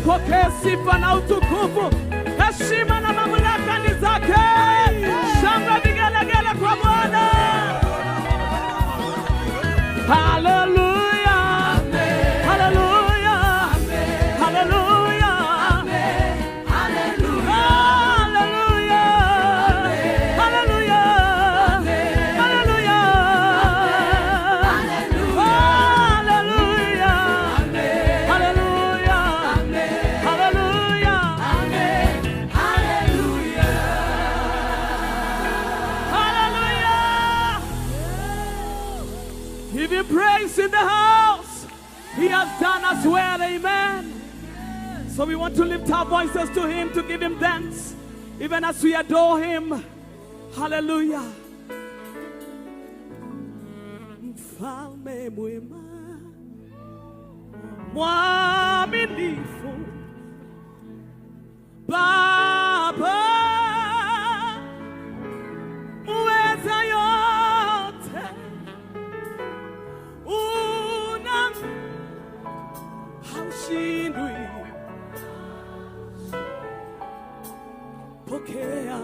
Pokea sifa na utukufu, heshima na mamlaka ni zake. Shangwe vigelegele kwa Bwana. Hallelujah, hallelujah, hallelujah, hallelujah, hallelujah, hallelujah, give him praise in the house. He has done us well, amen. So we want to lift our voices to him, to give him thanks, even as we adore him. Hallelujah. Mfalme mwema, mwaminifu, Baba muweza yote, una haushindwi. Pokea,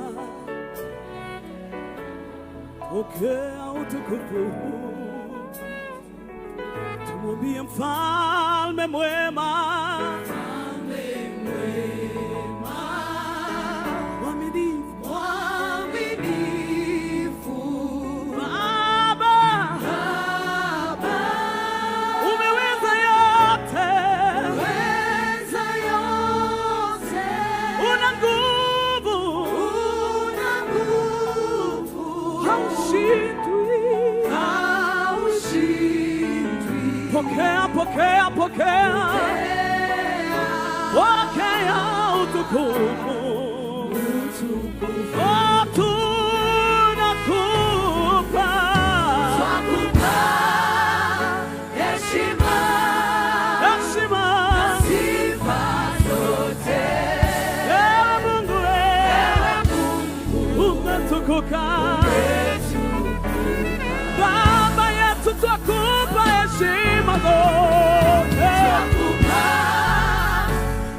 pokea utukufu, tumwambie mfalme mwema, pokea, pokea, pokea, pokea utukufu, oh, tunakupa, twakupa heshima, heshima na sifa zote. Ewe Mungu, umetukuka, Baba yetu, twakupa heshima zote, twakupa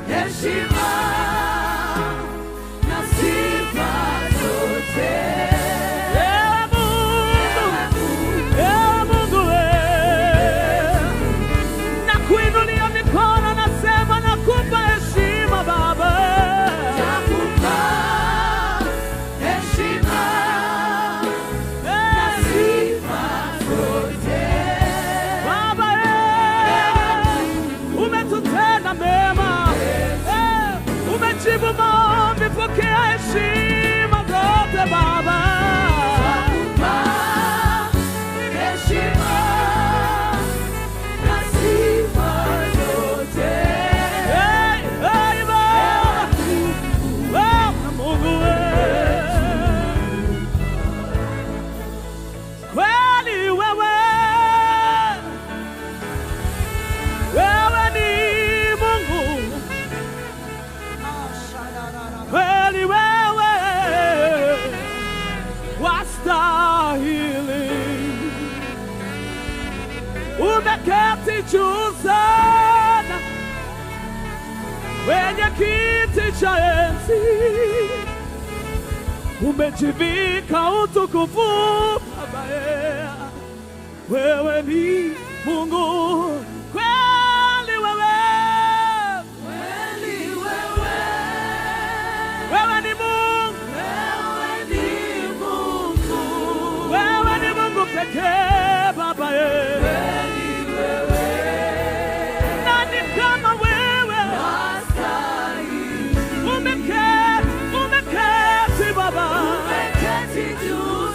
heshima na sifa zote. Ewe Mungu, nakuinulia mikono, nasema nakupa heshima Baba, twakupa heshima na sifa zote. Baba, umetutenda mema, umejibu maombi, pokea heshima zote Baba, twakupa heshima na sifa zote. Hey, hey, Baba, Mungu kweli, wewe ni Mungu, kweli wewe wastahili, umeketi juu sana kwenye kiti cha enzi, umejivika utukufu Baba, wewe ni Mungu, kweli wewe, wewe ni Mungu, wewe ni Mungu pekee Baba, nani kama wewe, umeketi Baba, umeketi juu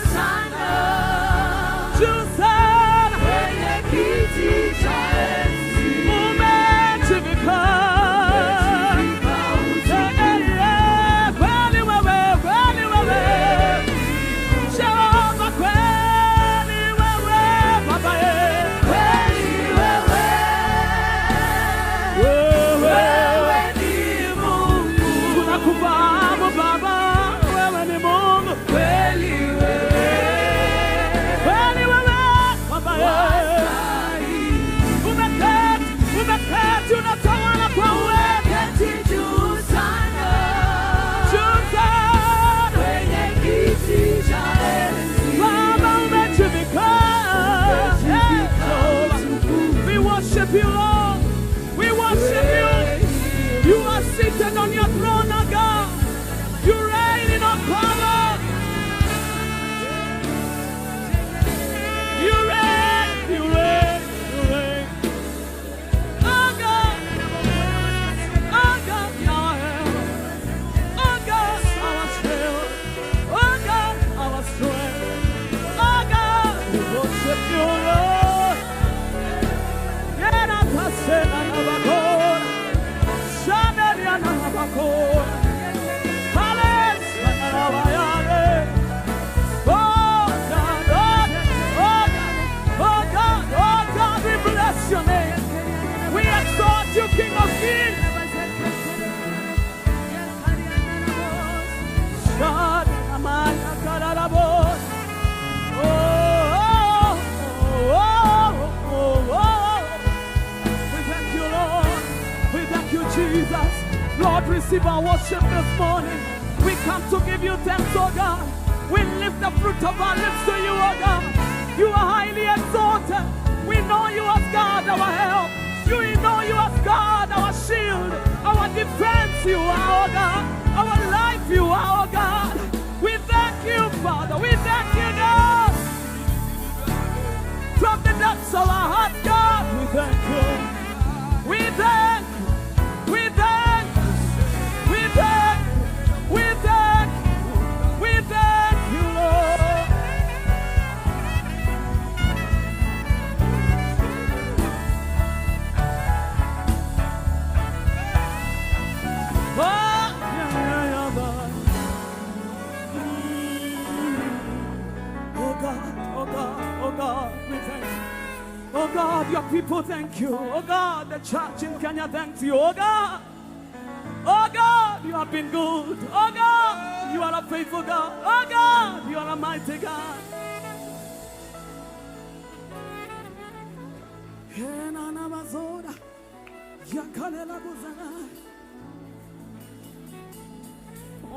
sana kwenye kiti cha King of Kings. We thank you, Lord. We thank you, Jesus. Lord, receive our worship this morning. We come to give you thanks, oh God. We lift the fruit of our lips to you, oh God. You are highly exalted. We know you as God, our help. We know you as God, our shield, our defense, you are, oh God. Our life, you are, oh God. We thank you, Father. We thank you, God. From the depths of our heart, God, we thank you. We thank you. We thank you. We thank you. We thank you. We thank you, Lord. Oh, yeah, Lord. Oh God, oh God, oh God, we thank you. Oh God, your people thank you. Oh God, the church in Kenya thanks you. Oh God. Oh God, you have been good. Oh God, you are a faithful God. Oh God, you are a mighty God.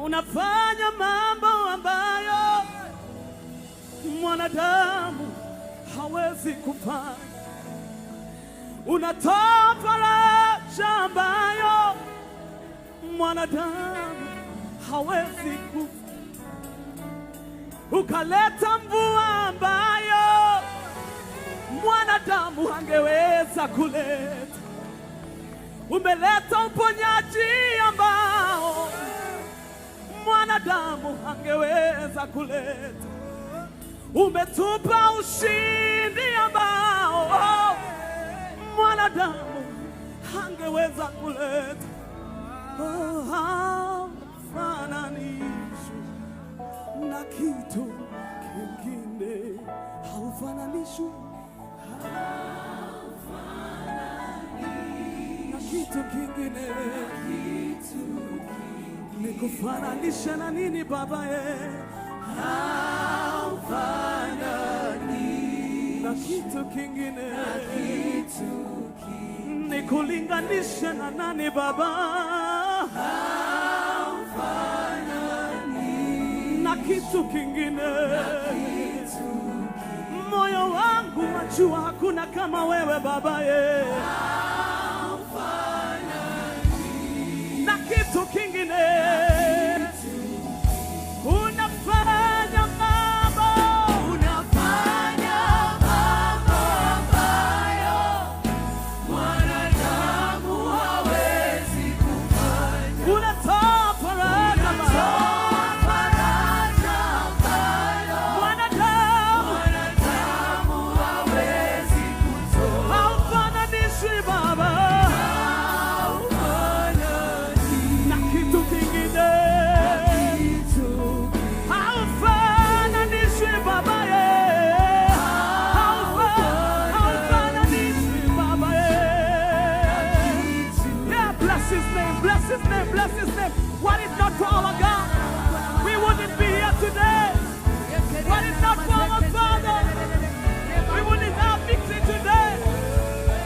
Unafanya mambo ambayo mwanadamu hawezi kufanya. Unatoa faraja ambayo mwanadamu hawezi kufanya. Ukaleta mvua ambayo mwanadamu hangeweza kuleta. Umeleta uponyaji ambao mwanadamu hangeweza kuleta. Umetupa ushindi ambao mwanadamu hangeweza kuleta. Oh, haufananishwi na kitu kingine. Haufananishwi na kitu kingine. Nikufananisha na nini Baba ye? Haufanani na kitu kingine. Nikulinganisha na nani Baba? Haufanani na kitu kingine. Moyo wangu wajua hakuna kama wewe Baba ye. Haufanani na kitu kingine. Unafanya mambo ambayo mwanadamu hawezi kufanya. Unatoa faraja ambayo mwanadamu hawezi kutoa. Haufananishwi Baba na kitu kingine. Bless his name. What is not for our God, we wouldn't be here today. What is not for our Father, we wouldn't have victory today.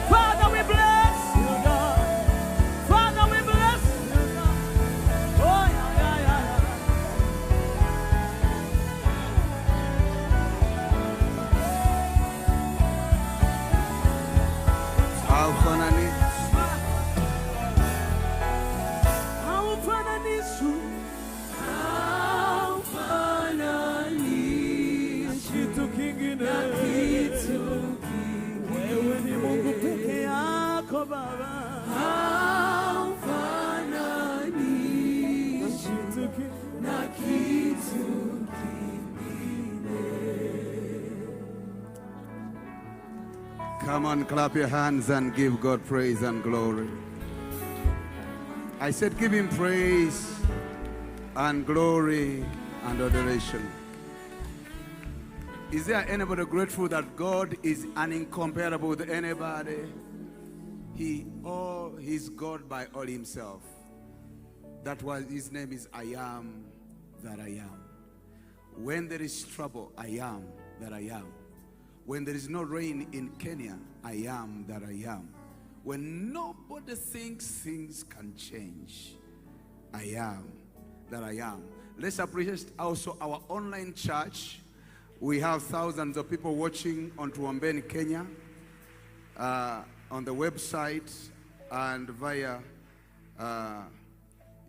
Father, we bless you, God. Father, we bless you, God. Oh, yeah. Haufanani kitu kingine. Wewe ni Mungu peke yako Baba. Haufanani na kitu kingine. Come on, clap your hands and give God praise and glory. I said give him praise and glory and adoration. Is there anybody grateful that God is unincomparable with anybody? He's God by all himself. That was his name is I am that I am. When there is trouble, I am that I am. When there is no rain in Kenya, I am that I am. When nobody thinks things can change, I am that I am. Let's appreciate also our online church. We have thousands of people watching on Tuambeni, Kenya, on the website and via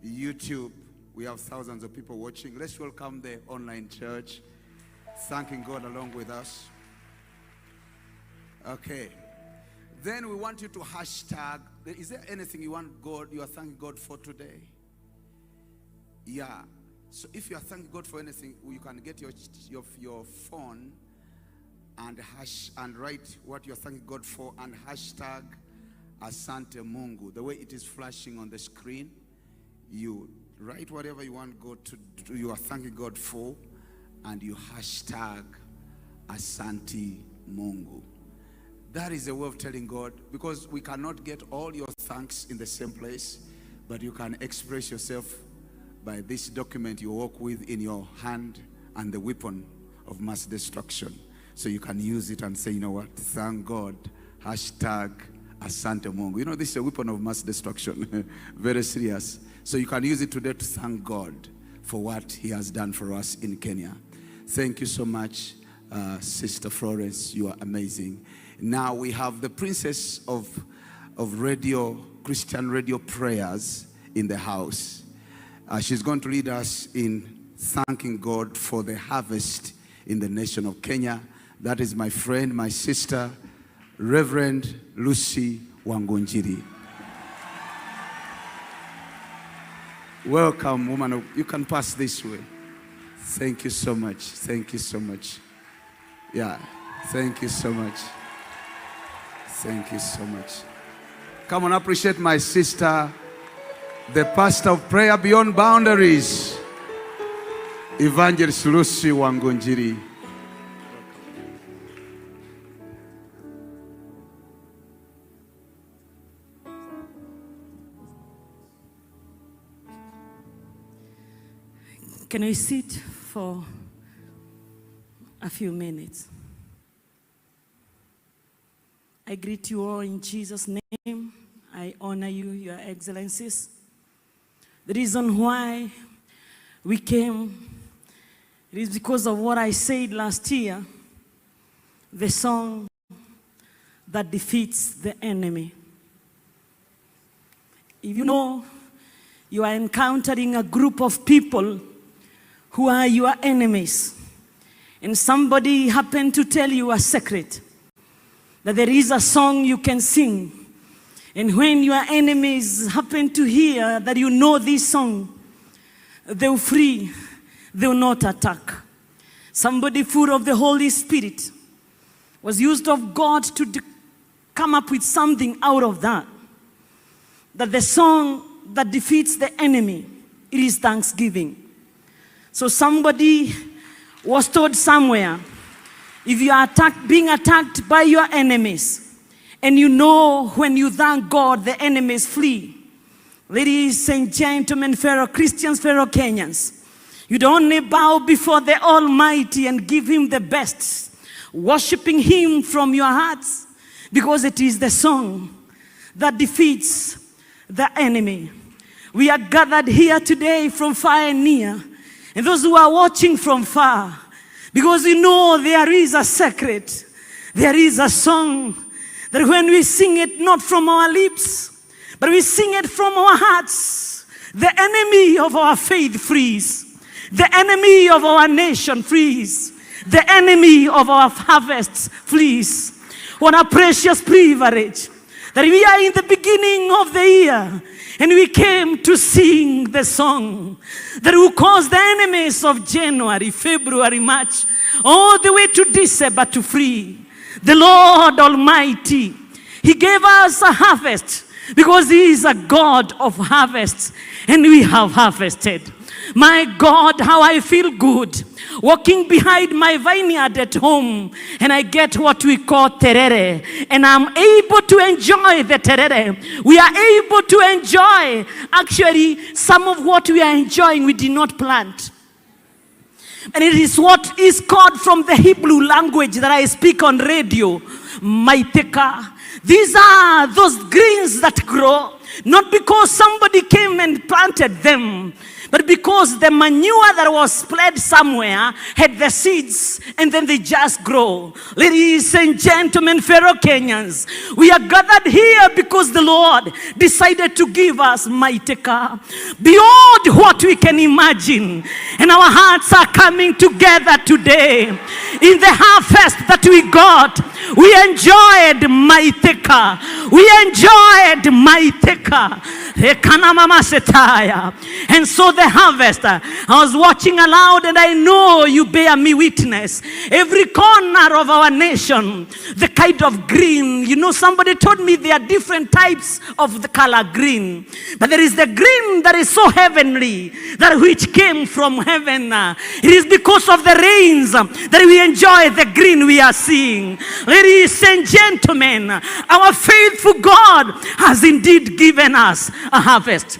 YouTube. We have thousands of people watching. Let's welcome the online church, thanking God along with us. Okay. Then we want you to hashtag. Is there anything you are thanking God for today? Yeah. So if you are thanking God for anything, you can get your phone and write what you are thanking God for and hashtag Asante Mungu. The way it is flashing on the screen, you write whatever you want God to do, you are thanking God for, and you hashtag Asante Mungu. That is a way of telling God, because we cannot get all your thanks in the same place, but you can express yourself by this document you walk with in your hand and the weapon of mass destruction. So you can use it and say, you know what, thank God, hashtag Asante Mungu. You know, this is a weapon of mass destruction. Very serious. So you can use it today to thank God for what he has done for us in Kenya. Thank you so much, Sister Florence. You are amazing. Now we have the princess of radio, Christian radio prayers in the house. She's going to lead us in thanking God for the harvest in the nation of Kenya. That is my friend, my sister, Reverend Lucy Wangunjiri. Welcome, woman. You can pass this way. Thank you so much. Thank you so much. Yeah, thank you so much. Thank you so much. Come on, appreciate my sister, the pastor of Prayer Beyond Boundaries, Evangelist Lucy Wangunjiri. Can we sit for a few minutes? I greet you all in Jesus' name. I honor you, Your Excellencies. The reason why we came, it is because of what I said last year, the song that defeats the enemy. If you know, you are encountering a group of people who are your enemies, and somebody happened to tell you a secret, that there is a song you can sing, and when your enemies happen to hear that you know this song, they will flee, they will not attack. Somebody full of the Holy Spirit was used of God to come up with something out of that, that the song that defeats the enemy, it is thanksgiving. So somebody was told somewhere, if you are being attacked by your enemies, and you know when you thank God, the enemies flee. Ladies and gentlemen, fellow Christians, fellow Kenyans, you'd only bow before the Almighty and give him the best, worshiping him from your hearts, because it is the song that defeats the enemy. We are gathered here today from far and near, and those who are watching from far, because you know there is a secret, there is a song that when we sing it not from our lips, but we sing it from our hearts, the enemy of our faith flees, the enemy of our nation flees, the enemy of our harvests flees. What a precious privilege that we are in the beginning of the year, and we came to sing the song that will cause the enemies of January, February, March, all the way to December to flee. The Lord Almighty, he gave us a harvest Because He is a God of harvests, and we have harvested. My God, how I feel good walking behind my vineyard at home, and I get what we call terere, and I'm able to enjoy the terere. We are able to enjoy, actually, some of what we are enjoying we did not plant. And it is what is called from the Hebrew language that I speak on radio, maiteka. These are those greens that grow, not because somebody came and planted them, but because the manure that was spread somewhere had the seeds, and then they just grow. Ladies and gentlemen, fellow Kenyans, we are gathered here because the Lord decided to give us maiteka beyond what we can imagine. And our hearts are coming together today. In the harvest that we got, we enjoyed maiteka. We enjoyed maiteka. And so the harvest, I was watching aloud, and I know you bear me witness. Every corner of our nation, the kind of green. You know, somebody told me there are different types of the color green. But there is the green that is so heavenly, that which came from heaven. It is because of the rains that we enjoy the green we are seeing. Ladies and gentlemen, our faithful God has indeed given us a harvest.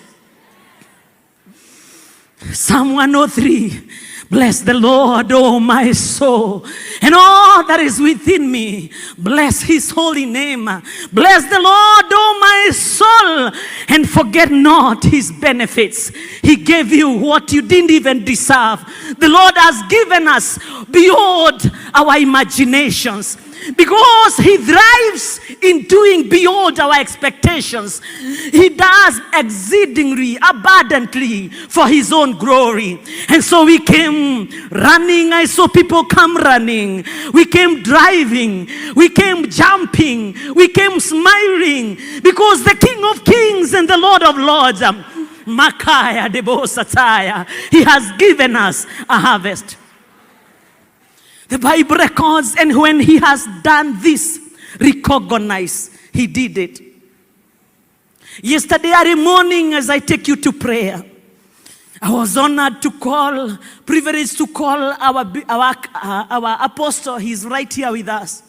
Psalm 103. Bless the Lord, oh my soul, and all that is within me. Bless His holy name. Bless the Lord, oh my soul, and forget not His benefits. He gave you what you didn't even deserve. The Lord has given us beyond our imaginations, because He thrives in doing beyond our expectations. He does exceedingly abundantly for His own glory. And so we came running. I saw people come running. We came driving. We came jumping. We came smiling, because the King of Kings and the Lord of Lords, Makaya Debo Sataya, He has given us a harvest. The Bible records, and when He has done this, recognize He did it. Yesterday early morning, as I take you to prayer, I was honored to call, privileged to call our apostle. He's right here with us.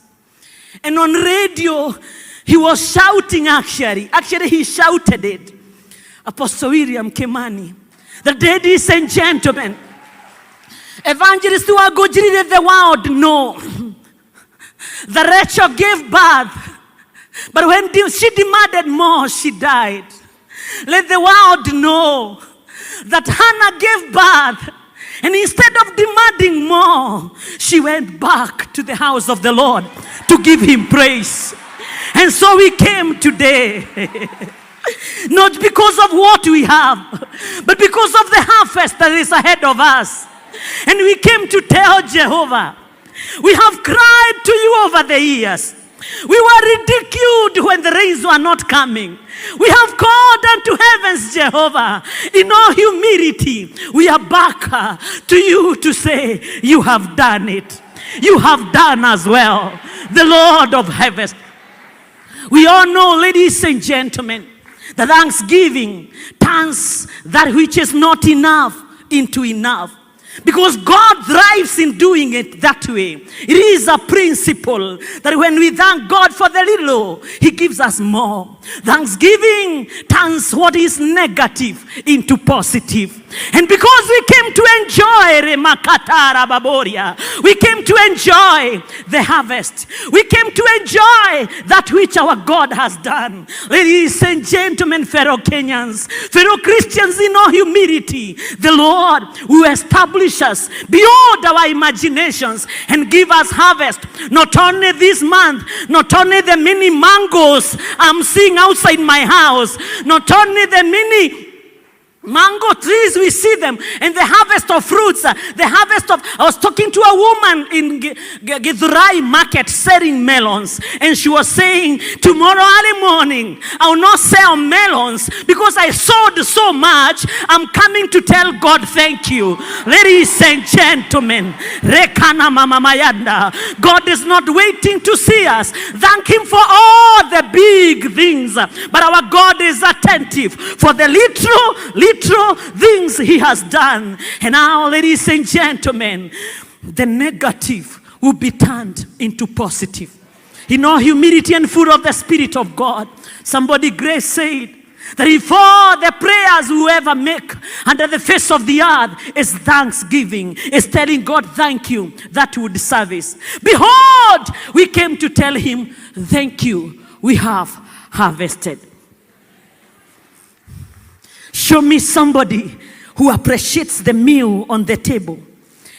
And on radio, he was shouting actually he shouted it. Apostle William Kimani, the ladies and gentlemen, evangelists who are good, let the world know that Rachel gave birth, but when she demanded more, she died. Let the world know that Hannah gave birth, and instead of demanding more, she went back to the house of the Lord to give Him praise. And so we came today, not because of what we have, but because of the harvest that is ahead of us. And we came to tell Jehovah, we have cried to you over the years. We were ridiculed when the rains were not coming. We have called unto heavens, Jehovah. In all humility, we are back to you to say, you have done it. You have done as well, the Lord of heavens. We all know, ladies and gentlemen, that thanksgiving turns that which is not enough into enough. Because God thrives in doing it that way. It is a principle that when we thank God for the little, He gives us more. Thanksgiving turns what is negative into positive. And because we came to enjoy we came to enjoy the harvest. We came to enjoy that which our God has done. Ladies and gentlemen, fellow Kenyans, fellow Christians, in all humility, the Lord will establish us beyond our imaginations and give us harvest. Not only this month, not only the many mangoes I'm seeing outside my house, not only the many Mango trees, we see them. And the harvest of fruits, the harvest of... I was talking to a woman in Githurai market selling melons. And she was saying, tomorrow early morning, I will not sell melons because I sowed so much. I'm coming to tell God thank you. Ladies and gentlemen, Rekana Mama Mayanda. God is not waiting to see us. Thank Him for all the big things. But our God is attentive for the literal things He has done. And now, ladies and gentlemen, the negative will be turned into positive. In all humility and fruit of the Spirit of God. Somebody, Grace, said that if all the prayers we ever make under the face of the earth is thanksgiving, is telling God thank you, that would service. Behold, we came to tell Him thank you, we have harvested. Show me somebody who appreciates the meal on the table.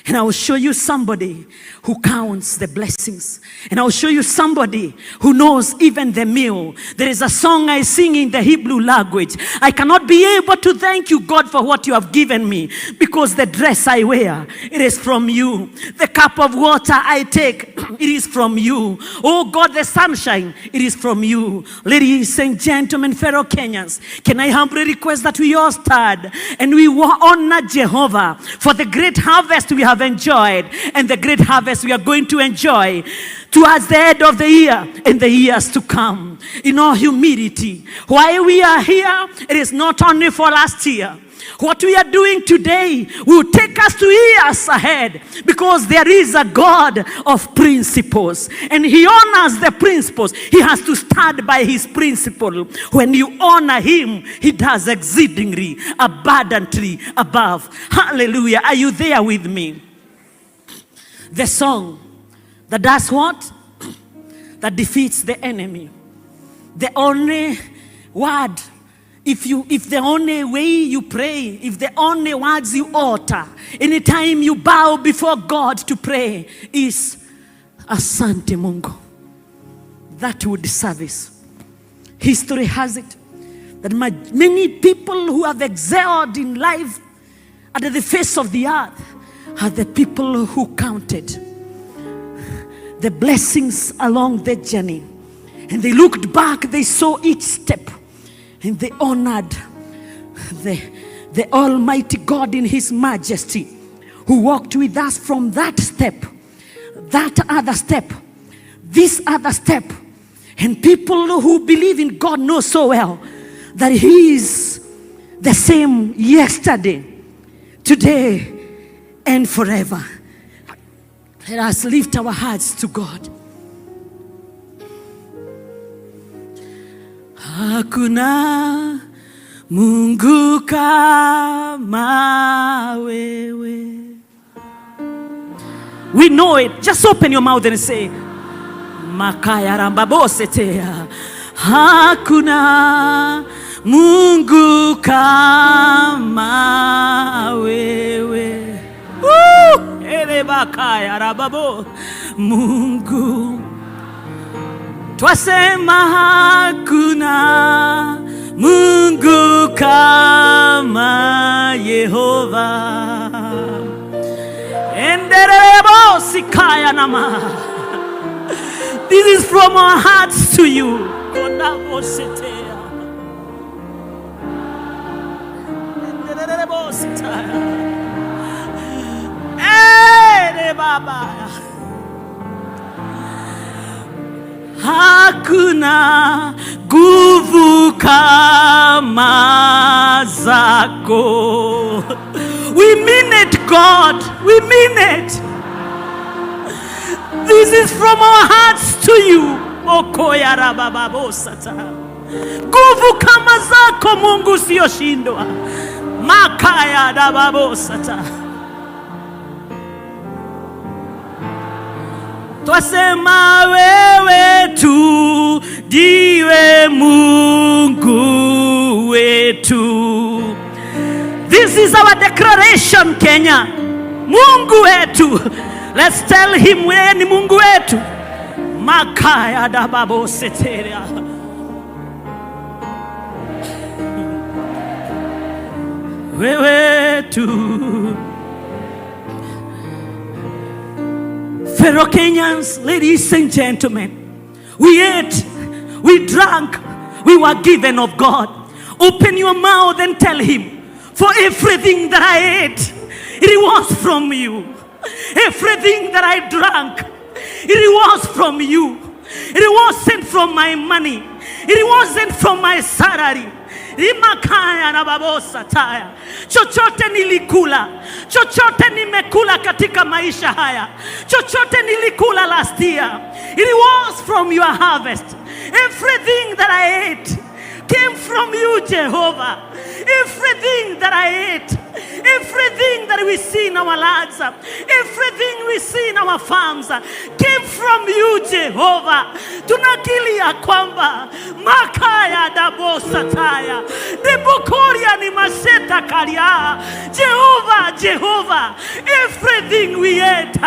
And I will show you somebody who counts the blessings. And I will show you somebody who knows even the meal. There is a song I sing in the Hebrew language. I cannot be able to thank you, God, for what you have given me, because the dress I wear, it is from you. The cup of water I take, it is from you. Oh God, the sunshine, it is from you. Ladies and gentlemen, fellow Kenyans, can I humbly request that we all stand and we honor Jehovah for the great harvest we have enjoyed and the great harvest we are going to enjoy towards the end of the year and the years to come. In all humility, why we are here, it is not only for last year. What we are doing today will take us to years ahead, because there is a God of principles and He honors the principles. He has to stand by His principle. When you honor Him, He does exceedingly, abundantly above. Hallelujah. Are you there with me? The song that does what? That defeats the enemy. The only word, if the only way you pray, if the only words you utter, anytime you bow before God to pray, is Asante Mungu, that would service. History has it that many people who have excelled in life under the face of the earth are the people who counted the blessings along the journey. And they looked back, they saw each step, and they honored the Almighty God in His majesty, who walked with us from that step, that other step, this other step. And people who believe in God know so well that He is the same yesterday, today, and forever. Let us lift our hearts to God. Hakuna Mungu kama wewe. We know it. Just open your mouth and say, Makaya rambabosetea. Hakuna Mungu kama wewe. Ele bakaya rababo. Mungu. Twasema hakuna Mungu kama Yehova. Enderebo sikaya nama. This is from our hearts to you. Enderebo sikaya. Baba. Hakuna nguvu kama zako. We mean it, God. We mean it. This is from our hearts to you. Okoya rababa sata. Nguvu kama zako Mungu usiyoshindwa. Makaya rababa sata. Twasema wewe tu ndiwe Mungu wetu. This is our declaration, Kenya. Mungu wetu. Let's tell Him wewe ni Mungu wetu. Makaya dababo seteria. wewe tu. Fellow Kenyans, ladies and gentlemen, we ate, we drank, we were given of God. Open your mouth and tell him, for everything that I ate, it was from you. Everything that I drank, it was from you. It wasn't from my money. It wasn't from my salary. Imakaya na babosa taya. Chochote nilikula, chochote nimekula katika maisha haya, chochote nilikula last year, it was from your harvest. Everything that I ate came from you, Jehovah. Everything that I ate, everything that we see in our lives, everything we see in our farms, came from you, Jehovah. Tunakili ya kwamba makaya dabosa taya debokoria ni maseta kalia. Jehovah, Jehovah, everything we ate,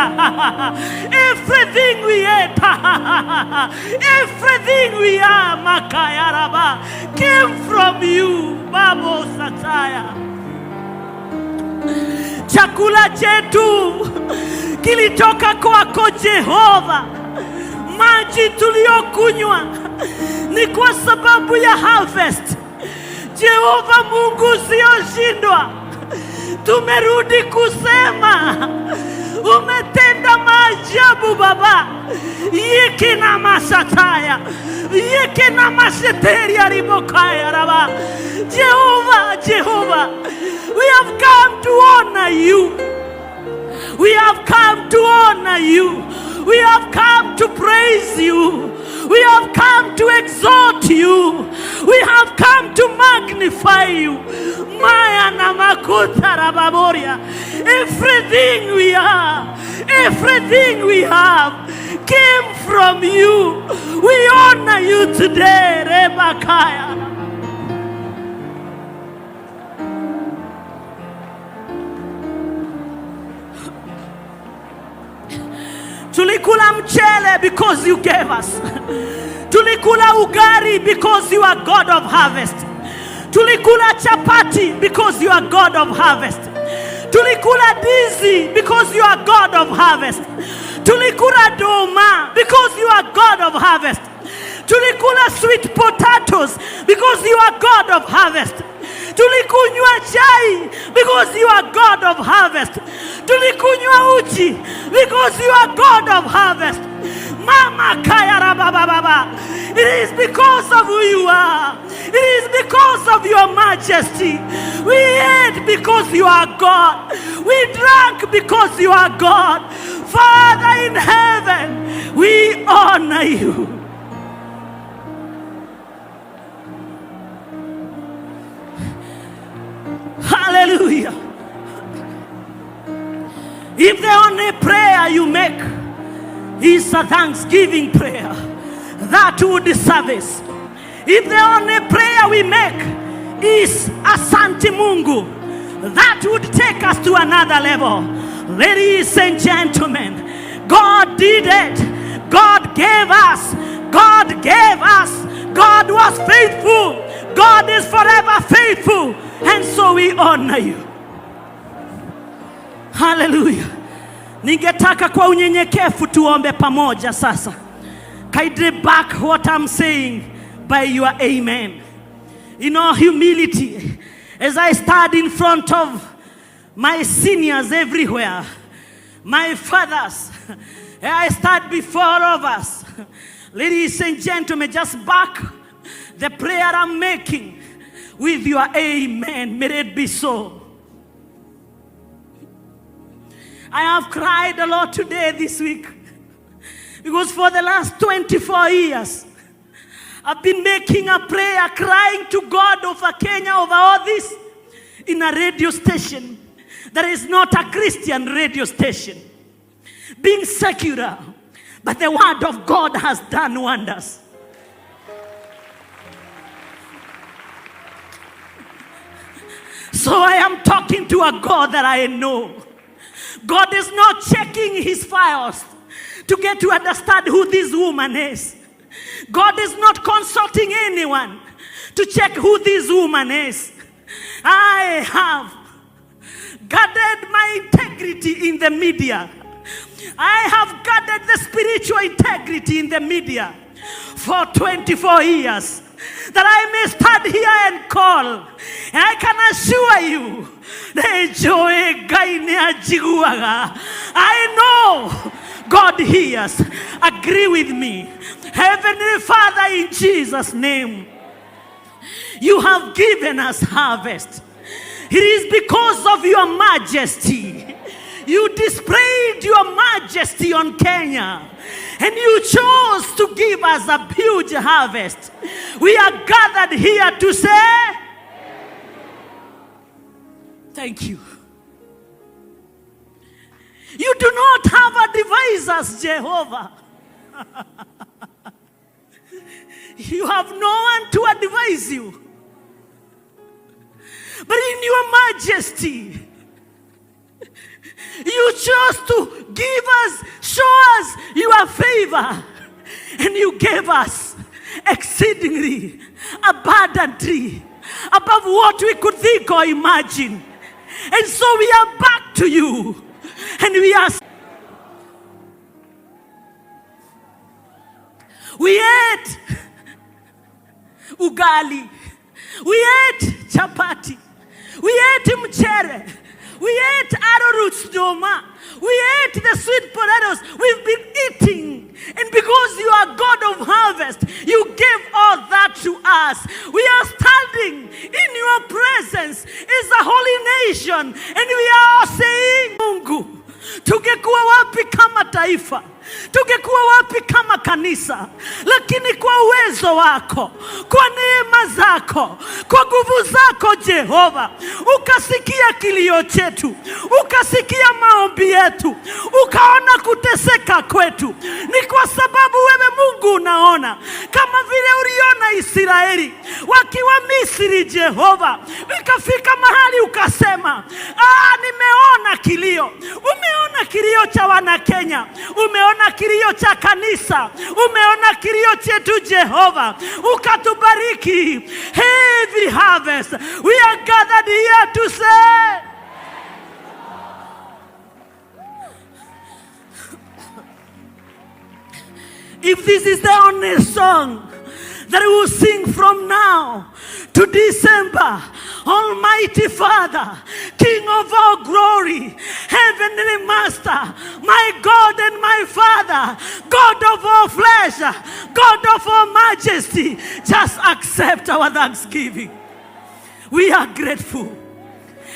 everything we ate, everything we are, makaya raba, came from you, babo sataya. Chakula chetu kilitoka kwako, Jehova. Maji tuliyokunywa ni kwa sababu ya harvest. Jehova Mungu usiyoshindwa, tumerudi kusema umetenda maajabu Baba. Yiki na masataya, yiki na maseteri aribokaya raba. Jehovah, Jehovah, we have come to honor you. We have come to honor you. We have come to praise you. We have come to exalt you. We have come to magnify you. Maya na makuta rababoria. Everything we are, everything we have came from you. We honor you today, Rebakaya. Tulikula mchele because you gave us. Tulikula ugari because you are God of harvest. Tulikula chapati because you are God of harvest. Tulikula dizi because you are God of harvest. Tulikula doma because you are God of harvest. Tulikula sweet potatoes because you are God of harvest. Tulikunywa chai because you are God of harvest. Tulikunywa uchi because you are God of harvest. Mama kaya rabababa. It is because of who you are. It is because of your majesty. We ate because you are God. We drank because you are God. Father in heaven, we honor you. Hallelujah. If the only prayer you make is a thanksgiving prayer, that would be service. If the only prayer we make is Asante Mungu, that would take us to another level. Ladies and gentlemen, God did it. God gave us. God gave us. God was faithful. God is forever faithful. And so we honor you. Hallelujah. Ningetaka kwa unyenyekevu tuombe pamoja sasa. Kindly back what I'm saying by your amen. In all humility, as I stand in front of my seniors everywhere, my fathers, I stand before of us. Ladies and gentlemen, just back the prayer I'm making with your amen. May it be so. I have cried a lot today, this week, because for the last 24 years, I've been making a prayer, crying to God over Kenya, over all this, in a radio station that is not a Christian radio station, being secular, but the word of God has done wonders. So I am talking to a God that I know. God is not checking his files to get to understand who this woman is. God is not consulting anyone to check who this woman is. I have guarded my integrity in the media. I have guarded the spiritual integrity in the media for 24 years, that I may stand here and call. And I can assure you, I know God hears. Agree with me. Heavenly Father, in Jesus' name, you have given us harvest. It is because of your majesty. You displayed your majesty on Kenya, and you chose to give us a huge harvest. We are gathered here to say, thank you. You do not have advisors, Jehovah. You have no one to advise you. But in your majesty, you chose to give us, show us your favor. And you gave us exceedingly, abundantly, above what we could think or imagine. And so we are back to you. And we ate ugali. We ate chapati. We ate mchere. We ate arrowroot doma. We ate the sweet potatoes. We've been eating. And because you are God of harvest, you gave all that to us. We are standing in your presence as a holy nation. And we are saying, Mungu, tungekuwa wapi kama taifa? Tungekuwa wapi kama kanisa? Lakini kwa uwezo wako, kwa neema zako, kwa nguvu zako Jehova, ukasikia kilio chetu, ukasikia maombi yetu, ukaona kuteseka kwetu. Ni kwa sababu wewe Mungu unaona, kama vile uliona Israeli wakiwa Misri Jehova, ikafika mahali ukasema, nimeona kilio. Umeona kilio cha wana Kenya, umeona kilio cha kanisa, umeona kilio chetu Jehova, ukatubariki heavy harvest. We are gathered here to say, if this is the only song that we will sing from now to December, Almighty Father, King of all glory, Heavenly Master, my God and my Father, God of all flesh, God of all majesty, just accept our thanksgiving. We are grateful.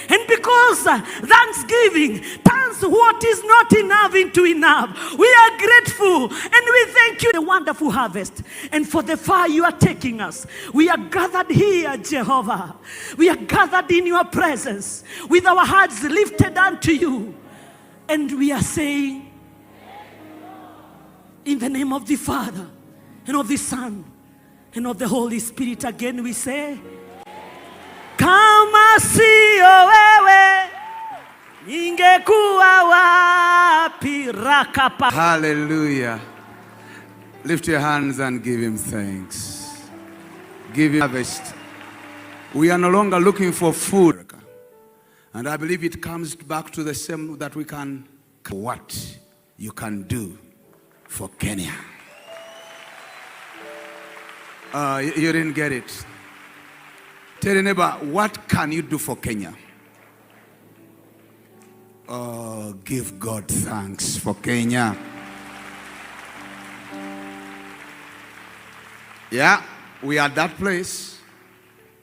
And because thanksgiving turns what is not enough into enough, we are grateful and we thank you for the wonderful harvest and for the far you are taking us. We are gathered here, Jehovah. We are gathered in your presence with our hearts lifted unto you. And we are saying, in the name of the Father and of the Son and of the Holy Spirit, again we say, kama sio wewe ningekuwa wapi rakapa. Hallelujah. Lift your hands and give him thanks. Give him harvest. We are no longer looking for food. And I believe it comes back to the same that we can, what you can do for Kenya. You didn't get it. Tell your neighbor, what can you do for Kenya? Give God thanks for Kenya. Yeah, we are at that place.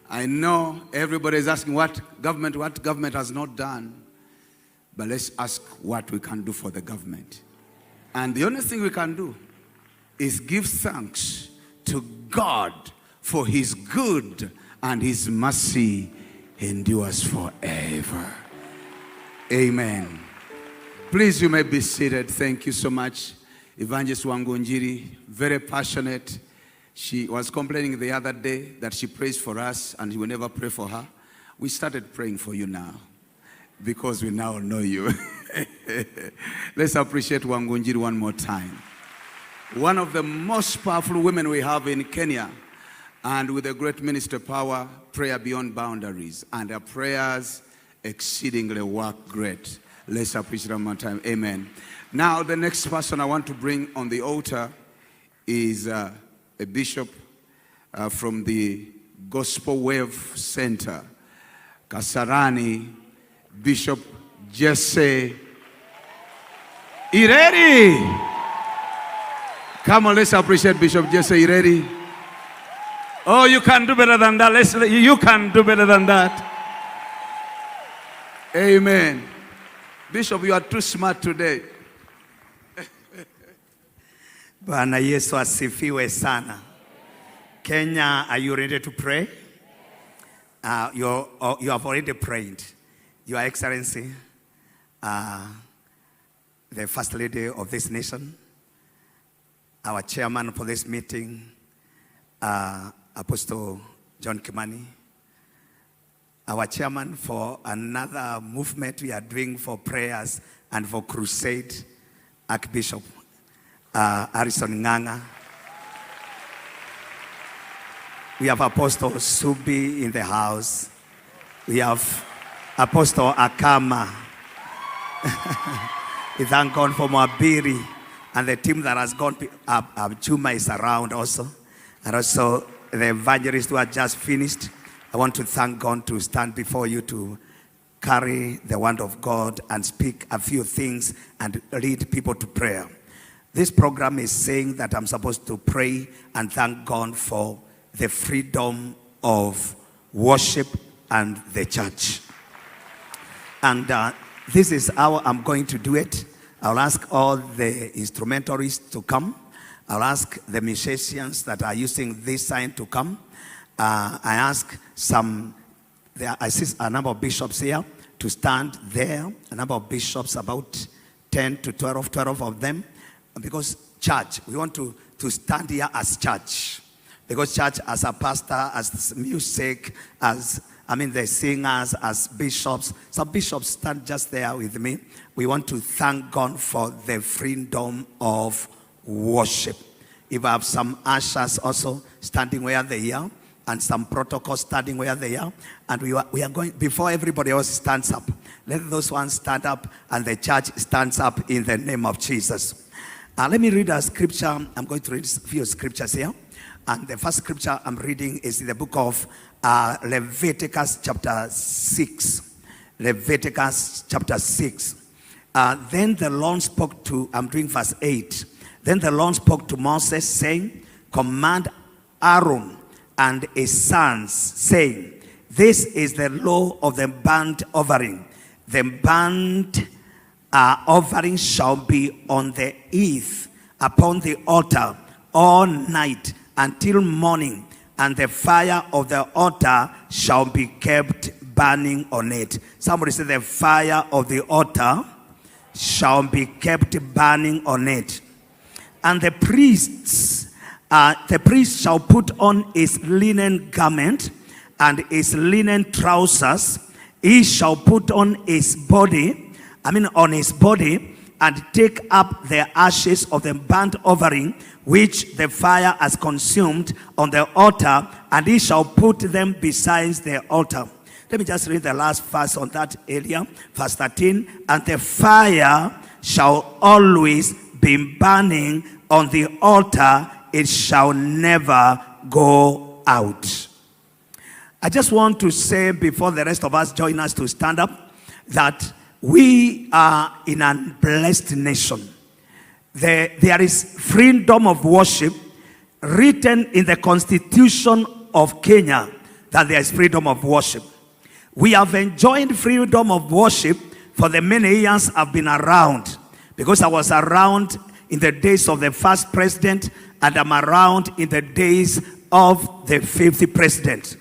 I know everybody is asking what government has not done. But let's ask what we can do for the government. And the only thing we can do is give thanks to God for his good and his mercy endures forever. Amen. Please, you may be seated. Thank you so much. Evangelist Wangunjiri, very passionate. She was complaining the other day that she prays for us and we will never pray for her. We started praying for you now because we now know you. Let's appreciate Wangunjiri one more time. One of the most powerful women we have in Kenya. And with a great minister power, prayer beyond boundaries. And her prayers exceedingly work great. Let's appreciate them one time. Amen. Now, the next person I want to bring on the altar is a bishop from the Gospel Wave Center, Kasarani, Bishop Jesse Ireri. Come on, let's appreciate Bishop Jesse Ireri. Oh, you can do better than that. You can do better than that. Amen. Bishop, you are too smart today. Bwana Yesu asifiwe sana. Kenya, are you ready to pray? You have already prayed. Your Excellency, the First Lady of this nation, our chairman for this meeting, Apostle John Kimani, our chairman for another movement we are doing for prayers and for crusade, Archbsp Harrison Nganga. We have Apostle Subi in the house. We have Apostle Akama. We thank God for Mwabiri and the team that has gone. Chuma is around also. And also the evangelists who are just finished. I want to thank God to stand before you to carry the word of God and speak a few things and lead people to prayer. This program is saying that I'm supposed to pray and thank God for the freedom of worship and the church. And this is how I'm going to do it. I'll ask all the instrumentalists to come. I'll ask the musicians that are using this sign to come. I ask I see a number of bishops here to stand there. A number of bishops, about 10 to 12 of them. Because church, we want to stand here as church. Because church, as a pastor, as music, the singers, as bishops. Some bishops stand just there with me. We want to thank God for the freedom of worship. If I have some ushers also standing where they are, and some protocols standing where they are, and we are going, before everybody else stands up, let those ones stand up, and the church stands up in the name of Jesus. Let me read a scripture. I'm going to read a few scriptures here. And the first scripture I'm reading is in the book of Leviticus chapter 6. Leviticus chapter 6. Then the Lord spoke to, I'm doing verse 8. Then the Lord spoke to Moses, saying, command Aaron and his sons, saying, this is the law of the burnt offering. The burnt offering shall be on the hearth upon the altar all night until morning, and the fire of the altar shall be kept burning on it. Somebody say, the fire of the altar shall be kept burning on it. And the priest shall put on his linen garment and his linen trousers. He shall put on his body, and take up the ashes of the burnt offering which the fire has consumed on the altar, and he shall put them beside the altar. Let me just read the last verse on that area, verse 13. And the fire shall always be burning on the altar, it shall never go out. I just want to say, before the rest of us join us to stand up, that we are in a blessed nation. There is freedom of worship written in the Constitution of Kenya, that there is freedom of worship. We have enjoyed freedom of worship for the many years I've been around, because I was around in the days of the first president, and I'm around in the days of the 50th president.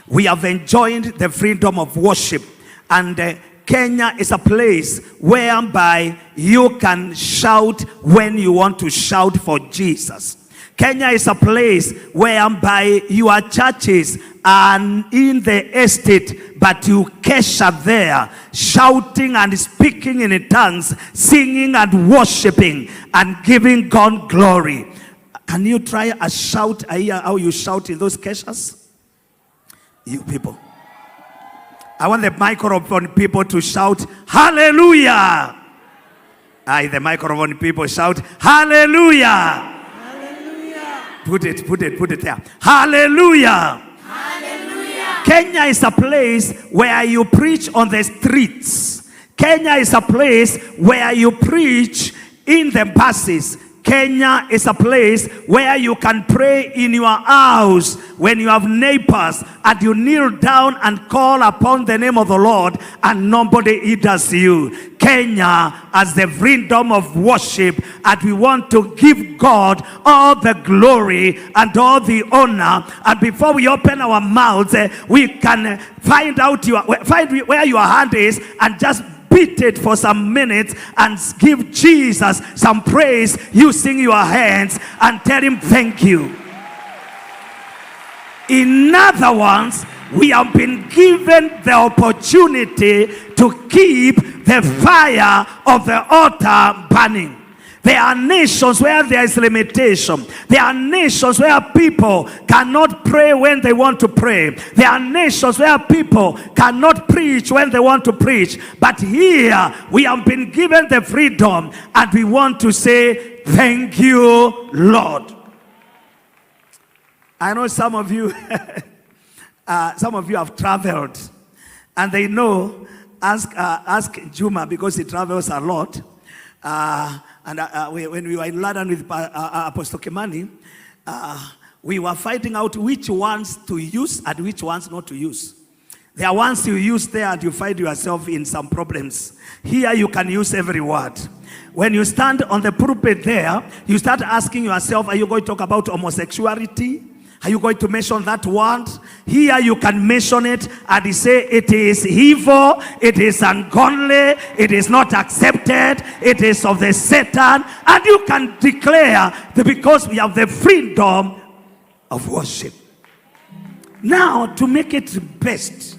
We have enjoyed the freedom of worship, and Kenya is a place whereby you can shout when you want to shout for Jesus. Kenya is a place whereby your churches are in the estate, but you kesha there, shouting and speaking in tongues, singing and worshiping and giving God glory. Can you try a shout? I hear how you shout in those keshas. You people. I want the microphone people to shout, hallelujah. The microphone people shout, hallelujah. Hallelujah. Put it there. Hallelujah. Hallelujah. Kenya is a place where you preach on the streets. Kenya is a place where you preach in the buses. Kenya is a place where you can pray in your house when you have neighbors and you kneel down and call upon the name of the Lord and nobody hinders you. Kenya has the freedom of worship, and we want to give God all the glory and all the honor. And before we open our mouths, we can find where your hand is and just beat it for some minutes and give Jesus some praise using your hands and tell him thank you. In other words, we have been given the opportunity to keep the fire of the altar burning. There are nations where there is limitation. There are nations where people cannot pray when they want to pray. There are nations where people cannot preach when they want to preach. But here we have been given the freedom, and we want to say thank you, Lord. I know some of you have traveled, and they know. Ask Juma, because he travels a lot. When we were in London with Apostle Kimani, we were fighting out which ones to use and which ones not to use. There are ones you use there and you find yourself in some problems. Here you can use every word. When you stand on the pulpit there, you start asking yourself, are you going to talk about homosexuality? Are you going to mention that word? Here you can mention it and say it is evil, it is ungodly, it is not accepted, it is of the Satan. And you can declare that because we have the freedom of worship. Now, to make it best,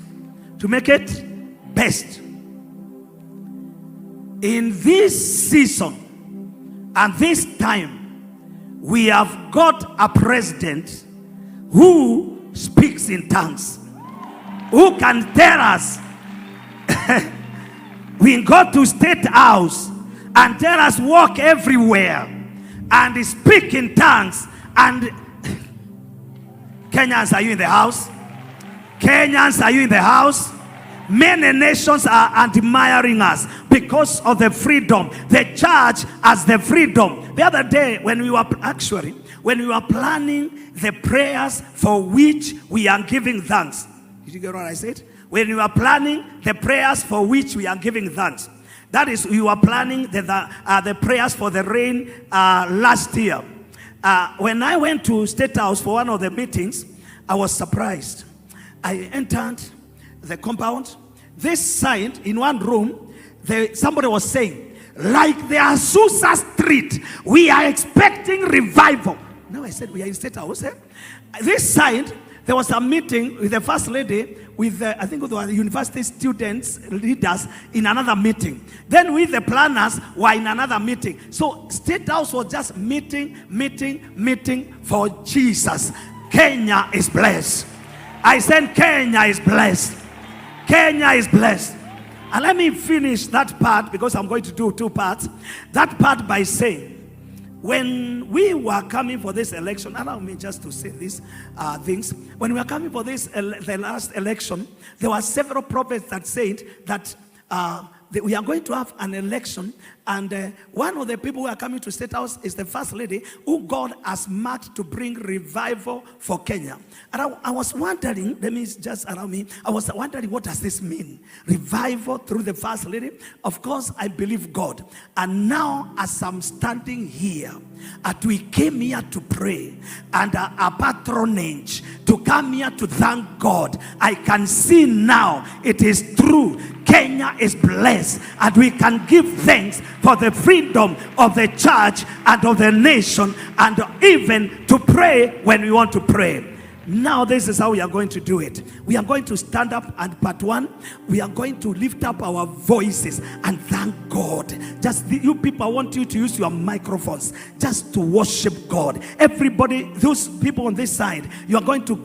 in this season and this time, we have got a president who speaks in tongues, who can tell us we go to State House and tell us walk everywhere and speak in tongues. And Kenyans, are you in the house? Kenyans, are you in the house? Many nations are admiring us because of the freedom. The church has the freedom. The other day when we were planning the prayers for which we are giving thanks. Did you get what I said? When we were planning the prayers for which we are giving thanks. That is, we were planning the prayers for the rain last year. When I went to State House for one of the meetings, I was surprised. I entered the compound. This side, in one room, somebody was saying, like the Azusa Street, we are expecting revival. Now I said, we are in State House. This side, there was a meeting with the First Lady, with I think the university students, leaders, in another meeting. Then with the planners were in another meeting. So State House was just meeting for Jesus. Kenya is blessed. I said Kenya is blessed. Kenya is blessed. And let me finish that part, because I'm going to do two parts. That part by saying, when we were coming for this election, allow me just to say these things. When we were coming for this, the last election, there were several prophets that said that we are going to have an election, and one of the people who are coming to State House is the First Lady, who God has marked to bring revival for Kenya. And I was wondering, let me just allow me, I was wondering, what does this mean? Revival through the First Lady? Of course, I believe God. And now, as I'm standing here, we came here to pray, and a patronage to come here to thank God. I can see now it is true. Kenya is blessed, and we can give thanks for the freedom of the church and of the nation, and even to pray when we want to pray. Now this is how we are going to do it. We are going to stand up, and part one, we are going to lift up our voices and thank God. Just you people, I want you to use your microphones just to worship God. Everybody, those people on this side, you are going to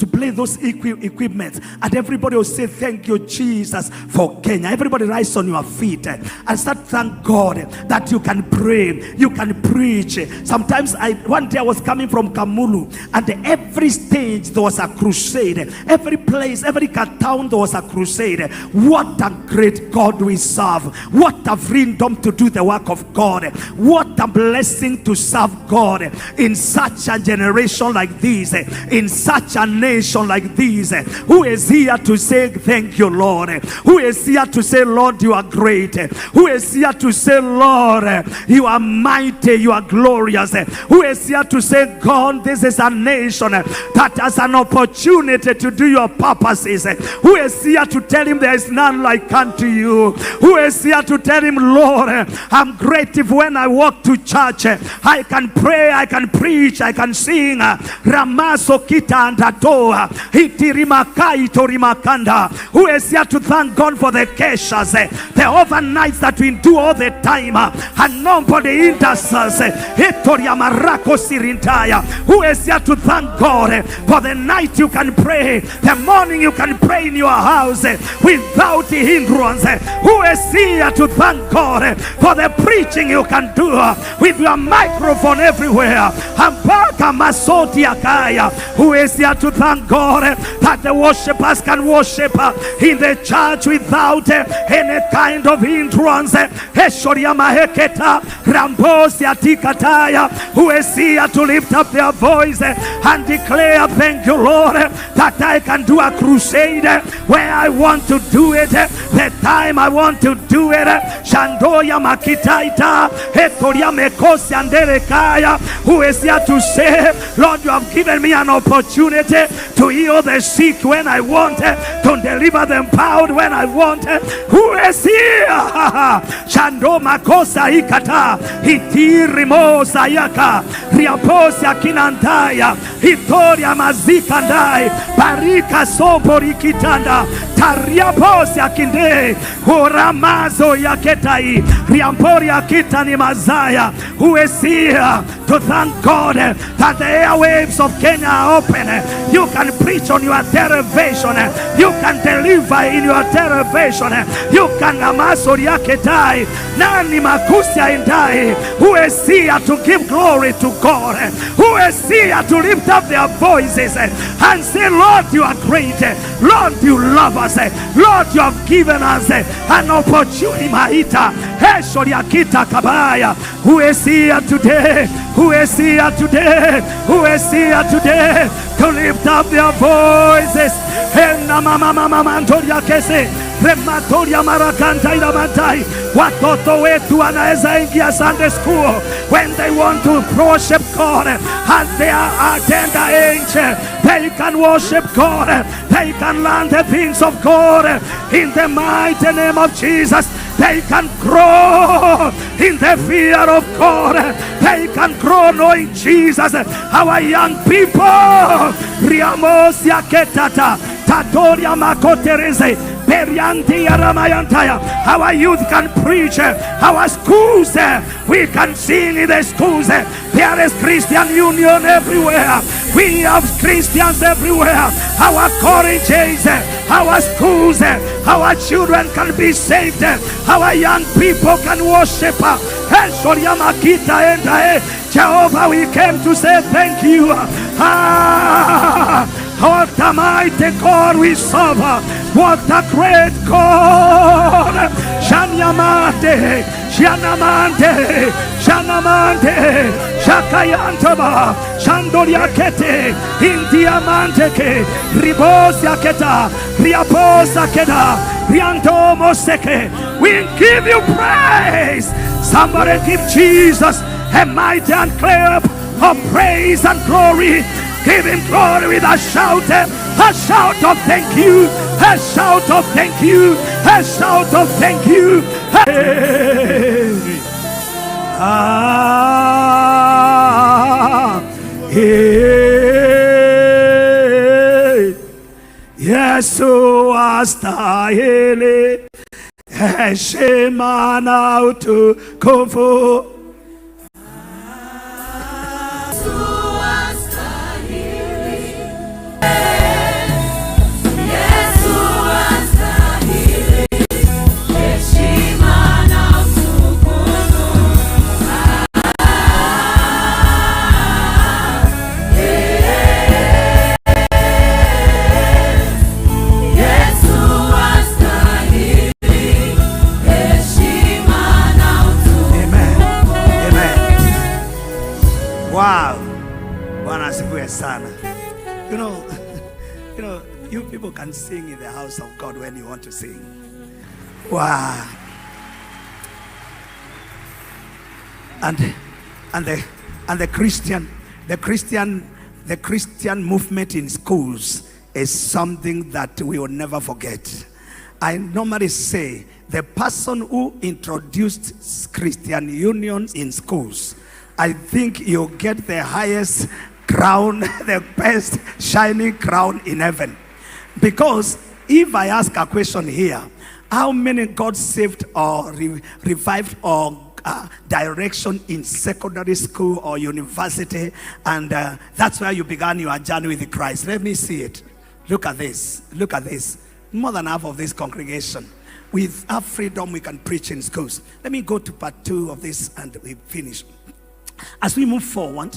play those equipment, and everybody will say, thank you, Jesus, for Kenya. Everybody rise on your feet and start thank God that you can pray, you can preach. Sometimes one day I was coming from Kamulu, and every stage there was a crusade. Every place, every town there was a crusade. What a great God we serve. What a freedom to do the work of God. What a blessing to serve God in such a generation like this, in such a nation like this. Who is here to say thank you, Lord? Who is here to say, Lord, you are great? Who is here to say, Lord, you are mighty, you are glorious? Who is here to say, God, this is a nation that has an opportunity to do your purposes? Who is here to tell him there is none like unto you? Who is here to tell him, Lord, I'm grateful when I walk to church, I can pray, I can preach, I can sing. Ramaso kita andatoa hitirimakai torimakanda. Who is here to thank God for the keshas, the overnights that we do all the time, and nobody intercedes. Who is here to thank God for the night you can pray, the morning you can pray in your house without hindrance? Who is here to thank God for the preaching you can do with your microphone everywhere? Who is here to thank God that the worshipers can worship in the church without any kind of hindrance? Who is here to lift up their voice and declare, thank you, Lord, that I can do a crusade where I want to do it, the time I want to do it. Shandoya makitaita etoria mekosi anderekaya. Who is here to say, Lord, you have given me an opportunity to heal the sick when I want, to deliver them bound when I want? Who is here? Shando makosa ikata hitirimosa yaka riaposa kinandaya hitoria mazikandai barika sobori kitanda tariaposa kinde uramazo yaketai riamporia kitani mazaya. Who is here to thank God that the airwaves of Kenya are open? You can preach on your television, you can deliver in your television, you can amasoria ketai nani makusia indai. Who is here to give glory to God? Who is here to lift up their voices and say, Lord, you are great, Lord, you love us, Lord, you have given us an opportunity. Who is here today? Who is here today? Who is here today to lift up their voices? Rematoria marakanta ilamantai. Watoto wetu wanaweza ingia Sunday school when they want to worship God as their tender age. They can worship God. They can learn the things of God in the mighty name of Jesus. They can grow in the fear of God. They can grow knowing Jesus. Our young people, Riamos Yaketata, Tatoria Makoterese, our youth can preach. Our schools, we can sing in the schools. There is Christian union everywhere. We have Christians everywhere. Our colleges, our schools, our children can be saved. Our young people can worship. Jehovah, we came to say thank you. What a mighty God we serve. What a great God. Shanyamante, Shanamante, Shanamante, Shakayantaba, Shandoriakete, Indiamanteke, Ribosiaketa, Riaposaketa, Riantomoseke. We give you praise. Somebody give Jesus a mighty and clear of praise and glory. Give him glory with a shout of thank you, a shout of thank you, a shout of thank you. Hey. Hey. Yesu astahili heshima na utukufu. Wow, Bwana asifiwe sana. You know, you people can sing in the house of God when you want to sing. Wow. And the Christian movement in schools is something that we will never forget. I normally say the person who introduced Christian unions in schools, I think you'll get the highest crown, the best shining crown in heaven. Because if I ask a question here, how many got saved or revived or direction in secondary school or university, and that's where you began your journey with Christ? Let me see it. Look at this. Look at this. More than half of this congregation. With our freedom, we can preach in schools. Let me go to part 2 of this and we finish. As we move forward,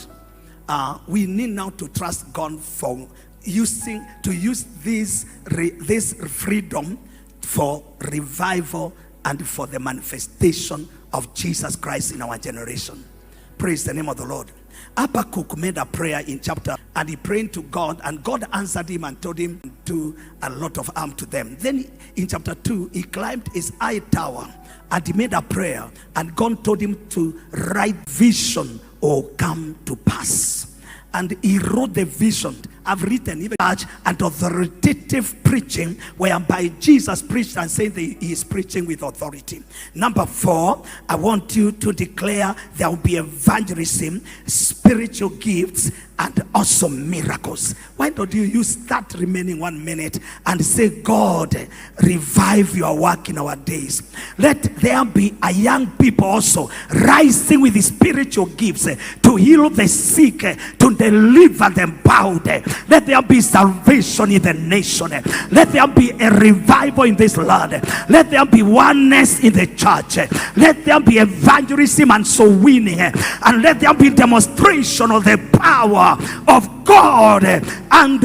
we need now to trust God for use this freedom for revival and for the manifestation of Jesus Christ in our generation. Praise the name of the Lord. Habakkuk made a prayer in chapter, and he prayed to God, and God answered him and told him to do a lot of harm to them. Then in chapter 2, he climbed his high tower and he made a prayer, and God told him to write vision or come to pass. And he wrote the vision. I've written even church and authoritative preaching, whereby Jesus preached and said that he is preaching with authority. Number 4, I want you to declare there will be evangelism, spiritual gifts, and also miracles. Why don't you start remaining 1 minute and say, God, revive your work in our days. Let there be a young people also rising with the spiritual gifts to heal the sick, to deliver them bound. Let there be salvation in the nation. Let there be a revival in this land. Let there be oneness in the church. Let there be evangelism and soul winning. And let there be demonstration of the power of God and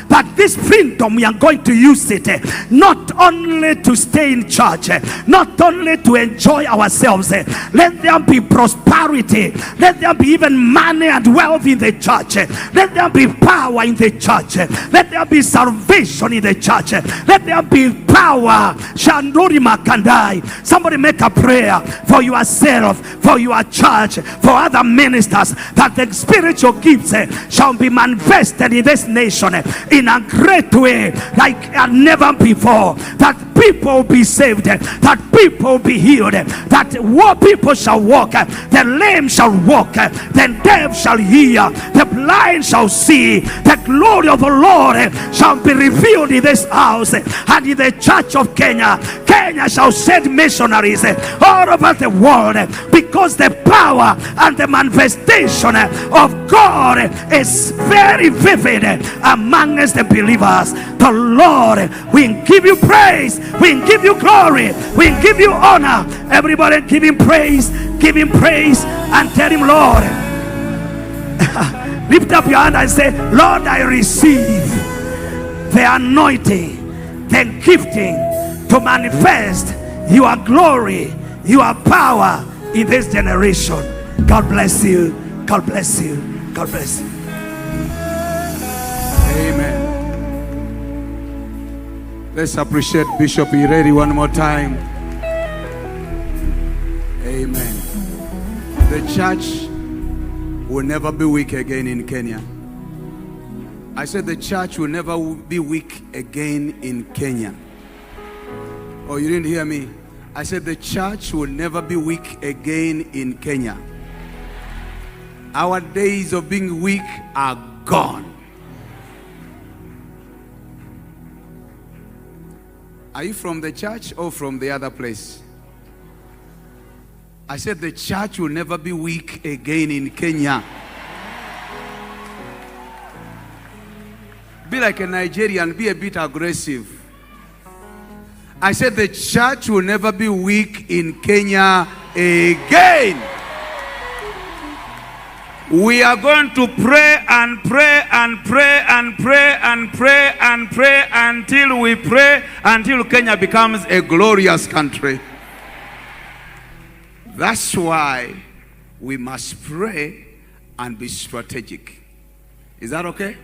but this freedom, we are going to use it not only to stay in church, not only to enjoy ourselves. Let there be prosperity. Let there be even money and wealth in the church. Let there be power in the church. Let there be salvation in the church. Let there be power. Shandori Makandai. Somebody make a prayer for yourself, for your church, for other ministers, that the spiritual gifts shall be manifested in this nation in a great way like never before. That people will be saved, that people will be healed, that people shall walk, the lame shall walk, the deaf shall hear, the blind shall see. The glory of the Lord shall be revealed in this house and in the church of Kenya. Kenya shall send missionaries all over the world, because the power and the manifestation of God is very vivid amongst the believers. The Lord, we give you praise, we give you glory, we give you honor. Everybody give him praise, and tell him, Lord. Lift up your hand and say, Lord, I receive the anointing, the gifting to manifest your glory, your power in this generation. God bless you. God bless you. God bless you. Amen. Let's appreciate Bishop Ireri one more time. Amen. The church will never be weak again in Kenya. I said the church will never be weak again in Kenya. Oh, you didn't hear me? I said the church will never be weak again in Kenya. Our days of being weak are gone. Are you from the church or from the other place? I said the church will never be weak again in Kenya. Be like a Nigerian, be a bit aggressive. I said the church will never be weak in Kenya again. We are going to pray and pray and pray and pray and pray and pray until Kenya becomes a glorious country. That's why we must pray and be strategic. Is that okay?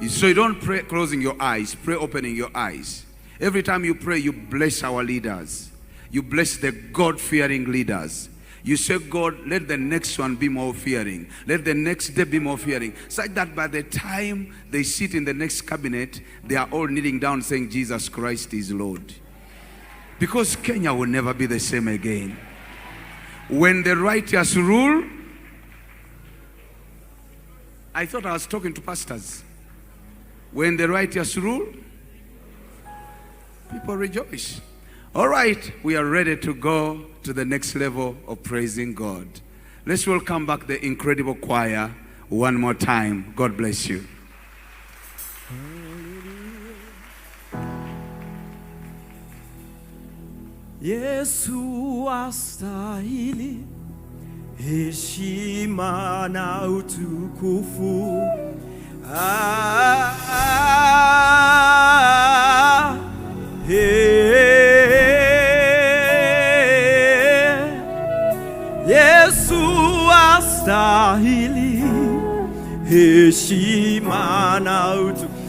So you don't pray closing your eyes, pray opening your eyes. Every time you pray, you bless our leaders. You bless the God-fearing leaders. You say, God, let the next one be more fearing. Let the next day be more fearing. Such that by the time they sit in the next cabinet, they are all kneeling down saying, Jesus Christ is Lord. Because Kenya will never be the same again. When the righteous rule, I thought I was talking to pastors. When the righteous rule, people rejoice. All right, we are ready to go to the next level of praising God. Let's welcome back the incredible choir one more time. God bless you. Yesu astahili heshima na utukufu. Yesu astahili heshima na utukufu.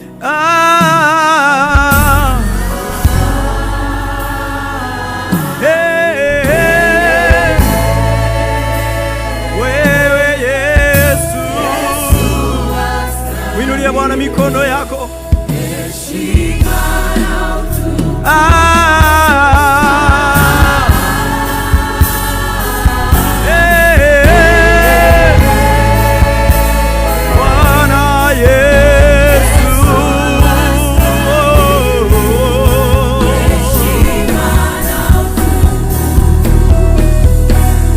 Winulia Bwana mikono yako. Bwana Yesu.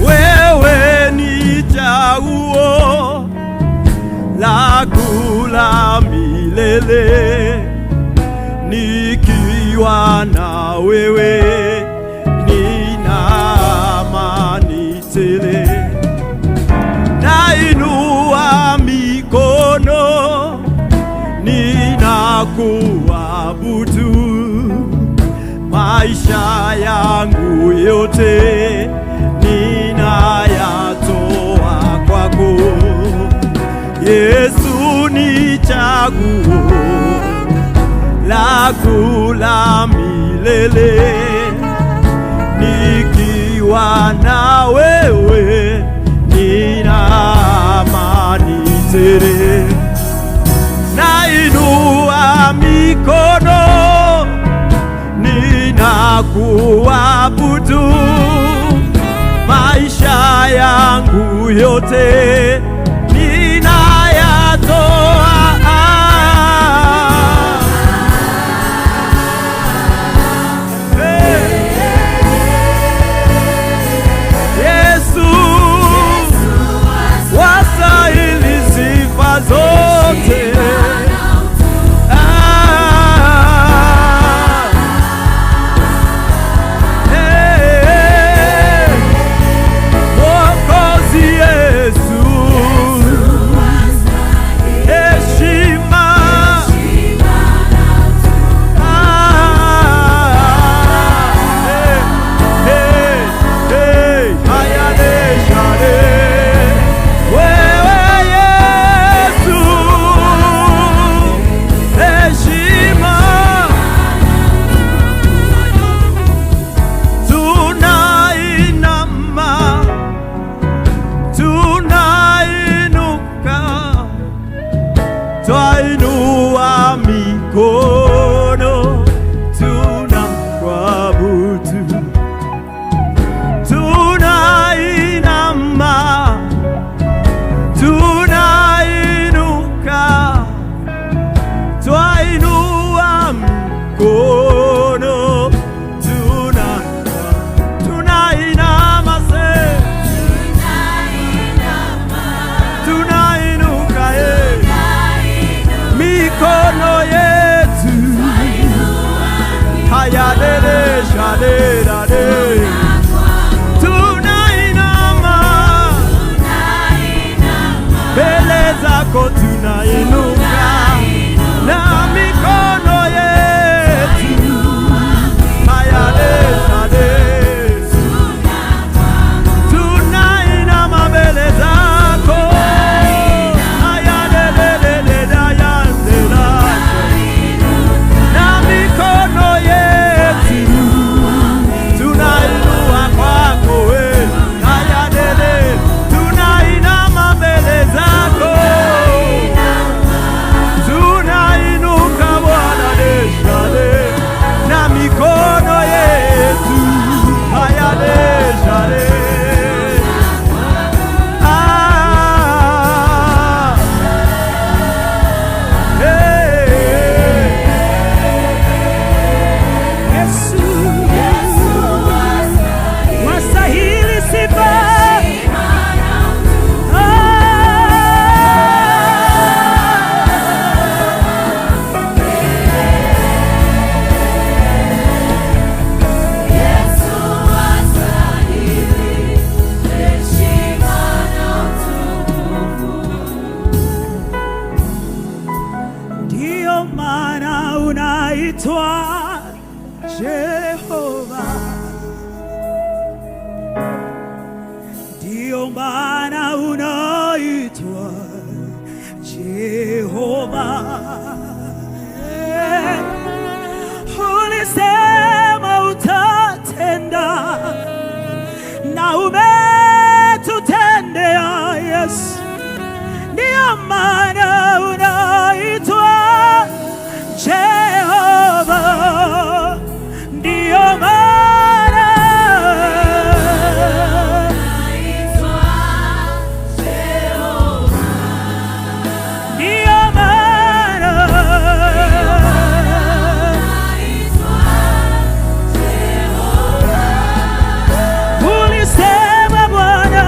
Wewe ni chaguo langu la milele, nikiwa na wewe nina amani tele. Nainua mikono ninakuabudu, maisha yangu yote ninayatoa kwako. Yesu ni chaguo langu la milele, nikiwa na wewe nina amani tele. Nainua mikono ninakuabudu, maisha yangu yote Mwokozi Yesu. Jehova, ndio maana unaitwa Jehova. Ulisema utatenda na umetutendea, yes. Ndio maana unaitwa Jehova, ndio maana unaitwa Jehova, ndio maana unaitwa Jehova. Ulisema Bwana,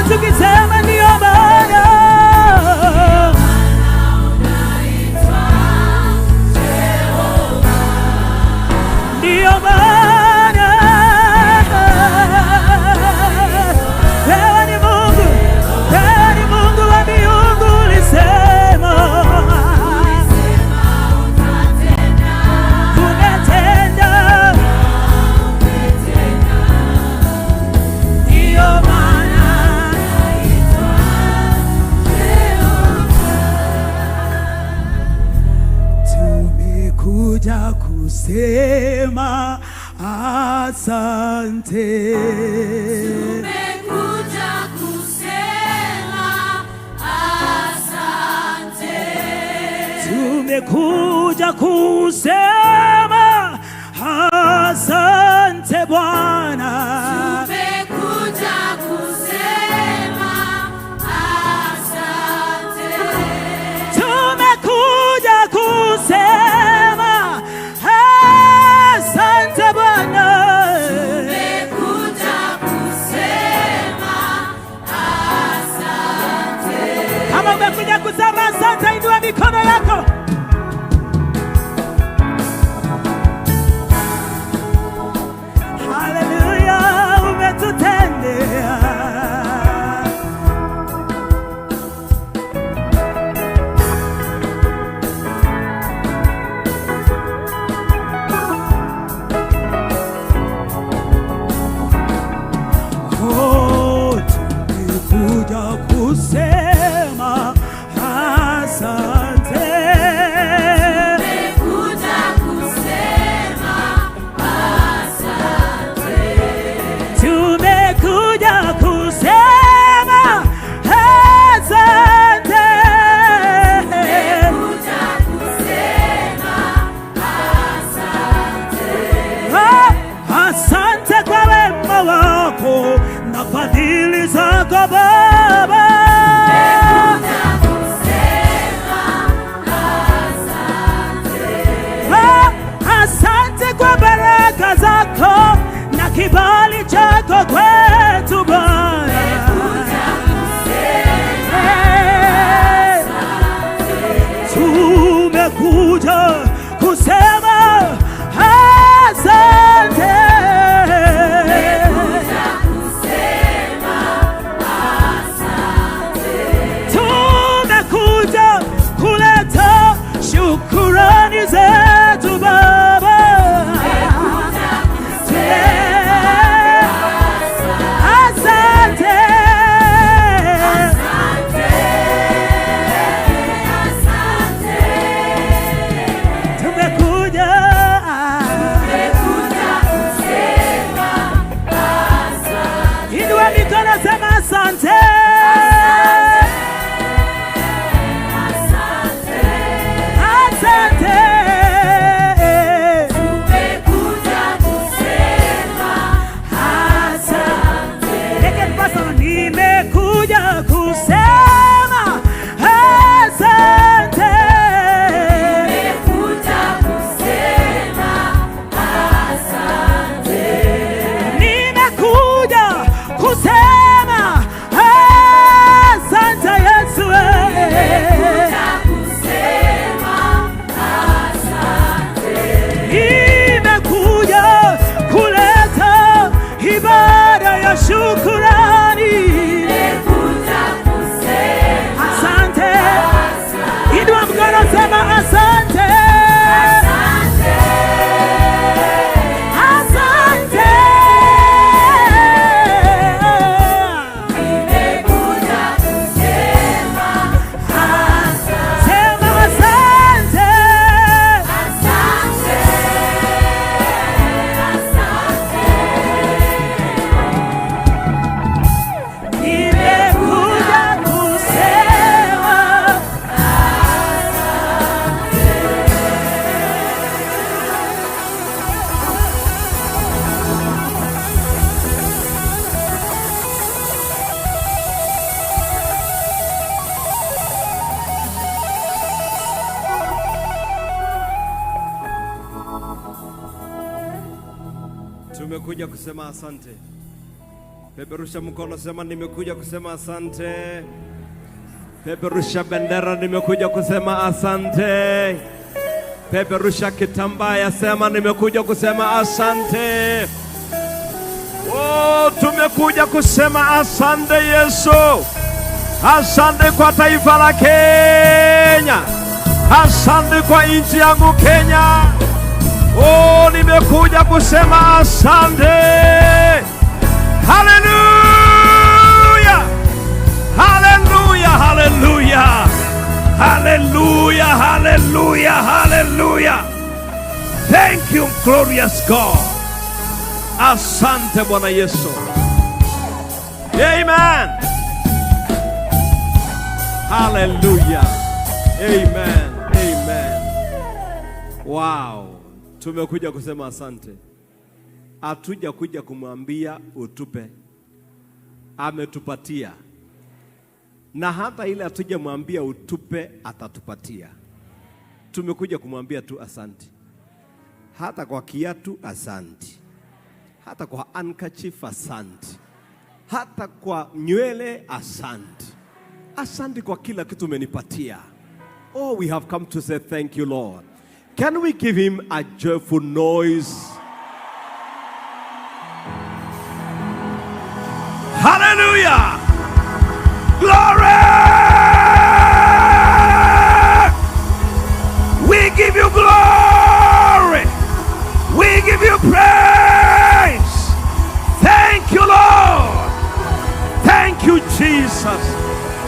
tukisema ndio maana unaitwa Jehova, ndio maana wewe ni Mungu, wewe ni Mungu wa miungu. Ulisema utatenda, umetenda, ndio maana tumekuja kusema asante. Tumekuja kusema asante. Tumekuja kusema asante Bwana. Tumekuja kusema asante. Tumekuja kusema asante Bwana. Tumekuja kusema asante. Kama umekuja kusema asante, inua mikono yako. Hallelujah, umetutendea. Tumekuja kusema asante. Tumekuja kusema asante. Tumekuja kusema asante. Tumekuja kusema asante. Asante kwa wema wako na fadhili zako Baba. Tumekuja kusema asante. Asante kwa baraka zako na kibali chako kwetu Bwana. Tumekuja kusema asante. Tumekuja kusema asante. Shukurani zetu Baba. Tumekuja kusema Tumekuja kusema asante. Peperusha mkono, sema nimekuja kusema asante. Peperusha bendera, nimekuja kusema asante. Peperusha kitambaa, sema nimekuja kusema asante. Oh, tumekuja kusema asante Yesu. Asante kwa taifa la Kenya. Asante kwa nchi yangu Kenya. Oh, nimekuja kusema asante. Hallelujah. Hallelujah. Hallelujah. Hallelujah. Hallelujah. Hallelujah. Thank you, glorious God. Asante Bwana Yesu. Amen. Hallelujah. Amen. Amen. Wow. Tumekuja kusema asante. Hatuja kuja kumwambia utupe. Ametupatia. Na hata ile hatuja mwambia utupe atatupatia. Tumekuja kumwambia tu asante. Hata kwa kiatu asante. Hata kwa handkerchief asante. Hata kwa nywele asante. Asante kwa kila kitu umenipatia. Oh, we have come to say thank you, Lord. Can we give him a joyful noise? Hallelujah! Glory! We give you glory! We give you praise! Thank you, Lord! Thank you, Jesus!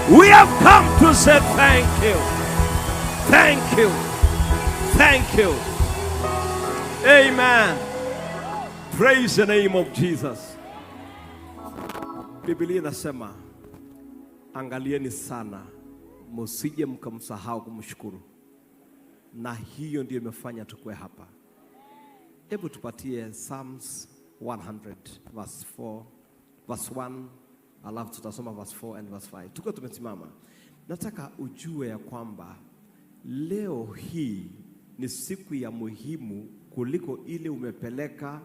We have come to say thank you! Thank you! Thank you. Amen. Praise the name of Jesus. Biblia inasema, angalieni sana, msije mkamsahau kumshukuru. Na hiyo ndiyo imefanya tukue hapa. Hebu tupatie Psalms 100 verse 4, verse 1, alafu tutasoma verse 4 and verse 5. Tuko tumesimama. Nataka ujue ya kwamba leo hii ni siku ya muhimu kuliko ile umepeleka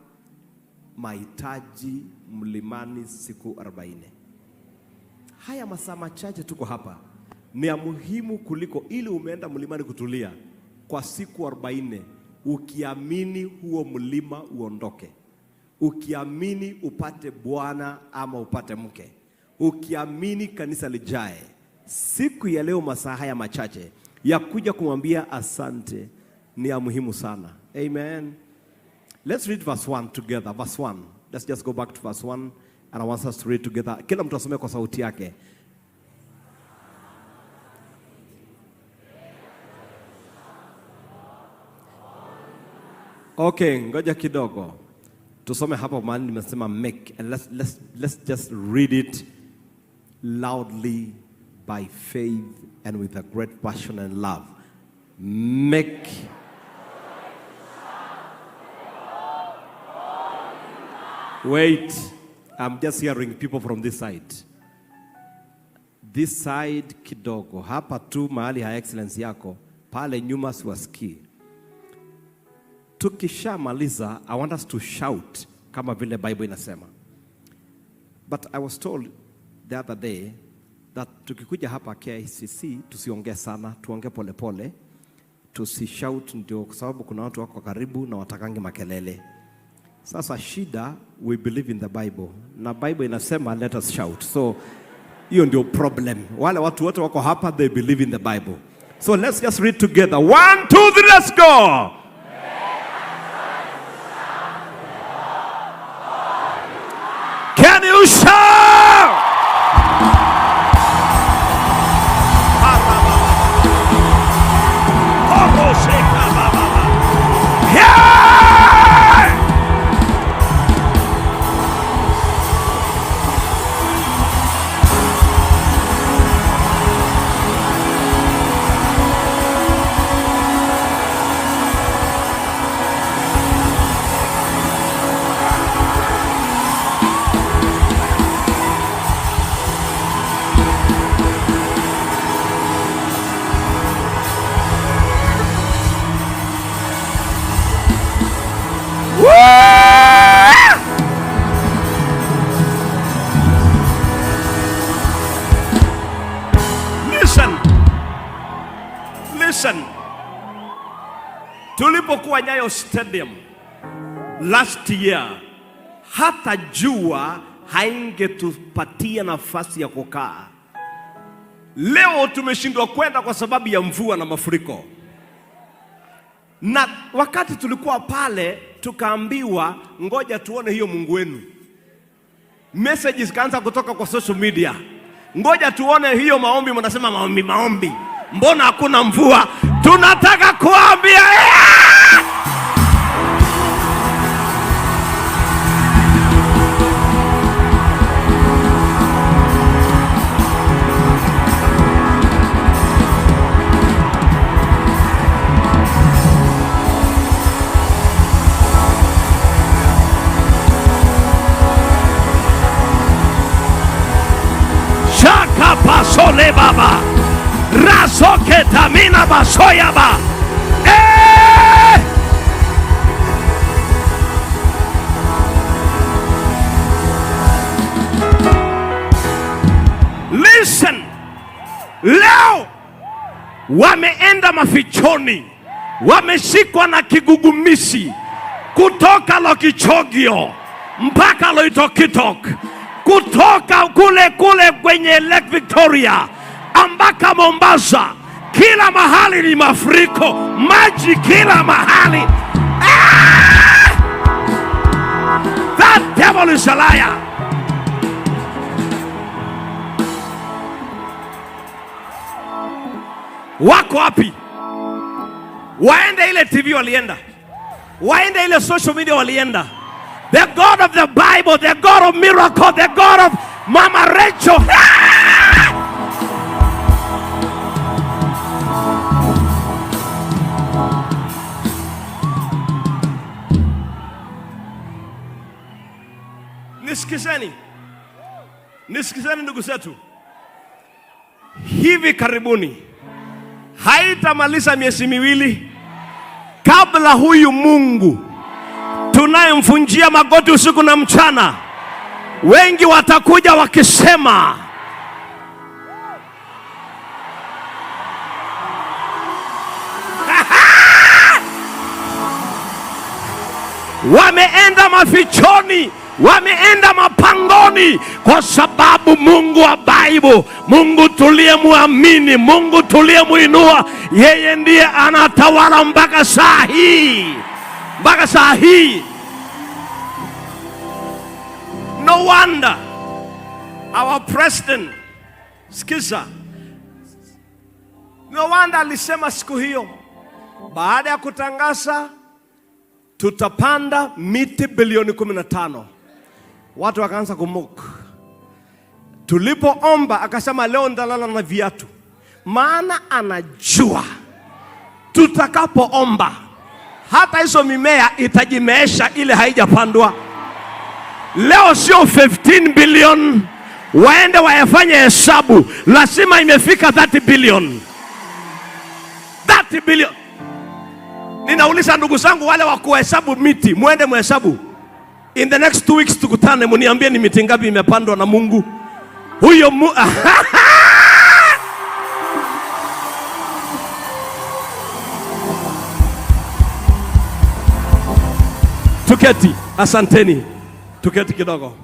mahitaji mlimani siku 40. Haya masaa machache tuko hapa ni ya muhimu kuliko ile umeenda mlimani kutulia kwa siku 40, ukiamini huo mlima uondoke, ukiamini upate bwana ama upate mke, ukiamini kanisa lijae. Siku ya leo masaa haya machache ya kuja kumwambia asante ni ya muhimu sana. Amen. Let's read verse 1 together. Verse 1. Let's just go back to verse 1 and I want us to read together. Kila mtu asome kwa sauti yake. Okay, ngoja kidogo. Tusome hapa mahali nimesema make, and let's just read it loudly by faith and with a great passion and love. Make Wait, I'm just hearing people from this side. This side kidogo. Hapa tu mahali ha excellence yako. Pale nyuma siwasikii. Tukishamaliza, I want us to shout kama vile Bible inasema. But I was told the other day that tukikuja hapa KICC tusiongee sana, tuongee pole pole, tusishout, ndio kwa sababu kuna watu wako karibu na watakangi makelele. Sasa shida, we believe in the Bible. Na Bible inasema let us shout. So hiyo ndio problem. Wale watu wote wako hapa, they believe in the Bible. So let's just read together. 1, 2, 3, let's go. Can you shout? wa Nyayo Stadium last year, hata jua haingetupatia nafasi ya kukaa. Leo tumeshindwa kwenda kwa sababu ya mvua na mafuriko. Na wakati tulikuwa pale tukaambiwa ngoja tuone hiyo Mungu wenu. Messages kaanza kutoka kwa social media. Ngoja tuone hiyo maombi, mnasema maombi. Mbona hakuna mvua? Tunataka kuambia Pasole baba rasoke tamina basoya ba. Listen, leo wameenda mafichoni, wameshikwa na kigugumisi kutoka Lokichogio mpaka Loitokitok, kutoka kule kwenye Lake Victoria mpaka Mombasa. Kila mahali ni mafuriko, maji kila mahali. That devil is a liar. Wako wapi? Waende ile TV walienda, waende ile social media walienda. The God of the Bible, the God of miracle, the God of Mama Rachel. Nisikizeni ndugu zetu. Hivi karibuni, haitamaliza miezi miwili kabla huyu Mungu tunayemfunjia magoti usiku na mchana, wengi watakuja wakisema wameenda mafichoni, wameenda mapangoni, kwa sababu Mungu wa Bible, Mungu tuliyemuamini, Mungu tuliyemuinua, yeye ndiye anatawala mpaka saa hii. Mpaka saa hii. No wonder our president, sikiza, no wonder alisema siku hiyo, baada ya kutangaza tutapanda miti bilioni 15, watu wakaanza kumuk. Tulipoomba akasema leo ndalala na viatu, maana anajua tutakapoomba hata hizo mimea itajimeesha ile haijapandwa. Leo sio 15 billion, waende wayafanye hesabu, lazima imefika 30 billion. 30 billion. Ninauliza ndugu zangu wale wa kuhesabu miti, muende muhesabu. In the next 2 weeks tukutane, muniambie ni miti ngapi imepandwa na Mungu. Huyo Tuketi, asanteni. Tuketi kidogo.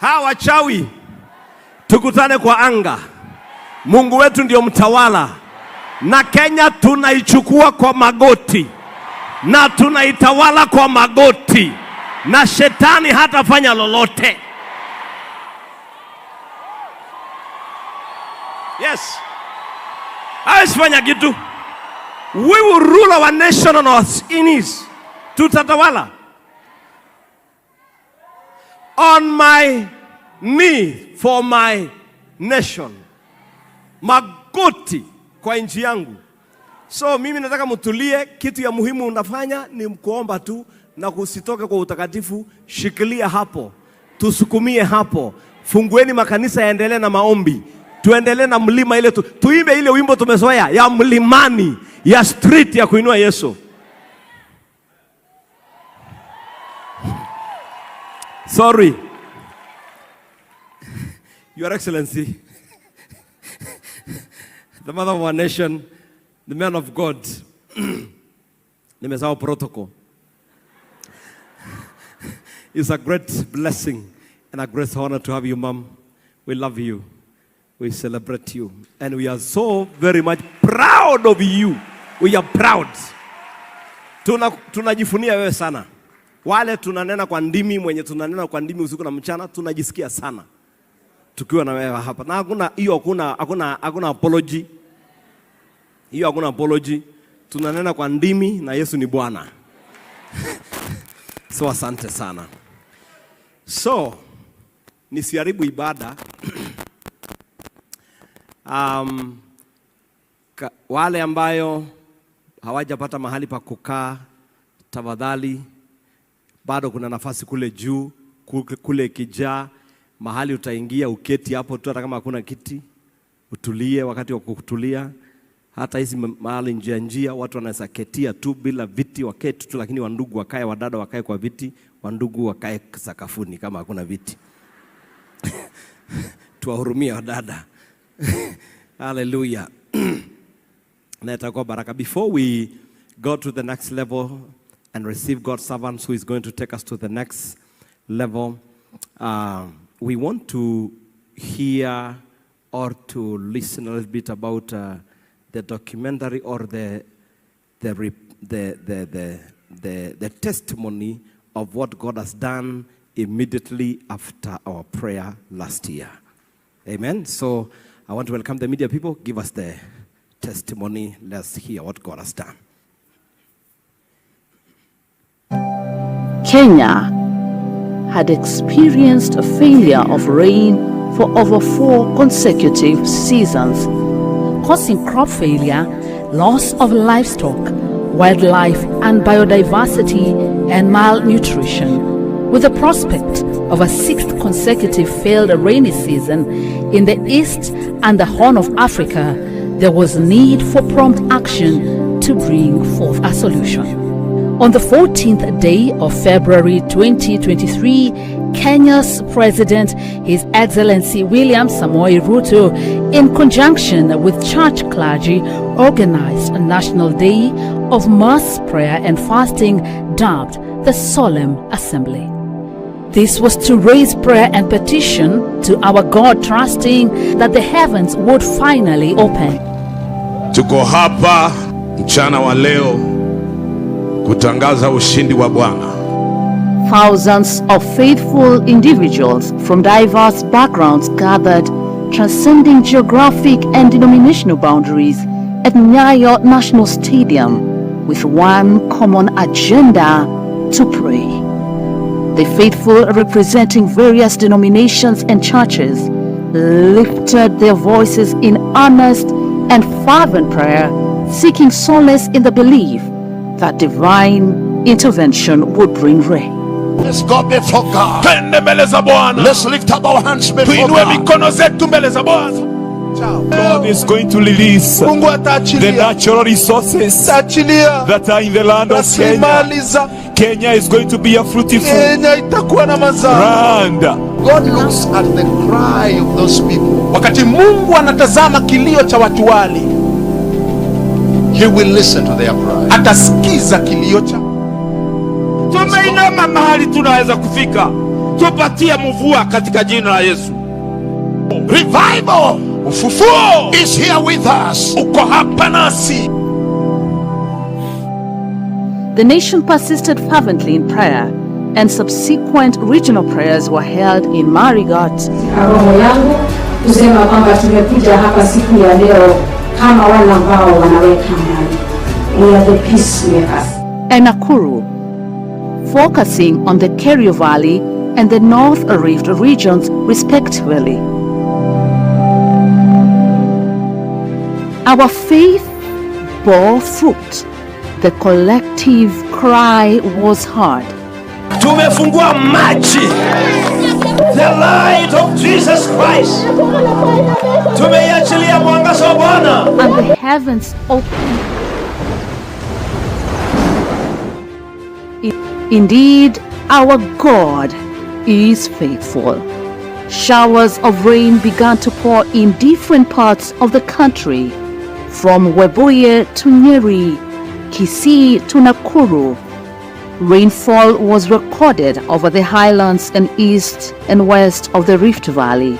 Hawa wachawi tukutane kwa anga. Mungu wetu ndio mtawala, na Kenya tunaichukua kwa magoti, na tunaitawala kwa magoti, na shetani hatafanya lolote. Yes, hawezi fanya kitu. We will rule our nation on our knees. Tutatawala. On my knee for my nation. Magoti kwa nchi yangu. So mimi nataka mtulie. Kitu ya muhimu unafanya ni kuomba tu na kusitoke kwa utakatifu. Shikilia hapo, tusukumie hapo. Fungueni makanisa yaendelee na maombi. Tuendelee na mlima ile tuimbe ile wimbo tumezoea ya mlimani, ya street ya kuinua Yesu. Sorry, Your Excellency, the mother of our nation, the man of God, Nimesahau protocol. It's a great blessing and a great honor to have you, Mom. We love you. We celebrate you. And we are so very much proud of you. We are proud. Tunajifunia wewe sana. Wale tunanena kwa ndimi, mwenye tunanena kwa ndimi usiku na mchana, tunajisikia sana tukiwa na wewe hapa. Na hakuna apology. Hiyo hakuna apology. Tunanena kwa ndimi na Yesu ni Bwana. So asante sana. So nisiharibu ibada. Wale ambayo hawajapata mahali pa kukaa, tafadhali bado kuna nafasi kule juu, kule kijaa, mahali utaingia uketi hapo tu, hata kama hakuna kiti, utulie wakati wa kutulia. Hata hizi mahali njia watu wanaweza ketia tu bila viti, waketi tu, lakini wandugu wakae, wadada wakae kwa viti, wandugu wakae sakafuni kama hakuna viti. Tuwahurumia wadada. Hallelujah. Na itakuwa baraka. Before we go to the next level and receive God's servants who is going to take us to the next level, we want to hear or to listen a little bit about the documentary or the testimony of what God has done immediately after our prayer last year. Amen. So I want to welcome the media people. Give us the testimony. Let's hear what God has done. Kenya had experienced a failure of rain for over 4 consecutive seasons, causing crop failure, loss of livestock, wildlife and biodiversity, and malnutrition. With the prospect of a 6th consecutive failed rainy season in the East and the Horn of Africa, there was need for prompt action to bring forth a solution. On the 14th day of February 2023, Kenya's President, His Excellency William Samoei Ruto, in conjunction with church clergy, organized a National Day of Mass Prayer and Fasting dubbed the Solemn Assembly. This was to raise prayer and petition to our God, trusting that the heavens would finally open. Tuko hapa mchana wa leo kutangaza ushindi wa Bwana. Thousands of faithful individuals from diverse backgrounds gathered, transcending geographic and denominational boundaries, at Nyayo National Stadium with one common agenda: to pray. The faithful, representing various denominations and churches, lifted their voices in earnest and fervent prayer, seeking solace in the belief that divine intervention would bring rain. Let's go before God. Let's lift up our hands before God. God is going to release the natural resources that are in the land of Kenya. Kenya is going to be a fruitful land. God looks at the cry of those people. Wakati Mungu anatazama kilio cha watu wale, He will listen to their cry. atasikiza kilio cha. Tumeinama mahali tunaweza kufika. Tupatie mvua katika jina la Yesu. Revival, ufufuo, is here with us. Uko hapa nasi. The nation persisted fervently in prayer, and subsequent regional prayers were held in Marigat, roho yangu kusema kwamba tumekuja hapa siku ya leo kama wale ambao wanaweka amani. We are the peacemakers. and Nakuru, focusing on the Kerio Valley and the North Rift regions respectively. Our faith bore fruit. The collective cry was heard. Tumefungua maji. The light of Jesus Christ. Tumeiachilia mwangaza wa Bwana. And the heavens opened. Indeed, our God is faithful. Showers of rain began to pour in different parts of the country, from Webuye to Nyeri, Kisii to Nakuru, rainfall was recorded over the highlands and east and west of the Rift Valley,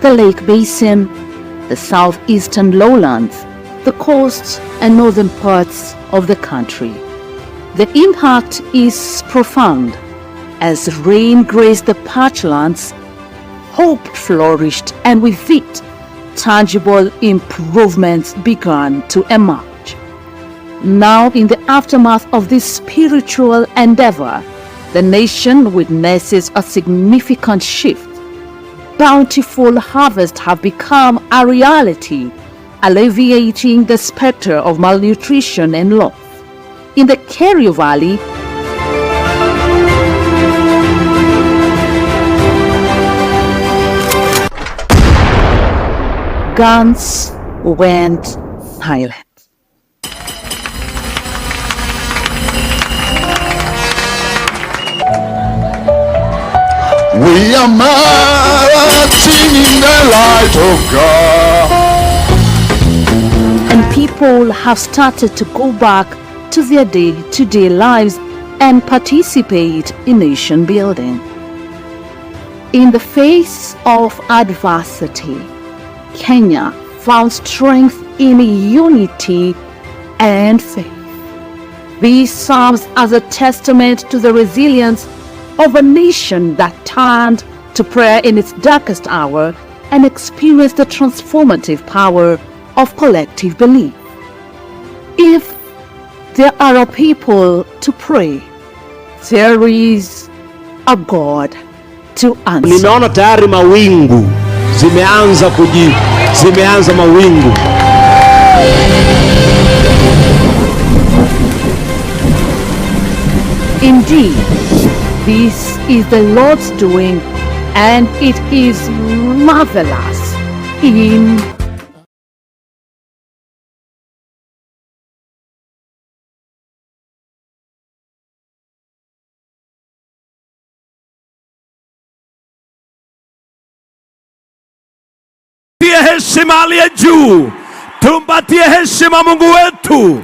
the Lake Basin, the southeastern lowlands, the coasts and northern parts of the country. The impact is profound. As rain graced the parchlands, hope flourished, and with it, tangible improvements began to emerge. Now, in the aftermath of this spiritual endeavor, the nation witnesses a significant shift. Bountiful harvests have become a reality, alleviating the specter of malnutrition and loss. In the Kerio Valley, guns went silent. We are marching in the light of God. And people have started to go back to their day-to-day lives and participate in nation building. In the face of adversity, Kenya found strength in unity and faith. This serves as a testament to the resilience of a nation that turned to prayer in its darkest hour and experienced the transformative power of collective belief. If there are a people to pray, there is a God to answer. Nimeona tayari mawingu zimeanza mawingu. Indeed, this is the Lord's doing, and it is marvelous in heshima aliye juu. Tumpatie heshima Mungu wetu.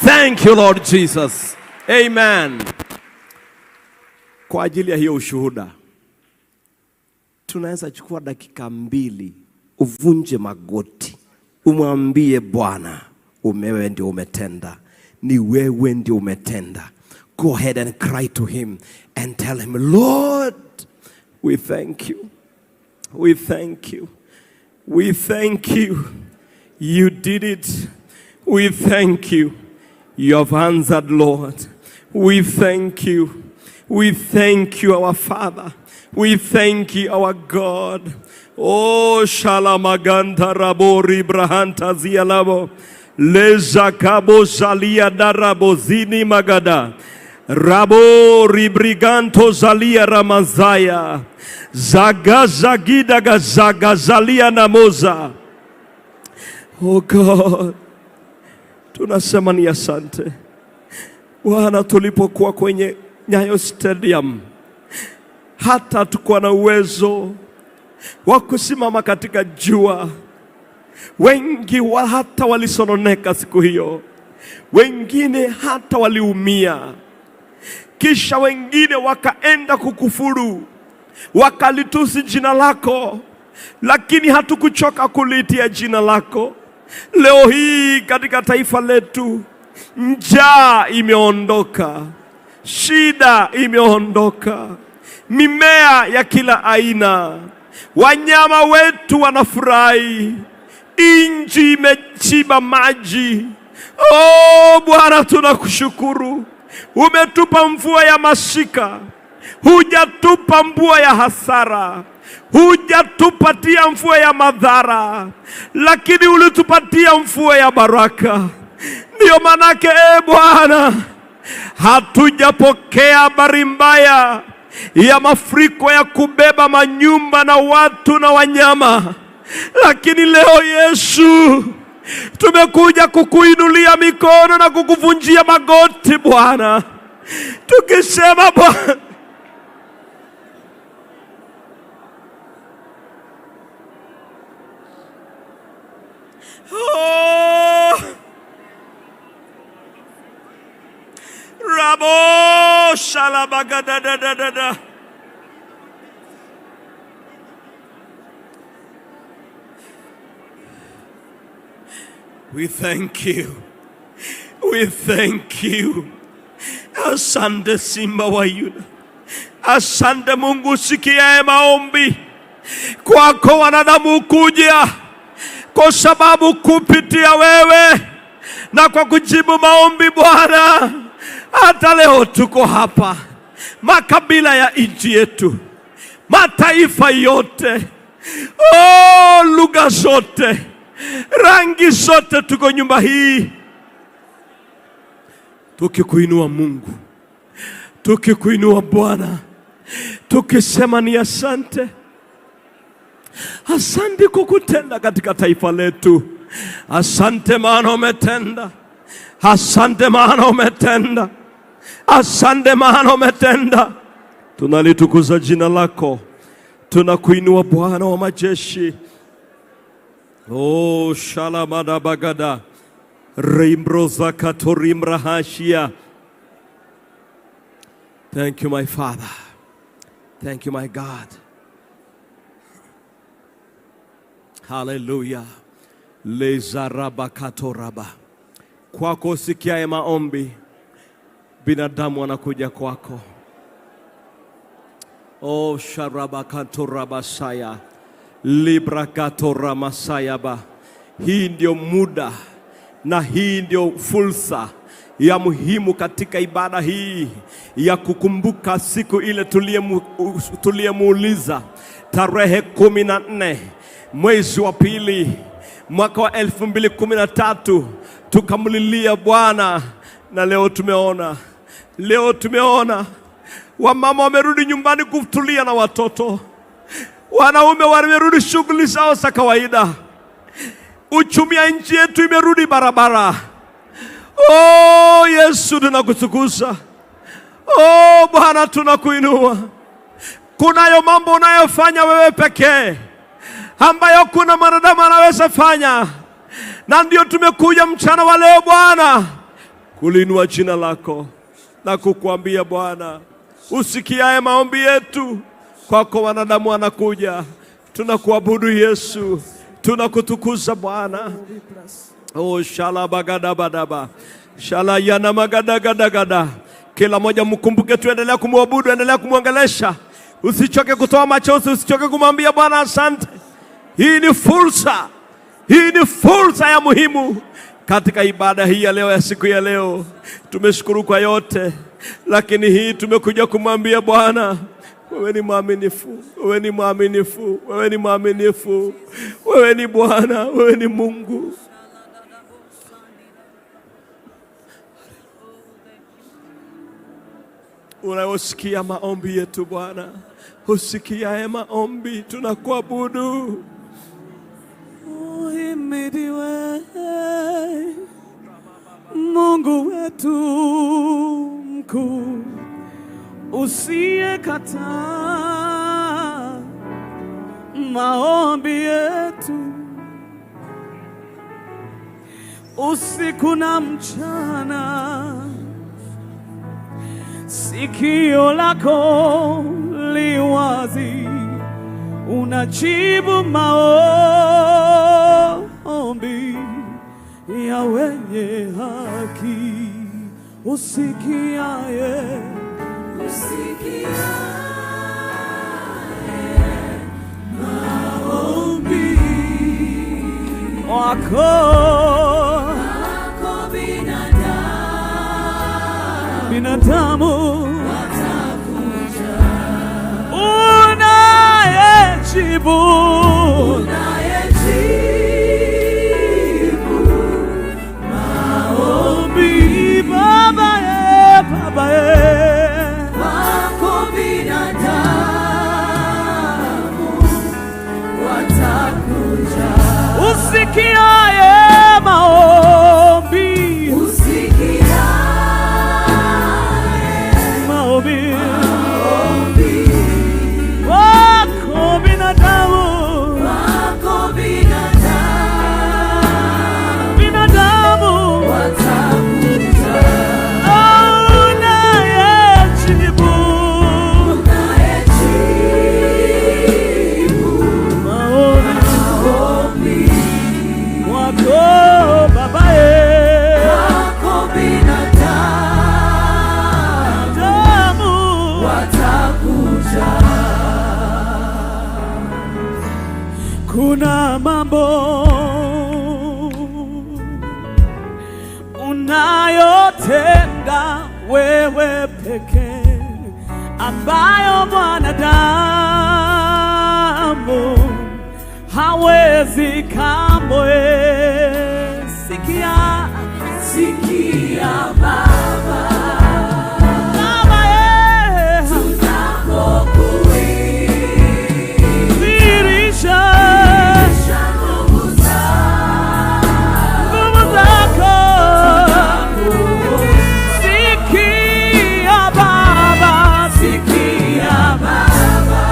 Thank you Lord Jesus. Amen. Kwa ajili ya hiyo ushuhuda, tunaweza chukua dakika 2, uvunje magoti, umwambie Bwana, wewe ndio umetenda, ni wewe ndio umetenda. Go ahead and cry to him and tell him, Lord, we thank you. We thank you. We thank you. You did it. We thank you. You have answered, Lord. We thank you. We thank you, our Father. We thank you, our God. Oh, shalamaganta rabori brahanta zialabo. Leza kabo zalia darabo zini magada. Rabo ribriganto zalia ramazaya. Zagazagida gazagazalia namoza. Oh God, tunasema ni asante. Bwana, tulipokuwa kwenye Nyayo Stadium, hata tukuwa na uwezo wa kusimama katika jua. Wengi hata walisononeka siku hiyo. Wengine hata waliumia. Kisha wengine wakaenda kukufuru, wakalitusi jina lako, lakini hatukuchoka kulitia jina lako. Leo hii katika taifa letu, njaa imeondoka, shida imeondoka, mimea ya kila aina, wanyama wetu wanafurahi, inji imechiba maji. Oh Bwana, tunakushukuru. Umetupa mvua ya masika, hujatupa mvua ya hasara, hujatupatia mvua ya madhara, lakini ulitupatia mvua ya baraka. Ndio manake Bwana, hatujapokea habari mbaya ya mafuriko ya kubeba manyumba na watu na wanyama, lakini leo Yesu, tumekuja kukuinulia mikono na kukuvunjia magoti Bwana, tukisema Bwana, Rabo Shalabagadadadada. We thank you. We thank you. Asante Simba wa Yuda. Asante Mungu sikia maombi. Kwako wanadamu kuja kwa sababu kupitia wewe na kwa kujibu maombi Bwana. Hata leo tuko hapa. Makabila ya nchi yetu, mataifa yote, lugha zote, rangi zote, tuko nyumba hii tukikuinua Mungu, tukikuinua Bwana, tukisema ni asante. Asante kwa kutenda katika taifa letu. Asante maana umetenda. Asante maana umetenda. Asante maana umetenda. Tunalitukuza jina lako. Tunakuinua Bwana wa majeshi. Oh shalamada bagada. Reimbroza katorimra hashia. Thank you my Father. Thank you my God. Hallelujah. Lezaraba katoraba. Kwako sikiaye maombi, binadamu anakuja kwako. Oh sharaba katoraba saya. Libra katorama sayaba. Hii ndio muda na hii ndio fursa ya muhimu katika ibada hii ya kukumbuka siku ile tuliyemuuliza tarehe 14 mwezi wa pili mwaka wa 2013 tukamlilia Bwana, na leo tumeona wamama wamerudi nyumbani kutulia na watoto, wanaume wamerudi shughuli zao za kawaida, uchumi ya nchi yetu imerudi barabara. Oh Yesu tunakutukuza. Oh Bwana tunakuinua. Kunayo mambo unayofanya wewe pekee ambayo kuna mwanadamu anaweza fanya, na ndio tumekuja mchana wa leo Bwana kulinua jina lako na kukuambia Bwana, usikiaye maombi yetu, kwako wanadamu wanakuja. Tunakuabudu Yesu, tunakutukuza Bwana. Oh shalabagada shalayana magadagadagada. Kila moja mkumbuke, tuendelea kumwabudu, endelea kumwangelesha, usichoke kutoa machozi, usichoke kumwambia Bwana asante. Hii ni fursa ya muhimu katika ibada hii ya leo, ya siku ya leo. Tumeshukuru kwa yote, lakini hii tumekuja kumwambia Bwana, wewe ni mwaminifu, wewe ni mwaminifu, wewe ni mwaminifu, wewe ni Bwana, wewe ni Mungu. Unayosikia maombi yetu Bwana, usikiaye maombi, tunakuabudu. Uhimidiwe Mungu wetu mkuu, usiyekataa maombi yetu usiku na mchana. Sikio lako liwazi, unajibu maombi ya wenye haki. Usikiaye maombi wako binadamu watakuja, unayejibu maombi Baba wako binadamu watakuja. Usikiaye maombi, maombi wako binadamu Kuna mambo unayotenda wewe pekee ambayo mwanadamu hawezi kamwe. Sikia, sikia Baba, Baba tunapokuirisha nguvu zako. Sikia Baba, sikia Baba,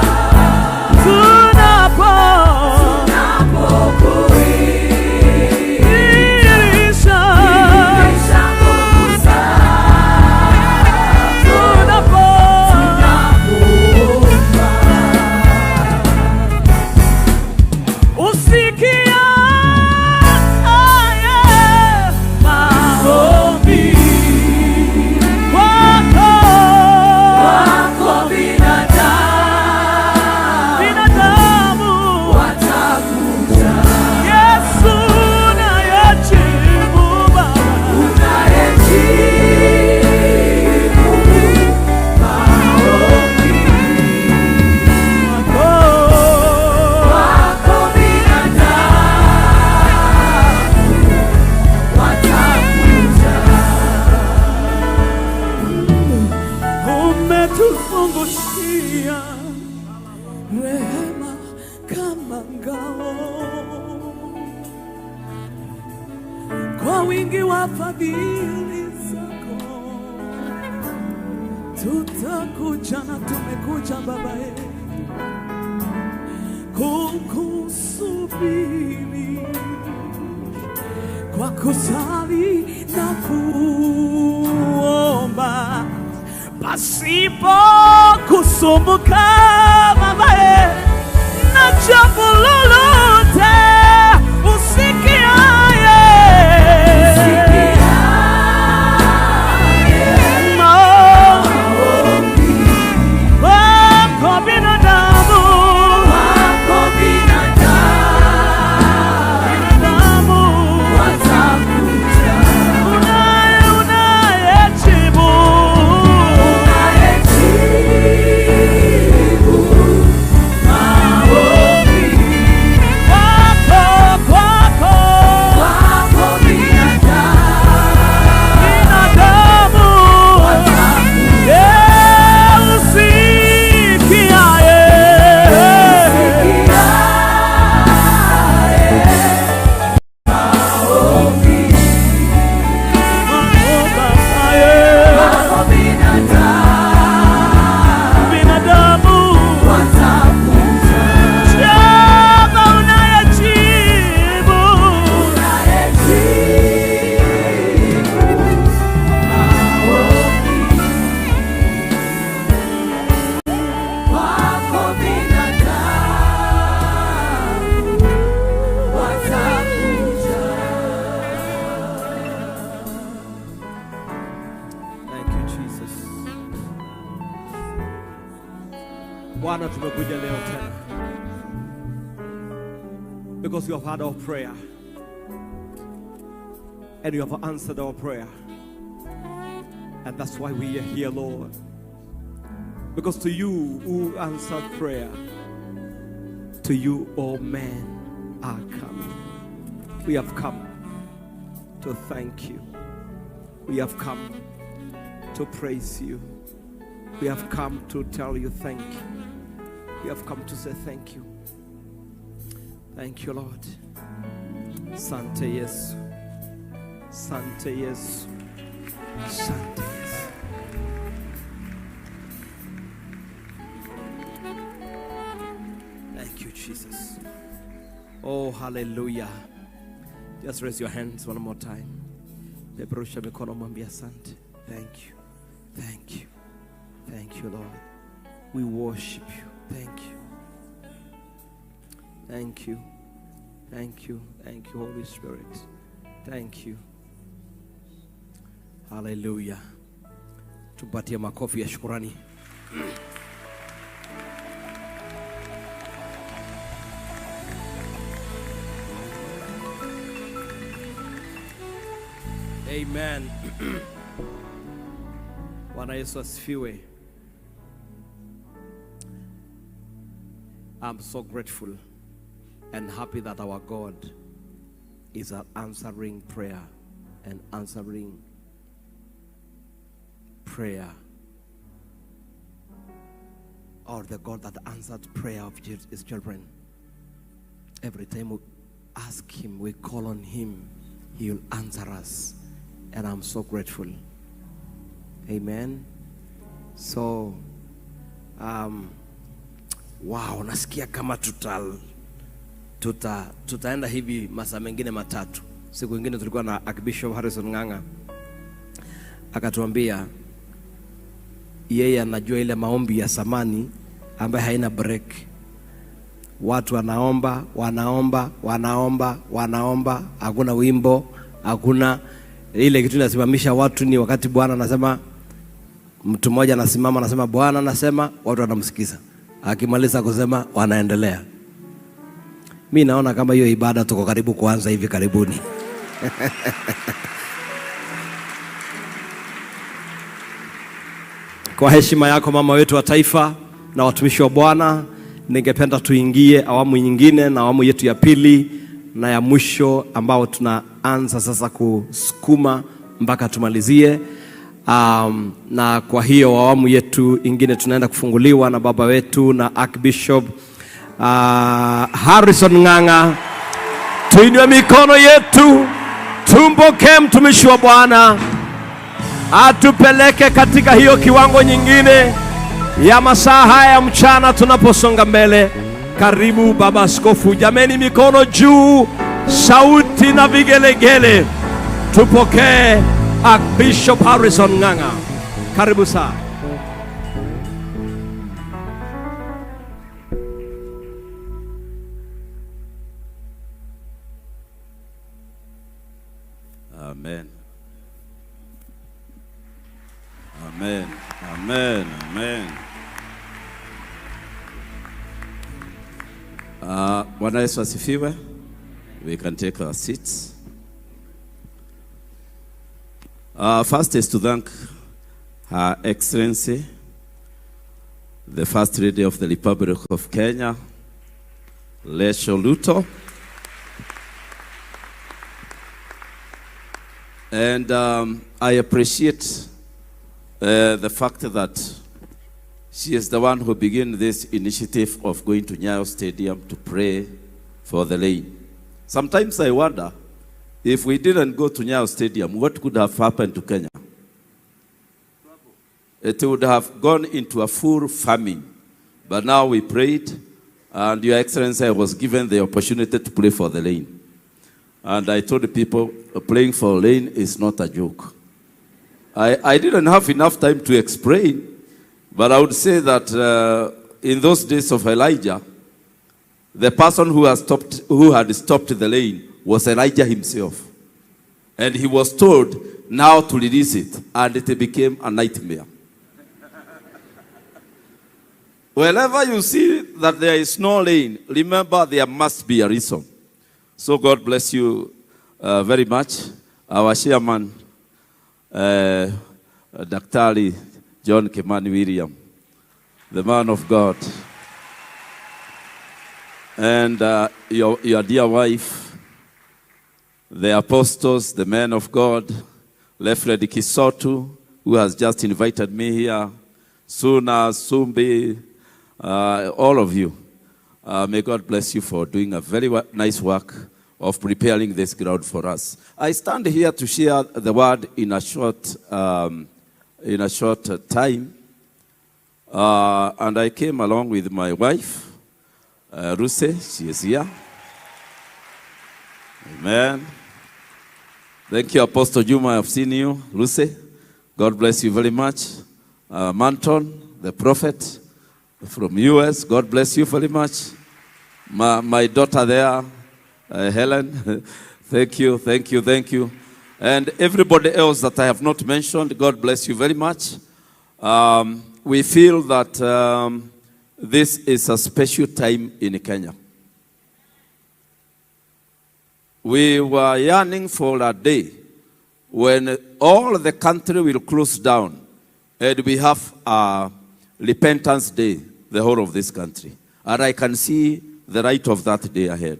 tunapokuirisha nguvu zako. Usikia maombi wako binadamu watakuja. Yesu unayejibu Baba, unayejibu maombi wako binadamu watakuja. Umetufungushia rehema kama ngao, kwa wingi wa fadhili zako tutakuja na tumekuja Baba kukusubiri kwa kusali na kuomba pasipo kusumbuka Baba na jambo lolote. Usikiaye maombi wako binadamu watakuja. Unayejibu Bwana, tumekuja leo tena because you have heard our prayer and you have answered our prayer, and that's why we are here, Lord. Because to you who answered prayer, to you all men are coming. We have come to thank you. We have come to praise you. We have come to tell you thank you. We have come to say thank you. Thank you, Lord. Sante Yesu. Sante Yesu. Sante Yesu. Thank you, Jesus. Oh, hallelujah. Just raise your hands one more time. Peperusha mikono, mwambie asante. Thank you. Thank you. Thank you, Lord. We worship you. Thank you. Thank you. Thank you. Thank you, Holy Spirit. Thank you. Hallelujah. Tupatie makofi ya shukrani. Amen. Bwana Yesu asifiwe. I'm so grateful and happy that our God is answering prayer and answering prayer. Or the God that answered prayer of his children. Every time we ask him, we call on him, he will answer us. And I'm so grateful. Amen. So, wow, nasikia kama tutaenda hivi masaa mengine matatu. Siku nyingine tulikuwa na Archbsp Harrison Ng'ang'a. Akatuambia yeye anajua ile maombi ya samani ambaye haina break. Watu wanaomba, hakuna wimbo, hakuna ile kitu inasimamisha watu. Ni wakati Bwana anasema, mtu mmoja anasimama anasema Bwana anasema, watu wanamsikiza. Akimaliza kusema wanaendelea. Mimi naona kama hiyo ibada tuko karibu kuanza hivi karibuni. Kwa heshima yako mama wetu wa taifa na watumishi wa Bwana, ningependa tuingie awamu nyingine na awamu yetu ya pili na ya mwisho ambao tunaanza sasa kusukuma mpaka tumalizie. Na kwa hiyo awamu yetu ingine tunaenda kufunguliwa na baba wetu na Archbishop Harrison Ng'ang'a. Tuinue mikono yetu, tumpokee mtumishi wa Bwana atupeleke katika hiyo kiwango nyingine ya masaa haya ya mchana tunaposonga mbele. Karibu baba askofu. Jameni, mikono juu, sauti na vigelegele. Tupokee Archbishop Harrison Ng'ang'a. Karibu sana. Amen. Amen. Amen. Amen. Bwana Yesu asifiwe. We can take our seats. First is to thank Her Excellency, the First Lady of the Republic of Kenya, Rachel Ruto. And I appreciate the fact that she is the one who began this initiative of going to Nyayo Stadium to pray for the lane. Sometimes I wonder, if we didn't go to Nyayo Stadium, what could have happened to Kenya? It would have gone into a full famine. But now we prayed, and Your Excellency, I was given the opportunity to pray for the lane. And I told the people, praying for lane is not a joke. I didn't have enough time to explain, but I would say that in those days of Elijah, the person who had stopped the lane was Elijah himself. And he was told now to release it, and it became a nightmare. Wherever you see that there is no lane, remember there must be a reason. So God bless you very much. Our chairman, Dr. John Kimani William, the man of God, and your dear wife, the apostles, the men of God, Lefred Kisotu, who has just invited me here, Suna, Sumbi, all of you. May God bless you for doing a very nice work of preparing this ground for us. I stand here to share the word in a short time. And I came along with my wife, Ruse. She is here. Amen. Thank you, Apostle Juma. I've seen you, Ruse. God bless you very much. Manton, the prophet from US. God bless you very much. My daughter there, Helen. Thank you, thank you, thank you. And everybody else that I have not mentioned, God bless you very much. We feel that this is a special time in Kenya. We were yearning for a day when all the country will close down and we have a repentance day, the whole of this country. And I can see the light of that day ahead.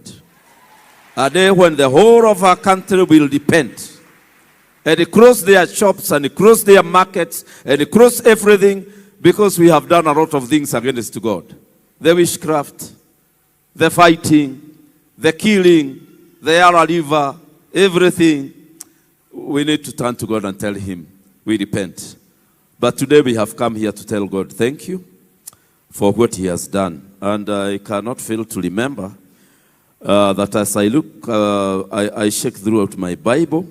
A day when the whole of our country will repent and close their shops and close their markets and close everything because we have done a lot of things against God. The witchcraft, the fighting, the killing, the Yara River, everything. We need to turn to God and tell him we repent. But today we have come here to tell God thank you for what he has done. And I cannot fail to remember that as I look, I check throughout my Bible,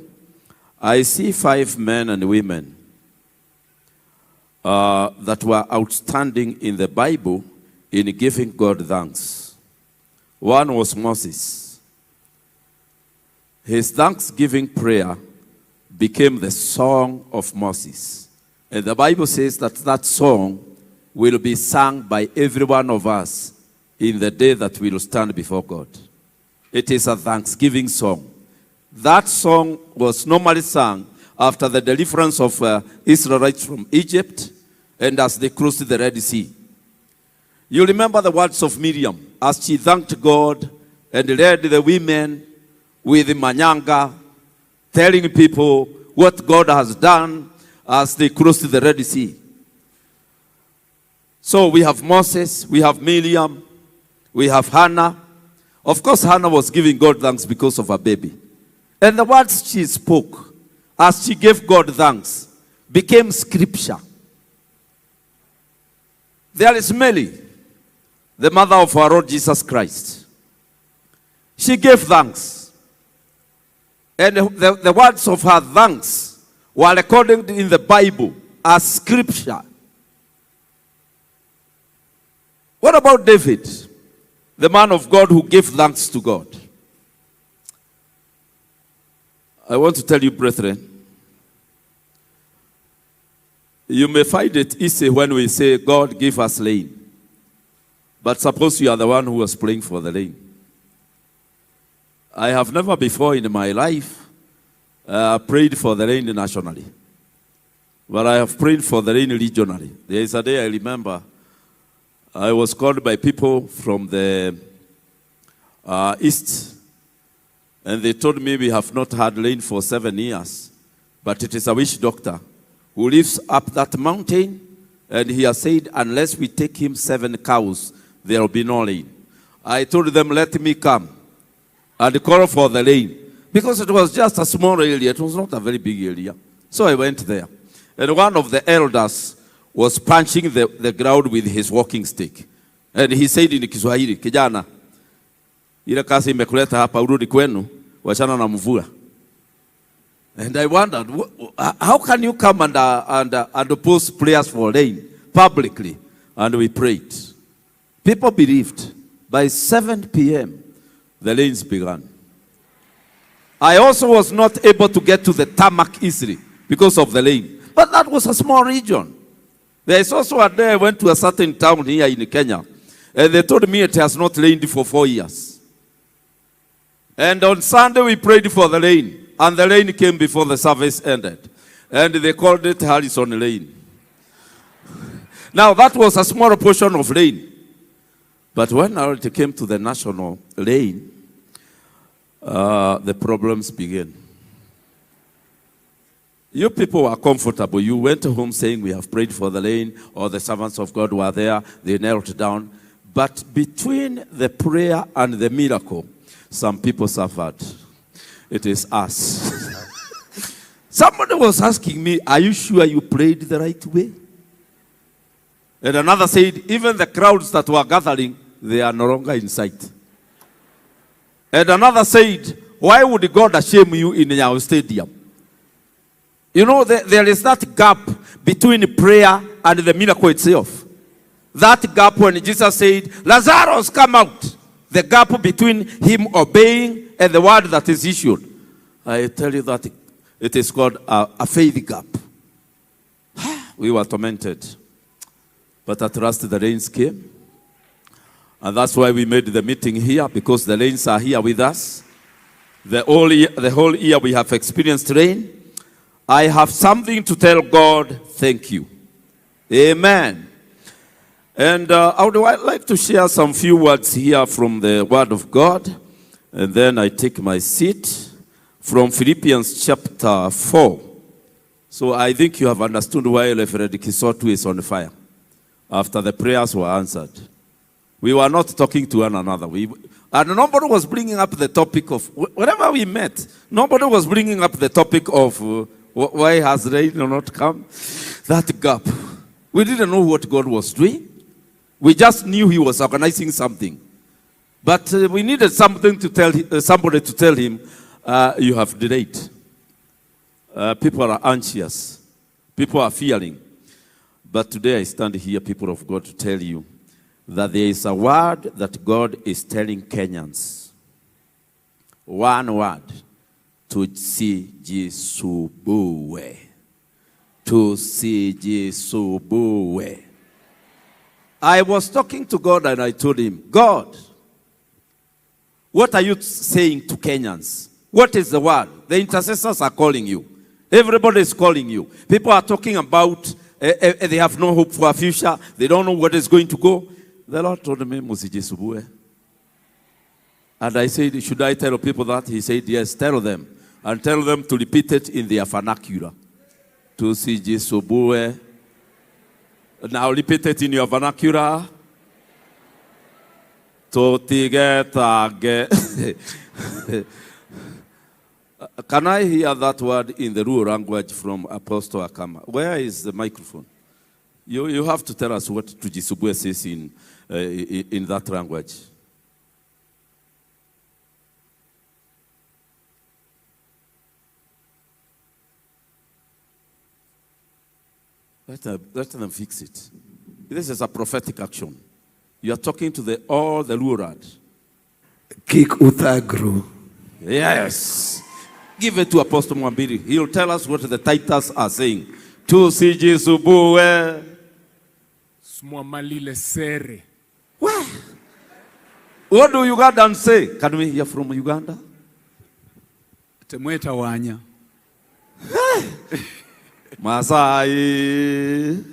I see 5 men and women that were outstanding in the Bible in giving God thanks. One was Moses. His thanksgiving prayer became the song of Moses. And the Bible says that that song will be sung by every one of us in the day that we will stand before God. It is a thanksgiving song. That song was normally sung after the deliverance of Israelites from Egypt and as they crossed the Red Sea. You remember the words of Miriam as she thanked God and led the women with manyanga, telling people what God has done as they crossed the Red Sea. So we have Moses, we have Miriam, we have Hannah. Of course, Hannah was giving God thanks because of her baby. And the words she spoke as she gave God thanks became scripture. There is Mary, the mother of our Lord Jesus Christ. She gave thanks. And the words of her thanks were recorded in the Bible as scripture. What about David, the man of God who gave thanks to God? I want to tell you, brethren, you may find it easy when we say, God, give us rain. But suppose you are the one who was praying for the rain. I have never before in my life prayed for the rain nationally. But I have prayed for the rain regionally. There is a day I remember I was called by people from the east. And they told me we have not had rain for 7 years. But it is a witch doctor who lives up that mountain. And he has said, unless we take him 7 cows, there will be no rain. I told them, let me come and call for the rain. Because it was just a small area. It was not a very big area. So I went there. And one of the elders was punching the ground with his walking stick. And he said in Kiswahili, kijana, ile kasi imekuleta hapa urudi kwenu, wachana na mvua. And I wondered, how can you come and post prayers for rain publicly? And we prayed. People believed. By 7 p.m., the rains began. I also was not able to get to the tarmac easily because of the rain. But that was a small region. There is also a day I went to a certain town here in Kenya, and they told me it has not rained for 4 years. And on Sunday we prayed for the rain, and the rain came before the service ended. And they called it Harrison rain. Now that was a small portion of rain. But when it came to the national rain, the problems began. You people were comfortable. You went home saying we have prayed for the rain, or the servants of God were there, they knelt down. But between the prayer and the miracle, some people suffered. It is us. Somebody was asking me, are you sure you prayed the right way? And another said, even the crowds that were gathering, they are no longer in sight. And another said, why would God shame you in our stadium? You know, there is that gap between prayer and the miracle itself. That gap when Jesus said, Lazarus, come out. The gap between him obeying and the word that is issued. I tell you that it is called a faith gap. We were tormented. But at last the rains came. And that's why we made the meeting here, because the rains are here with us. The whole year we have experienced rain. I have something to tell God, thank you. Amen. And I would like to share some few words here from the Word of God. And then I take my seat from Philippians chapter 4. So I think you have understood why Reverend Kisotu is on fire. After the prayers were answered. We were not talking to one another. And nobody was bringing up the topic of, whenever we met, nobody was bringing up the topic of why has rain not come? That gap. We didn't know what God was doing. We just knew he was organizing something. But we needed something to tell somebody to tell him, you have delayed. People are anxious. People are fearing. But today I stand here, people of God, to tell you that there is a word that God is telling Kenyans. One word. Tusijisumbue. Tusijisumbue. I was talking to God and I told him, God, what are you saying to Kenyans? What is the word? The intercessors are calling you. Everybody is calling you. People are talking about they have no hope for a future. They don't know what is going to go. The Lord told me, Musijisumbue. And I said, should I tell people that? He said, yes, tell them. And tell them to repeat it in their vernacular. Tusijisumbue. Now repeat it in your vernacular. Totigetage. Can I hear that word in the Luo language from Apostle Akama? Where is the microphone? You have to tell us what Tujisumbue says in that language. Let them fix it. This is a prophetic action. You are talking to all the Luo. Kik uthagru. Yes. Give it to Apostle Mwambiri. He'll tell us what the titles are saying. Tusijisumbue. Smuamalile sere. What do Ugandans say? Can we hear from Uganda? Temweta wanya. Masai.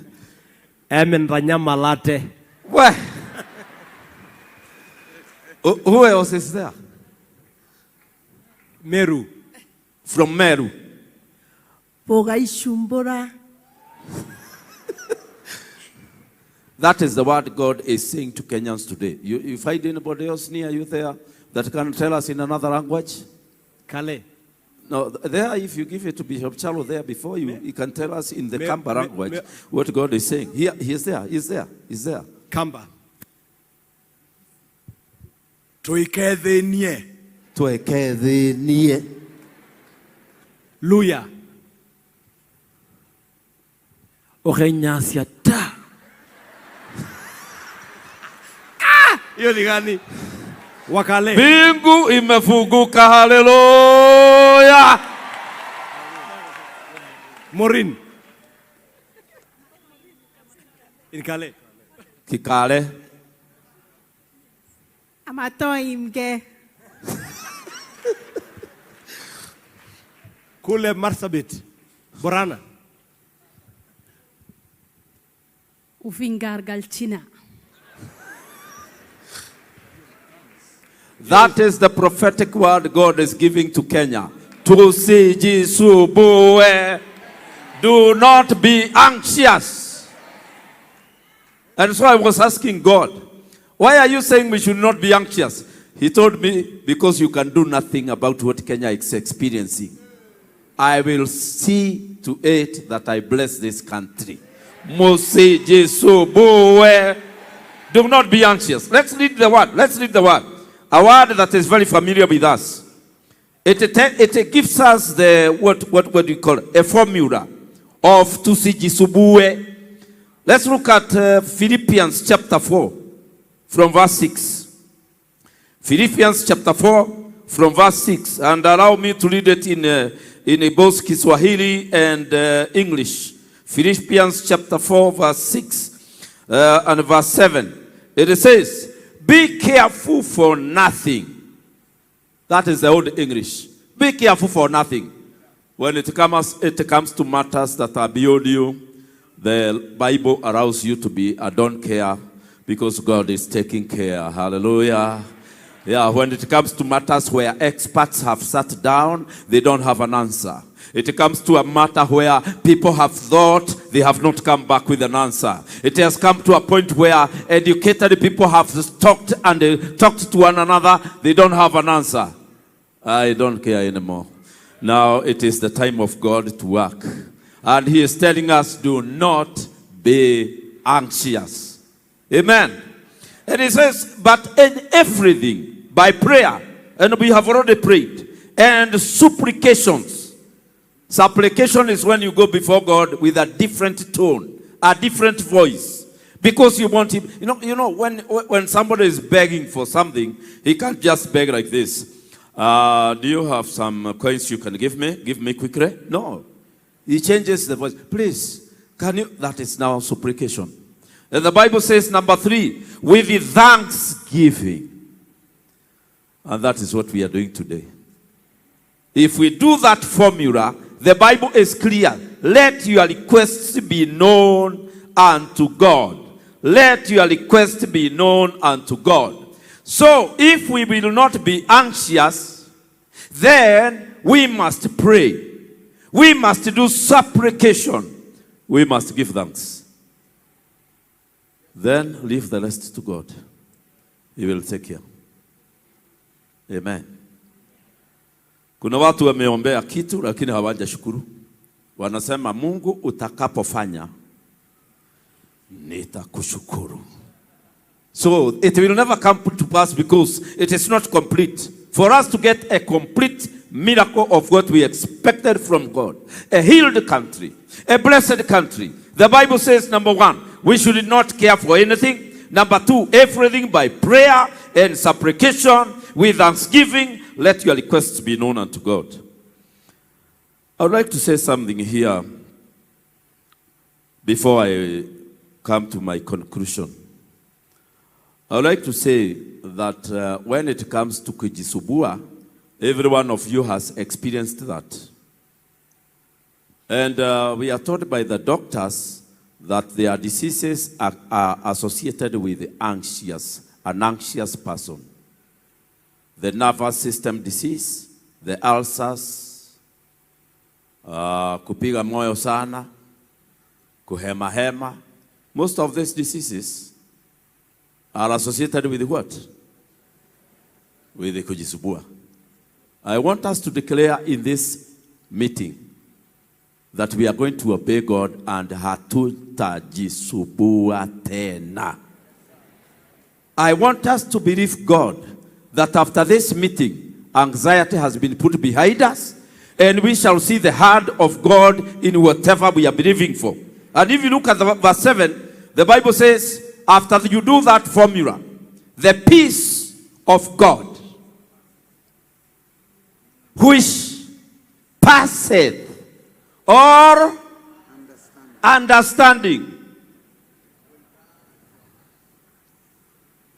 Emen ranyamalate. Where? Who else is there? Meru. From Meru. Pogaishumbura. That is the word God is saying to Kenyans today. You find anybody else near you there that can tell us in another language? Kale. No, there, if you give it to Bishop Charlo there before you, he can tell us in the Kamba language what God is saying. Here, he's there. Kamba. Toikedhenie. Luya. Orenyasya ta. Hiyo ni gani? Wakale. Mbingu imefunguka, haleluya. Morin. Inkale. Kikale. Amatoimge. Kule Marsabit. Borana. Ufingar galchina. That is the prophetic word God is giving to Kenya. Tusijisumbue. Do not be anxious. And so I was asking God, why are you saying we should not be anxious? He told me, because you can do nothing about what Kenya is experiencing. I will see to it that I bless this country. Musijisumbue. Do not be anxious. Let's read the word. A word that is very familiar with us. It gives us the, what do you call it? A formula of tusijisumbue. Let's look at Philippians chapter 4 from verse 6. Philippians chapter 4 from verse 6. And allow me to read it in both Kiswahili and English. Philippians chapter 4 verse 6 and verse 7. It says, be careful for nothing. That is the old English. Be careful for nothing. When it comes to matters that are beyond you, the Bible allows you to be, I don't care, because God is taking care. Hallelujah. Yeah, when it comes to matters where experts have sat down, they don't have an answer. It comes to a matter where people have thought, they have not come back with an answer. It has come to a point where educated people have talked and talked to one another, they don't have an answer. I don't care anymore. Now it is the time of God to work. And he is telling us, do not be anxious. Amen. And he says, but in everything, by prayer, and we have already prayed, and supplications. Supplication is when you go before God with a different tone, a different voice. Because you want him, when somebody is begging for something, he can't just beg like this. Do you have some coins you can give me? Give me quickly. No. He changes the voice. Please, can you? That is now supplication. And the Bible says, number 3, with the thanksgiving. And that is what we are doing today. If we do that formula, the Bible is clear. Let your requests be known unto God. Let your requests be known unto God. So, if we will not be anxious, then we must pray. We must do supplication. We must give thanks. Then leave the rest to God. He will take care. Amen. Kuna watu wameombea kitu lakini hawajashukuru. Wanasema Mungu utakapofanya nitakushukuru. So it will never come to pass because it is not complete. For us to get a complete miracle of what we expected from God, a healed country, a blessed country, the Bible says, number 1, we should not care for anything. Number 2, everything by prayer and supplication with thanksgiving. Let your requests be known unto God. I would like to say something here before I come to my conclusion. I would like to say that when it comes to kujisubua, every one of you has experienced that. And we are told by the doctors that their diseases are associated with an anxious person. The nervous system disease, the ulcers, kupiga moyo sana, kuhema. Most of these diseases are associated with what? With the kujisubua. I want us to declare in this meeting that we are going to obey God and hatutajisubua tena. I want us to believe God that after this meeting, anxiety has been put behind us, and we shall see the hand of God in whatever we are believing for. And if you look at verse 7, the Bible says, after you do that formula, the peace of God, which passeth or understanding.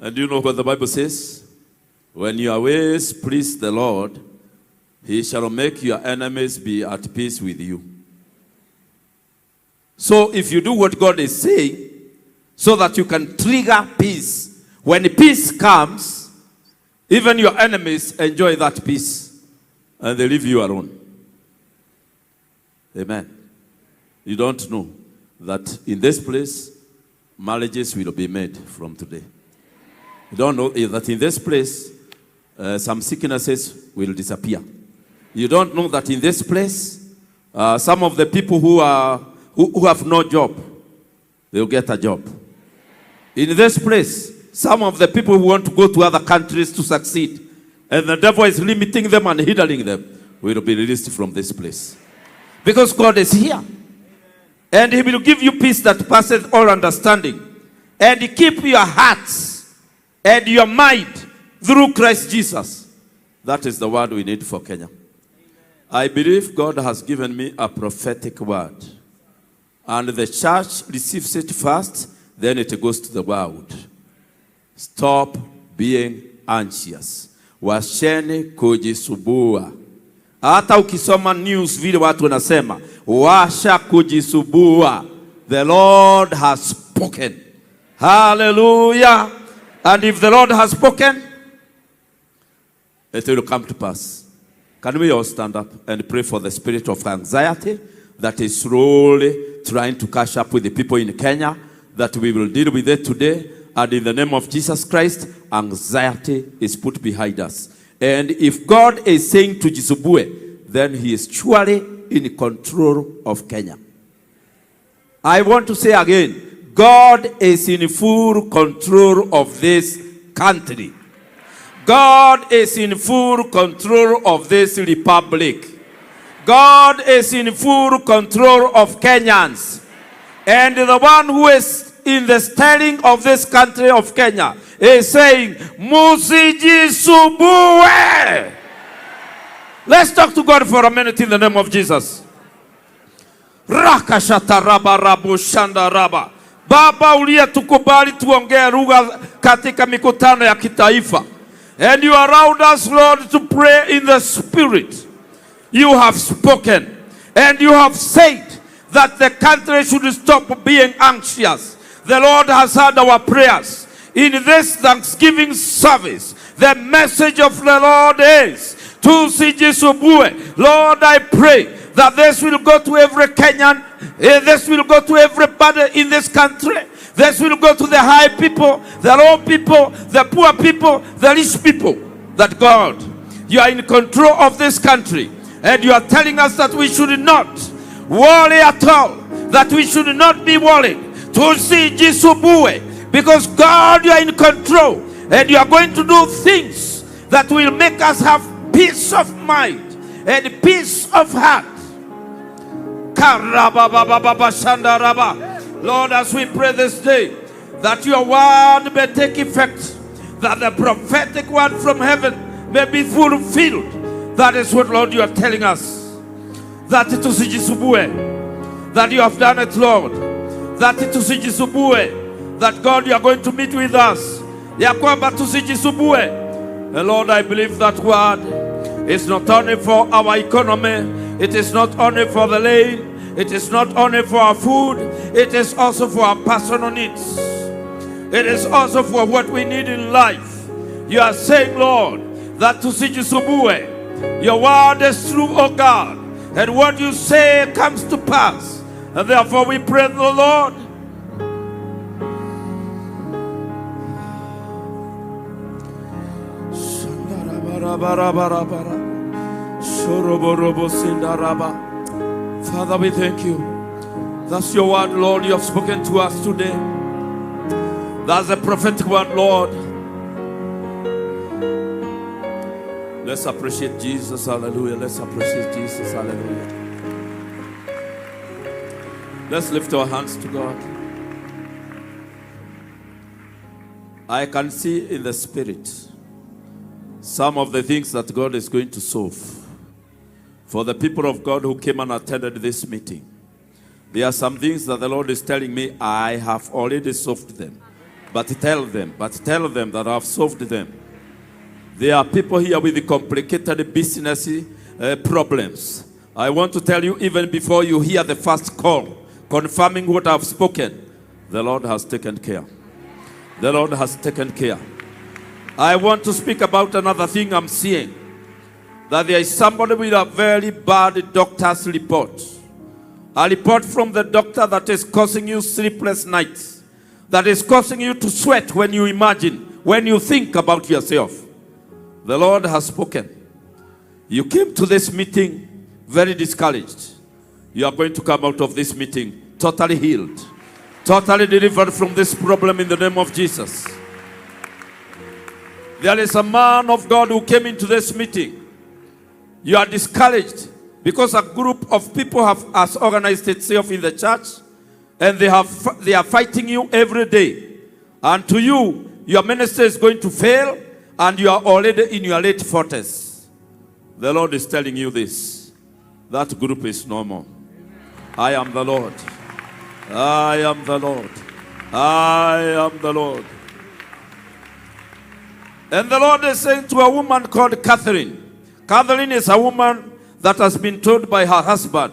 And do you know what the Bible says? When your ways please the Lord, he shall make your enemies be at peace with you. So if you do what God is saying, so that you can trigger peace, when peace comes, even your enemies enjoy that peace, and they leave you alone. Amen. You don't know that in this place, marriages will be made from today. You don't know that in this place, some sicknesses will disappear. You don't know that in this place, some of the people who have no job, they'll get a job. In this place, some of the people who want to go to other countries to succeed, and the devil is limiting them and hindering them, will be released from this place. Because God is here. And he will give you peace that passeth all understanding. And keep your hearts and your mind through Christ Jesus. That is the word we need for Kenya. I believe God has given me a prophetic word. And the church receives it first, then it goes to the world. Stop being anxious. Washeni kujisubua. Hata ukisoma news vile watu wanasema, washa kujisubua. The Lord has spoken. Hallelujah. And if the Lord has spoken, it will come to pass. Can we all stand up and pray for the spirit of anxiety that is slowly trying to catch up with the people in Kenya, that we will deal with it today. And in the name of Jesus Christ, anxiety is put behind us. And if God is saying to Jisubue, then he is surely in control of Kenya. I want to say again, God is in full control of this country. God is in full control of this republic. God is in full control of Kenyans. And the one who is in the steering of this country of Kenya is saying, Musijisubue. Let's talk to God for a minute in the name of Jesus. Rakashataraba rabu shandaraba. Baba uliye tukubali tuongee lugha katika mikutano ya kitaifa. And you allowed us, Lord, to pray in the Spirit. You have spoken. And you have said that the country should stop being anxious. The Lord has heard our prayers. In this Thanksgiving service, the message of the Lord is, Tusijisubue. Lord, I pray that this will go to every Kenyan, this will go to everybody in this country. This will go to the high people, the low people, the poor people, the rich people. That God, you are in control of this country. And you are telling us that we should not worry at all. That we should not be worried. Tusijisubue. Because God, you are in control. And you are going to do things that will make us have peace of mind and peace of heart. Lord, as we pray this day, that your word may take effect, that the prophetic word from heaven may be fulfilled. That is what, Lord, you are telling us. That tusijisubue, that you have done it, Lord. That tusijisubue, that God, you are going to meet with us. Ya kwamba tusijisubue. And Lord, I believe that word is not only for our economy, it is not only for the land, it is not only for our food, it is also for our personal needs. It is also for what we need in life. You are saying, Lord, that tusijisubue. Your word is true, O God, and what you say comes to pass. And therefore we pray the Lord. Father, we thank you. That's your word, Lord. You have spoken to us today. That's the prophetic word, Lord. Let's appreciate Jesus. Hallelujah. Let's appreciate Jesus. Hallelujah. Let's lift our hands to God. I can see in the Spirit some of the things that God is going to solve. For the people of God who came and attended this meeting, there are some things that the Lord is telling me I have already solved them. But tell them that I have solved them. There are people here with the complicated business problems. I want to tell you, even before you hear the first call, confirming what I have spoken, the Lord has taken care. The Lord has taken care. I want to speak about another thing I'm seeing. That there is somebody with a very bad doctor's report. A report from the doctor that is causing you sleepless nights. That is causing you to sweat when you imagine, when you think about yourself. The Lord has spoken. You came to this meeting very discouraged. You are going to come out of this meeting totally healed. Totally delivered from this problem in the name of Jesus. There is a man of God who came into this meeting. You are discouraged because a group of people has organized itself in the church, and they are fighting you every day. And to you, your ministry is going to fail, and you are already in your late 40s. The Lord is telling you this. That group is no more. I am the Lord. I am the Lord. I am the Lord. And the Lord is saying to a woman called Catherine. Catherine is a woman that has been told by her husband,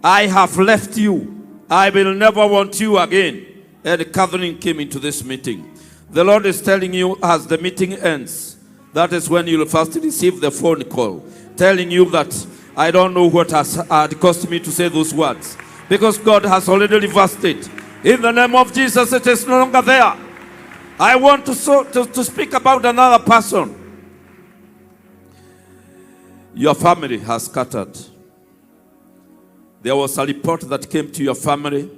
I have left you. I will never want you again. And Catherine came into this meeting. The Lord is telling you as the meeting ends, that is when you will first receive the phone call, telling you that I don't know what has cost me to say those words. Because God has already reversed it. In the name of Jesus, it is no longer there. I want to speak about another person. Your family has scattered. There was a report that came to your family,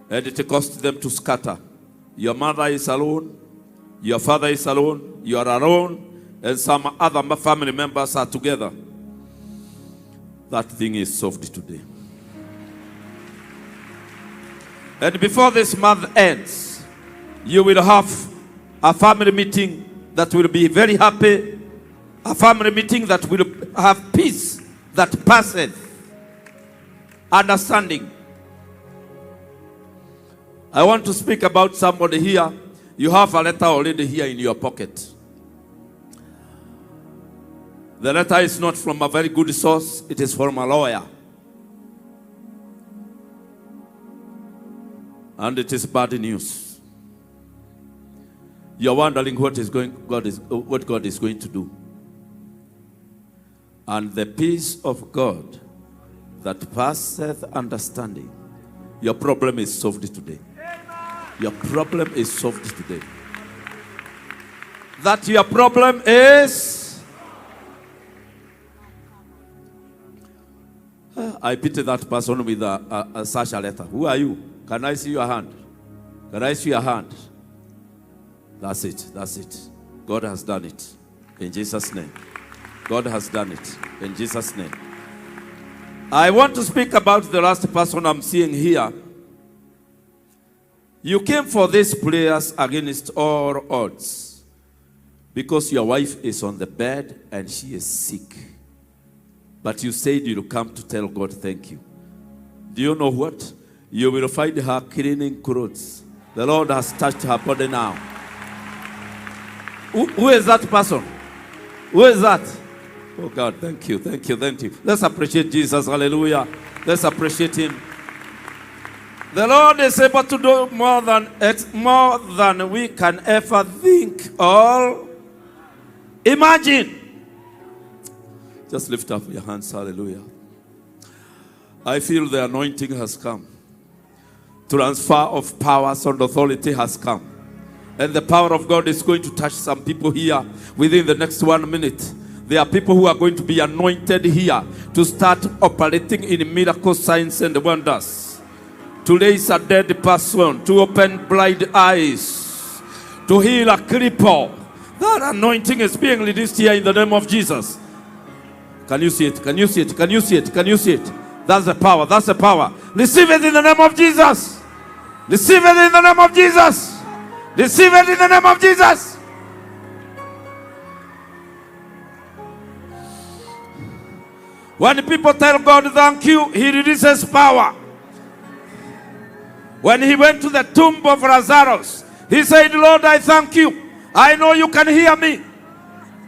and it caused them to scatter. Your mother is alone, your father is alone, you are alone, and some other family members are together. That thing is solved today. And before this month ends, you will have a family meeting that will be very happy, a family meeting that will have peace that passeth understanding. I want to speak about somebody here. You have a letter already here in your pocket. The letter is not from a very good source. It is from a lawyer. And it is bad news. You're wondering what God is going to do. And the peace of God that passeth understanding. Your problem is solved today. Your problem is solved today. That your problem is... I pity that person with such a letter. Who are you? Can I see your hand? Can I see your hand? That's it. That's it. God has done it. In Jesus' name. God has done it. In Jesus' name. I want to speak about the last person I'm seeing here. You came for these prayers against all odds because your wife is on the bed and she is sick. But you said you'll come to tell God thank you. Do you know what? You will find her cleaning clothes. The Lord has touched her body now. Who is that person? Who is that? Oh God, thank you, thank you, thank you. Let's appreciate Jesus, hallelujah. Let's appreciate him. The Lord is able to do more than we can ever think or imagine. Just lift up your hands, hallelujah. I feel the anointing has come. Transfer of powers and authority has come. And the power of God is going to touch some people here within the next 1 minute. There are people who are going to be anointed here to start operating in miracle signs and wonders. To raise a dead person, to open blind eyes, to heal a cripple. That anointing is being released here in the name of Jesus. Can you see it? Can you see it? Can you see it? Can you see it? That's the power. That's the power. Receive it in the name of Jesus. Receive it in the name of Jesus. Receive it in the name of Jesus. When people tell God thank you, he releases power. When he went to the tomb of Lazarus, he said, Lord, I thank you. I know you can hear me.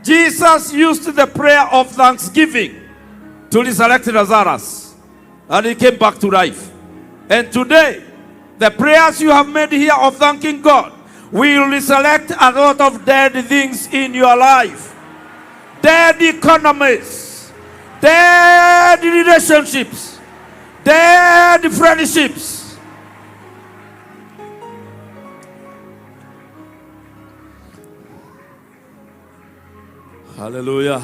Jesus used the prayer of thanksgiving to resurrect Lazarus. And he came back to life. And today, the prayers you have made here of thanking God will resurrect a lot of dead things in your life. Dead economies, dead relationships, dead friendships. Hallelujah.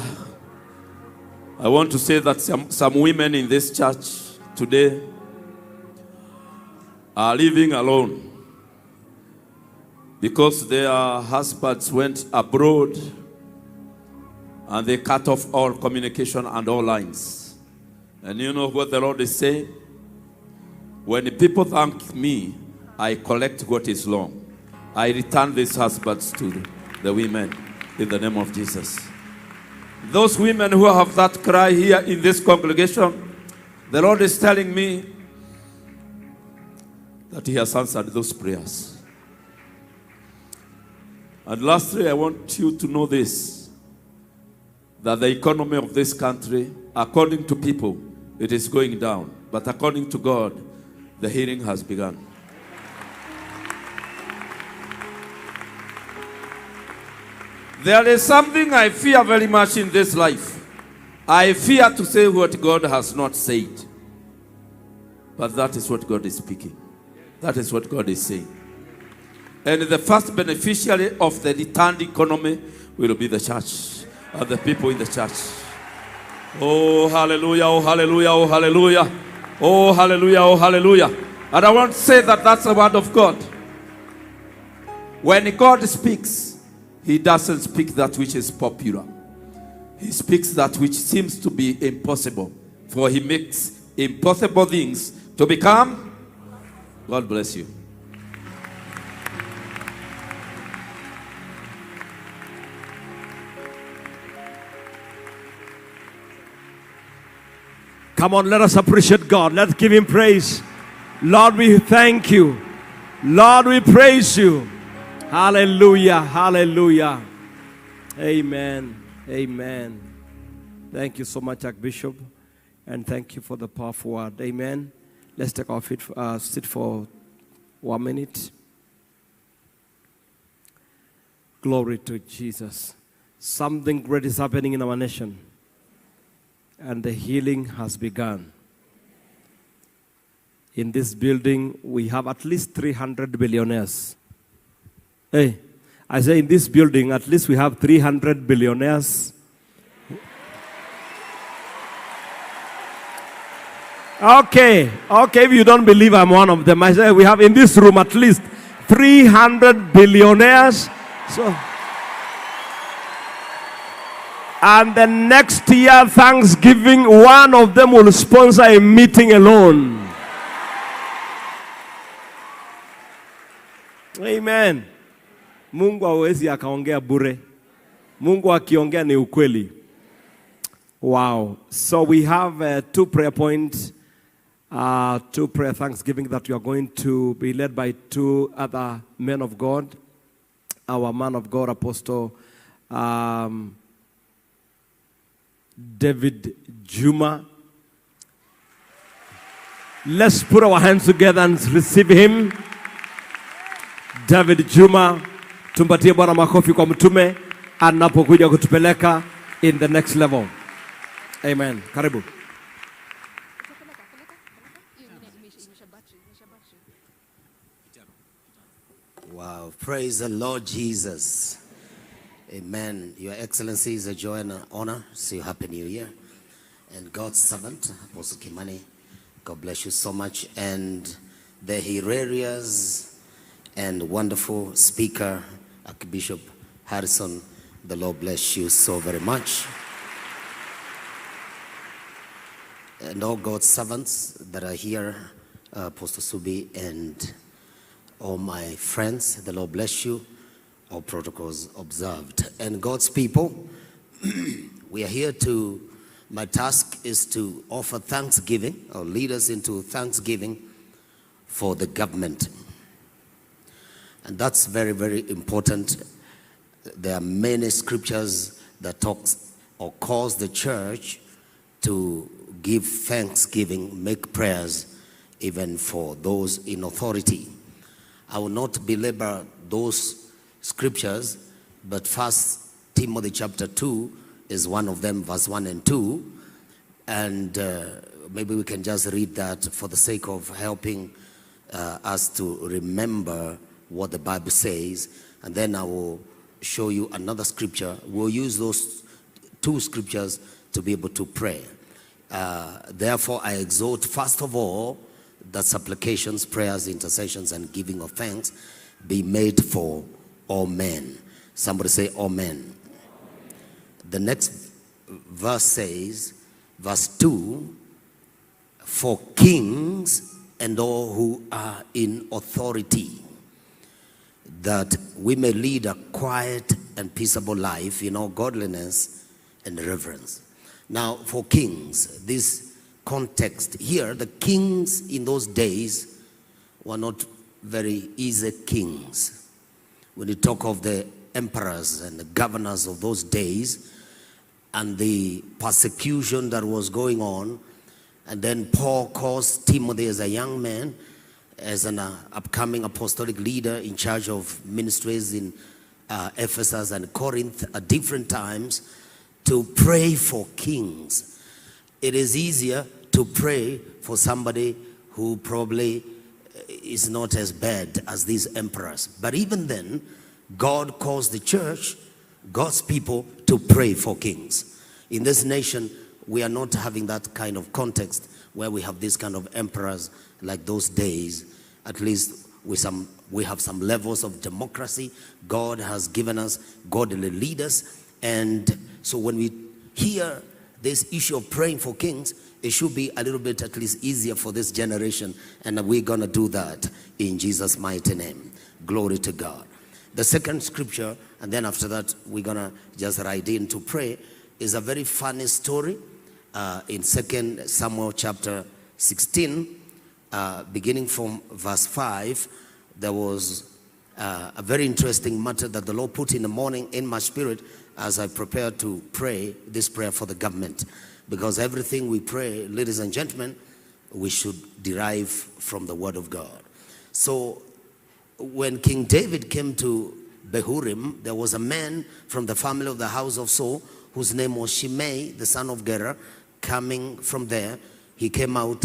I want to say that some women in this church today are living alone because their husbands went abroad and they cut off all communication and all lines. And you know what the Lord is saying? When people thank me, I collect what is wrong. I return these husbands to the women in the name of Jesus. Those women who have that cry here in this congregation, the Lord is telling me that he has answered those prayers. And lastly, I want you to know this. that the economy of this country, according to people, it is going down. But according to God, the healing has begun. There is something I fear very much in this life. I fear to say what God has not said. But that is what God is speaking. That is what God is saying. And the first beneficiary of the returned economy will be the church, and the people in the church. Oh, hallelujah, oh, hallelujah, oh, hallelujah. Oh, hallelujah, oh, hallelujah. And I want to say that that's the word of God. When God speaks, he doesn't speak that which is popular. He speaks that which seems to be impossible. For he makes impossible things to become. God bless you. Come on, let us appreciate God. Let's give him praise. Lord, we thank you. Lord, we praise you. Hallelujah, hallelujah. Amen, amen. Thank you so much, Archbishop. And thank you for the powerful word. Amen. Let's take our feet, sit for 1 minute. Glory to Jesus. Something great is happening in our nation. And the healing has begun. In this building, we have at least 300 billionaires. Hey, I say in this building, at least we have 300 billionaires. Okay, if you don't believe I'm one of them, I say we have in this room at least 300 billionaires. So, and the next year, Thanksgiving, one of them will sponsor a meeting alone. Amen. Mungu hawezi akaongea bure. Mungu akiongea ni ukweli. Wow. So we have 2 prayer points, 2 prayer thanksgiving that we are going to be led by 2 other men of God. Our man of God, Apostle David Juma. Let's put our hands together and receive him. David Juma, tumpatie Bwana makofi kwa mtume anapokuja kutupeleka in the next level. Amen. Karibu. Wow, praise the Lord Jesus. Amen. Your Excellency, is a joy and an honor. See you. Happy New Year. And God's servant, Apostle Kimani, God bless you so much. And the hilarious and wonderful speaker, Archbishop Harrison, the Lord bless you so very much. And all God's servants that are here, Apostle Subi and all my friends, the Lord bless you. All protocols observed. And God's people, we are here to, my task is to offer thanksgiving, or lead us into thanksgiving for the government. And that's very, very important. There are many scriptures that talks or calls the church to give thanksgiving, make prayers, even for those in authority. I will not belabor those scriptures, but 1 Timothy chapter 2 is one of them, verse 1 and 2. And maybe we can just read that for the sake of helping us to remember what the Bible says. And then I will show you another scripture. We'll use those 2 scriptures to be able to pray. Therefore, I exhort, first of all, that supplications, prayers, intercessions, and giving of thanks be made for all men. Somebody say, amen. The next verse says, verse 2, for kings and all who are in authority, that we may lead a quiet and peaceable life in all godliness and reverence. Now, for kings, this context here, the kings in those days were not very easy kings. When you talk of the emperors and the governors of those days, and the persecution that was going on. And then Paul calls Timothy as a young man, as an upcoming apostolic leader in charge of ministries in Ephesus and Corinth at different times, to pray for kings. It is easier to pray for somebody who probably is not as bad as these emperors. But even then, God calls the church, God's people, to pray for kings. In this nation, we are not having that kind of context where we have this kind of emperors like those days. At least we have some levels of democracy. God has given us godly leaders. And so when we hear this issue of praying for kings, it should be a little bit at least easier for this generation. And we're going to do that in Jesus' mighty name. Glory to God. The second scripture, and then after that, we're going to just ride in to pray, is a very funny story in 2 Samuel chapter 16, beginning from verse 5. There was a very interesting matter that the Lord put in the morning in my spirit as I prepared to pray this prayer for the government. Because everything we pray, ladies and gentlemen, we should derive from the word of God. So when King David came to Behurim, there was a man from the family of the house of Saul whose name was Shimei, the son of Gera. Coming from there, he came out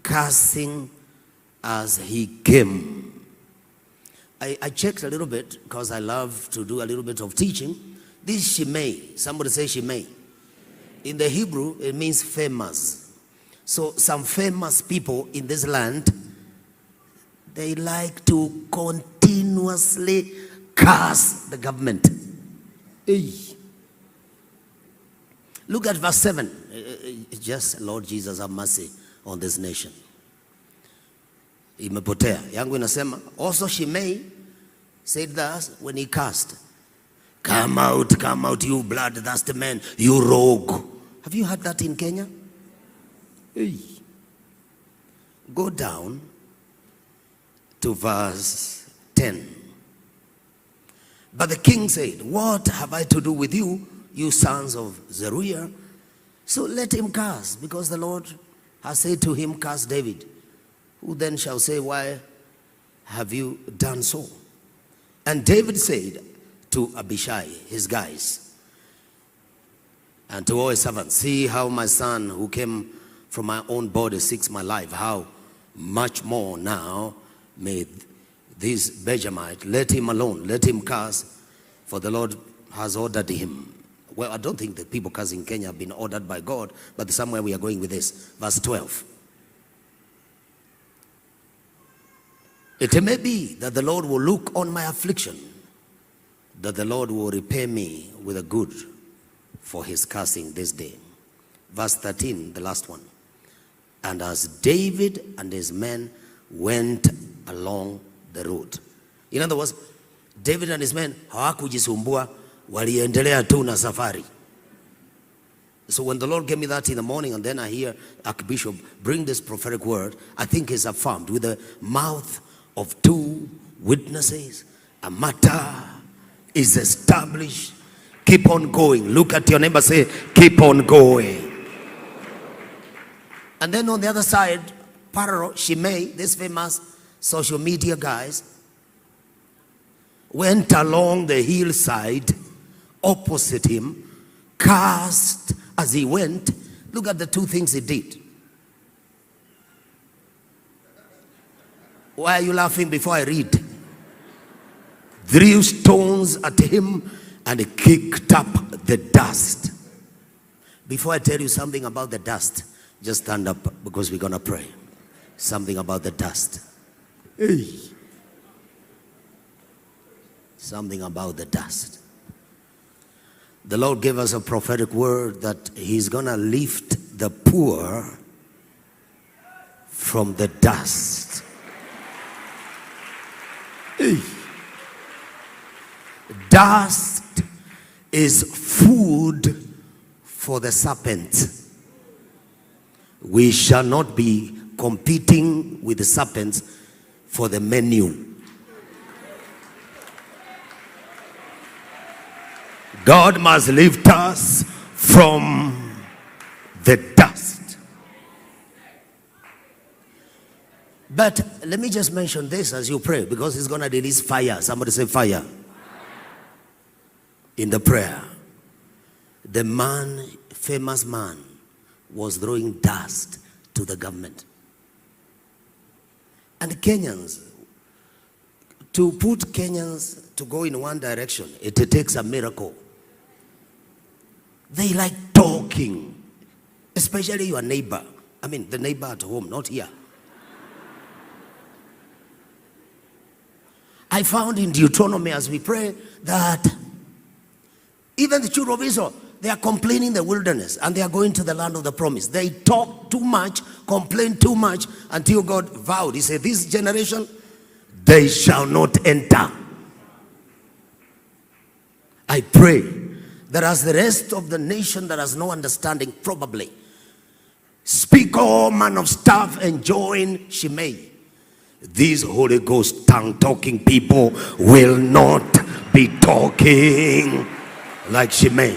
cursing as he came. I checked a little bit because I love to do a little bit of teaching. This Shimei, somebody say Shimei. In the Hebrew, it means famous. So some famous people in this land, they like to continuously curse the government. Hey. Look at verse 7. Just, Lord Jesus, have mercy on this nation. Imepotea. Yangu inasema, also Shimei said thus when he cursed, come out, you bloodthirsty man, you rogue. Have you heard that in Kenya? Hey. Go down to verse 10. But the king said, what have I to do with you, you sons of Zeruiah? So let him curse, because the Lord has said to him, curse David. Who then shall say, why have you done so? And David said to Abishai, his guys, and to all his servants, see how my son who came from my own body seeks my life. How much more now may this Benjamite, let him alone, let him curse, for the Lord has ordered him. Well, I don't think the people cursing in Kenya have been ordered by God, but somewhere we are going with this. Verse 12. It may be that the Lord will look on my affliction, that the Lord will repay me with a good for his cursing this day. Verse 13, the last one. And as David and his men went along the road. In other words, David and his men hawakujisumbua, waliendelea tu na safari. So when the Lord gave me that in the morning, and then I hear Archbishop bring this prophetic word, I think it's affirmed with the mouth of two witnesses. A matter is established. Keep on going. Look at your neighbor, say, keep on going. And then on the other side, parallel, Shimei, this famous social media guys, went along the hillside opposite him, cursed as he went. Look at the two things he did. Why are you laughing before I read? Threw stones at him and kicked up the dust. Before I tell you something about the dust, just stand up because we're going to pray. Something about the dust. Hey. Something about the dust. The Lord gave us a prophetic word that he's going to lift the poor from the dust. Hey. Dust is food for the serpent. We shall not be competing with the serpents for the menu. God must lift us from the dust. But let me just mention this as you pray, because he's going to release fire. Somebody say fire. In the prayer, the man, famous man, was throwing dust to the government. And the Kenyans, to put Kenyans to go in one direction, it takes a miracle. They like talking, especially your neighbor. I mean, the neighbor at home, not here. I found in Deuteronomy as we pray that even the children of Israel, they are complaining in the wilderness and they are going to the land of the promise. They talk too much, complain too much, until God vowed. He said, this generation, they shall not enter. I pray that as the rest of the nation that has no understanding, probably, speak all manner of stuff and join Shimei, these Holy Ghost tongue-talking people will not be talking like Shimei.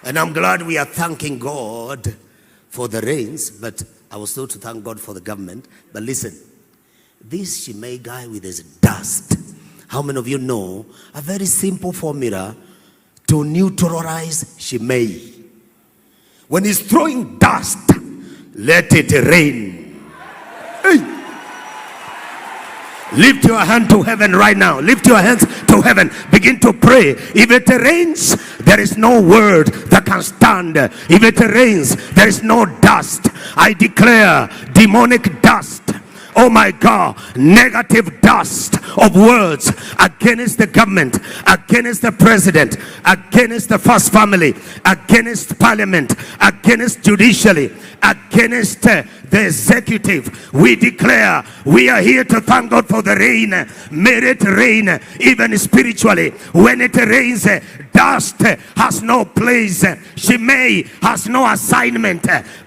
And I'm glad we are thanking God for the rains, but I was told to thank God for the government. But listen, this Shimei guy with his dust, how many of you know a very simple formula to neutralize Shimei? When he's throwing dust, let it rain. Hey. Lift your hand to heaven right now. Lift your hands to heaven. Begin to pray. If it rains, there is no word that can stand. If it rains, there is no dust. I declare demonic dust. Oh my God, negative dust of words against the government, against the president, against the first family, against parliament, against judiciary, against the executive. We declare we are here to thank God for the rain. May it rain even spiritually. When it rains, dust has no place. Shimei has no assignment.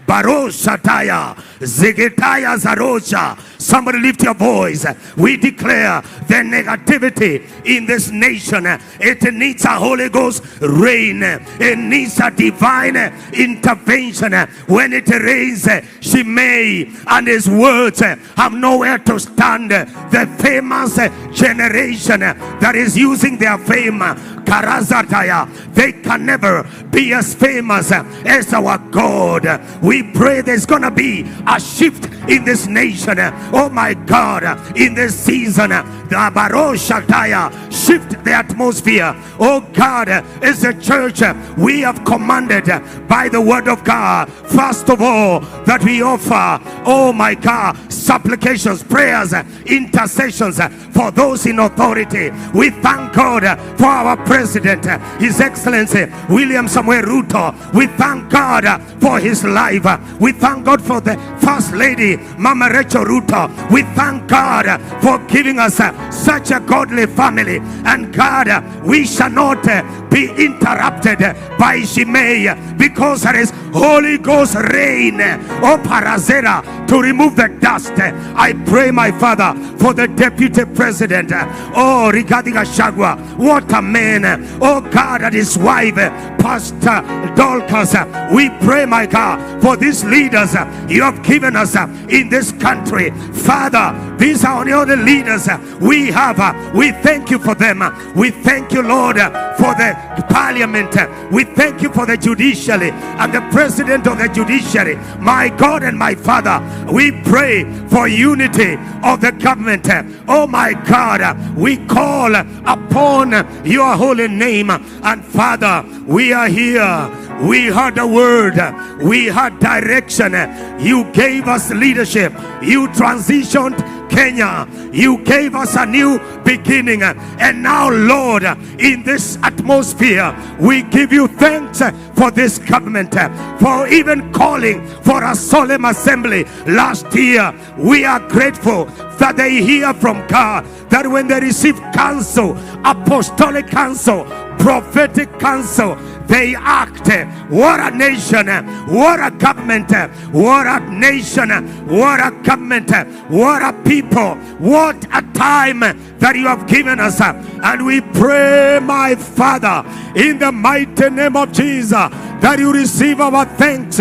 Baroshataya, Zigitaya Zarosha. Somebody lift your voice. We declare the negativity in this nation. It needs a Holy Ghost rain. It needs a divine intervention. When it rains, Shimei and his words have nowhere to stand. The famous generation that is using their fame, Karazataya, they can never be as famous as our God. We pray there's gonna be a shift in this nation. Oh my God, in this season, the Baroshataya, shift the atmosphere. Oh God, as a church, we have commanded by the word of God, first of all, that we offer, oh my God, supplications, prayers, intercessions for those in authority. We thank God for our president, His Excellency William Samuel Ruto. We thank God for his life. We thank God for the First Lady, Mama Rachel Ruto. We thank God for giving us such a godly family. And God, we shall not be interrupted by Shimei, because there is Holy Ghost rain, oh Parazera, to remove the dust. I pray, my Father, for the deputy president, oh Rigathi Gachagua. What a man, oh God, and his wife, Pastor Dorcas. We pray, my God, for these leaders you have given us in this country. Father, these are the only leaders we have. We thank you for them. We thank you, Lord, for the parliament. We thank you for the judiciary and the president of the judiciary. My God and my Father, we pray for unity of the government. Oh my God, we call upon your holy name. And Father, we are here. We heard the word. We had direction. You gave us leadership. You transitioned Kenya. You gave us a new beginning. And now, Lord, in this atmosphere, we give you thanks for this government, for even calling for a solemn assembly last year. We are grateful that they hear from God, that when they receive counsel, apostolic counsel, prophetic counsel, they act. What a nation, what a government, what a nation, what a government, what a people, what a time that you have given us. And we pray, my Father, in the mighty name of Jesus, that you receive our thanks.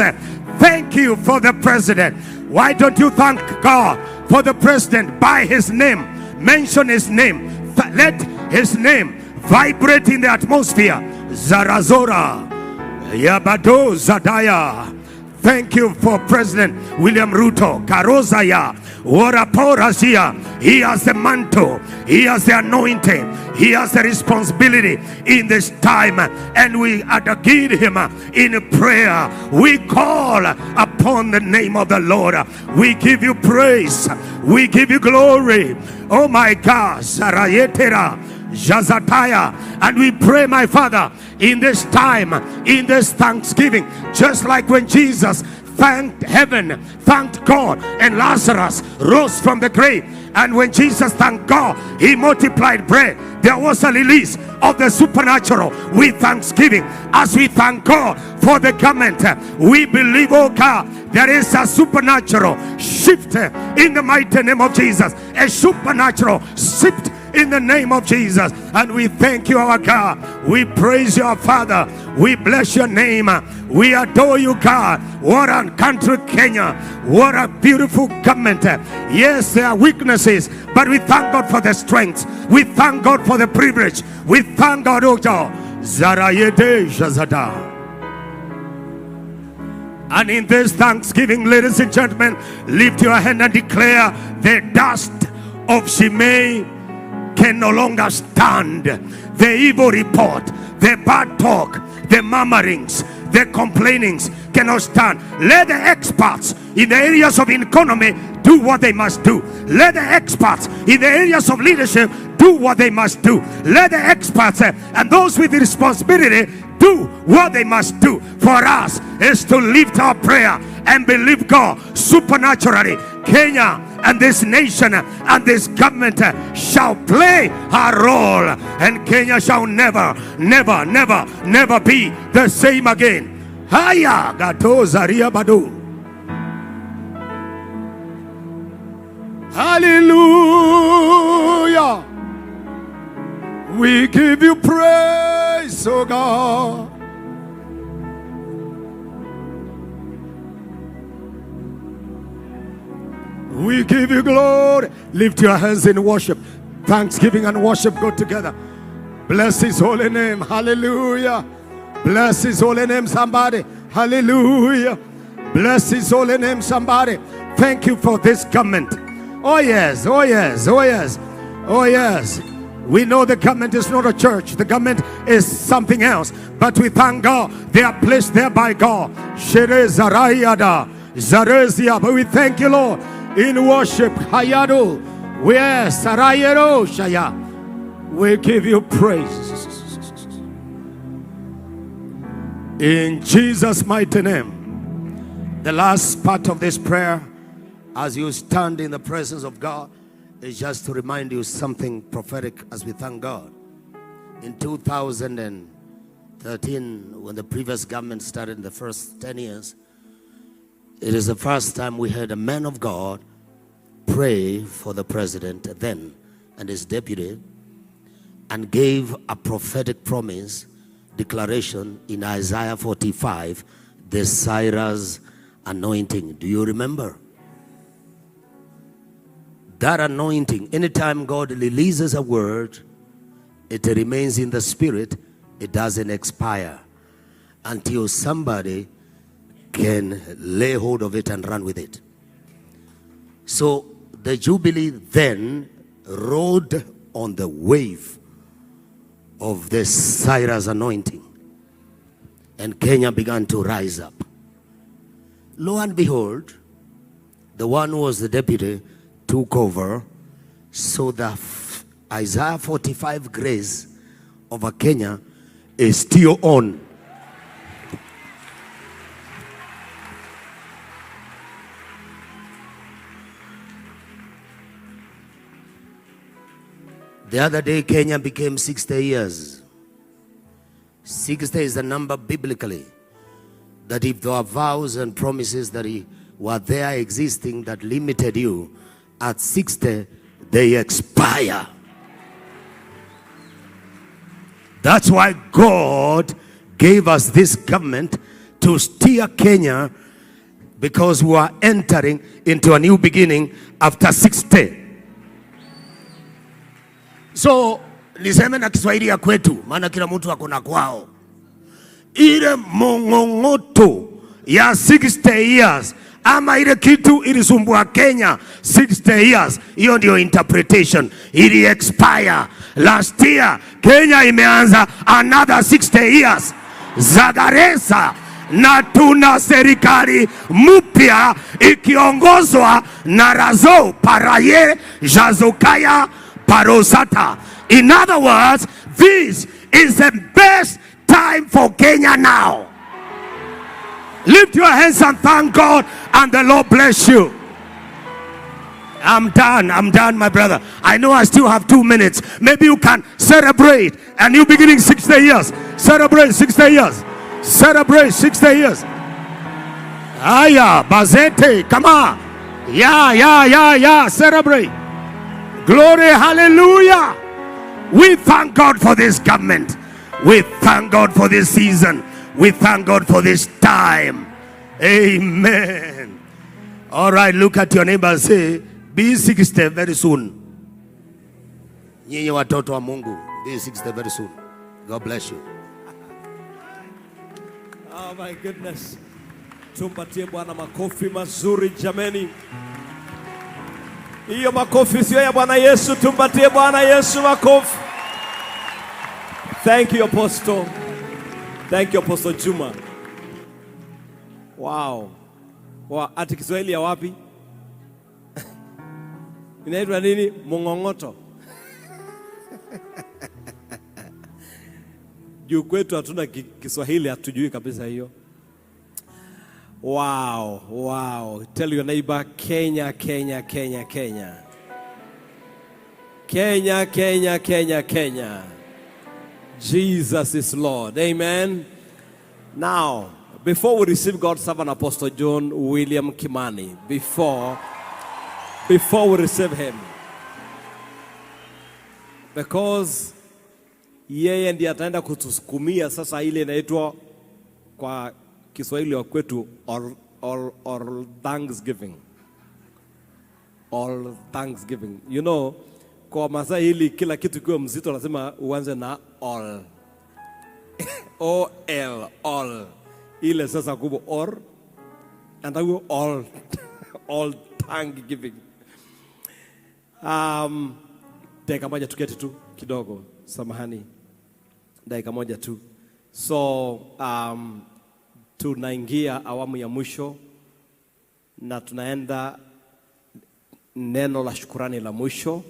Thank you for the president. Why don't you thank God for the president by his name? Mention his name. Let his name vibrate in the atmosphere. Zarazora, Yabado Zadaya. Thank you for President William Ruto. Karozaya, Waraporasia. He has the mantle, he has the anointing, he has the responsibility in this time, and we advocate him in prayer. We call upon the name of the Lord. We give you praise, we give you glory. Oh my God, Sarayetera. Jazataya, and we pray, my Father, in this time, in this Thanksgiving, just like when Jesus thanked heaven, thanked God, and Lazarus rose from the grave, and when Jesus thanked God, he multiplied bread. There was a release of the supernatural with thanksgiving. As we thank God for the government, we believe, oh God, there is a supernatural shift in the mighty name of Jesus, a supernatural shift in the name of Jesus. And we thank you, our God. We praise you, our Father. We bless your name. We adore you, God. What a country, Kenya. What a beautiful government. Yes, there are weaknesses, but we thank God for the strength. We thank God for the privilege. We thank God, oh God. Zarayede Jazada. And in this Thanksgiving, ladies and gentlemen, lift your hand and declare, the dust of Shimei can no longer stand. The evil report, the bad talk, the murmurings, the complainings cannot stand. Let the experts in the areas of economy do what they must do. Let the experts in the areas of leadership do what they must do. Let the experts and those with the responsibility do what they must do. For us is to lift our prayer and believe God supernaturally. Kenya and this nation and this government shall play a role, and Kenya shall never be the same again. Haya gato zaria badu. Hallelujah. We give you praise, oh God. We give you glory. Lift your hands in worship. Thanksgiving and worship go together. Bless his holy name. Hallelujah. Bless his holy name, somebody. Hallelujah. Bless his holy name, somebody. Thank you for this government. Oh yes, oh yes, oh yes, oh yes. We know the government is not a church. The government is something else. But we thank God. They are placed there by God. Shere Zarayada, Zarezia. But we thank you, Lord. In worship, Hayado, yes, Sarayero Shaya, we give you praise. In Jesus' mighty name. The last part of this prayer, as you stand in the presence of God, is just to remind you something prophetic as we thank God. In 2013, when the previous government started in the first 10 years, it is the first time we heard a man of God pray for the president then and his deputy, and gave a prophetic promise, declaration in Isaiah 45, the Cyrus anointing. Do you remember? That anointing, anytime God releases a word, it remains in the spirit. It doesn't expire until somebody can lay hold of it and run with it. So the Jubilee then rode on the wave of the Cyrus anointing, and Kenya began to rise up. Lo and behold, the one who was the deputy took over, so the Isaiah 45 grace over Kenya is still on. The other day, Kenya became 60 years. 60 is the number biblically, that if there are vows and promises that were there existing that limited you, at 60, they expire. That's why God gave us this government to steer Kenya, because we are entering into a new beginning after 60. So, niseme na Kiswahili ya kwetu, maana kila mtu akona kwao. Ile mongongoto ya 60 years, ama ile kitu ilisumbua Kenya 60 years, hiyo ndio interpretation. Ili expire last year. Kenya imeanza another 60 years. Zagaresa, na tuna serikali mpya ikiongozwa na Razo Paraye Jazokaya Parosata. In other words, this is the best time for Kenya now. Lift your hands and thank God, and the Lord bless you. I'm done, my brother. I know I still have 2 minutes. Maybe you can celebrate a new beginning 60 years. Celebrate 60 years. Celebrate 60 years. Aya, Bazete, come on. Yeah. Celebrate. Glory, hallelujah. We thank God for this government. We thank God for this season. We thank God for this time. Amen. All right, look at your neighbor and say, be 60 very soon. Nyinyi watoto wa Mungu, be 60 very soon. God bless you. Oh my goodness. Tumpatie Bwana makofi mazuri jameni. Hiyo makofi sio ya Bwana Yesu, tumpatie Bwana Yesu makofi. Thank you, Apostle. Thank you, Apostle Juma. Wow. Ati Kiswahili ya wapi? Inaitwa nini? Mongongoto. Juu kwetu hatuna Kiswahili, hatujui kabisa hiyo. Wow. Tell your neighbor, Kenya. Kenya. Jesus is Lord. Amen. Now, before we receive God's servant Apostle John William Kimani, before we receive him, because yeye ndiye ataenda kutusukumia sasa ile inaitwa kwa Kiswahili wa kwetu or Thanksgiving. All Thanksgiving. You know, kwa masaa hili kila kitu kiwe mzito lazima uanze na all. O-L, all. Ile sasa kubwa or, and I will all Thanksgiving. Dakika moja tuketi tu kidogo, samahani. Dakika moja tu. So, tunaingia awamu ya mwisho na tunaenda neno la shukurani la mwisho,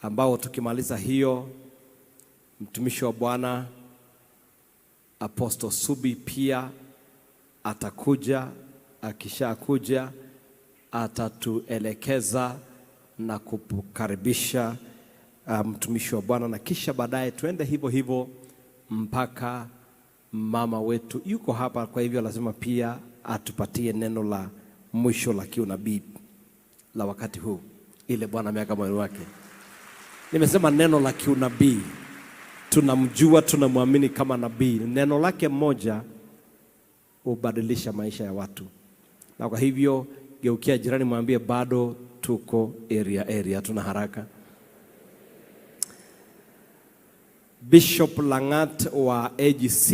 ambao tukimaliza hiyo mtumishi wa Bwana Apostle Subi pia atakuja. Akishakuja atatuelekeza na kukaribisha mtumishi wa Bwana, na kisha baadaye tuende hivyo mpaka mama wetu yuko hapa. Kwa hivyo lazima pia atupatie neno la mwisho la kiunabii la wakati huu, ile Bwana ameweka moyo wake. Nimesema neno la kiunabii. Tunamjua, tunamwamini kama nabii. Neno lake moja hubadilisha maisha ya watu. Na kwa hivyo geukia jirani, mwambie bado tuko area, tuna haraka. Bishop Langat wa AGC,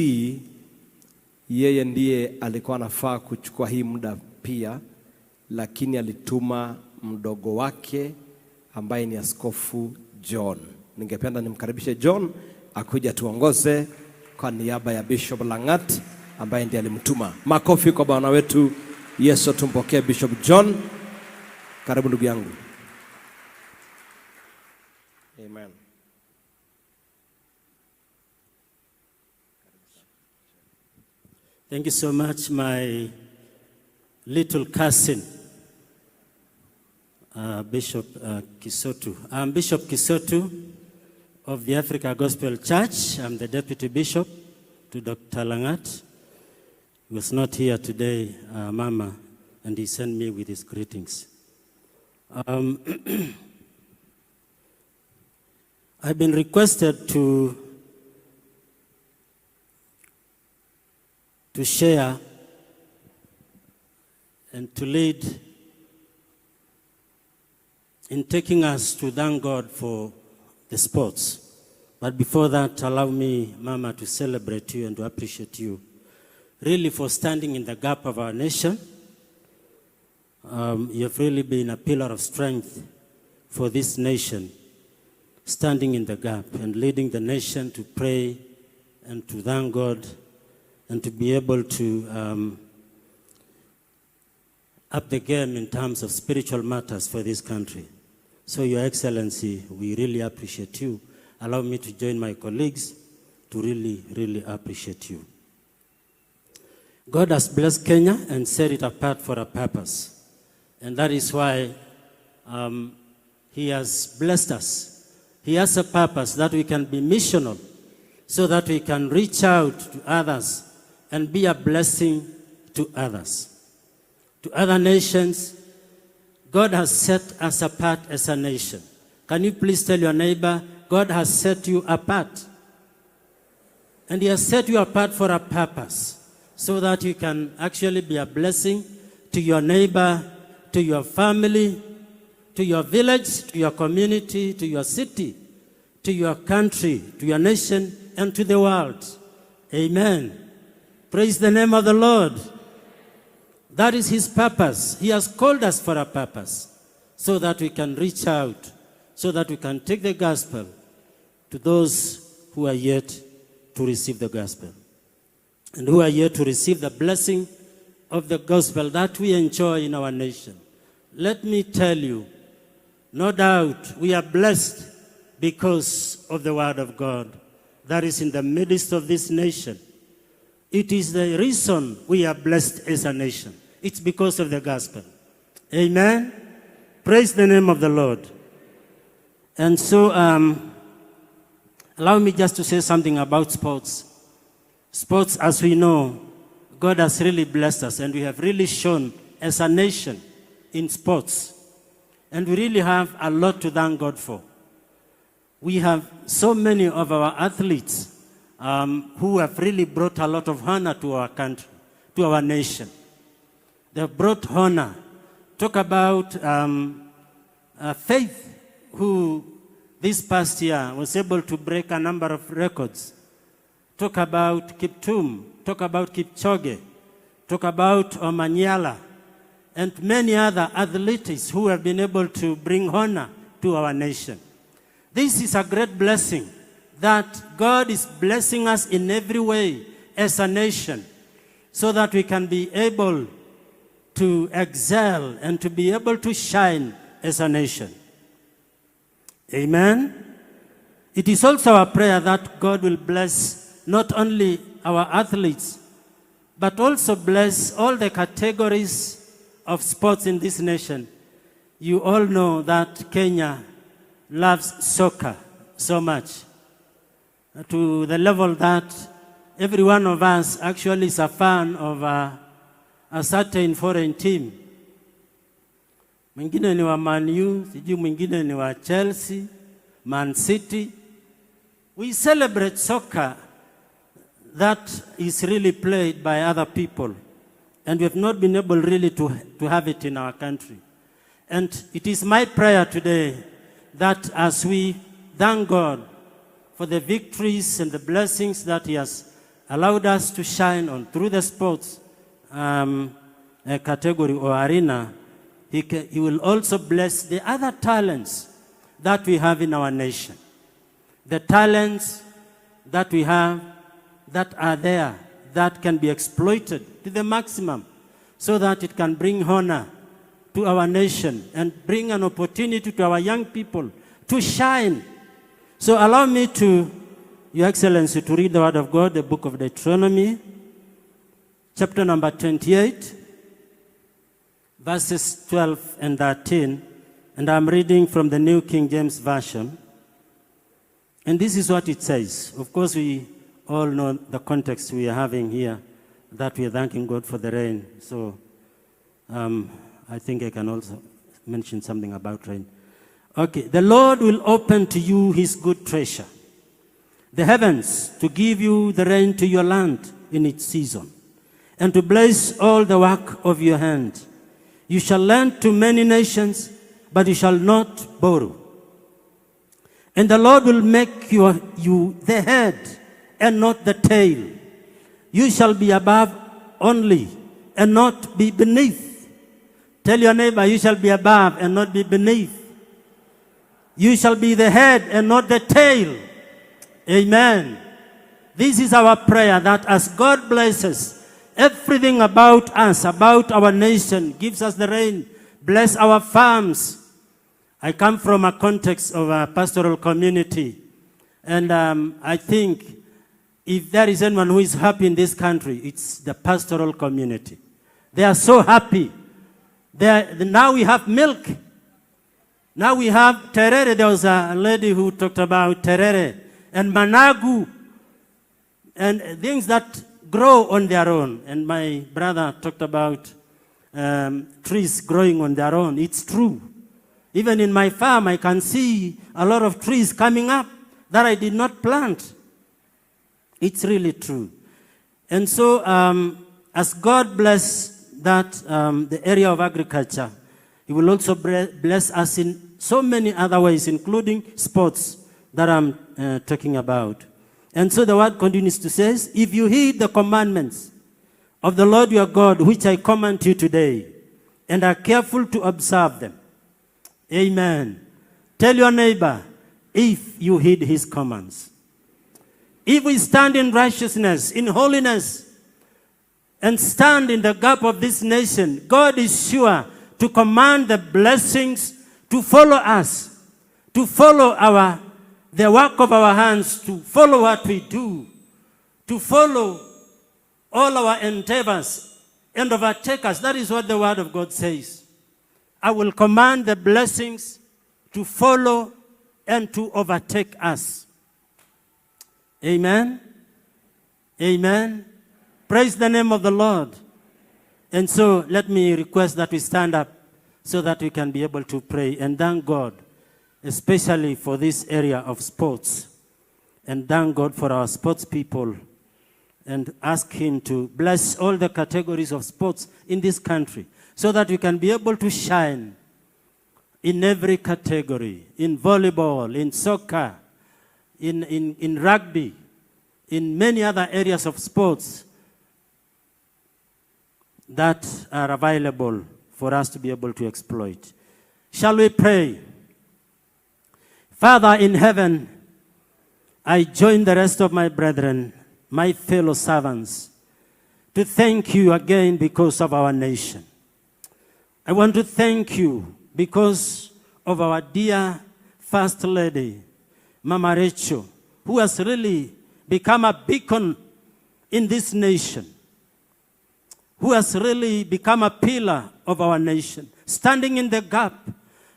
yeye ndiye alikuwa anafaa kuchukua hii muda pia, lakini alituma mdogo wake ambaye ni Askofu John. Ningependa nimkaribishe John akuja tuongoze kwa niaba ya Bishop Langat ambaye ndiye alimtuma. Makofi kwa Bwana wetu Yesu. Tumpokee Bishop John. Karibu ndugu yangu. Amen. Thank you so much, my little cousin, Bishop Kisotu. I'm Bishop Kisotu of the Africa Gospel Church. I'm the Deputy Bishop. to Dr. Langat. He was not here today, Mama, and he sent me with his greetings. I've been requested to share and to lead in taking us to thank God for the sports. But before that, allow me, Mama, to celebrate you and to appreciate you, really, for standing in the gap of our nation. You have really been a pillar of strength for this nation, standing in the gap and leading the nation to pray and to thank God and to be able to up the game in terms of spiritual matters for this country. So, Your Excellency, we really appreciate you. Allow me to join my colleagues to really, really appreciate you. God has blessed Kenya and set it apart for a purpose. And that is why He has blessed us. He has a purpose that we can be missional, so that we can reach out to others and be a blessing to others. To other nations, God has set us apart as a nation. Can you please tell your neighbor, God has set you apart. And He has set you apart for a purpose, so that you can actually be a blessing to your neighbor, to your family, to your village, to your community, to your city, to your country, to your nation, and to the world. Amen. Praise the name of the Lord. That is His purpose. He has called us for a purpose, so that we can reach out, so that we can take the gospel to those who are yet to receive the gospel, and who are yet to receive the blessing of the gospel that we enjoy in our nation. Let me tell you, no doubt we are blessed because of the word of God that is in the midst of this nation. It is the reason we are blessed as a nation. It's because of the gospel. Amen. Praise the name of the Lord. And so, allow me just to say something about sports. Sports, as we know, God has really blessed us, and we have really shown as a nation in sports. And we really have a lot to thank God for. We have so many of our athletes who have really brought a lot of honor to our country, to our nation. They have brought honor. Talk about Faith, who this past year was able to break a number of records. Talk about Kiptum, talk about Kipchoge, talk about Omanyala, and many other athletes who have been able to bring honor to our nation. This is a great blessing, that God is blessing us in every way as a nation, so that we can be able to excel and to be able to shine as a nation. Amen. It is also our prayer that God will bless not only our athletes, but also bless all the categories of sports in this nation. You all know that Kenya loves soccer so much, to the level that every one of us actually is a fan of a certain foreign team. Mwingine ni wa Man U, sijui mwingine ni wa Chelsea, Man City. We celebrate soccer that is really played by other people, and we have not been able really to have it in our country. And it is my prayer today that as we thank God for the victories and the blessings that He has allowed us to shine on through the sports category or arena, He will also bless the other talents that we have in our nation. The talents that we have that are there, that can be exploited to the maximum, so that it can bring honor to our nation and bring an opportunity to our young people to shine. So allow me to, Your Excellency, to read the word of God, the book of Deuteronomy, chapter number 28, verses 12 and 13, and I'm reading from the New King James Version. And this is what it says. Of course, we all know the context we are having here, that we are thanking God for the rain. So I think I can also mention something about rain. Okay, the Lord will open to you his good treasure, the heavens, to give you the rain to your land in its season, and to bless all the work of your hand. You shall lend to many nations, but you shall not borrow. And the Lord will make you the head and not the tail. You shall be above only and not be beneath. Tell your neighbor, you shall be above and not be beneath. You shall be the head and not the tail. Amen. This is our prayer, that as God blesses everything about us, about our nation, gives us the rain, bless our farms. I come from a context of a pastoral community, and I think if there is anyone who is happy in this country, it's the pastoral community. They are so happy. Now we have milk. Now we have terere. There was a lady who talked about terere and managu and things that grow on their own. And my brother talked about trees growing on their own. It's true. Even in my farm, I can see a lot of trees coming up that I did not plant. It's really true. And so as God bless that, the area of agriculture, he will also bless us in so many other ways, including sports that I'm talking about. And so the word continues to say, if you heed the commandments of the Lord your God, which I command you today, and are careful to observe them. Amen. Tell your neighbor, if you heed his commands. If we stand in righteousness, in holiness, and stand in the gap of this nation, God is sure to command the blessings to follow us, to follow the work of our hands, to follow what we do, to follow all our endeavors and overtake us. That is what the word of God says. I will command the blessings to follow and to overtake us. Amen. Amen. Praise the name of the Lord. And so let me request that we stand up so that we can be able to pray and thank God, especially for this area of sports. And thank God for our sports people, and ask him to bless all the categories of sports in this country so that we can be able to shine in every category, in volleyball, in soccer, in rugby, in many other areas of sports that are available for us to be able to exploit. Shall we pray? Father in heaven, I join the rest of my brethren, my fellow servants, to thank you again because of our nation. I want to thank you because of our dear First Lady, Mama Rachel, who has really become a beacon in this nation, who has really become a pillar of our nation, standing in the gap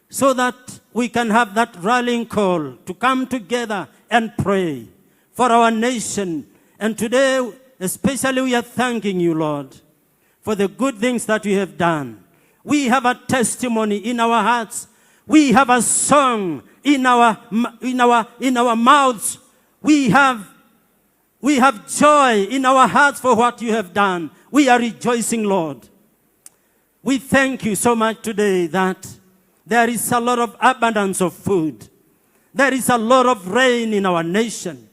so that we can have that rallying call to come together and pray for our nation. And today, especially, we are thanking you, Lord, for the good things that you have done. We have a testimony in our hearts. We have a song in our mouths. We have joy in our hearts for what you have done. We are rejoicing, Lord. We thank you so much today that there is a lot of abundance of food. There is a lot of rain in our nation.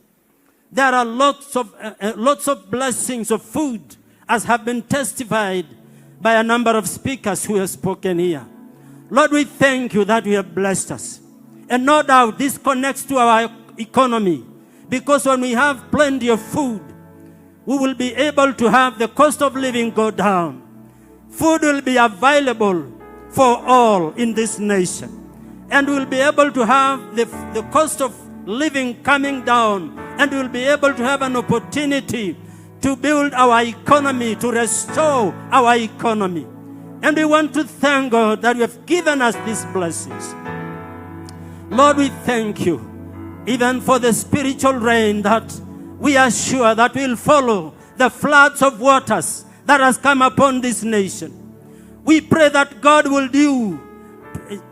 There are lots of blessings of food, as have been testified by a number of speakers who have spoken here. Lord, we thank you that you have blessed us. And no doubt this connects to our economy, because when we have plenty of food, we will be able to have the cost of living go down. Food will be available for all in this nation. And we'll be able to have the cost of living coming down. And we'll be able to have an opportunity to build our economy, to restore our economy. And we want to thank God that you have given us these blessings. Lord, we thank you even for the spiritual rain that we are sure that we'll follow the floods of waters that has come upon this nation. We pray that God will do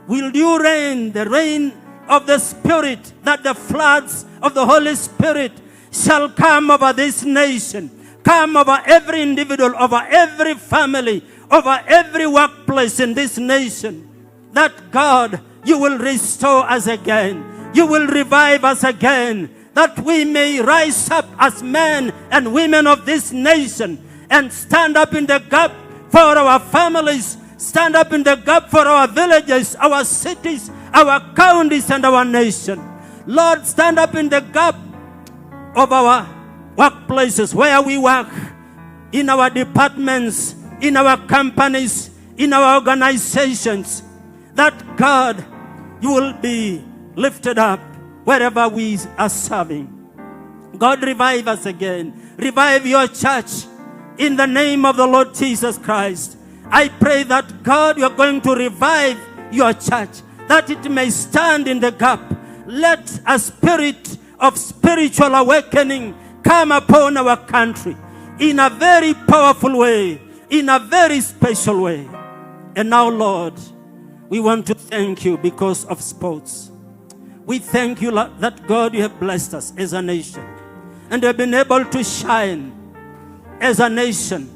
rain, the rain of the Spirit, that the floods of the Holy Spirit shall come over this nation, come over every individual, over every family, over every workplace in this nation. That God, you will restore us again. You will revive us again, that we may rise up as men and women of this nation and stand up in the gap for our families, stand up in the gap for our villages, our cities, our counties, and our nation. Lord, stand up in the gap of our workplaces where we work, in our departments, in our companies, in our organizations, that God, you will be lifted up wherever we are serving. God, revive us again. Revive your church in the name of the Lord Jesus Christ. I pray that God, you are going to revive your church, that it may stand in the gap. Let a spirit of spiritual awakening come upon our country in a very powerful way, in a very special way. And now, Lord, we want to thank you because of sports. We thank you that, God, you have blessed us as a nation, and we have been able to shine as a nation.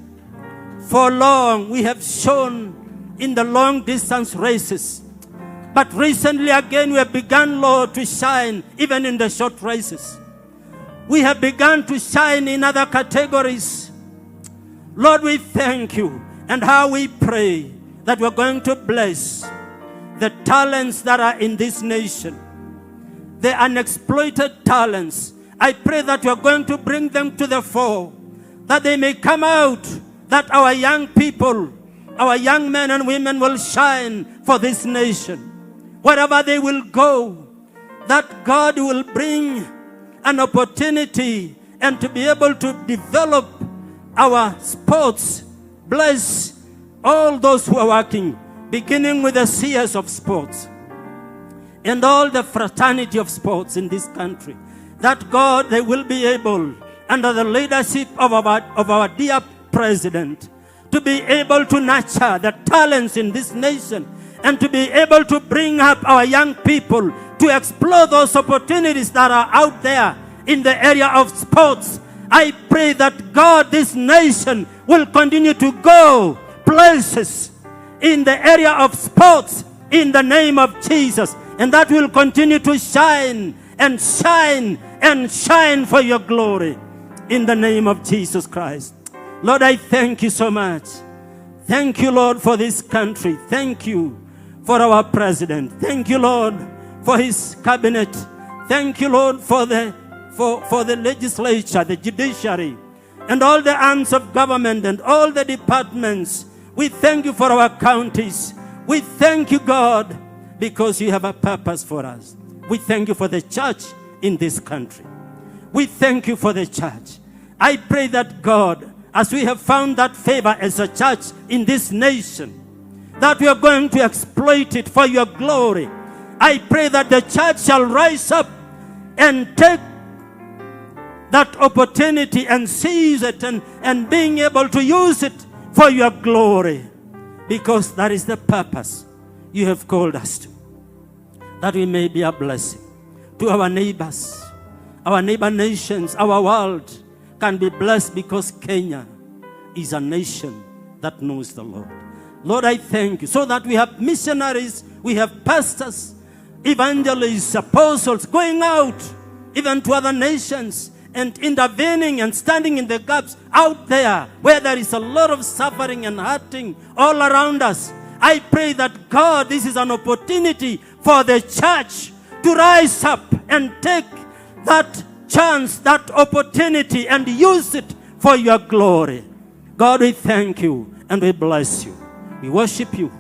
For long, we have shown in the long distance races. But recently again, we have begun, Lord, to shine even in the short races. We have begun to shine in other categories. Lord, we thank you, and how we pray that we're going to bless the talents that are in this nation, the unexploited talents. I pray that we're going to bring them to the fore, that they may come out, that our young people, our young men and women will shine for this nation. Wherever they will go, that God will bring an opportunity and to be able to develop our sports. Bless all those who are working, beginning with the seers of sports and all the fraternity of sports in this country, that God, they will be able, under the leadership of our dear president, to be able to nurture the talents in this nation, and to be able to bring up our young people to explore those opportunities that are out there in the area of sports. I pray that, God, this nation will continue to go places in the area of sports in the name of Jesus, and that will continue to shine and shine and shine for your glory in the name of Jesus Christ. Lord, I thank you so much. Thank you, Lord, for this country. Thank you for our president. Thank you, Lord, for his cabinet. Thank you, Lord, for the legislature, the judiciary, and all the arms of government and all the departments. We thank you for our counties. We thank you, God, because you have a purpose for us. We thank you for the church in this country. We thank you for the church. I pray that, God, as we have found that favor as a church in this nation, that we are going to exploit it for your glory. I pray that the church shall rise up and take that opportunity and seize it and being able to use it for your glory, because that is the purpose you have called us to, that we may be a blessing to our neighbors, our neighbor nations. Our world can be blessed because Kenya is a nation that knows the Lord. Lord, I thank you, so that we have missionaries, we have pastors, evangelists, apostles going out even to other nations and intervening and standing in the gaps out there where there is a lot of suffering and hurting all around us. I pray that, God, this is an opportunity for the church to rise up and take that chance, that opportunity, and use it for your glory. God, we thank you and we bless you. We worship you.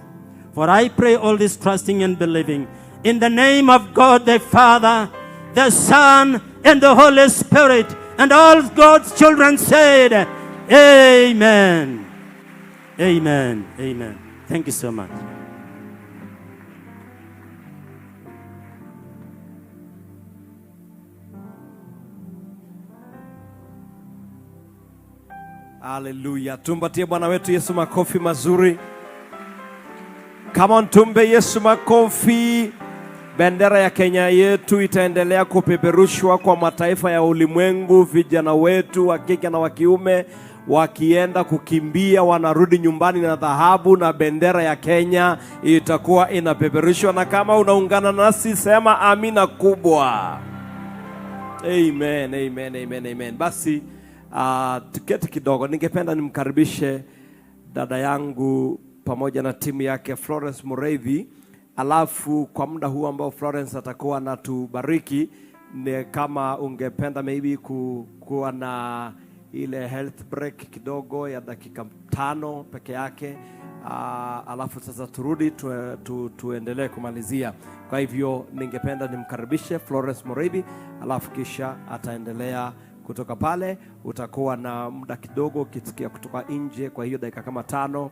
For I pray all this trusting and believing in the name of God the Father, the Son, and the Holy Spirit. And all God's children said, amen. Amen. Amen. Thank you so much. Haleluya. Tumpatie Bwana wetu Yesu makofi mazuri. Come on, tumbe Yesu makofi. Bendera ya Kenya yetu itaendelea kupeperushwa kwa mataifa ya ulimwengu. Vijana wetu wa kike na wa kiume wakienda kukimbia wanarudi nyumbani na dhahabu, na bendera ya Kenya itakuwa inapeperushwa. Na kama unaungana nasi sema amina kubwa. Amen, amen, amen, amen. Basi tuketi kidogo, ningependa nimkaribishe dada yangu pamoja na timu yake Florence Mureithi. Alafu kwa muda huu ambao Florence atakuwa anatubariki, ni kama ungependa maybe kuwa na ile health break kidogo ya dakika 5 peke yake, alafu sasa turudi tuendelee kumalizia. Kwa hivyo ningependa nimkaribishe Florence Mureithi, alafu kisha ataendelea kutoka pale. Utakuwa na muda kidogo ukisikia kutoka nje, kwa hiyo dakika kama 5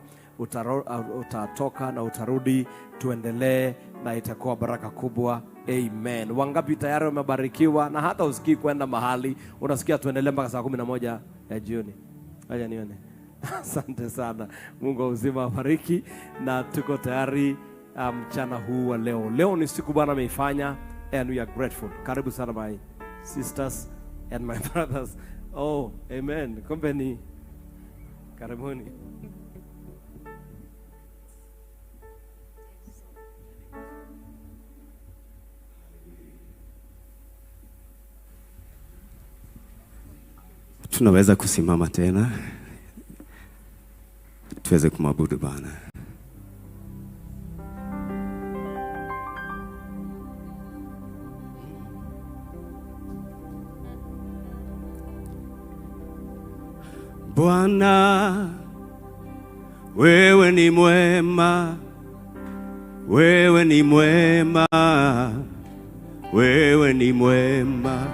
utatoka na utarudi, tuendelee na itakuwa baraka kubwa. Amen. Wangapi tayari wamebarikiwa na hata usikii kwenda mahali, unasikia tuendelee mpaka saa 11 ya jioni? Acha nione. Asante sana. Mungu wa uzima awabariki, na tuko tayari mchana huu wa leo. Leo ni siku Bwana ameifanya, and we are grateful. Karibu sana my sisters and my brothers. Oh, amen. Kompeni. Karibuni. Tunaweza kusimama tena tuweze kumwabudu Bwana. Bwana, wewe ni mwema, wewe ni mwema, wewe ni mwema.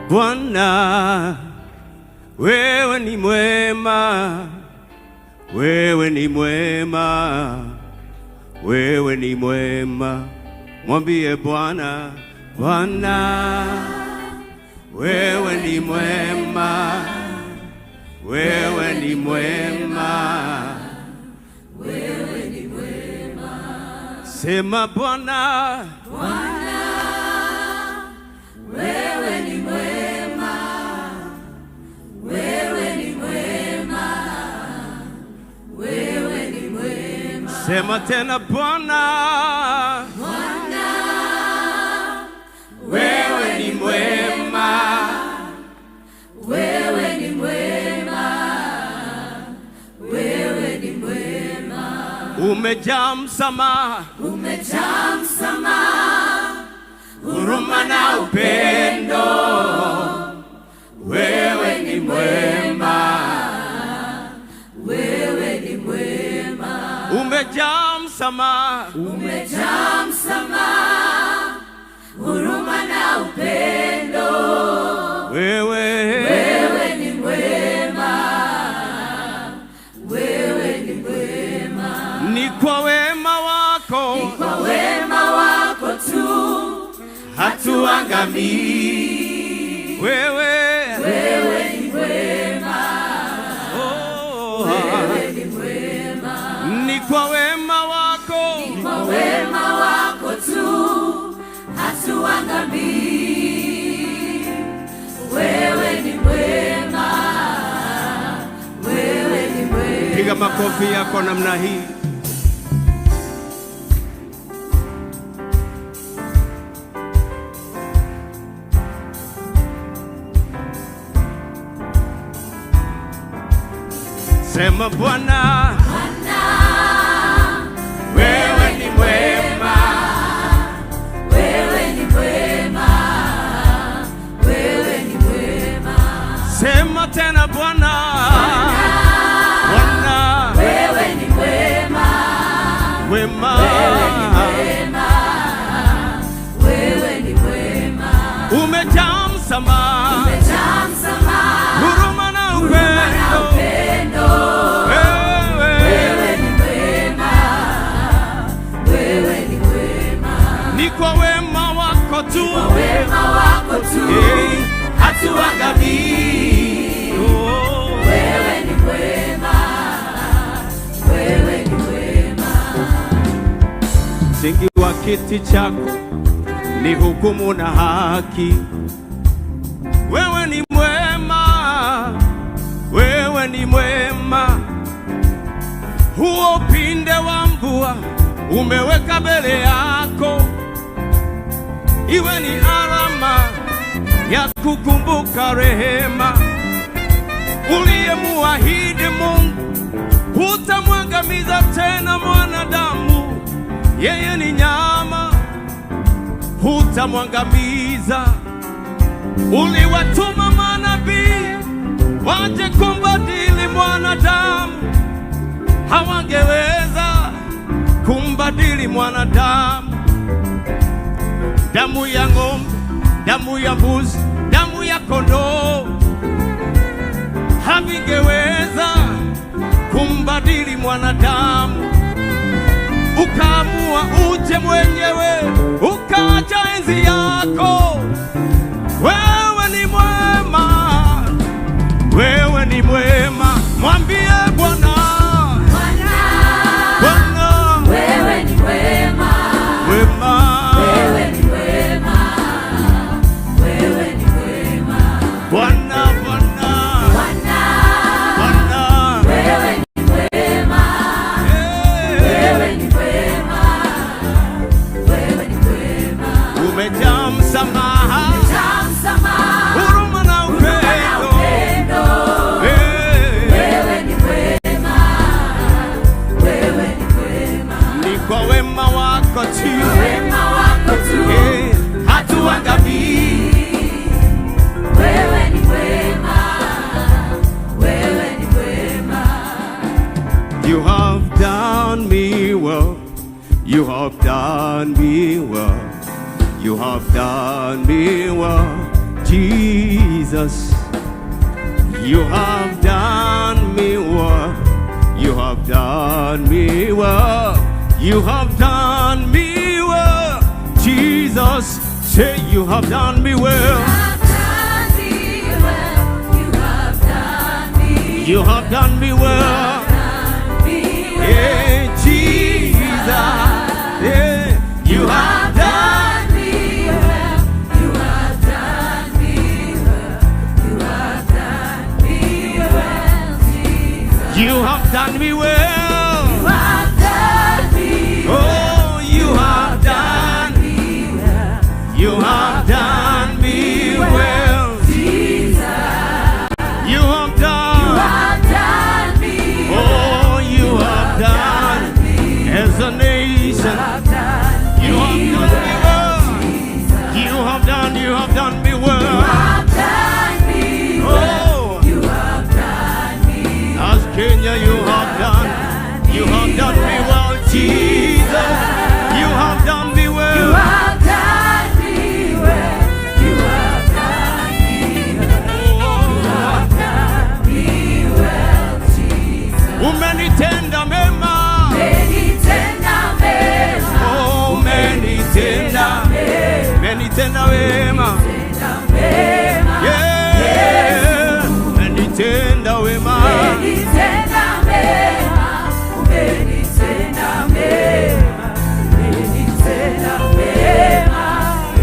Bwana, wewe ni mwema, wewe ni mwema, wewe ni mwema. Mwambie Bwana, Bwana, wewe ni mwema, wewe ni mwema, wewe ni mwema. Sema Bwana, Bwana, wewe ni mwema, wewe ni mwema, wewe ni mwema. Sema tena Bwana, Bwana, wewe ni mwema, wewe ni mwema, wewe ni mwema. Umejaa msamaha, umejaa msamaha, huruma na upendo, wewe ni mwema, wewe ni mwema. Umejaa msamaha, umejaa msamaha, huruma na upendo, wewe ni mwema, wewe ni mwema. Ni kwa wema wako, ni kwa wema wako tu hatuangamii, wewe ni mwema, wewe ni mwema. Ni kwa wema wako, ni kwa wema wako tu hatuangamii, wewe ni mwema, wewe ni mwema. Piga makofi yako namna hii. Sema Bwana, Bwana, wewe ni mwema, wewe ni mwema, wewe ni mwema. Sema tena Bwana, Bwana, wewe ni mwema, wema, wewe ni mwema, wewe ni mwema. Umejaa msamaha, umejaa msamaha, huruma na upendo, kwa wema wako tu, hatuangamii, msingi wa kiti chako ni hukumu na haki. Wewe ni mwema, wewe ni mwema. Huo upinde wa mvua umeweka mbele yako, iwe ni alama ya kukumbuka rehema. Uliyemuahidi Mungu hutamwangamiza tena mwanadamu, yeye ni nyama, hutamwangamiza. Uliwatuma manabii waje kumbadili mwanadamu, hawangeweza kumbadili mwanadamu. Damu ya ng'ombe, damu ya mbuzi, damu ya kondoo havingeweza kumbadili mwanadamu. Ukaamua uje mwenyewe, ukaacha enzi yako. Wewe ni mwema, wewe ni mwema. Mwambie Bwana, Bwana, wewe ni mwema, mwema. wewe ni mwema, wewe ni mwema. Bwana, Bwana, Bwana, wewe ni mwema, wewe ni mwema, wewe ni mwema. umejaa msamaha, huruma na upendo. Wewe ni mwema, wewe ni mwema. Ni kwa wema wako tu, wema wako tu, hatuangamii. wewe ni mwema, wewe ni mwema. You have done me well, you have done me well, you have done me well, Jesus. You have done me well, you have done me well, you have done me well, Jesus. Say you have done me well, you have done me well, yeah, Jesus, yeah, you have done me well, you have done me well, you have done me well, Jesus. You have done me well. You have done me well. Oh, you have done me well. You have done me well, Jesus. You have done. You have done me well. Oh, you have done. As a nation, you have done me well. You have done. You have done me well. You have done me well. Oh, You have done me well. as Kenya, you have done. You have done me well, Jesus. You have done me well. You have done me well. You have done me well. You have done me well, Jesus. Umenitenda mema. Umenitenda mema. Oh, umenitenda. Umenitenda wema. Yeah. Umenitenda wema. Umenitenda mema. Umenitenda mema. Umenitenda mema.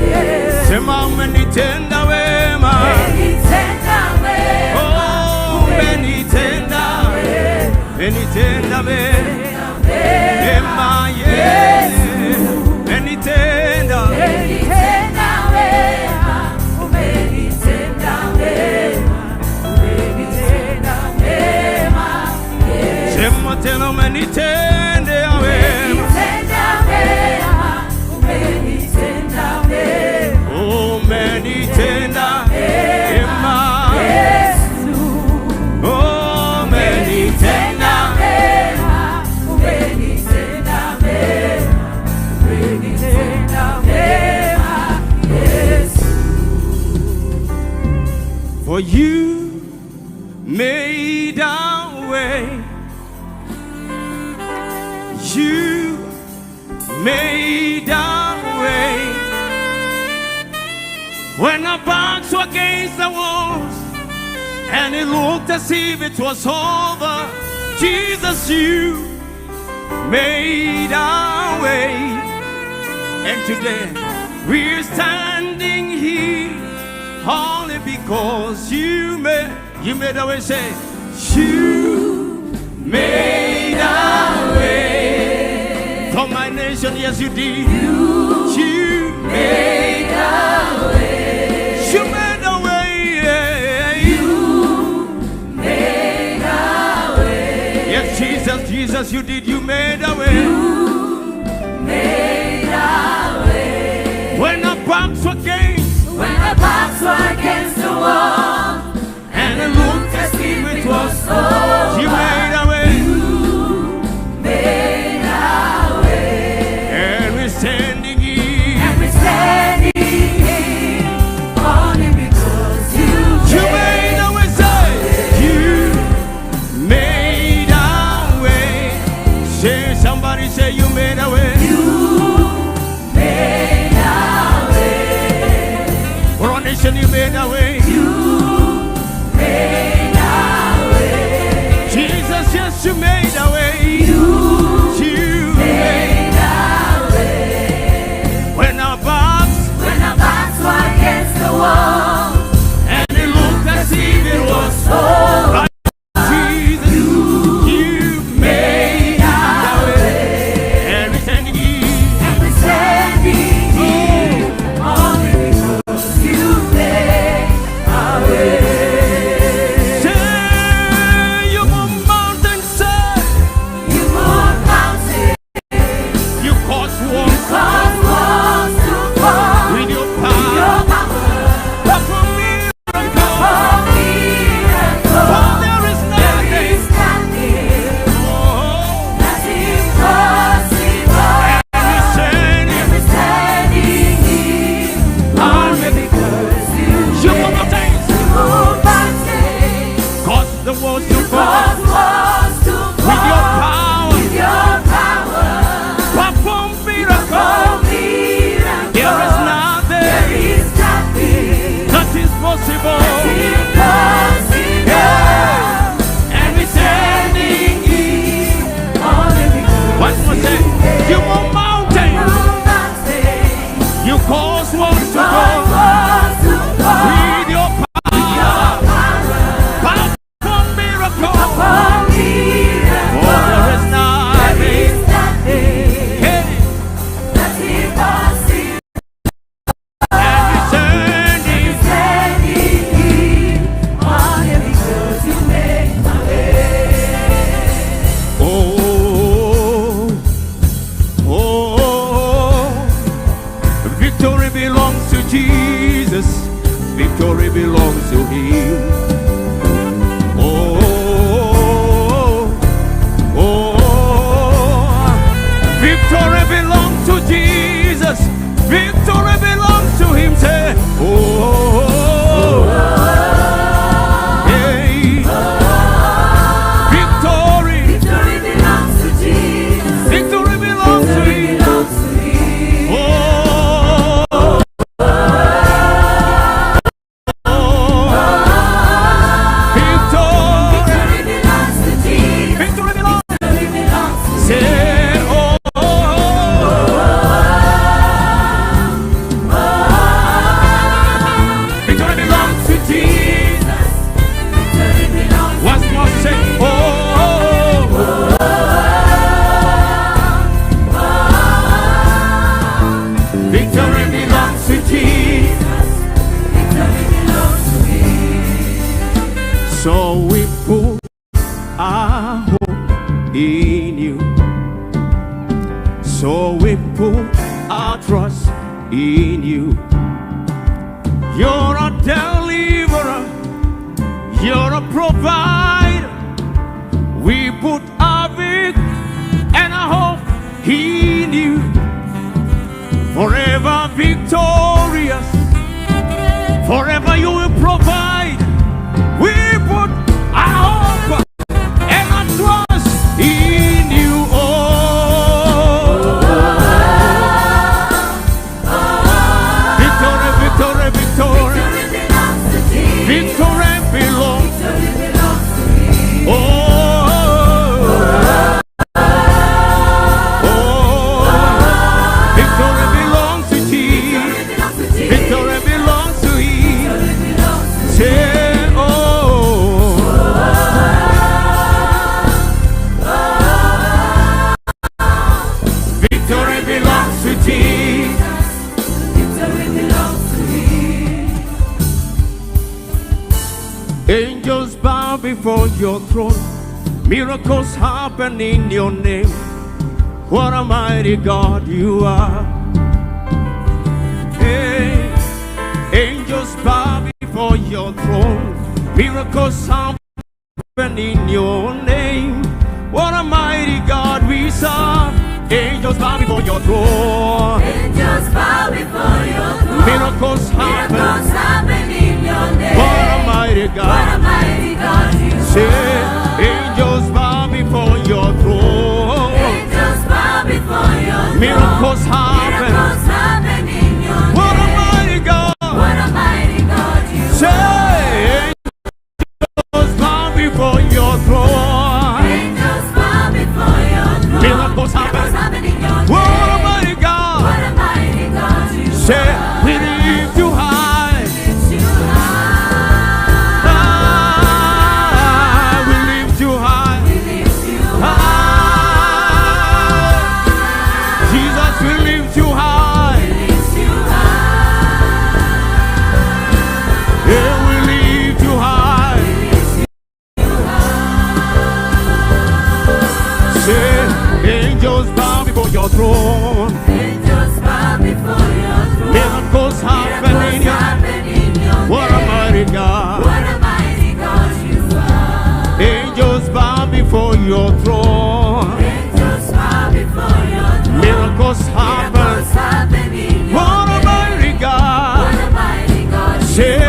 Yes. Sema umenitenda wema. Umenitenda mema. Oh, umenitenda. Umenitenda mema. Yes. Umenitenda. Umenitenda mema. Umenitenda mema. Umenitenda mema. Yes. Sema tena umenitendea wema. Umenitenda mema. Umenitenda mema. Oh, umenitenda mema. Yesu. Oh, umenitenda. Mema. Umenitenda mema. Umenitenda mema. Yesu. For you made a way. You made a way. When our backs were against the walls and it looked as if it was over, Jesus, you made a way. And today we're standing here only because you made a way. Say, you made a way for my nation. Yes, you did. You made a way. You made a way. Yeah. You made a way. Yes, Jesus, you did. You made a way. You made a way. When our backs were against the wall, and it looked as if it was over, you made a way. You made a way. And we're standing here. Only because you made a way. Say, you made a way. Say, somebody say, you made a way. You made a way. For our nation, you made a way. Yes, you made a way. You made a way. When our backs were against the wall, and it looked as if it was over, Jesus, you made a way. And we're standing here, only because you made a way. Victory belongs Angels bow before your throne. Miracles happen in your name. What a mighty God you are. Hey, angels bow before your throne. Miracles happen in your name. What a mighty God we serve. Angels bow before your throne. Angels bow before your throne. Miracles happen in your name. What a mighty God. What a mighty God you Say, are. angels bow before your throne. Angels bow before your throne. Miracles happen. Miracles happen in your name. What a mighty God. What a mighty God you Say, are. angels bow before your throne. Angels bow before your throne. Miracles happen in your name. What a mighty God. What a mighty God you Say, are. we lift you high. Lift you high. We lift you high. We lift you high. Jesus, we lift you high. We lift you high. Yeah, we lift you high. We lift you high. Say, angels bow before your throne. Angels bow before your throne. Miracles happen in your name. What a mighty God. What a mighty God you are. Angels bow before your throne. Angels bow before your throne. Miracles happen. Miracles happen in your What a mighty God. What a mighty God you Say,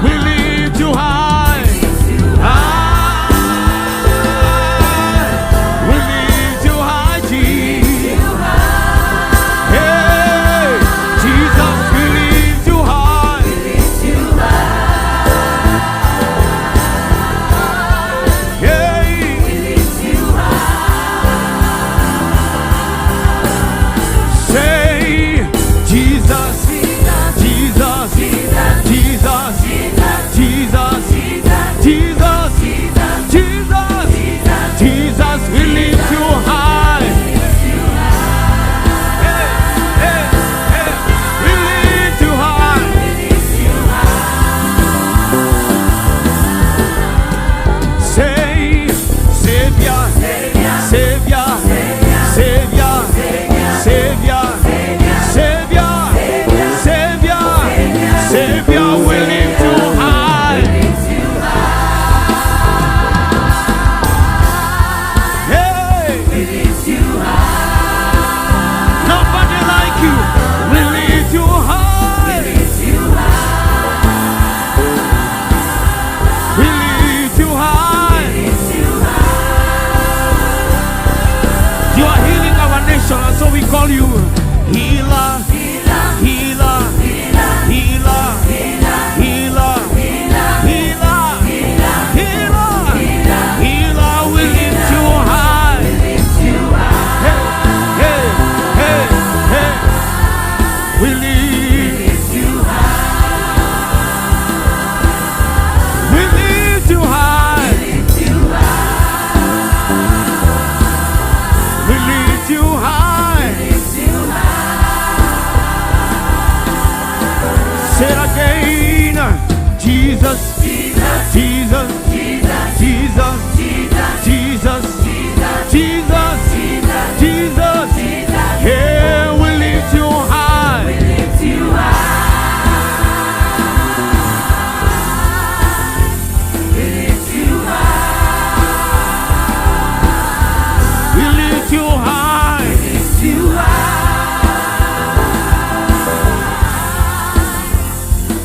we lift you high. We lift you high, Jesus. Hey, Jesus, we lift you high. We lift you high. Hey, We lift you high. say, Jesus, Jesus, Jesus, Jesus, Jesus, Jesus, Jesus, Jesus, we lift you high. Hey, hey, hey, we lift you high. Say, Savior, Savior, Savior, Savior, Savior, Savior, Savior, we lift you high. Hey, We lift you high. nobody like you. We lift you high. We lift you high. We lift you high. We lift you high. You are healing our nation, and so we call you healer, healer, healer, healer, healer, healer, healer. We lift you high. We lift you high. Hey, hey, hey. We lift you high. you high. We lift you high. Say it again. Jesus, Jesus, Jesus, Jesus, Jesus, Jesus, Jesus. Yeah, we lift you high. We lift you high. We lift you high. We lift you high. We lift you high.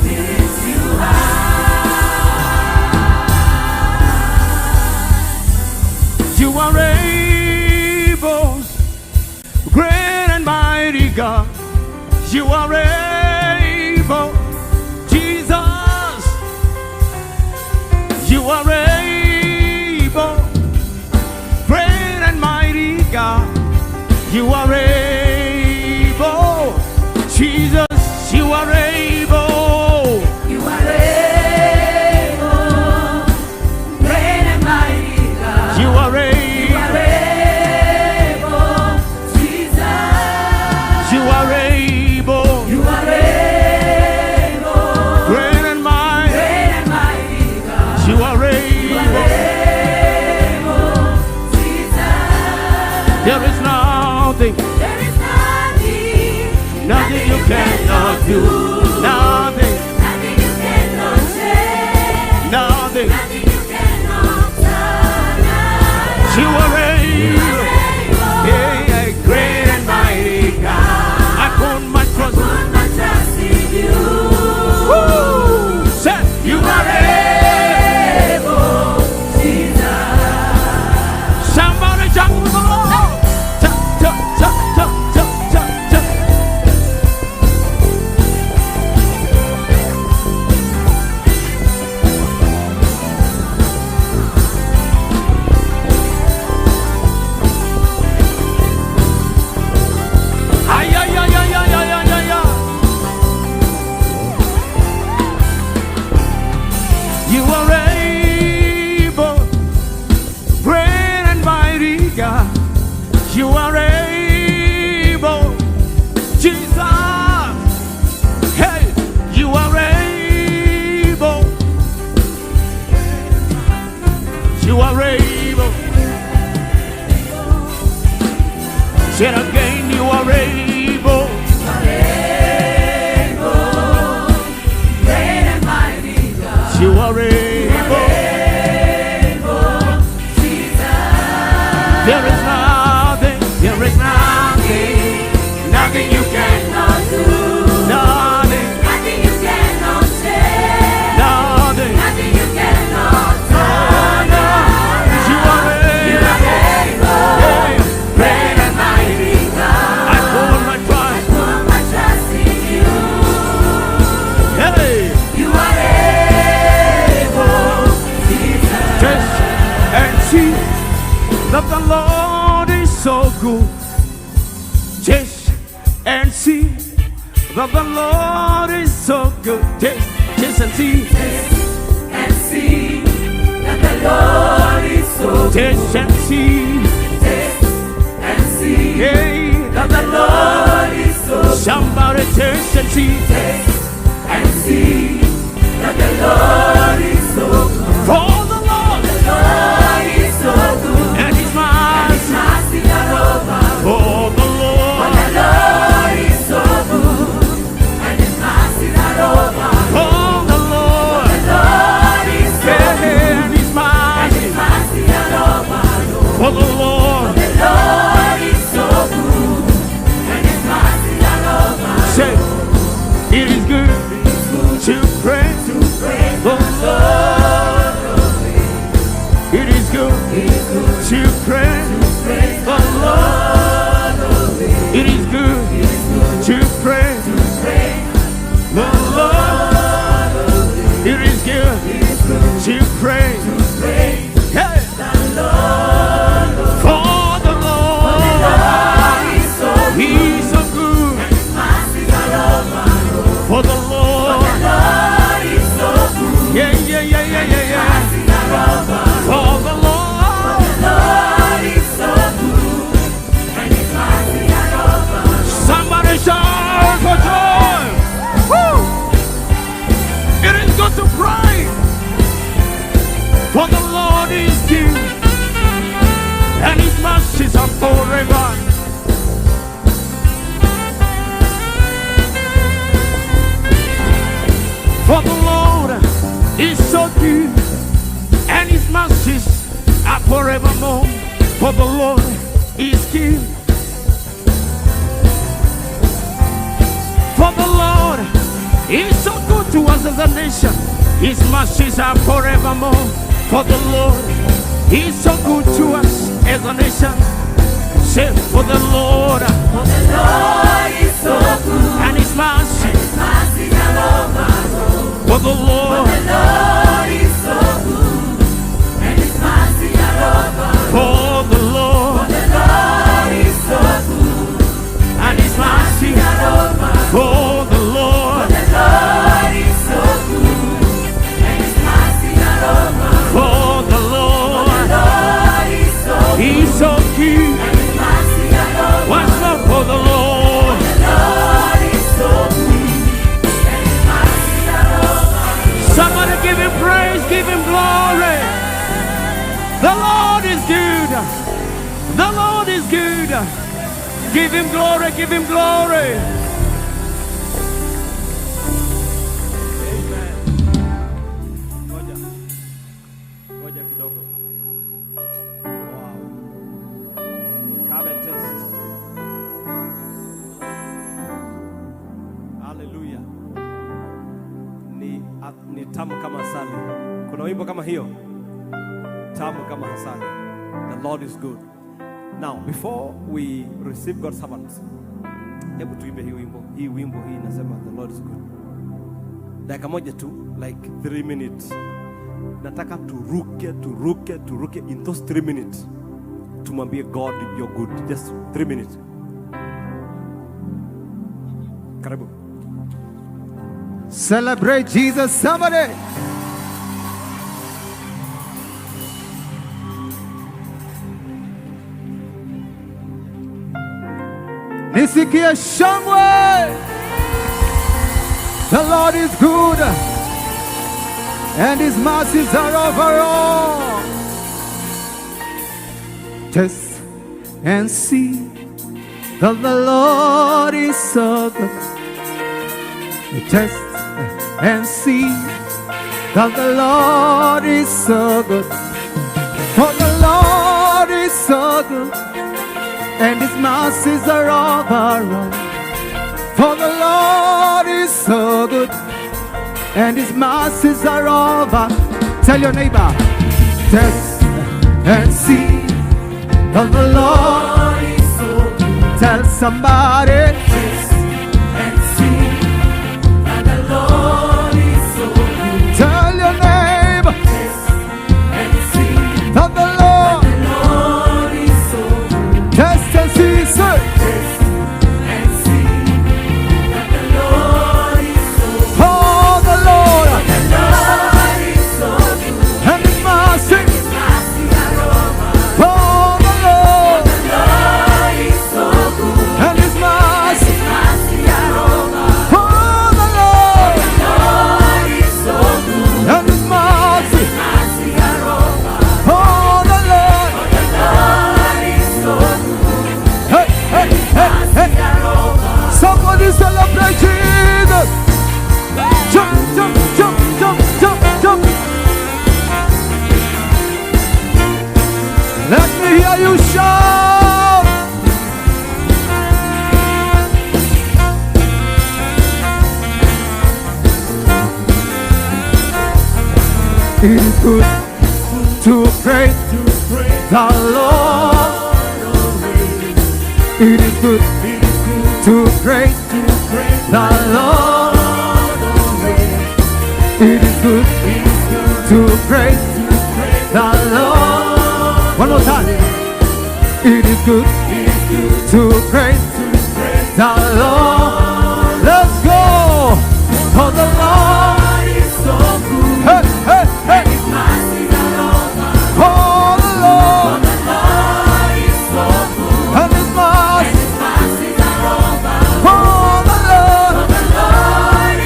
We lift you high. Say it again, you are able. Great and mighty God. You are able. There is nothing you cannot do. Nothing you cannot say. Nothing you cannot turn around. You are able. Great and mighty God. I put my trust in you. Hey. You are able, Jesus. Taste and see that the Lord is so good. Taste and see that the Lord is so good. Taste and see. Taste and see that the Lord is so good. Taste and see. Taste and see Hey, that the Lord is so good. somebody taste and see. Taste and see that the Lord is so good. For the Lord is so good. and His mercy are over. for the Lord. The Lord is so good. And His mercy are over. For the Lord The Lord is so good. and His mercy are over. for the Lord. The Lord is so good. And His mercy are over. Say, it is good to pray the Lord. It is good to pray the Lord. It is good to pray the Lord. It is good to pray. Hey. For the Lord, He's so good. For the Lord, yeah. For the Lord, somebody shout for joy. Woo! It is good to pray. For the Lord is good, and His mercies are forever. For the Lord is so good, and His mercies are forevermore. For the Lord is good. For the Lord is so good to us as a nation. His mercies are forevermore. For the Lord is so good to us as a nation. Say, for the Lord is so good. and His mercy. are over. For the Lord is so good. And His mercy are over. For the Lord is so good. and His mercy are over. for the Lord is so good. And His mercy are over. for the Lord is so good. He's so good. And His mercy are over. Once more for the Lord. is so good. And His mercy are over. Somebody give Him praise, give Him glory. The Lord is good. The Lord is good. Give Him glory, give Him glory. Ngoja kidogo. Wow. Come and taste. Hallelujah. Ni tamu kama asali. Kuna wimbo kama hiyo? Tamu kama asali. The Lord is good. Now, before we receive God's servants, hebu tuimbe hii wimbo. Hii wimbo hii inasema the Lord is good. Dakika moja tu, like 3 minutes. Nataka turuke in those 3 minutes. Tumwambie God you're good. Just 3 minutes. Karibu. Celebrate Jesus, somebody. Nisikie shangwe. The Lord is good, and His mercies are over all. Taste and see that the Lord is so good. Test and see that the Lord is so good. For the Lord is so good, and His mercies are all around. For the Lord is so good, and His mercies are all around. Tell your neighbor, test and see that the Lord is so good. Tell somebody, test and see that the Lord is so good. Tell your neighbor, test and see that the Lord is so good. Test and see, sir. Test and see that the Lord is so good. Oh, the Lord is so good. And His mercy are over. Oh, the Lord is so good. And His mercy are over. Oh, the Lord is so good. And His mercy are over. Oh, the Lord is so good. Hey, hey, hey, hey. Somebody celebrate Jesus. Jump, jump, jump, jump, jump, jump. Let me hear you shout. It is good to praise the Lord. It is good to praise the Lord. It is good to praise the Lord. One more time. It is good to praise the Lord. Let's go. For the Lord is so good. Hey, hey, hey. His mercies are over. For the Lord is so good. And His mercies are over. For the Lord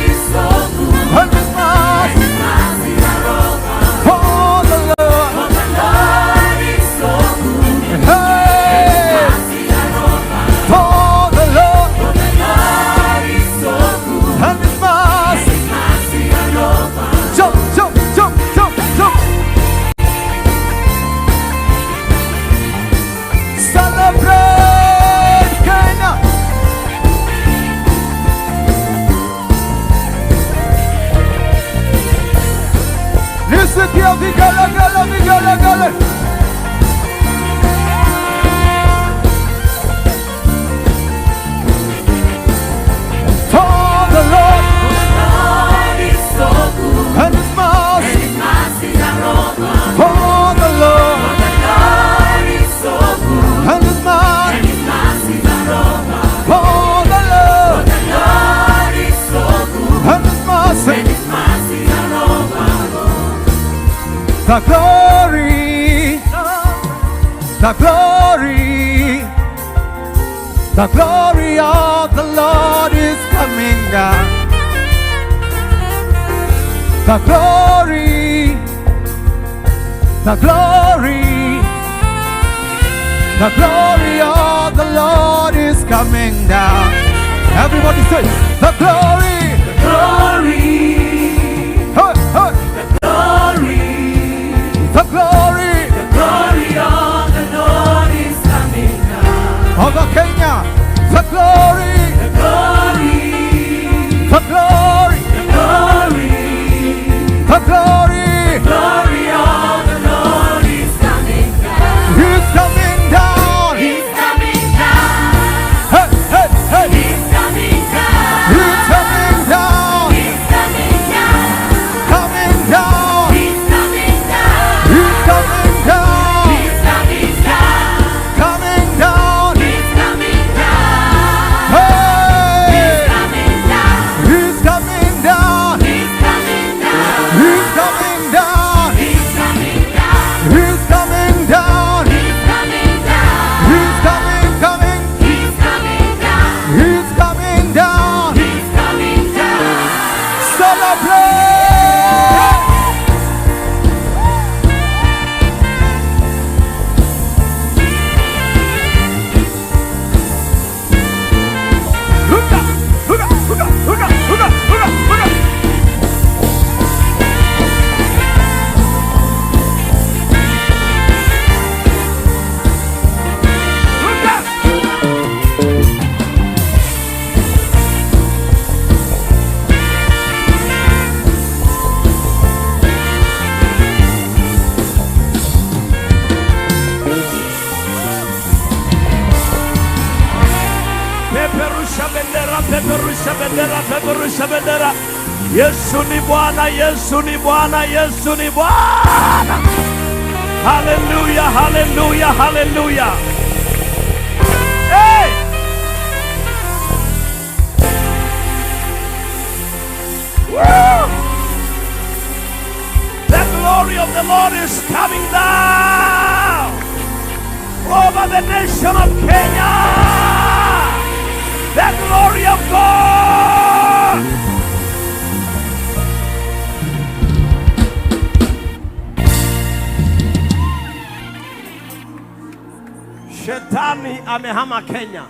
is so good. And His mercies are over. For the Lord is so good. Hey. For the Lord is so good. And His mercy are over. Jump, jump, jump, jump, jump. Celebrate Kenya. Listen here, vigala, gala, vigala, gala. For the Lord is so good. And His mercy are over. For the Lord is so good. And His mercy are over. For the Lord is so good. And His mercy are over. The glory, the glory, the glory of the Lord is coming down. The glory, the glory, the glory of the Lord is coming down. Everybody say, the glory, the glory, hey, hey. The glory of the Lord is coming down. Over Kenya, the glory, the glory, the glory, the glory, the glory, the glory of the Lord is coming down. He's coming down. He's coming down. Hey, hey, hey. He's coming down. He's coming down. He's coming bendera, peperusha bendera. Yesu ni Bwana, Yesu ni Bwana, Yesu ni Bwana. Hallelujah, hallelujah, hallelujah. Hey! Woo! The glory of the Lord is coming down over the nation of Kenya. The glory of God. Shetani amehama Kenya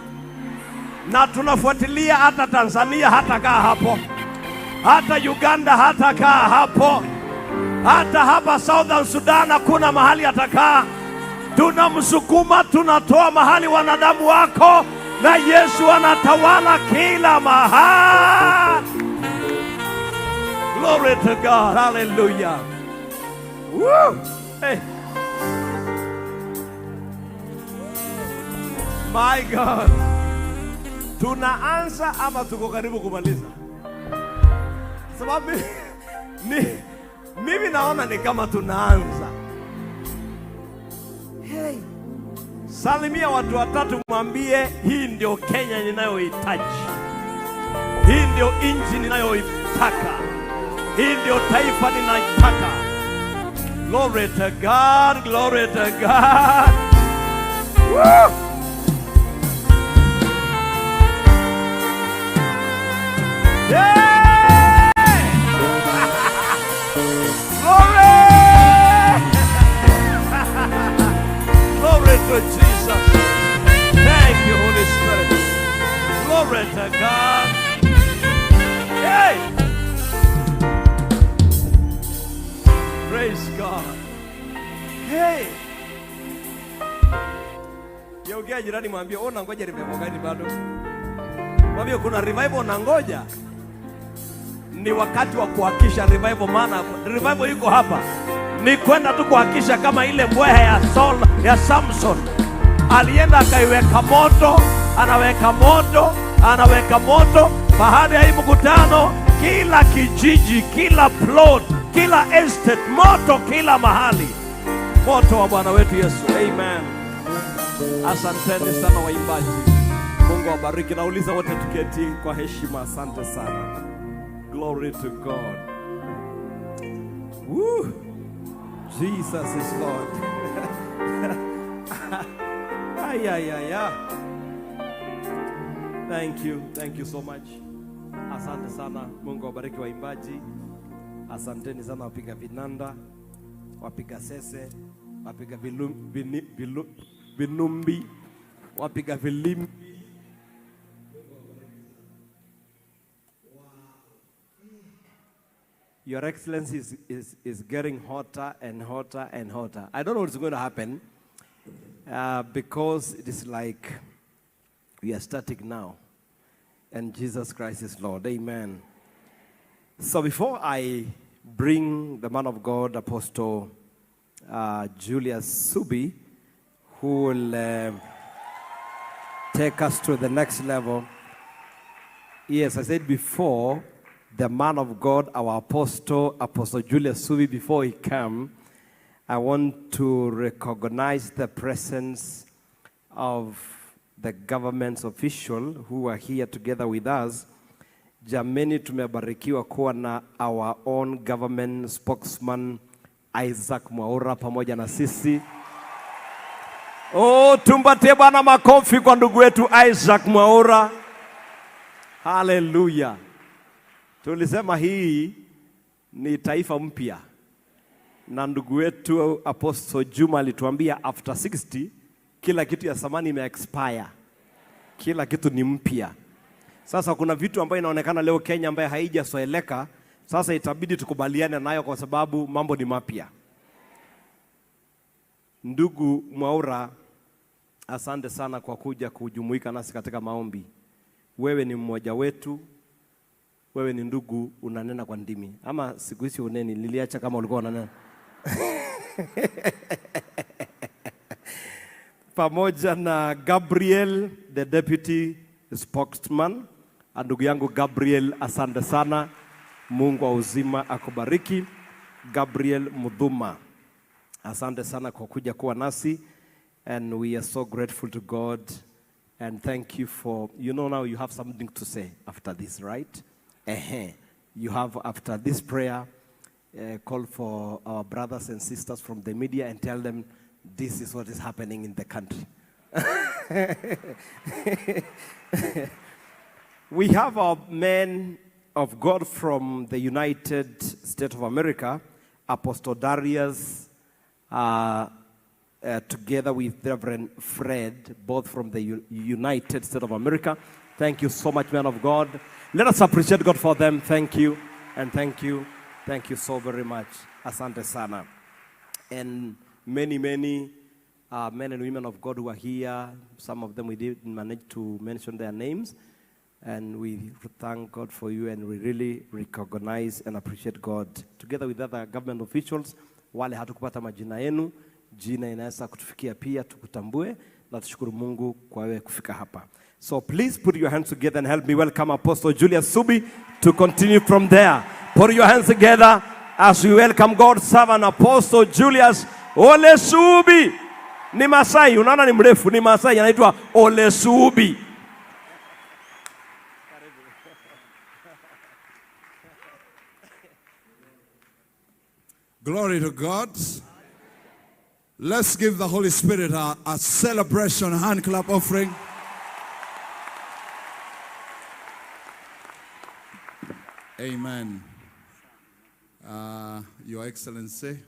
na tunafuatilia hata Tanzania, hata kaa hapo, hata Uganda, hata kaa hapo, hata hapa Southern Sudan hakuna mahali atakaa. Tunamsukuma, tunatoa mahali wanadamu wako, na Yesu anatawala kila mahali. Glory to God, hallelujah. Woo! Hey. My God. Tunaanza ama tuko karibu kumaliza? Sababu mimi naona ni kama tunaanza. Hey. Salimia watu watatu, mwambie hii ndio Kenya ninayohitaji. Hii ndio nchi ninayoitaka. Hii ndio taifa ninayotaka. Glory to God, glory to God. Woo! Yeah! Glory! Glory to Jesus. Thank you, Holy Spirit. Glory to God. Hey! Praise God. Hey! Yaukia jirani mwambie, ona ngoja revival gani bado? Mwambie kuna revival na ngoja. Ni wakati wa kuhakisha revival, maana revival iko hapa. Ni kwenda tu kuhakisha kama ile mbweha ya Samson. Alienda akaiweka moto, anaweka moto, anaweka moto. Baada ya hii mkutano, kila kijiji, kila plot, kila estate, moto kila mahali. Moto wa Bwana wetu Yesu. Amen. Asanteni sana waimbaji. Mungu awabariki. Nauliza wote tuketi kwa heshima. Asante sana. Glory to God. Woo! Jesus is Lord. Ay, ay, ay, ay. Thank you so much. Asante sana. Mungu awabariki waimbaji. Asanteni sana wapiga vinanda, wapiga sese, wapiga vinumbi, wapiga vilimbi. Your Excellency is getting hotter and hotter and hotter. I don't know what's going to happen because it is like we are starting now. And Jesus Christ is Lord. Amen. So before I bring the man of God, Apostle Julius Subi, who will take us to the next level. Yes, I said before, the man of God, our Apostle Julius Subi, before he came, I want to recognize the presence of the government's official who are here together with us. Jameni, tumebarikiwa kuwa na our own government spokesman Isaac Mwaura pamoja na sisi. Oh, tumpatie Bwana makofi kwa ndugu wetu Isaac Mwaura. Hallelujah. Tulisema hii ni taifa mpya. Na ndugu wetu Apostle Juma alituambia after 60 kila kitu ya zamani ime-expire. Kila kitu ni mpya. Sasa kuna vitu ambayo inaonekana leo Kenya ambayo haijasoeleka, sasa itabidi tukubaliane nayo kwa sababu mambo ni mapya. Ndugu Mwaura, asante sana kwa kuja kujumuika nasi katika maombi. Wewe ni mmoja wetu. Wewe ni ndugu, unanena kwa ndimi. Ama siku hizi uneni, niliacha kama ulikuwa unanena. Pamoja na Gabriel, the deputy spokesman, Ndugu yangu Gabriel, asante sana. Mungu wa uzima akubariki. Gabriel Mudhuma, asante sana kwa kuja kuwa nasi. And we are so grateful to God. And thank you for, now you have something to say after this, right? You have, after this prayer, call for our brothers and sisters from the media and tell them this is what is happening in the country. We have our men of God from the United States of America, Apostle Darius, together with Reverend Fred, both from the United States of America. Thank you so much, men of God. Let us appreciate God for them. Thank you, and thank you. Thank you so very much. Asante sana. And many men and women of God who are here. Some of them we didn't manage to mention their names. And we thank God for you, and we really recognize and appreciate God. Together with other government officials, wale hatukupata majina yenu, jina inaweza kutufikia pia, tukutambue, na tushukuru Mungu kwa wewe kufika hapa. So please put your hands together and help me welcome Apostle Julius Subi to continue from there. Put your hands together as we welcome God's servant Apostle Julius Ole Subi. Ni Masai, unaona ni mrefu, ni Masai, anaitwa Ole Subi. Glory to God. Let's give the Holy Spirit a celebration hand clap offering. Amen. Your Excellency,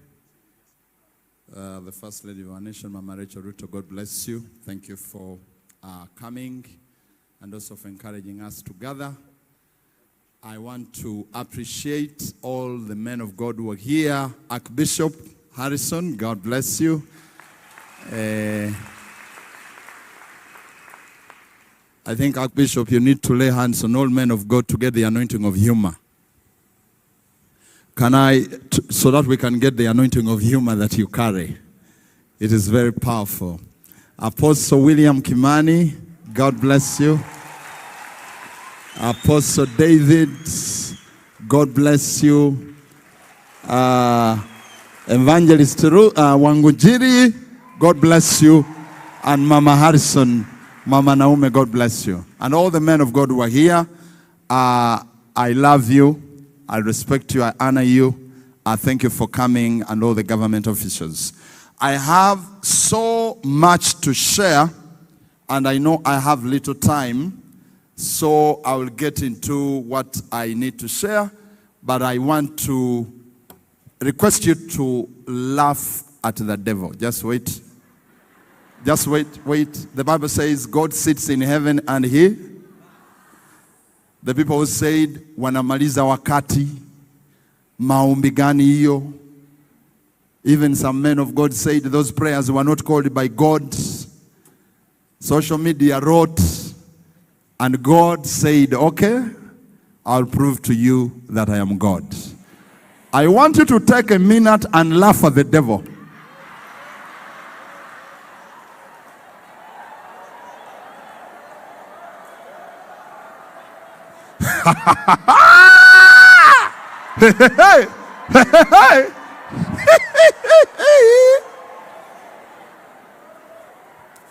the First Lady of our nation, Mama Rachel Ruto, God bless you. Thank you for coming and also for encouraging us to gather. I want to appreciate all the men of God who are here. Archbishop Harrison, God bless you. I think, Archbishop, you need to lay hands on all men of God to get the anointing of humor. So that we can get the anointing of humor that you carry. It is very powerful. Apostle William Kimani, God bless you. Apostle David, God bless you. Evangelist Wangujiri, God bless you. And Mama Harrison, Mama Naume, God bless you. And all the men of God who are here, I love you. I respect you. I honor you. I thank you for coming, and all the government officials. I have so much to share, and I know I have little time. So I will get into what I need to share, but I want to request you to laugh at the devil. Just wait. Just wait. The Bible says God sits in heaven and he. The people who said, wanamaliza wakati, maombi gani hiyo. Even some men of God said those prayers were not called by God. Social media wrote, and God said, okay, I'll prove to you that I am God. I want you to take a minute and laugh at the devil.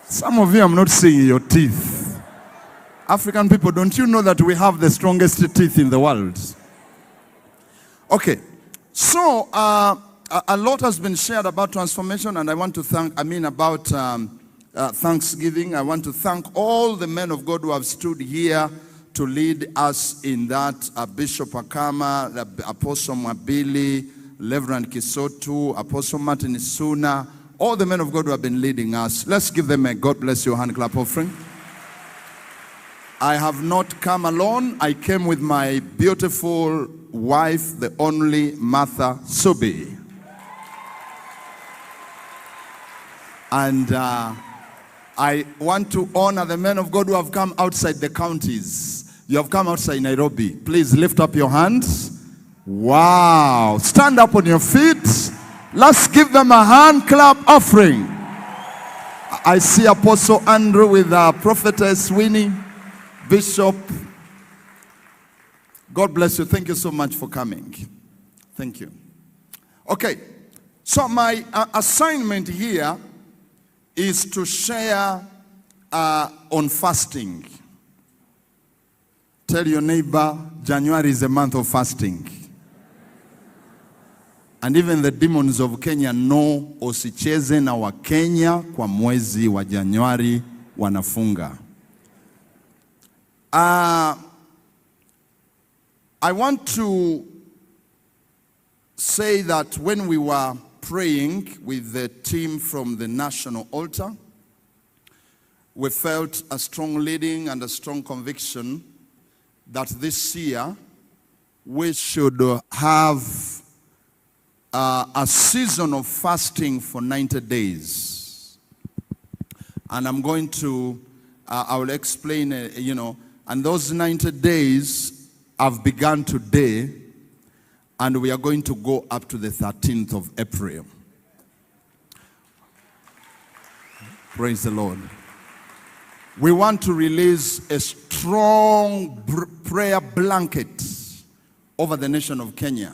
Some of you, I'm not seeing your teeth. African people, don't you know that we have the strongest teeth in the world? Okay, so a lot has been shared about transformation, and I want to about Thanksgiving. I want to thank all the men of God who have stood here to lead us in that. Bishop Akama, Apostle Mabili, Reverend Kisotu, Apostle Martin Isuna, all the men of God who have been leading us. Let's give them a God bless you hand clap offering. I have not come alone. I came with my beautiful wife, the only Martha Subi. And I want to honor the men of God who have come outside the counties. You have come outside Nairobi. Please lift up your hands. Wow. Stand up on your feet. Let's give them a hand clap offering. I see Apostle Andrew with Prophetess Winnie, Bishop God bless you. Thank you so much for coming. Thank you. Okay. So my assignment here is to share on fasting. Tell your neighbor, January is a month of fasting. And even the demons of Kenya know usicheze na wa Kenya kwa mwezi wa Januari wanafunga. I want to say that when we were praying with the team from the national altar, we felt a strong leading and a strong conviction that this year we should have a season of fasting for 90 days. And I'm going to, I will explain, and those 90 days have begun today, and we are going to go up to the 13th of April. Praise the Lord. We want to release a strong prayer blanket over the nation of Kenya,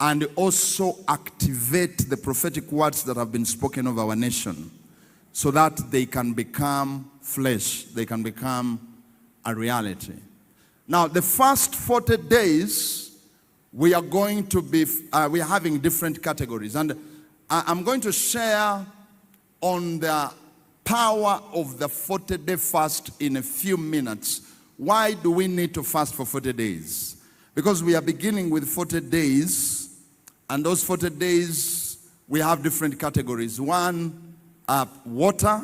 and also activate the prophetic words that have been spoken of our nation, so that they can become flesh, they can become a reality. Now, the first 40 days, we are going to be, we are having different categories. And I'm going to share on the power of the 40-day fast in a few minutes. Why do we need to fast for 40 days? Because we are beginning with 40 days, and those 40 days, we have different categories. One, water.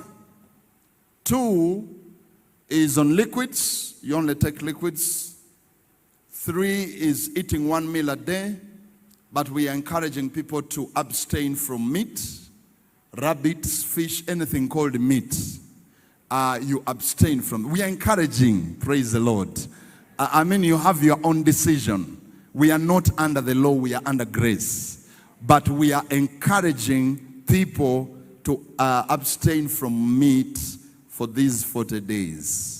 Two is on liquids. You only take liquids. 3 is eating 1 meal a day, but we are encouraging people to abstain from meat, rabbits, fish, anything called meat. You abstain from. We are encouraging, praise the Lord. I mean, you have your own decision. We are not under the law, we are under grace. But we are encouraging people to abstain from meat for these 40 days.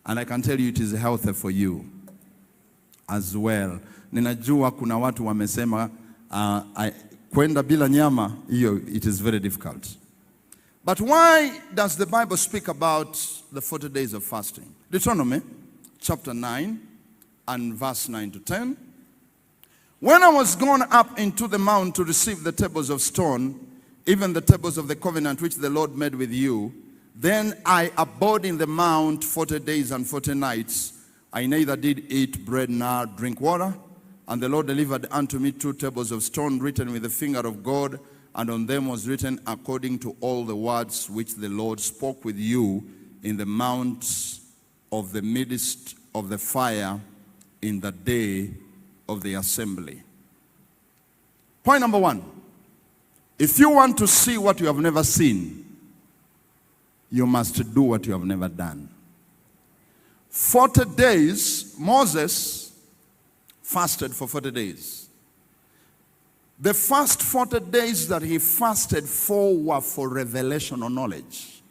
And I can tell you it is healthy for you as well. Ninajua kuna watu wamesema kwenda bila nyama, it is very difficult. But why does the Bible speak about the 40 days of fasting? Deuteronomy chapter 9 and verse 9 to 10. When I was gone up into the mount to receive the tables of stone, even the tables of the covenant which the Lord made with you, then I abode in the mount 40 days and 40 nights. I neither did eat bread nor drink water. And the Lord delivered unto me 2 tables of stone written with the finger of God, and on them was written according to all the words which the Lord spoke with you in the mount of the midst of the fire in the day of the assembly. Point number 1. If you want to see what you have never seen, you must do what you have never done. 40 days, Moses fasted for 40 days. The first 40 days that he fasted for were for revelation or knowledge.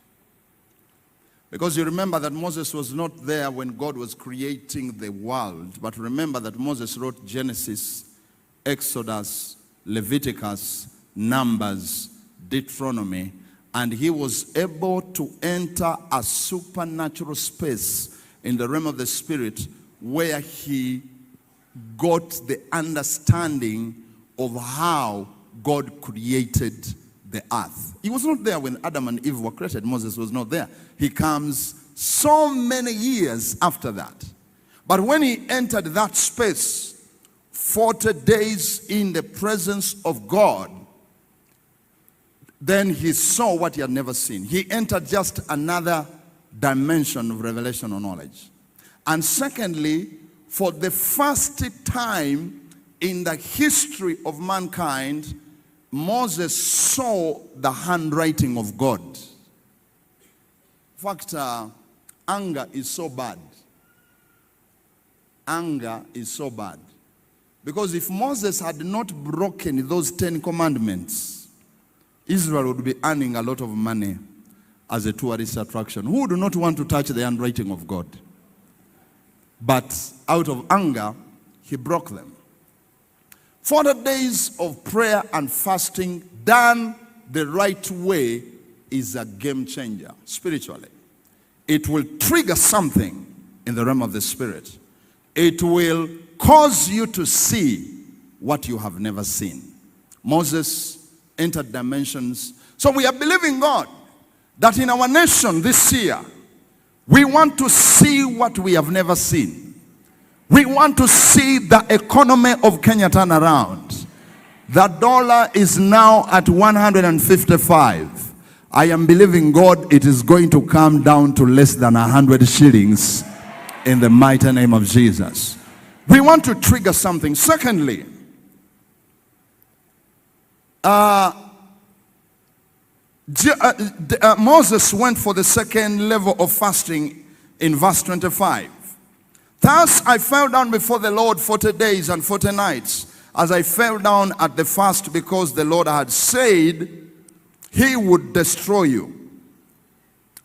Because you remember that Moses was not there when God was creating the world. But remember that Moses wrote Genesis, Exodus, Leviticus, Numbers, Deuteronomy. And he was able to enter a supernatural space in the realm of the spirit where he got the understanding of how God created the earth. He was not there when Adam and Eve were created. Moses was not there. He comes so many years after that. But when he entered that space, 40 days in the presence of God, then he saw what he had never seen. He entered just another dimension of revelation or knowledge. And secondly, for the first time in the history of mankind, Moses saw the handwriting of God. In fact, anger is so bad. Anger is so bad. Because if Moses had not broken those 10 commandments, Israel would be earning a lot of money as a tourist attraction. Who do not want to touch the handwriting of God? But out of anger, He broke them. 40 days of prayer and fasting done the right way is a game changer spiritually. It will trigger something in the realm of the spirit. It will cause you to see what you have never seen. Moses entered dimensions. So we are believing God that in our nation this year, we want to see what we have never seen. We want to see the economy of Kenya turn around. The dollar is now at 155. I am believing God it is going to come down to less than 100 shillings in the mighty name of Jesus. We want to trigger something. Secondly, Moses went for the second level of fasting in verse 25. Thus I fell down before the Lord 40 days and 40 nights, as I fell down at the fast, because the Lord had said he would destroy you.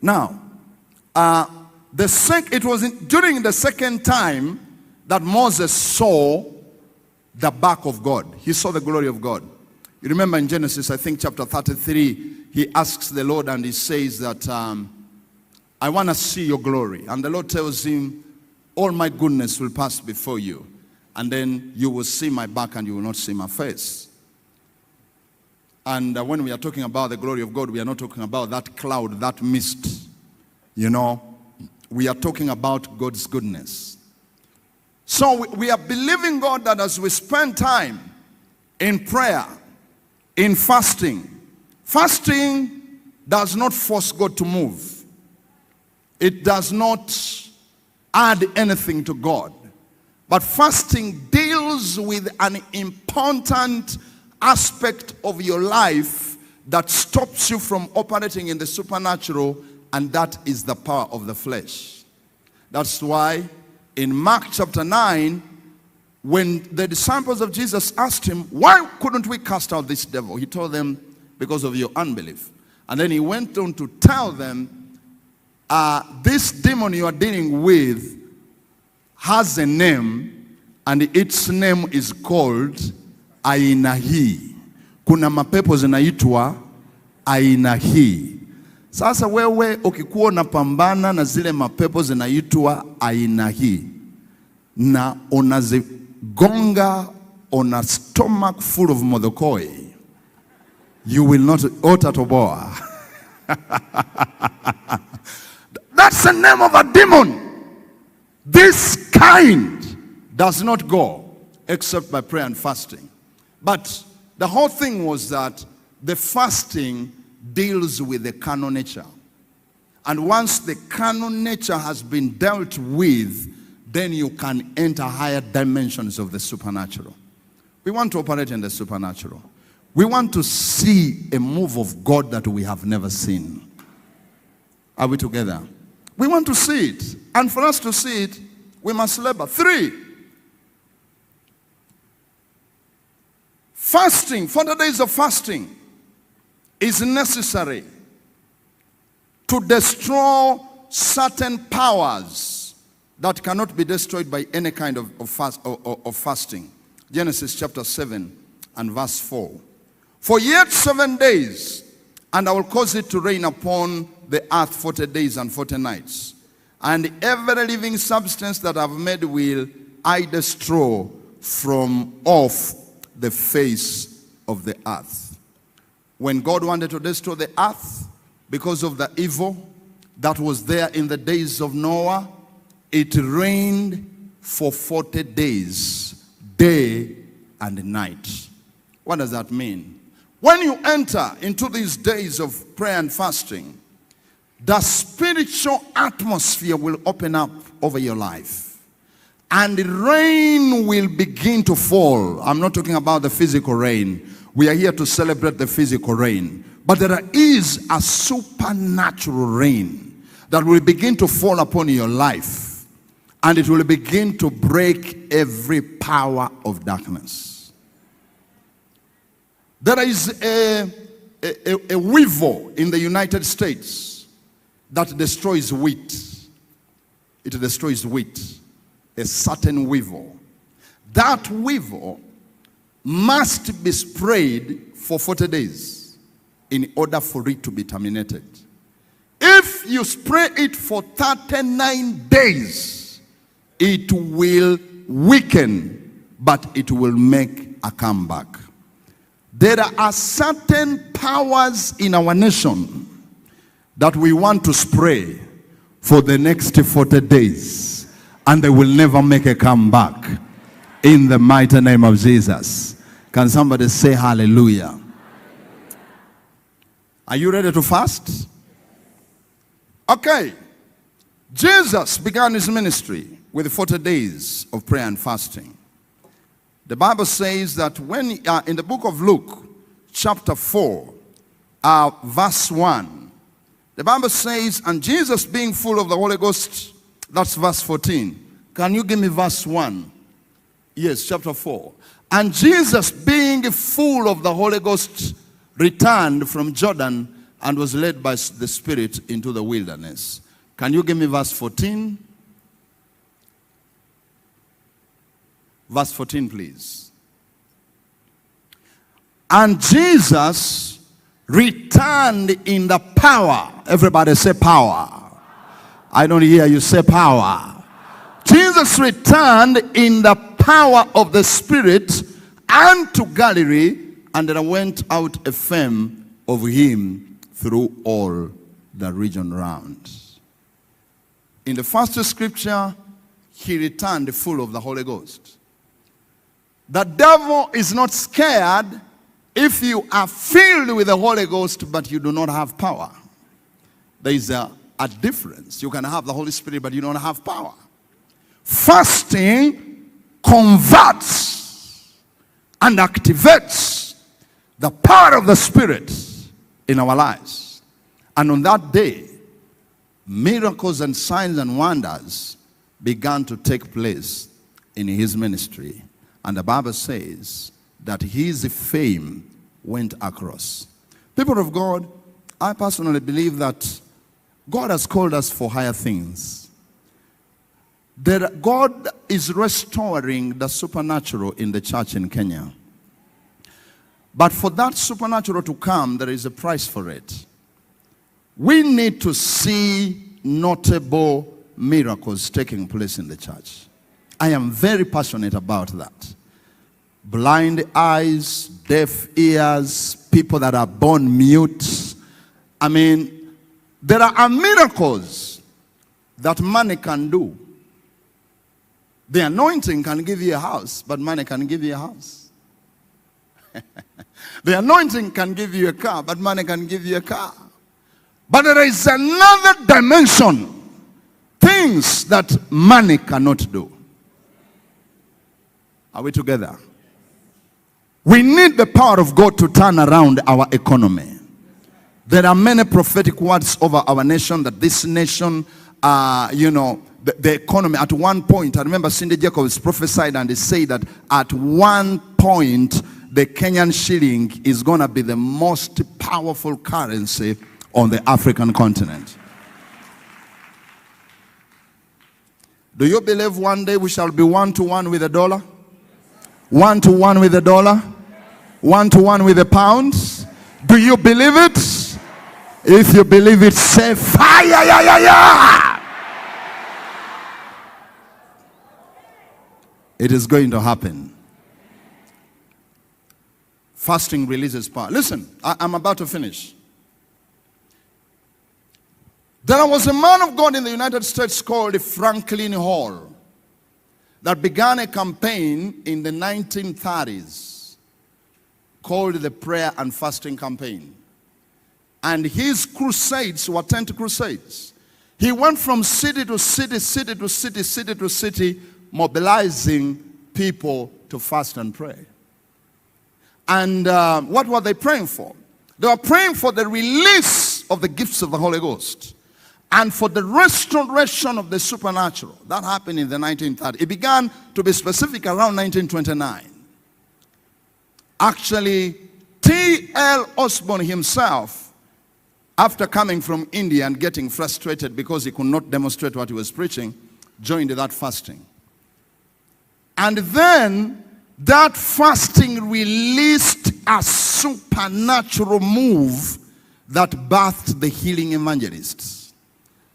Now, it was during the second time that Moses saw the back of God. He saw the glory of God. You remember in Genesis, I think chapter 33, he asks the Lord and he says that, I want to see your glory. And the Lord tells him, all my goodness will pass before you. And then you will see my back and you will not see my face. And when we are talking about the glory of God, we are not talking about that cloud, that mist. You know, we are talking about God's goodness. So we are believing God that as we spend time in prayer, in fasting, fasting does not force God to move. It does not add anything to God. But fasting deals with an important aspect of your life that stops you from operating in the supernatural, and that is the power of the flesh. That's why in Mark chapter 9, when the disciples of Jesus asked him, why couldn't we cast out this devil? He told them, because of your unbelief. And then he went on to tell them, this demon you are dealing with has a name, and its name is called aina hii. Kuna mapepo zinaitwa aina hii. Sasa wewe ukikuwa unapambana na zile mapepo zinaitwa aina hii na unazigonga on a stomach full of modokoi, you will not otatoboa. That's the name of a demon. This kind does not go except by prayer and fasting. But the whole thing was that the fasting deals with the carnal nature. And once the carnal nature has been dealt with, then you can enter higher dimensions of the supernatural. We want to operate in the supernatural. We want to see a move of God that we have never seen. Are we together? We want to see it. And for us to see it, we must labor. 3, fasting, 40 days of fasting is necessary to destroy certain powers that cannot be destroyed by any kind of fasting. Genesis chapter 7 and verse 4. For yet 7 days, and I will cause it to rain upon the earth 40 days and 40 nights. And every living substance that I've made will I destroy from off the face of the earth. When God wanted to destroy the earth because of the evil that was there in the days of Noah, it rained for 40 days, day and night. What does that mean? When you enter into these days of prayer and fasting, the spiritual atmosphere will open up over your life. And the rain will begin to fall. I'm not talking about the physical rain. We are here to celebrate the physical rain. But there is a supernatural rain that will begin to fall upon your life. And it will begin to break every power of darkness. There is a weevil in the United States that destroys wheat. It destroys wheat. A certain weevil. that weevil must be sprayed for 40 days in order for it to be terminated. If you spray it for 39 days, it will weaken, but it will make a comeback. There are certain powers in our nation that we want to spray for the next 40 days, and they will never make a comeback. In the mighty name of Jesus. Can somebody say hallelujah? Are you ready to fast? Okay. Jesus began his ministry with 40 days of prayer and fasting. The Bible says that when in the book of Luke, chapter 4, verse 1, the Bible says, and Jesus being full of the Holy Ghost, that's verse 14. Can you give me verse 1? Yes, chapter 4. And Jesus being full of the Holy Ghost returned from Jordan and was led by the Spirit into the wilderness. Can you give me verse 14? Verse 14, please. And Jesus returned in the power. Everybody say power. I don't hear you say power. Jesus returned in the power of the Spirit unto Galilee, and there went out a fame of him through all the region round. In the first scripture, he returned full of the Holy Ghost. The devil is not scared if you are filled with the Holy Ghost but you do not have power. There is a difference. You can have the Holy Spirit but you don't have power. Fasting converts and activates the power of the Spirit in our lives. And on that day, miracles and signs and wonders began to take place in his ministry. And the Bible says that his fame went across. People of God, I personally believe that God has called us for higher things. That God is restoring the supernatural in the church in Kenya. But for that supernatural to come, there is a price for it. We need to see notable miracles taking place in the church. I am very passionate about that. Blind eyes, deaf ears, people that are born mute. I mean, there are miracles that money can do. The anointing can give you a house, but money can give you a house. The anointing can give you a car, but money can give you a car. But there is another dimension. Things that money cannot do. Are we together? We need the power of God to turn around our economy. There are many prophetic words over our nation that this nation, the economy at one point, I remember Cindy Jacobs prophesied and he said that at one point, the Kenyan shilling is going to be the most powerful currency on the African continent. Do you believe one day we shall be 1-to-1 with the dollar? 1-to-1 with the dollar? 1-to-1 with the pounds? Do you believe it? If you believe it, say fire! Yeah, yeah, yeah. It is going to happen. Fasting releases power. Listen, I'm about to finish. There was a man of God in the United States called Franklin Hall that began a campaign in the 1930s called the Prayer and Fasting Campaign. And his crusades were tent crusades. He went from city to city, city to city, city to city, mobilizing people to fast and pray. And what were they praying for? They were praying for the release of the gifts of the Holy Ghost and for the restoration of the supernatural. That happened in the 1930s. It began to be specific around 1929. Actually, T.L. Osborne himself, after coming from India and getting frustrated because he could not demonstrate what he was preaching, joined that fasting. And then that fasting released a supernatural move that birthed the healing evangelists.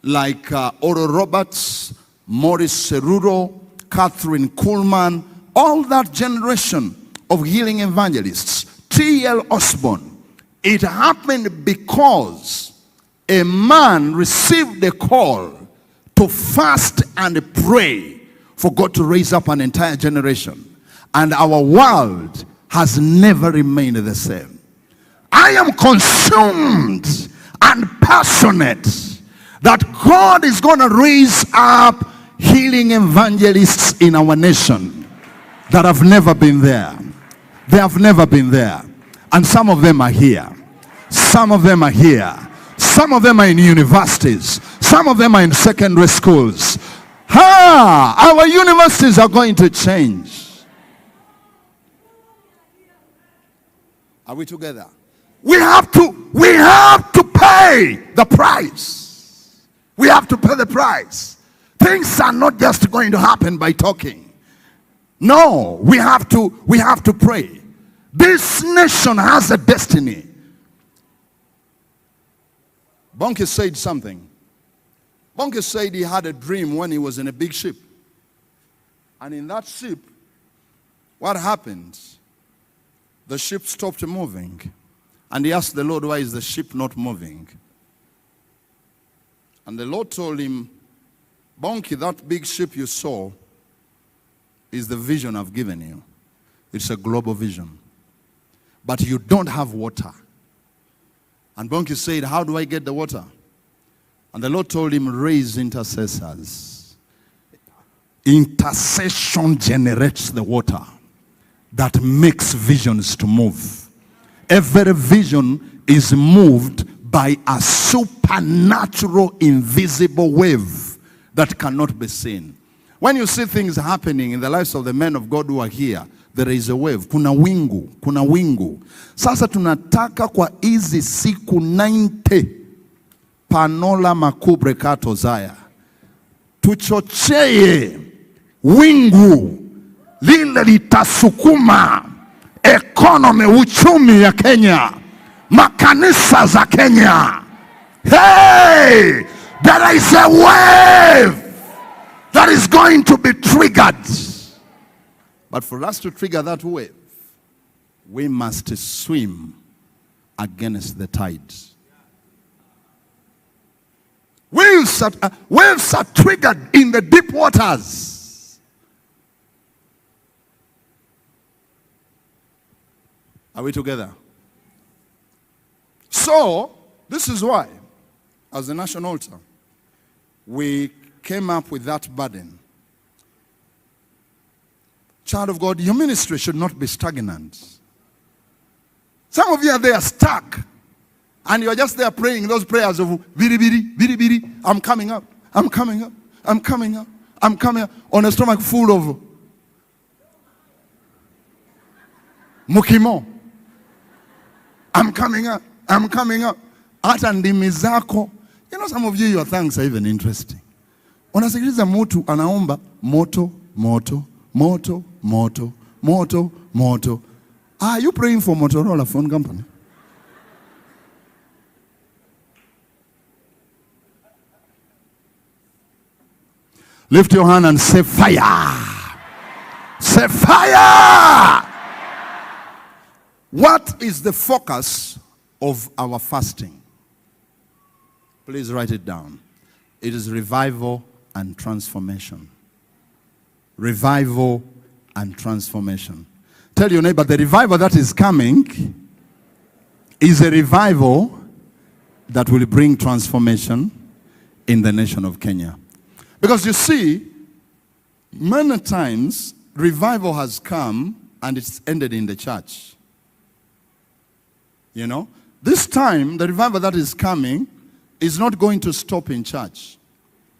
Like Oral Roberts, Morris Cerullo, Catherine Kuhlman, all that generation of healing evangelists. T.L. Osborne. It happened because a man received a call to fast and pray for God to raise up an entire generation. And our world has never remained the same. I am consumed and passionate that God is going to raise up healing evangelists in our nation that have never been there. They have never been there. And some of them are here. Some of them are here. Some of them are in universities. Some of them are in secondary schools. Our universities are going to change. Are we together? We have to pay the price. We have to pay the price. Things are not just going to happen by talking. No, we have to pray. This nation has a destiny. Bonke said something. Bonke said he had a dream when he was in a big ship. And in that ship, what happened? The ship stopped moving. And he asked the Lord, why is the ship not moving? And the Lord told him, Bonke, that big ship you saw is the vision I've given you. It's a global vision. But you don't have water. And Bonke said, how do I get the water? And the Lord told him, raise intercessors. Intercession generates the water that makes visions to move. Every vision is moved by a supernatural invisible wave that cannot be seen. When you see things happening in the lives of the men of God who are here, there is a wave. Kuna wingu, kuna wingu. Sasa tunataka kwa hizi siku 90 panola makubre kato zaya. Tuchochee wingu lile litasukuma economy, uchumi ya Kenya, makanisa za Kenya. Hey, there is a wave that is going to be triggered. But for us to trigger that wave, we must swim against the tides. Waves are triggered in the deep waters. Are we together? So, this is why, as a national altar, we came up with that burden. Child of God, your ministry should not be stagnant. Some of you are there stuck. And you're just there praying those prayers of biri biri, biri biri. I'm coming up, I'm coming up, I'm coming up, I'm coming up. On a stomach full of mukimo. I'm coming up, I'm coming up. Hata ndimi zako. You know, some of you, your thanks are even interesting. Unasikiliza mtu anaomba moto, moto, moto, moto, moto, moto. Are you praying for Motorola phone company? Lift your hand and say fire. Say fire. What is the focus of our fasting? Please write it down. It is revival and transformation. Revival and transformation. Tell your neighbor, the revival that is coming is a revival that will bring transformation in the nation of Kenya. Because you see, many times revival has come and it's ended in the church. You know, this time the revival that is coming is not going to stop in church.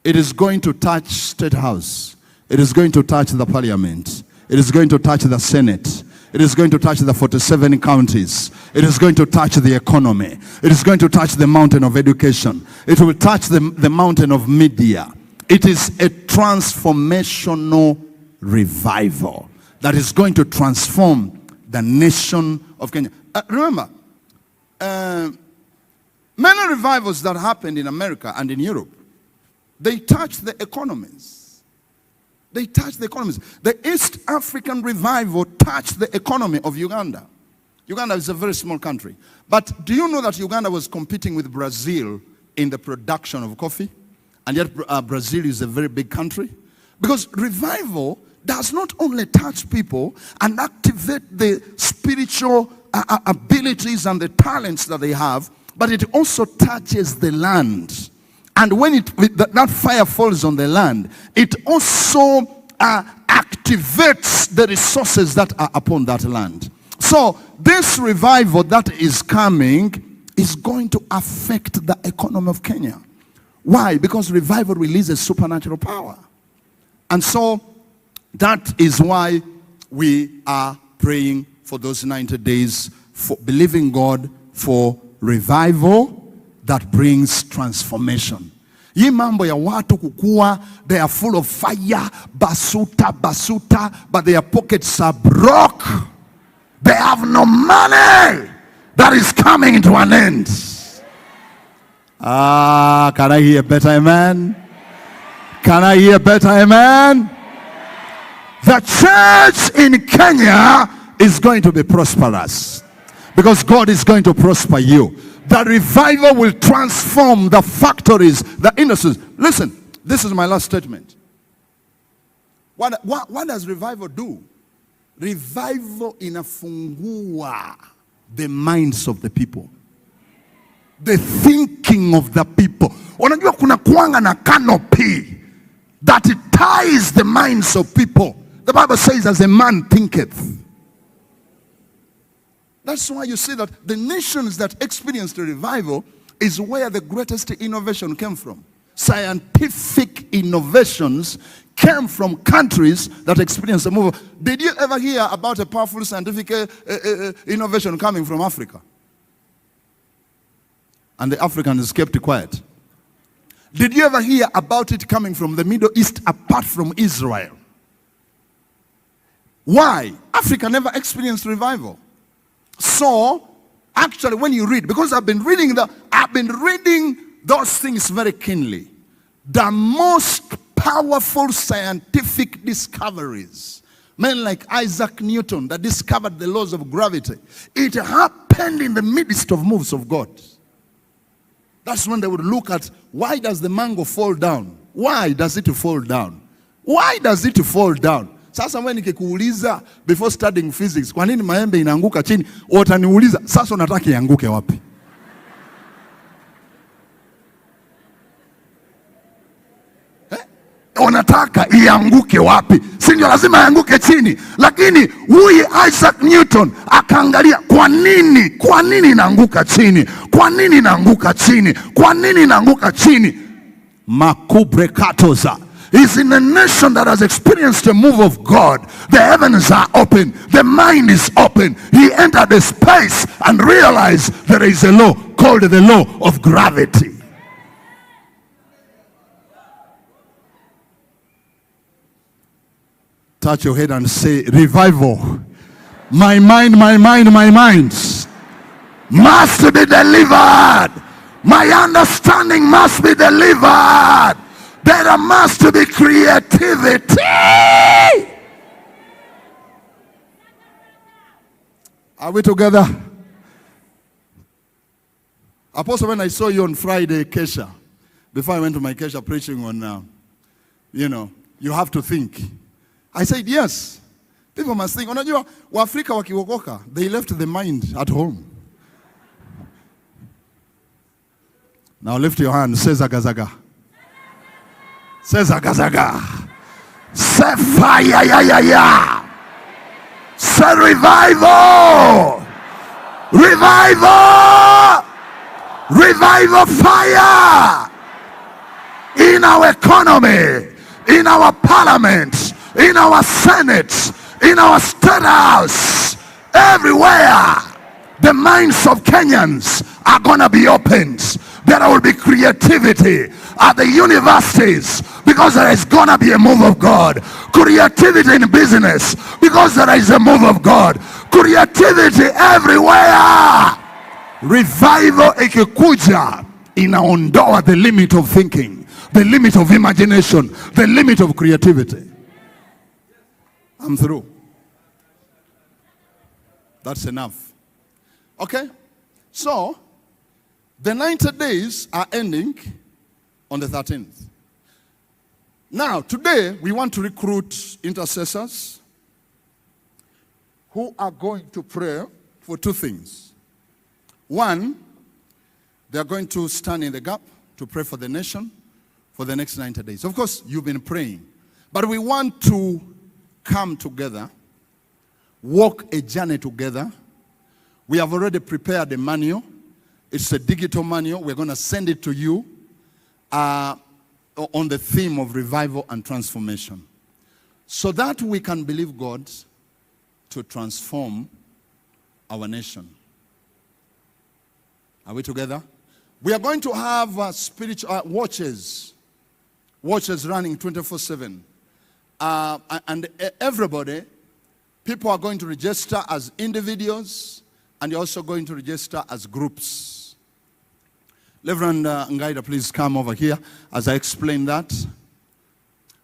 It is going to touch State House. It is going to touch the Parliament. It is going to touch the Senate. It is going to touch the 47 counties. It is going to touch the economy. It is going to touch the mountain of education. It will touch the mountain of media. It is a transformational revival that is going to transform the nation of Kenya. Remember, many revivals that happened in America and in Europe, they touched the economies. They touched the economies. The East African revival touched the economy of Uganda. Uganda is a very small country. But do you know that Uganda was competing with Brazil in the production of coffee? And yet Brazil is a very big country. Because revival does not only touch people and activate the spiritual abilities and the talents that they have, but it also touches the land. And when that fire falls on the land, it also activates the resources that are upon that land. So this revival that is coming is going to affect the economy of Kenya. Why? Because revival releases supernatural power. And so that is why we are praying for those 90 days, for believing God for revival that brings transformation. Hii mambo ya watu kukua, they are full of fire, basuta, but their pockets are broke. They have no money. That is coming to an end. Can I hear better amen? Can I hear better amen? The church in Kenya is going to be prosperous because God is going to prosper you. The revival will transform the factories, the industries. Listen, this is my last statement. What does revival do? Revival inafungua the minds of the people. The thinking of the people. Unajua kuna kuanga na canopy that it ties the minds of people. The Bible says, as a man thinketh. That's why you see that the nations that experienced the revival is where the greatest innovation came from. Scientific innovations came from countries that experienced the move. Did you ever hear about a powerful scientific innovation coming from Africa? And the Africans kept quiet. Did you ever hear about it coming from the Middle East apart from Israel? Why? Africa never experienced revival. So, actually when you read, because I've been reading those things very keenly. The most powerful scientific discoveries, men like Isaac Newton that discovered the laws of gravity, it happened in the midst of moves of God. That's when they would look at, why does the mango fall down? Why does it fall down? Why does it fall down? Sasa wewe nikikuuliza before studying physics, kwa nini maembe inaanguka chini? Utaniuliza, sasa unataka ianguke wapi? Unataka ianguke wapi? Si ndio lazima ianguke chini. Lakini huyu Isaac Newton akaangalia kwa nini inaanguka chini? Kwa nini inaanguka chini? Kwa nini inaanguka chini? Makubre katoza is in a nation that has experienced a move of God. The heavens are open. The mind is open. He entered a space and realized there is a law called the law of gravity. Touch your head and say, revival. My mind must be delivered. My understanding must be delivered. There must be creativity. Are we together? Apostle, when I saw you on Friday, Kesha, before I went to my Kesha preaching on, you have to think. I said, yes. People must think. Unajua, Waafrika wakiokoka, they left the mind at home. Now lift your hand. Say zagazaga. Say zagazaga. Say fire. Say revival. Revival fire. In our economy. In our parliament. In our Senate, in our state house, everywhere, the minds of Kenyans are going to be opened. There will be creativity at the universities because there is going to be a move of God. Creativity in business because there is a move of God. Creativity everywhere. Revival ikikuja inaondoa the limit of thinking, the limit of imagination, the limit of creativity. I'm through. That's enough. Okay? So, the 90 days are ending on the 13th. Now, today, we want to recruit intercessors who are going to pray for two things. One, they are going to stand in the gap to pray for the nation for the next 90 days. Of course, you've been praying. But we want to come together, walk a journey together. We have already prepared a manual. It's a digital manual. We're going to send it to you on the theme of revival and transformation, so that we can believe God to transform our nation. Are we together? We are going to have spiritual watches running 24/7. And everybody, people are going to register as individuals, and you're also going to register as groups. Reverend Ngaida, please come over here as I explain that.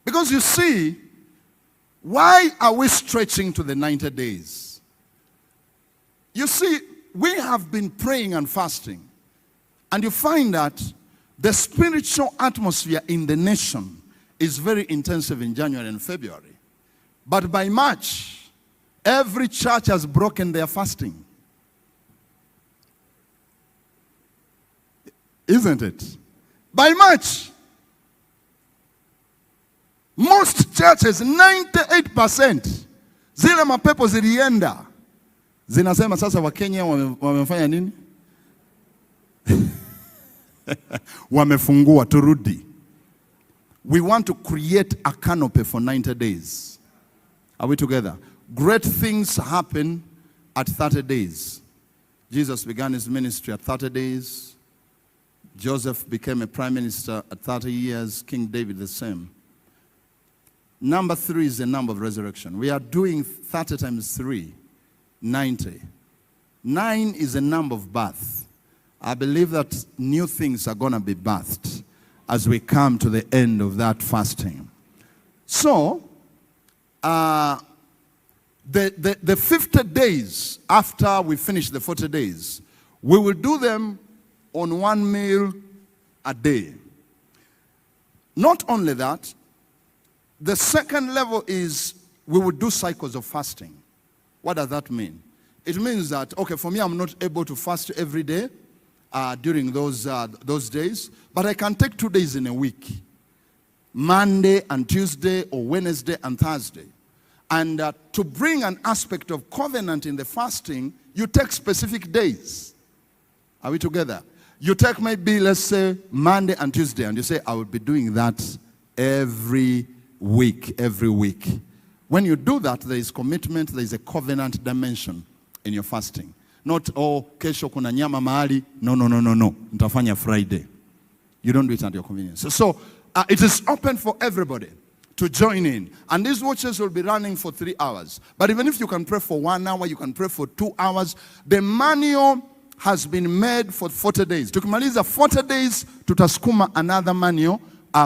Because you see, why are we stretching to the 90 days? You see, we have been praying and fasting, and you find that the spiritual atmosphere in the nation is very intensive in January and February. But by March, every church has broken their fasting. Isn't it? By March, most churches, 98%, zile mapepo zilienda. Zinasema sasa Wakenya wamefanya nini? Wamefungua turudi. We want to create a canopy for 90 days. Are we together? Great things happen at 30 days. Jesus began his ministry at 30 days. Joseph became a prime minister at 30 years. King David the same. Number 3 is the number of resurrection. We are doing 30 times 3, 90. 9 is the number of birth. I believe that new things are going to be birthed as we come to the end of that fasting. So, the 50 days after we finish the 40 days, we will do them on 1 meal a day. Not only that, the second level is we will do cycles of fasting. What does that mean? It means that, okay, for me, I'm not able to fast every day during those days, but I can take 2 days in a week, Monday and Tuesday, or Wednesday and Thursday. And to bring an aspect of covenant in the fasting, you take specific days. Are we together? You take maybe, let's say, Monday and Tuesday, and you say, I will be doing that every week. When you do that, there is commitment, there is a covenant dimension in your fasting. Not, oh, kesho kuna nyama mahali. No. Nitafanya Friday. You don't do it at your convenience. So it is open for everybody to join in. And these watches will be running for 3 hours. But even if you can pray for 1 hour, you can pray for 2 hours. The manual has been made for 40 days. Tukimaliza 40 days, tutasukuma another manual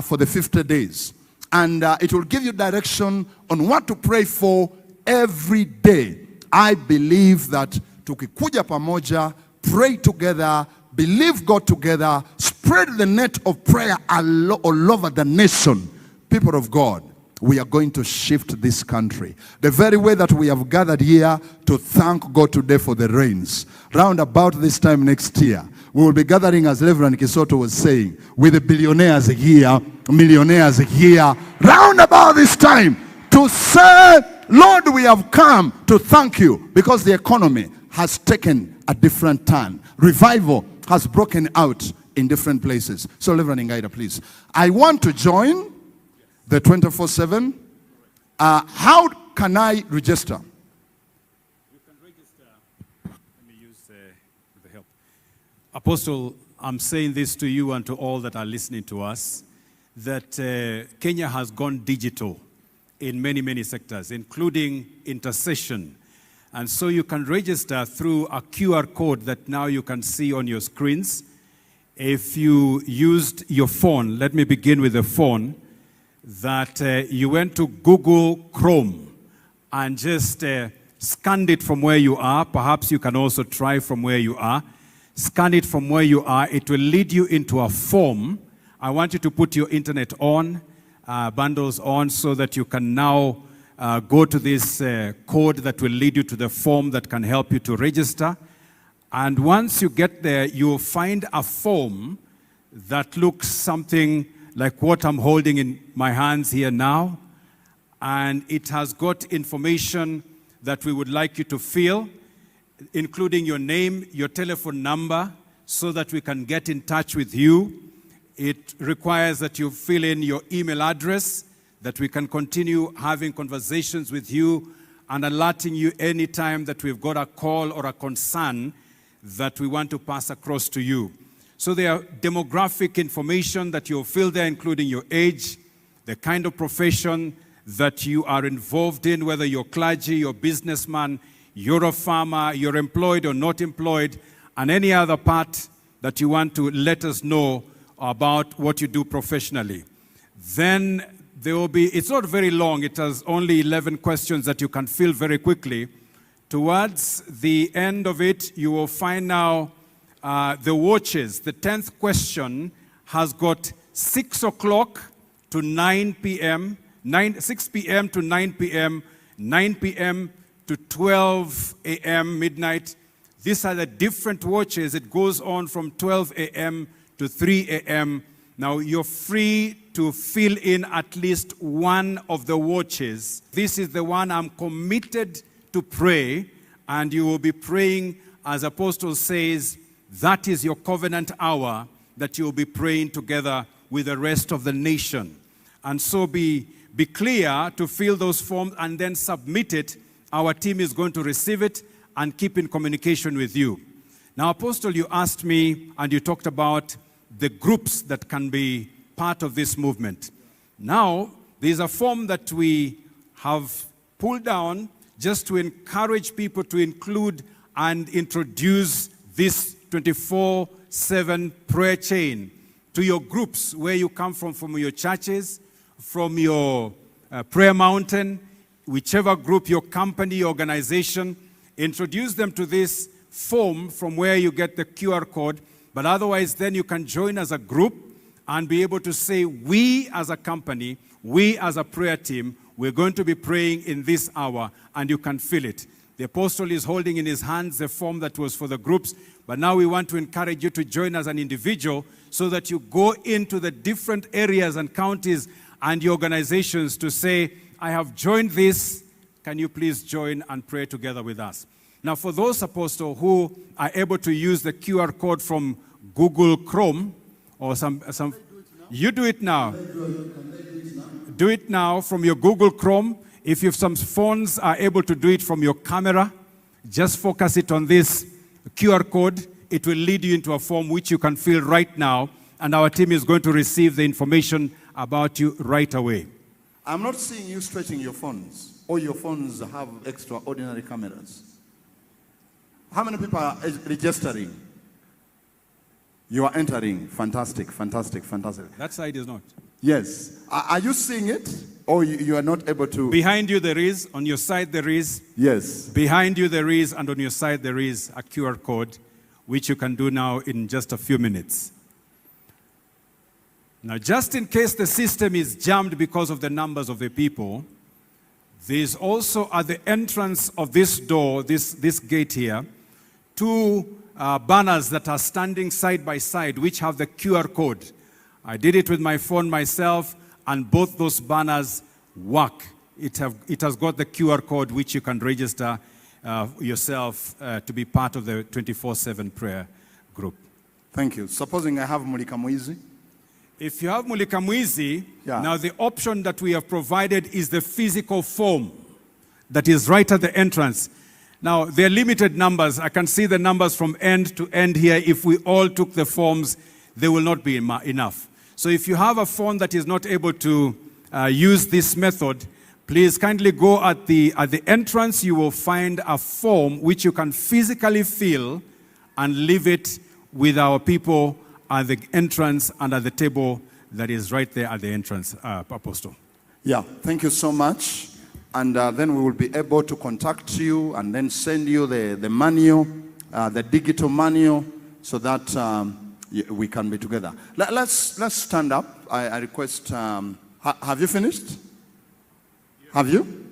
for the 50 days. And it will give you direction on what to pray for every day. I believe that tukikuja pamoja, pray together, believe God together, spread the net of prayer all over the nation. People of God, we are going to shift this country. The very way that we have gathered here to thank God today for the rains. Round about this time next year, we will be gathering, as Reverend Kisoto was saying, with the billionaires here, millionaires here, round about this time to say, Lord, we have come to thank you because the economy has taken a different turn. Revival has broken out in different places. So, Reverend Ngaida, please. I want to join the 24/7. How can I register? You can register. Let me use the help. Apostle, I'm saying this to you and to all that are listening to us, that Kenya has gone digital in many, many sectors, including intercession. And so you can register through a QR code that now you can see on your screens. If you used your phone, let me begin with the phone, that you went to Google Chrome and just scanned it from where you are. Perhaps you can also try from where you are. Scan it from where you are. It will lead you into a form. I want you to put your internet on, bundles on, so that you can now go to this code that will lead you to the form that can help you to register. And once you get there, you'll find a form that looks something like what I'm holding in my hands here now. And it has got information that we would like you to fill, including your name, your telephone number, so that we can get in touch with you. It requires that you fill in your email address, that we can continue having conversations with you and alerting you anytime that we've got a call or a concern that we want to pass across to you. So there are demographic information that you'll fill there, including your age, the kind of profession that you are involved in, whether you're clergy, you're businessman, you're a farmer, you're employed or not employed, and any other part that you want to let us know about what you do professionally. Then there will be, it's not very long, it has only 11 questions that you can fill very quickly. Towards the end of it, you will find now the watches. The 10th question has got 6 o'clock to 9 p.m., 6 p.m. to 9 p.m., 9 p.m. to 12 a.m., midnight. These are the different watches. It goes on from 12 a.m. to 3 a.m. Now, you're free to fill in at least one of the watches. This is the one I'm committed to pray, and you will be praying, as Apostle says, that is your covenant hour, that you will be praying together with the rest of the nation. And so be clear to fill those forms and then submit it. Our team is going to receive it and keep in communication with you. Now, Apostle, you asked me and you talked about the groups that can be part of this movement. Now, there's a form that we have pulled down just to encourage people to include and introduce this 24/7 prayer chain to your groups where you come from your churches, from your prayer mountain, whichever group, your company, organization. Introduce them to this form from where you get the QR code. But otherwise, then you can join as a group and be able to say, we as a company, we as a prayer team, we're going to be praying in this hour, and you can feel it. The apostle is holding in his hands the form that was for the groups, but now we want to encourage you to join as an individual so that you go into the different areas and counties and your organizations to say, I have joined this, can you please join and pray together with us? Now, for those apostles who are able to use the QR code from Google Chrome or some you do it now. Do it now from your Google Chrome. If you have some phones are able to do it from your camera, just focus it on this QR code. It will lead you into a form which you can fill right now, and our team is going to receive the information about you right away. I'm not seeing you stretching your phones. All your phones have extraordinary cameras. How many people are registering? You are entering. Fantastic, fantastic, fantastic. That side is not. Yes. Are you seeing it? Or you are not able to? Behind you there is, on your side there is. Yes. Behind you there is, and on your side there is a QR code, which you can do now in just a few minutes. Now, just in case the system is jammed because of the numbers of the people, there's also at the entrance of this door, this gate here, two banners that are standing side by side, which have the QR code. I did it with my phone myself, and both those banners work. It has got the QR code, which you can register yourself to be part of the 24/7 prayer group. Thank you. Supposing I have Mulika Mwizi? If you have Mulika Mwizi, now the option that we have provided is the physical form that is right at the entrance. Now, they're limited numbers. I can see the numbers from end to end here. If we all took the forms, they will not be enough. So if you have a phone that is not able to use this method, please kindly go at the entrance. You will find a form which you can physically fill and leave it with our people at the entrance and at the table that is right there at the entrance, Apostle. Yeah, thank you so much. And then we will be able to contact you and then send you the manual, the digital manual, so that we can be together. Let's stand up. I request, have you finished? Have you?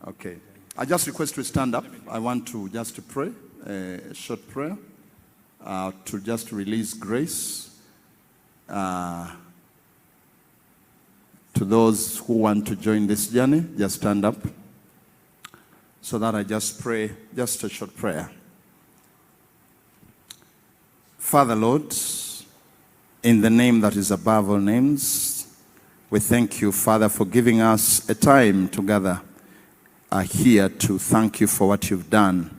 Okay. I just request to stand up. I want to just pray, a short prayer, to just release grace to those who want to join this journey. Just stand up so that I just pray, just a short prayer. Father, Lord, in the name that is above all names, we thank you, Father, for giving us a time together here to thank you for what you've done.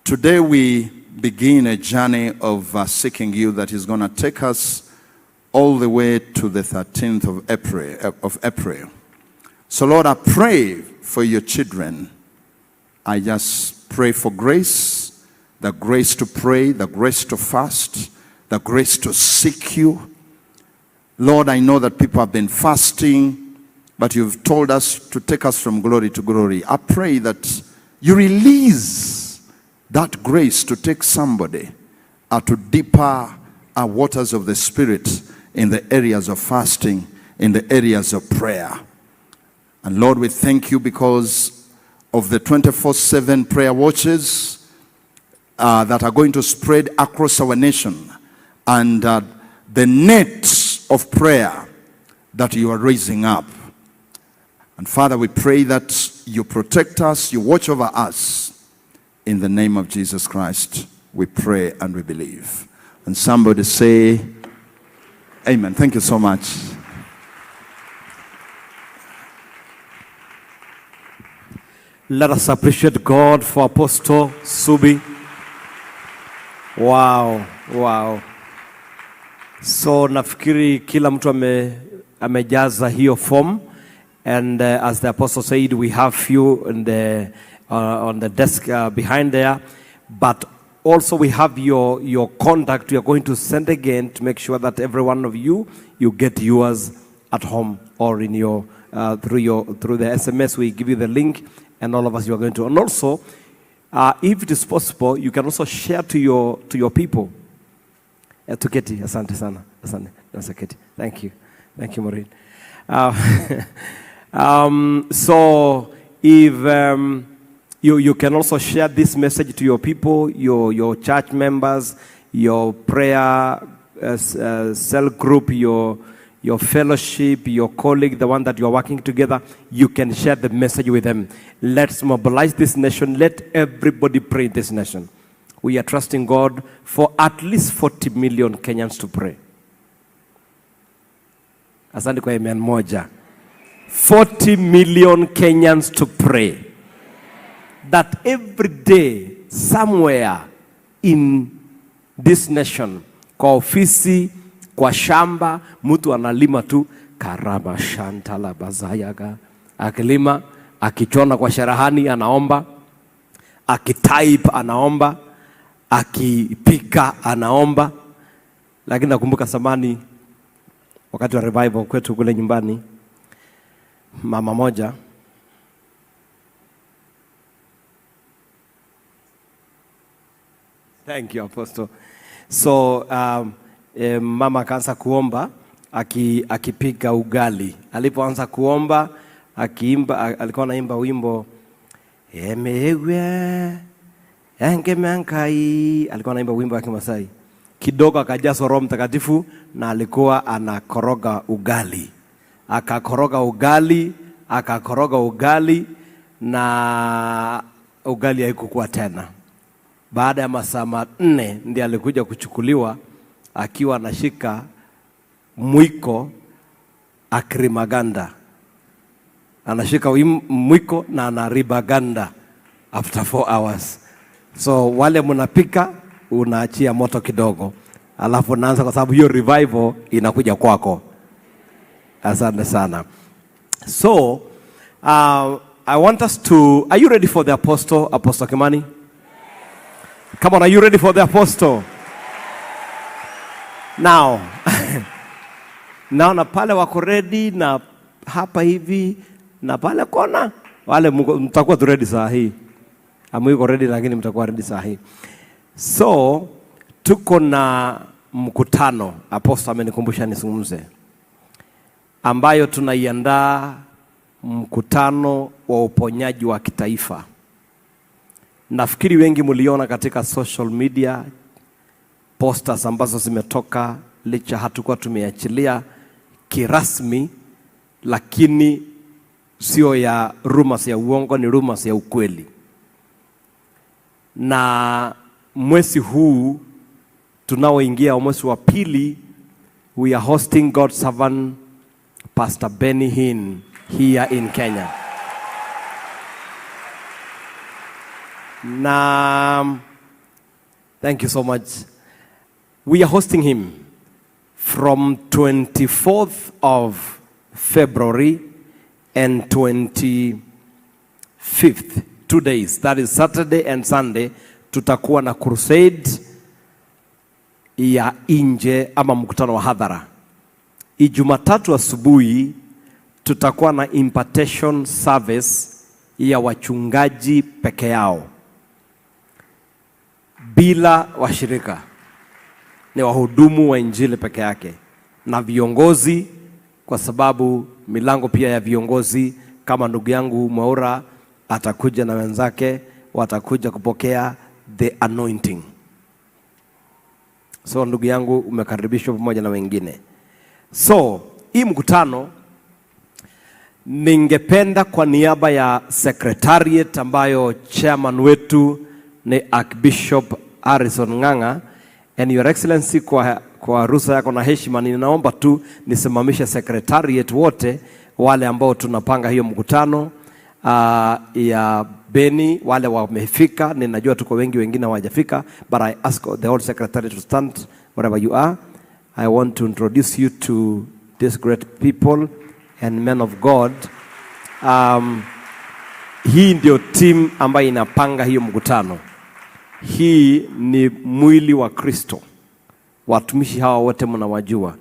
Today we begin a journey of seeking you that is going to take us all the way to the 13th of April. So Lord, I pray for your children. I just pray for grace, the grace to pray, the grace to fast, the grace to seek you. Lord, I know that people have been fasting, but you've told us to take us from glory to glory. I pray that you release that grace to take somebody to deeper waters of the Spirit in the areas of fasting, in the areas of prayer. And Lord, we thank you because of the 24/7 prayer watches that are going to spread across our nation, and the nets of prayer that you are raising up. And Father, we pray that you protect us, you watch over us. In the name of Jesus Christ, we pray and we believe. And somebody say, amen. Thank you so much. Let us appreciate God for Apostle Subi. Wow, wow. So nafikiri kila mtu amejaza hiyo form, and as the apostle said, we have you in the on the desk behind there, but also we have your contact. We are going to send again to make sure that every one of you get yours at home or in your through the SMS. We give you the link, and all of us you are going to. And also, if it is possible, you can also share to your people. To Keti, asante sana, asante, Keti. Thank you, Maureen. So if you can also share this message to your people, your church members, your prayer cell group, your fellowship, your colleague, the one that you are working together, you can share the message with them. Let's mobilize this nation. Let everybody pray in this nation. We are trusting God for at least 40 million Kenyans to pray. Asante kwa amen moja. 40 million Kenyans to pray. That every day, somewhere in this nation, kwa ofisi, kwa shamba, mtu analima tu, karaba shantala bazayaga. Akilima, akichona kwa sharahani, anaomba. Akitype, anaomba. Akipika, anaomba. Lakini nakumbuka samani, wakati wa revival kwetu kule nyumbani, mama moja, thank you, Apostle. So, mama akaanza kuomba, akipika ugali. Alipoanza kuomba, akiimba, alikuwa anaimba wimbo, Emewe, Engemenkai, alikuwa anaimba wimbo wa Kimasai. Kidogo akajaza Roho Mtakatifu na alikuwa anakoroga ugali. Akakoroga ugali na ugali haikukuwa tena. Baada ya masaa 4 ndiye alikuja kuchukuliwa akiwa anashika mwiko akrimaganda. Anashika mwiko na anaribaganda after 4 hours. So wale mnapika unaachia moto kidogo, alafu unaanza, kwa sababu hiyo revival inakuja kwako. Asante sana. So I want us to, are you ready for the apostle, Apostle Kimani? Come on, are you ready for the apostle? Now, naona pale wako ready, na hapa hivi na pale kona, wale mtakuwa tu ready saa hii. Amuiko ready, lakini mtakuwa ready saa hii. So, tuko na mkutano, apostle amenikumbusha nisungumze, ambayo tunaiandaa mkutano wa uponyaji wa kitaifa. Nafikiri wengi mliona katika social media posters ambazo zimetoka, licha hatukuwa tumeachilia kirasmi, lakini sio ya rumors ya uongo, ni rumors ya ukweli. Na mwezi huu tunaoingia mwezi wa pili, we are hosting God's servant Pastor Benny Hinn here in Kenya. Na thank you so much. We are hosting him from 24th of February and 25th, 2 days. That is Saturday and Sunday. Tutakuwa na crusade ya nje ama mkutano wa hadhara. Jumatatu asubuhi tutakuwa na impartation service ya wachungaji peke yao, bila washirika. Ni wahudumu wa injili peke yake na viongozi, kwa sababu milango pia ya viongozi kama ndugu yangu Mwaura atakuja na wenzake, watakuja kupokea the anointing. So ndugu yangu umekaribishwa pamoja na wengine. So hii mkutano, ningependa kwa niaba ya secretariat ambayo chairman wetu ni Archbsp Harrison Ng'ang'a, and your excellency, kwa ruhusa yako na heshima, ninaomba tu nisimamishe secretariat wote wale ambao tunapanga hiyo mkutano ya Beni, wale wamefika. Ninajua tuko wengi, wengine hawajafika, but I ask the whole secretariat to stand wherever you are. I want to introduce you to these great people and men of God. Hii ndio team ambayo inapanga hiyo mkutano. Hii ni mwili wa Kristo. Watumishi hawa wote mnawajua.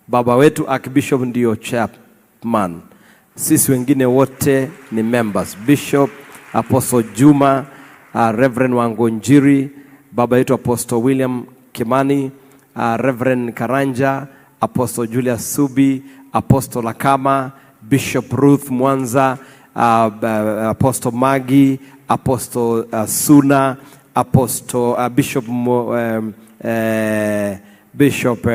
Baba wetu Archbishop ndio chairman. Sisi wengine wote ni members. Bishop, Apostle Juma, Reverend Wangonjiri, baba yetu Apostle William Kimani, Reverend Karanja, Apostle Julius Subi, Apostle Akama, Bishop Ruth Mwanza, Apostle Magi, Apostle Suna, Apostle Bishop Bishop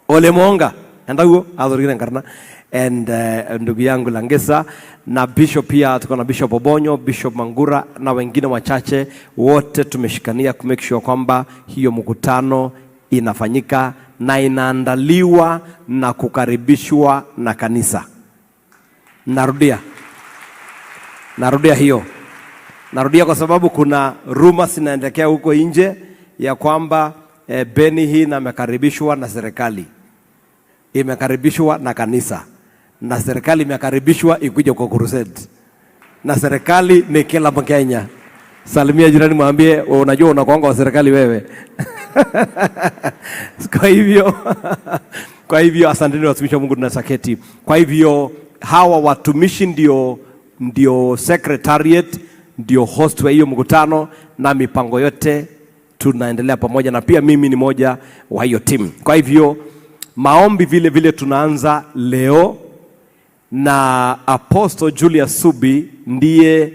Ole Mwonga, ndago adorigina karna, and ndugu yangu Langesa, na Bishop pia tuko na Bishop Obonyo, Bishop Mangura na wengine wachache. Wote tumeshikania ku make sure kwamba hiyo mkutano inafanyika na inaandaliwa na kukaribishwa na kanisa. Narudia hiyo. Narudia kwa sababu kuna rumors zinaendelea huko nje ya kwamba Benny Hinn amekaribishwa na serikali, imekaribishwa na kanisa, na serikali imekaribishwa ikuje kwa crusade, na serikali ni kila Mkenya. Salimia jirani, mwambie unajua unakuanga wa serikali wewe. Kwa hivyo asanteni watumishi wa Mungu, tunasaketi. Kwa hivyo hawa watumishi ndio secretariat, ndio host wa hiyo mkutano, na mipango yote tunaendelea pamoja, na pia mimi ni moja wa hiyo team. Kwa hivyo maombi vile tunaanza leo, na Apostle Julius Subi ndiye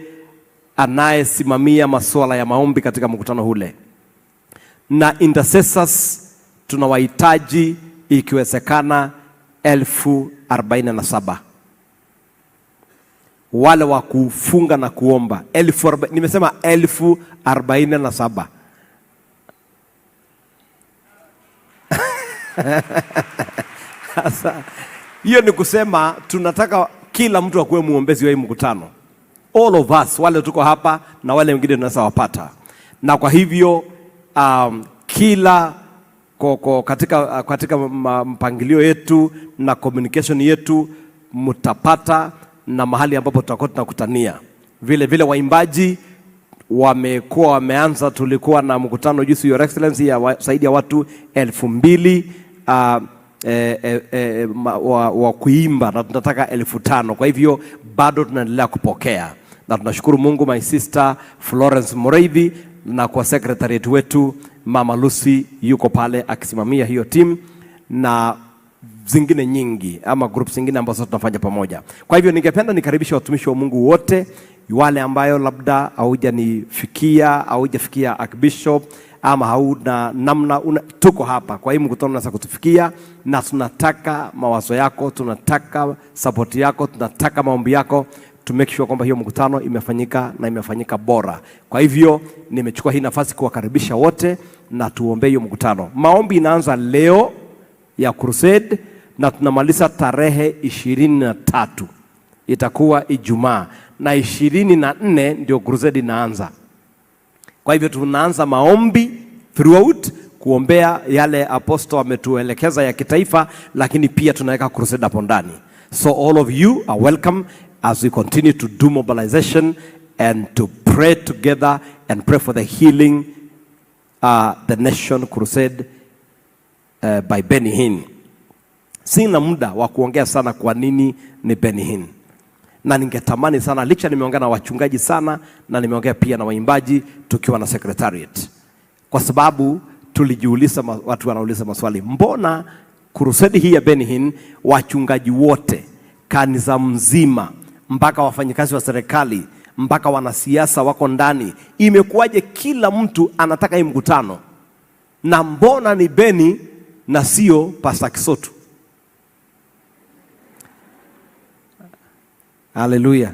anayesimamia masuala ya maombi katika mkutano ule, na intercessors tunawahitaji ikiwezekana 47,000 wale wa kufunga na kuomba. Nimesema 47,000. Sasa hiyo ni kusema tunataka kila mtu akuwe muombezi wa hii mkutano. all of us, wale tuko hapa na wale wengine tunaweza wapata. Na kwa hivyo kila katika mpangilio yetu na communication yetu mtapata na mahali ambapo tutakuwa tunakutania. Vile vile waimbaji wamekuwa wameanza, tulikuwa na mkutano juzi, Your Excellency, ya zaidi ya watu 2,000 wa kuimba, na tunataka 5,000. Kwa hivyo bado tunaendelea kupokea, na tunashukuru Mungu. My sister Florence Moreithi na kwa secretariat wetu Mama Lucy yuko pale akisimamia hiyo team, na zingine nyingi ama groups zingine ambazo tunafanya pamoja. Kwa hivyo ningependa nikaribisha watumishi wa Mungu wote, wale ambayo labda haujafikia Archbishop ama hauna namna, tuko hapa kwa hii mkutano, unaweza kutufikia, na tunataka mawazo yako, tunataka support yako, tunataka maombi yako to make sure kwamba hiyo mkutano imefanyika na imefanyika bora. Kwa hivyo nimechukua hii nafasi kuwakaribisha wote na tuombe hiyo mkutano. Maombi inaanza leo ya crusade na tunamaliza tarehe 23, itakuwa Ijumaa, na 24 ndio crusade inaanza. Kwa hivyo tunaanza maombi throughout kuombea yale apostle ametuelekeza ya kitaifa, lakini pia tunaweka crusade hapo ndani. So all of you are welcome as we continue to do mobilization and to pray together and pray for the healing the nation crusade by Benny Hinn. Sina muda wa kuongea sana kwa nini ni Benny Hinn, na ningetamani sana, licha nimeongea na wachungaji sana na nimeongea pia na waimbaji tukiwa na secretariat, kwa sababu tulijiuliza, watu wanauliza maswali, mbona crusade hii ya Benny Hinn wachungaji wote, kanisa mzima, mpaka wafanyikazi wa serikali, mpaka wanasiasa wako ndani, imekuwaje kila mtu anataka hii mkutano, na mbona ni Benny na sio Pastor Kisotu? Haleluya.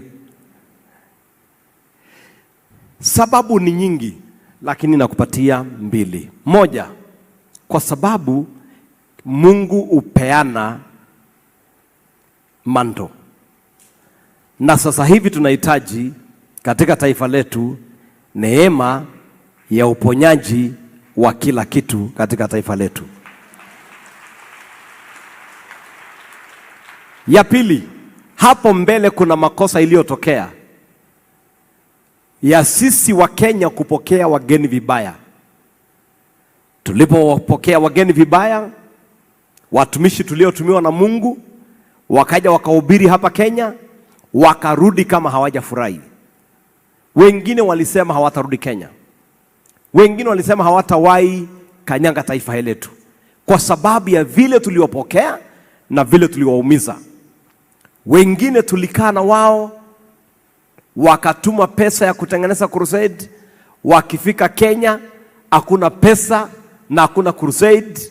Sababu ni nyingi, lakini nakupatia 2. Moja, kwa sababu Mungu upeana manto, na sasa hivi tunahitaji katika taifa letu neema ya uponyaji wa kila kitu katika taifa letu. Ya pili, hapo mbele kuna makosa iliyotokea ya sisi wa Kenya kupokea wageni vibaya. Tulipopokea wageni vibaya, watumishi tuliotumiwa na Mungu wakaja wakahubiri hapa Kenya, wakarudi kama hawajafurahi. Wengine walisema hawatarudi Kenya, wengine walisema hawatawahi kanyanga taifa letu, kwa sababu ya vile tuliwapokea na vile tuliwaumiza. Wengine tulikaa na wao, wakatuma pesa ya kutengeneza crusade, wakifika Kenya hakuna pesa na hakuna crusade.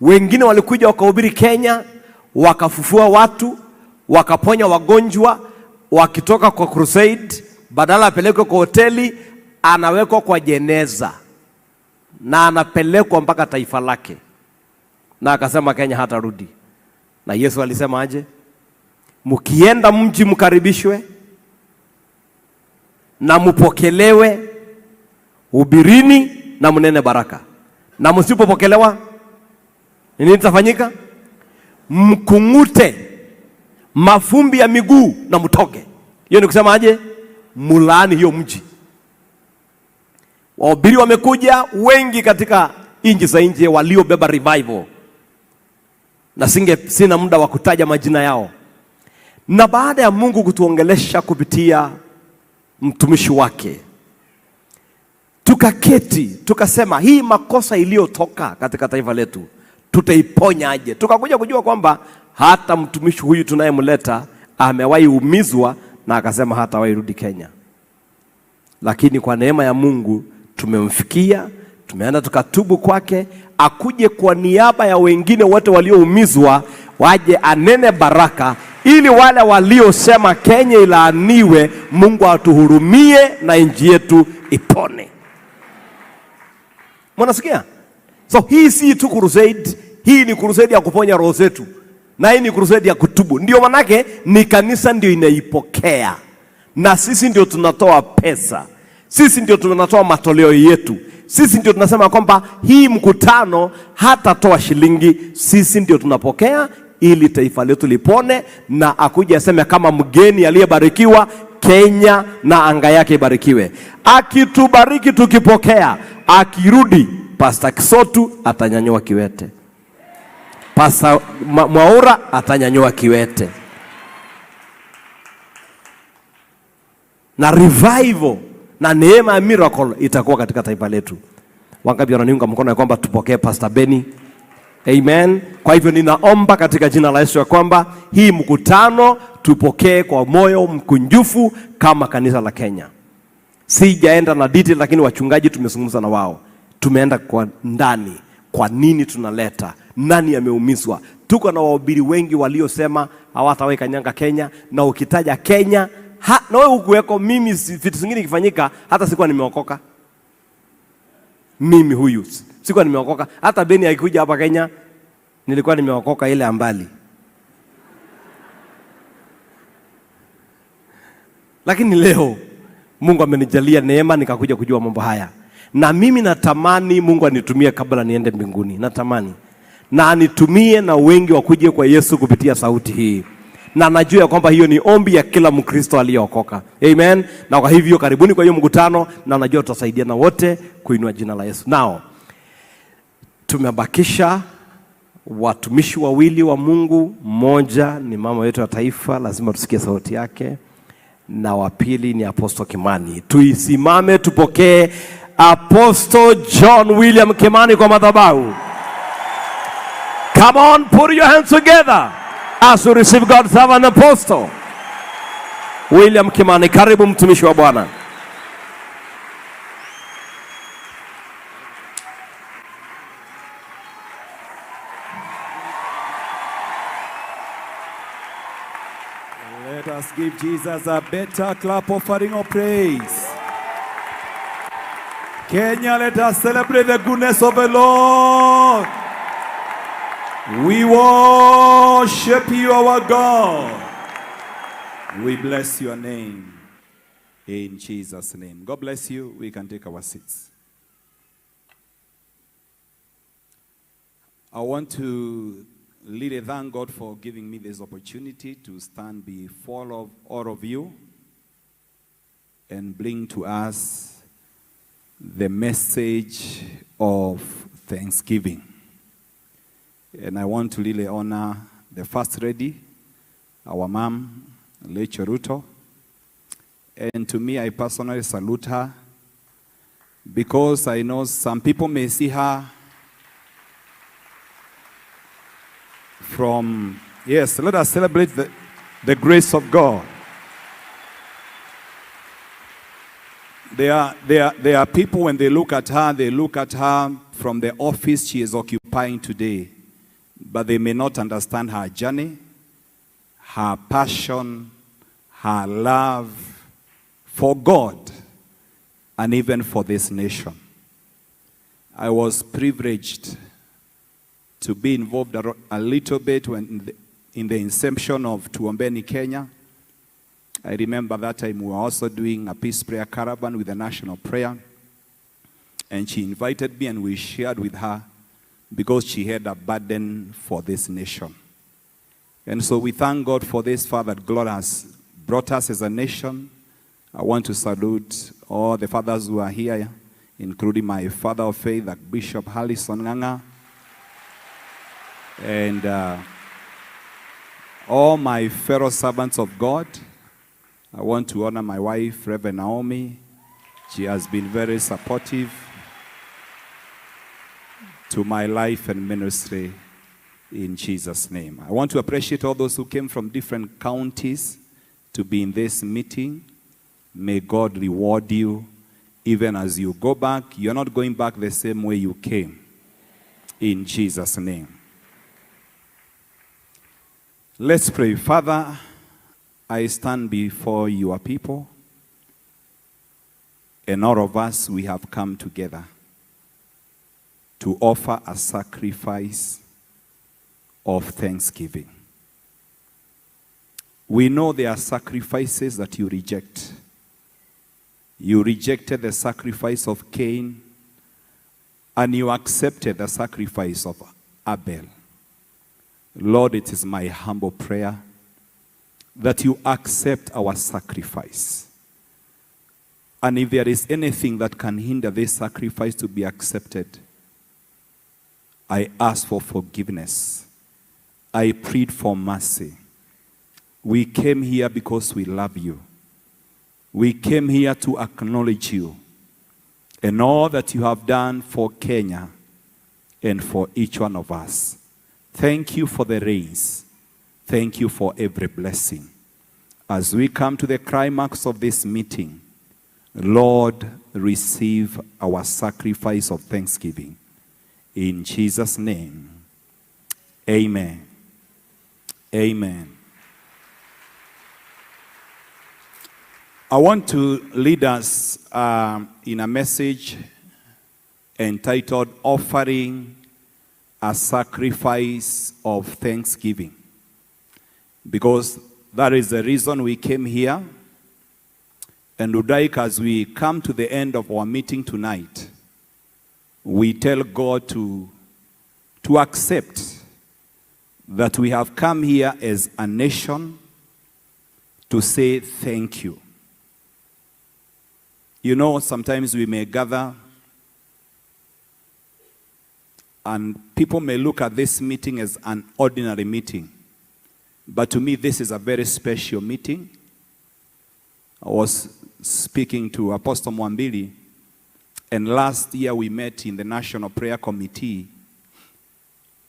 Wengine walikuja wakahubiri Kenya, wakafufua watu, wakaponya wagonjwa, wakitoka kwa crusade, badala apelekwe kwa hoteli, anawekwa kwa jeneza na anapelekwa mpaka taifa lake, na akasema Kenya hatarudi. Na Yesu alisema aje? Mkienda mji mkaribishwe na mupokelewe, hubirini na mnene baraka, na msipopokelewa nini itafanyika? Mkungute mafumbi ya miguu na mtoke. Hiyo ni kusema aje? Mulaani hiyo mji. Wahubiri wamekuja wengi katika inji za nje waliobeba revival, na sina muda wa kutaja majina yao. Na baada ya Mungu kutuongelesha kupitia mtumishi wake, tukaketi tukasema, hii makosa iliyotoka katika taifa letu tutaiponya aje? Tukakuja kujua kwamba hata mtumishi huyu tunayemleta amewahi umizwa na akasema hatawahi rudi Kenya, lakini kwa neema ya Mungu tumemfikia, tumeenda tukatubu kwake, akuje kwa niaba ya wengine wote walioumizwa, waje anene baraka, ili wale waliosema Kenya ilaaniwe, Mungu atuhurumie na nchi yetu ipone. Mnasikia? So hii si tu crusade, hii ni crusade ya kuponya roho zetu. Na hii ni crusade ya kutubu. Ndio manake ni kanisa ndio inaipokea. Na sisi ndio tunatoa pesa. Sisi ndio tunatoa matoleo yetu. Sisi ndio tunasema kwamba hii mkutano hatatoa shilingi, sisi ndio tunapokea ili taifa letu lipone, na akuja aseme kama mgeni aliyebarikiwa, Kenya na anga yake ibarikiwe. Akitubariki tukipokea, akirudi Pastor Kisotu atanyanyua kiwete. Pastor Mwaura atanyanyua kiwete. Na revival na neema ya miracle itakuwa katika taifa letu. Wangapi wananiunga mkono ya kwamba tupokee Pastor Benny? Amen. Kwa hivyo ninaomba katika jina la Yesu ya kwamba hii mkutano tupokee kwa moyo mkunjufu kama kanisa la Kenya. Sijaenda na detail, lakini wachungaji tumezungumza na wao. Tumeenda kwa ndani. Kwa nini tunaleta? Nani ameumizwa? Tuko na wahubiri wengi waliosema hawataweka nyanga Kenya, na ukitaja Kenya na wewe ukuweko, mimi vitu zingine kifanyika hata sikuwa nimeokoka. Mimi huyu sikuwa nimeokoka. Hata Beni akikuja hapa Kenya nilikuwa nimeokoka ile ambali. Lakini leo Mungu amenijalia neema nikakuja kujua mambo haya. Na mimi natamani Mungu anitumie kabla niende mbinguni. Natamani. Na anitumie na wengi wakuje kwa Yesu kupitia sauti hii. Na najua ya kwamba hiyo ni ombi ya kila Mkristo aliyeokoka. Amen. Na kwa hivyo karibuni kwa hiyo mkutano, na najua tutasaidiana wote kuinua jina la Yesu. Nao tumebakisha watumishi wawili wa Mungu. Mmoja ni mama wetu wa taifa, lazima tusikie sauti yake, na wa pili ni Apostle Kimani. Tuisimame tupokee Apostle John William Kimani kwa madhabahu. Come on, put your hands together as we receive God's servant Apostle William Kimani. Karibu mtumishi wa Bwana. Let us give Jesus a better clap offering of praise. Kenya, let us celebrate the goodness of the Lord. We worship you, our God. We bless your name in Jesus' name. God bless you. We can take our seats. I want to really thank God for giving me this opportunity to stand before all of you and bring to us the message of thanksgiving. And I want to really honor the first lady, our mom, Leche Ruto. And to me, I personally salute her, because I know some people may see her from, yes, let us celebrate the grace of God. There are people, when they look at her from the office she is occupying today, but they may not understand her journey, her passion, her love for God, and even for this nation. I was privileged to be involved a little bit in the inception of Tuombeni, Kenya. I remember that time we were also doing a peace prayer caravan with a national prayer. And she invited me and we shared with her, because she had a burden for this nation. And so we thank God for this far that God has brought us as a nation. I want to salute all the fathers who are here, including my father of faith, Bishop Harrison Nganga, and all my fellow servants of God. I want to honor my wife, Reverend Naomi. She has been very supportive to my life and ministry in Jesus' name. I want to appreciate all those who came from different counties to be in this meeting. May God reward you even as you go back. You're not going back the same way you came. In Jesus' name. Let's pray. Father, I stand before your people, and all of us, we have come together to offer a sacrifice of thanksgiving. We know there are sacrifices that you reject. You rejected the sacrifice of Cain, and you accepted the sacrifice of Abel. Lord, it is my humble prayer that you accept our sacrifice. And if there is anything that can hinder this sacrifice to be accepted, I ask for forgiveness. I plead for mercy. We came here because we love you. We came here to acknowledge you and all that you have done for Kenya and for each one of us. Thank you for the rains. Thank you for every blessing. As we come to the climax of this meeting, Lord, receive our sacrifice of thanksgiving. In Jesus' name, amen. Amen. I want to lead us in a message entitled Offering a Sacrifice of Thanksgiving. Because that is the reason we came here. And would like, as we come to the end of our meeting tonight, we tell God to accept that we have come here as a nation to say thank you. You know, sometimes we may gather and people may look at this meeting as an ordinary meeting. But to me, this is a very special meeting. I was speaking to Apostle Mwambili, and last year we met in the National Prayer Committee,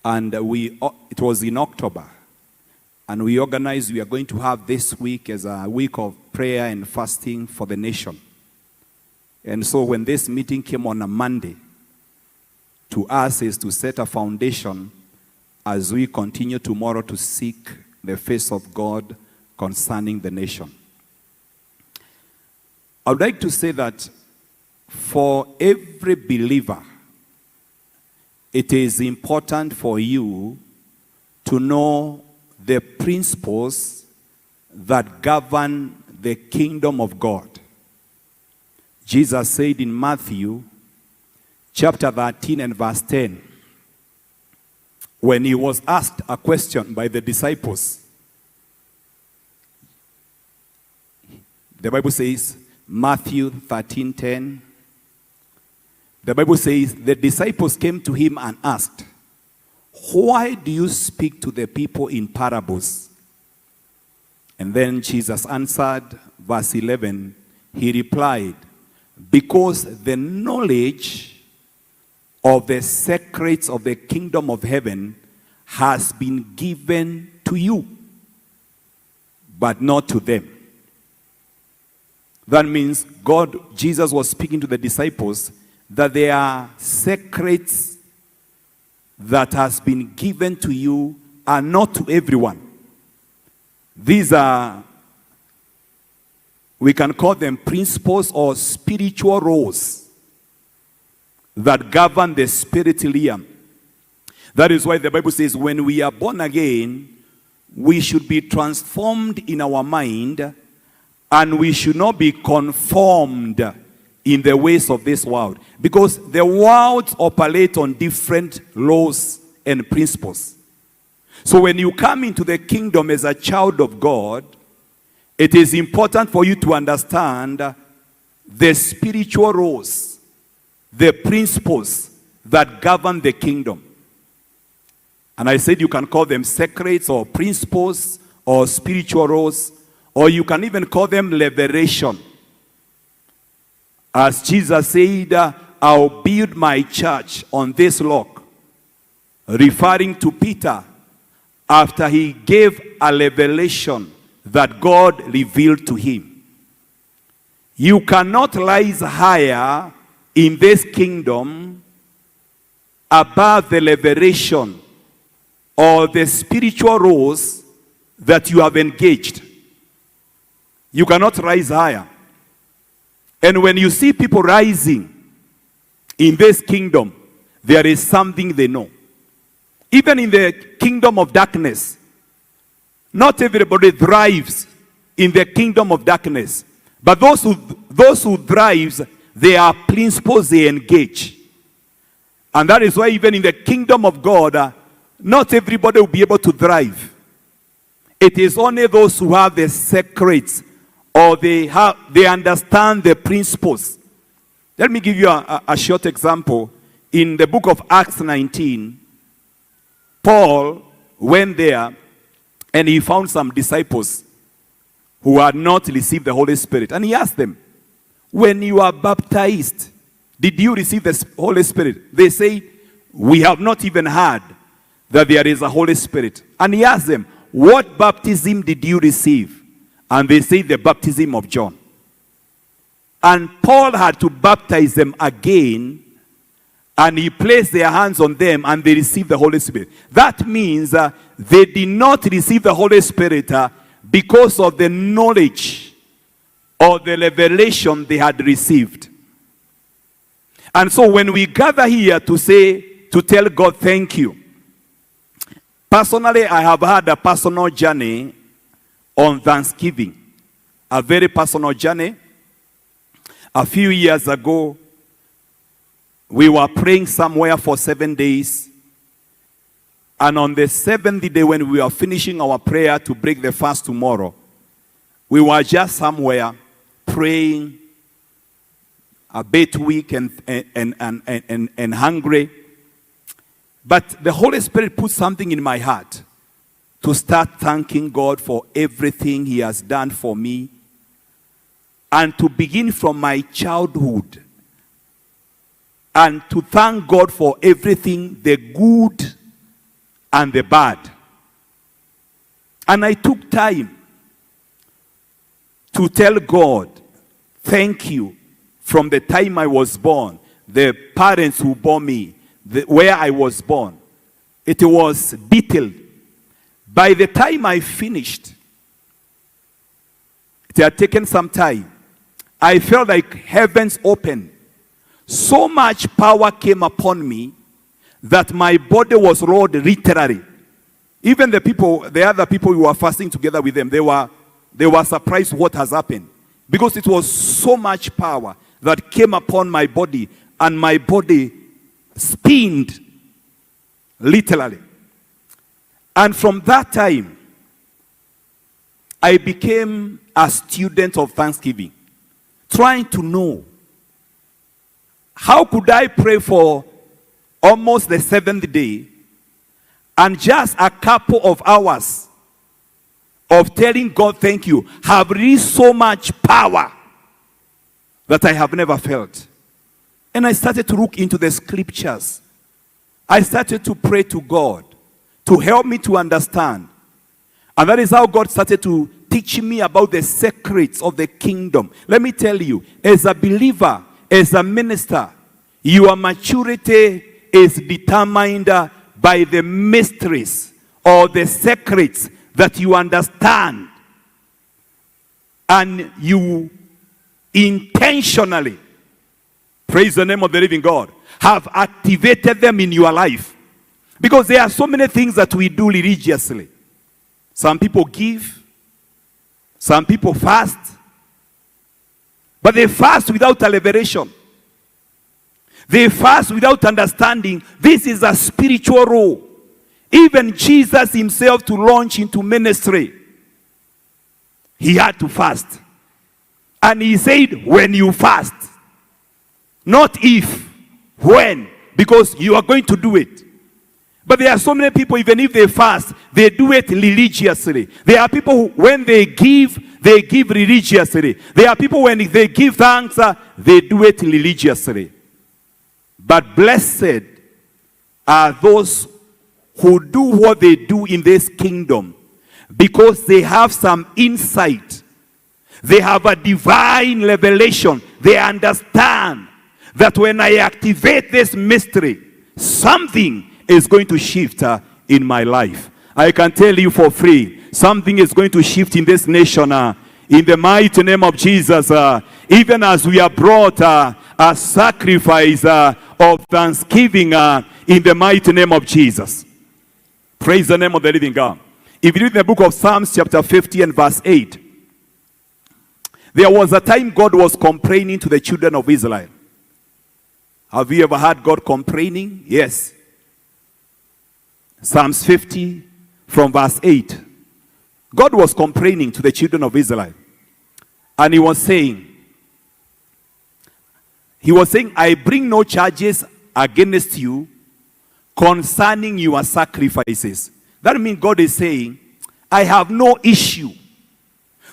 and it was in October, and we organized, we are going to have this week as a week of prayer and fasting for the nation. And so when this meeting came on a Monday, to us is to set a foundation as we continue tomorrow to seek the face of God concerning the nation. I would like to say that for every believer, it is important for you to know the principles that govern the kingdom of God. Jesus said in Matthew chapter 13 and verse 10, when he was asked a question by the disciples, the Bible says, Matthew 13:10, the Bible says, the disciples came to him and asked, why do you speak to the people in parables? And then Jesus answered, verse 11, he replied, because the knowledge of the secrets of the kingdom of heaven has been given to you, but not to them. That means Jesus was speaking to the disciples that there are secrets that has been given to you and not to everyone. These are, we can call them principles or spiritual roles that govern the spiritual realm. That is why the Bible says when we are born again, we should be transformed in our mind, and we should not be conformed in the ways of this world. Because the world operates on different laws and principles. So when you come into the kingdom as a child of God, it is important for you to understand the spiritual roles, the principles that govern the kingdom. And I said you can call them secrets or principles or spiritual roles, or you can even call them liberation. As Jesus said, I'll build my church on this rock, referring to Peter after he gave a revelation that God revealed to him. You cannot rise higher in this kingdom above the revelation or the spiritual roles that you have engaged. You cannot rise higher. And when you see people rising in this kingdom, there is something they know. Even in the kingdom of darkness, Not everybody thrives in the kingdom of darkness. But those who thrives, they are principles they engage. And that is why even in the kingdom of God, not everybody will be able to thrive. It is only those who have the secrets, or they understand the principles. Let me give you a short example. In the book of Acts 19, Paul went there and he found some disciples who had not received the Holy Spirit. And he asked them, when you are baptized, did you receive the Holy Spirit? They say, we have not even heard that there is a Holy Spirit. And he asked them, what baptism did you receive? And they say, the baptism of John. And Paul had to baptize them again, and he placed their hands on them, and they received the Holy Spirit. That means they did not receive the Holy Spirit because of the knowledge or the revelation they had received. And so when we gather here to tell God thank you, personally, I have had a personal journey on Thanksgiving. A very personal journey. A few years ago, we were praying somewhere for 7 days. And on the 7th day, when we were finishing our prayer to break the fast tomorrow, we were just somewhere praying, a bit weak and hungry. But the Holy Spirit put something in my heart to start thanking God for everything He has done for me, and to begin from my childhood and to thank God for everything, the good and the bad. And I took time to tell God, thank you from the time I was born, the parents who bore me, where I was born. It was detailed. By the time I finished, it had taken some time. I felt like heavens opened. So much power came upon me that my body was rolled literally. Even the other people who were fasting together with them, they were surprised what has happened. Because it was so much power that came upon my body, and my body spinned literally. And from that time, I became a student of thanksgiving, trying to know, how could I pray for almost the 7th day, and just a couple of hours of telling God thank you have released so much power that I have never felt. And I started to look into the scriptures. I started to pray to God to help me to understand. And that is how God started to teach me about the secrets of the kingdom. Let me tell you, as a believer, as a minister, your maturity is determined by the mysteries or the secrets that you understand, and you intentionally, praise the name of the living God, have activated them in your life. Because there are so many things that we do religiously. Some people give, some people fast, but they fast without a liberation. They fast without understanding this is a spiritual role. Even Jesus himself, to launch into ministry, he had to fast. And he said, when you fast, not if, when, because you are going to do it. But there are so many people, even if they fast, they do it religiously. There are people who, when they give religiously. There are people, when they give thanks, they do it religiously. But blessed are those who do what they do in this kingdom, because they have some insight. They have a divine revelation. They understand that when I activate this mystery, something is going to shift in my life. I can tell you for free, something is going to shift in this nation in the mighty name of Jesus. Even as we have brought a sacrifice of thanksgiving in the mighty name of Jesus. Praise the name of the living God. If you read the book of Psalms chapter 50 and verse 8, there was a time God was complaining to the children of Israel. Have you ever heard God complaining? Yes. Psalms 50 from verse 8. God was complaining to the children of Israel. And he was saying, I bring no charges against you concerning your sacrifices. That means God is saying, I have no issue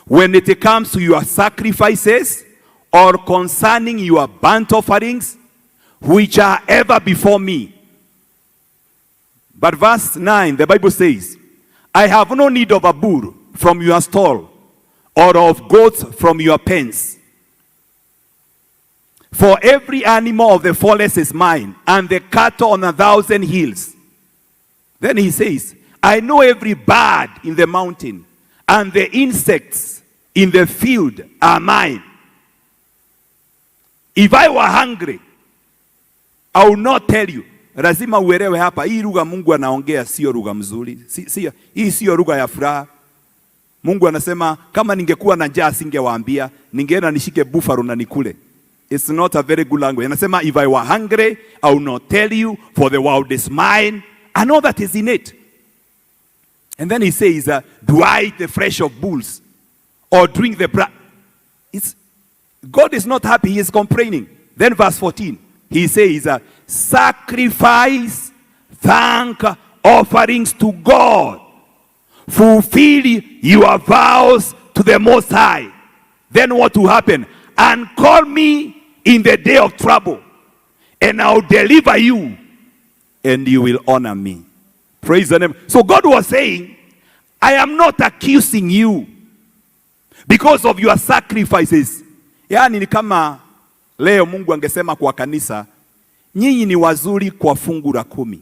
when it comes to your sacrifices or concerning your burnt offerings, which are ever before me. But verse 9, the Bible says, I have no need of a bull from your stall, or of goats from your pens. For every animal of the forest is mine, and the cattle on 1,000 hills. Then he says, I know every bird in the mountain, and the insects in the field are mine. If I were hungry, I would not tell you. Lazima uelewe hapa, hii lugha Mungu anaongea sio lugha mzuri. Hii sio lugha ya furaha. Mungu anasema kama ningekuwa na njaa singewaambia, ningeenda nishike buffalo na nikule. It's not a very good language. Anasema if I were hungry, I would not tell you, for the world is mine, and all that is in it. And then he says, do I eat the flesh of bulls or drink the blood? God is not happy, he is complaining. Then verse 14, he says, sacrifice thank offerings to God. Fulfill your vows to the Most High. Then what will happen? And call me in the day of trouble, and I'll deliver you, and you will honor me. Praise the name. So God was saying, I am not accusing you because of your sacrifices. Yani ni kama leo Mungu angesema kwa kanisa, nyinyi ni wazuri kwa fungu la 10.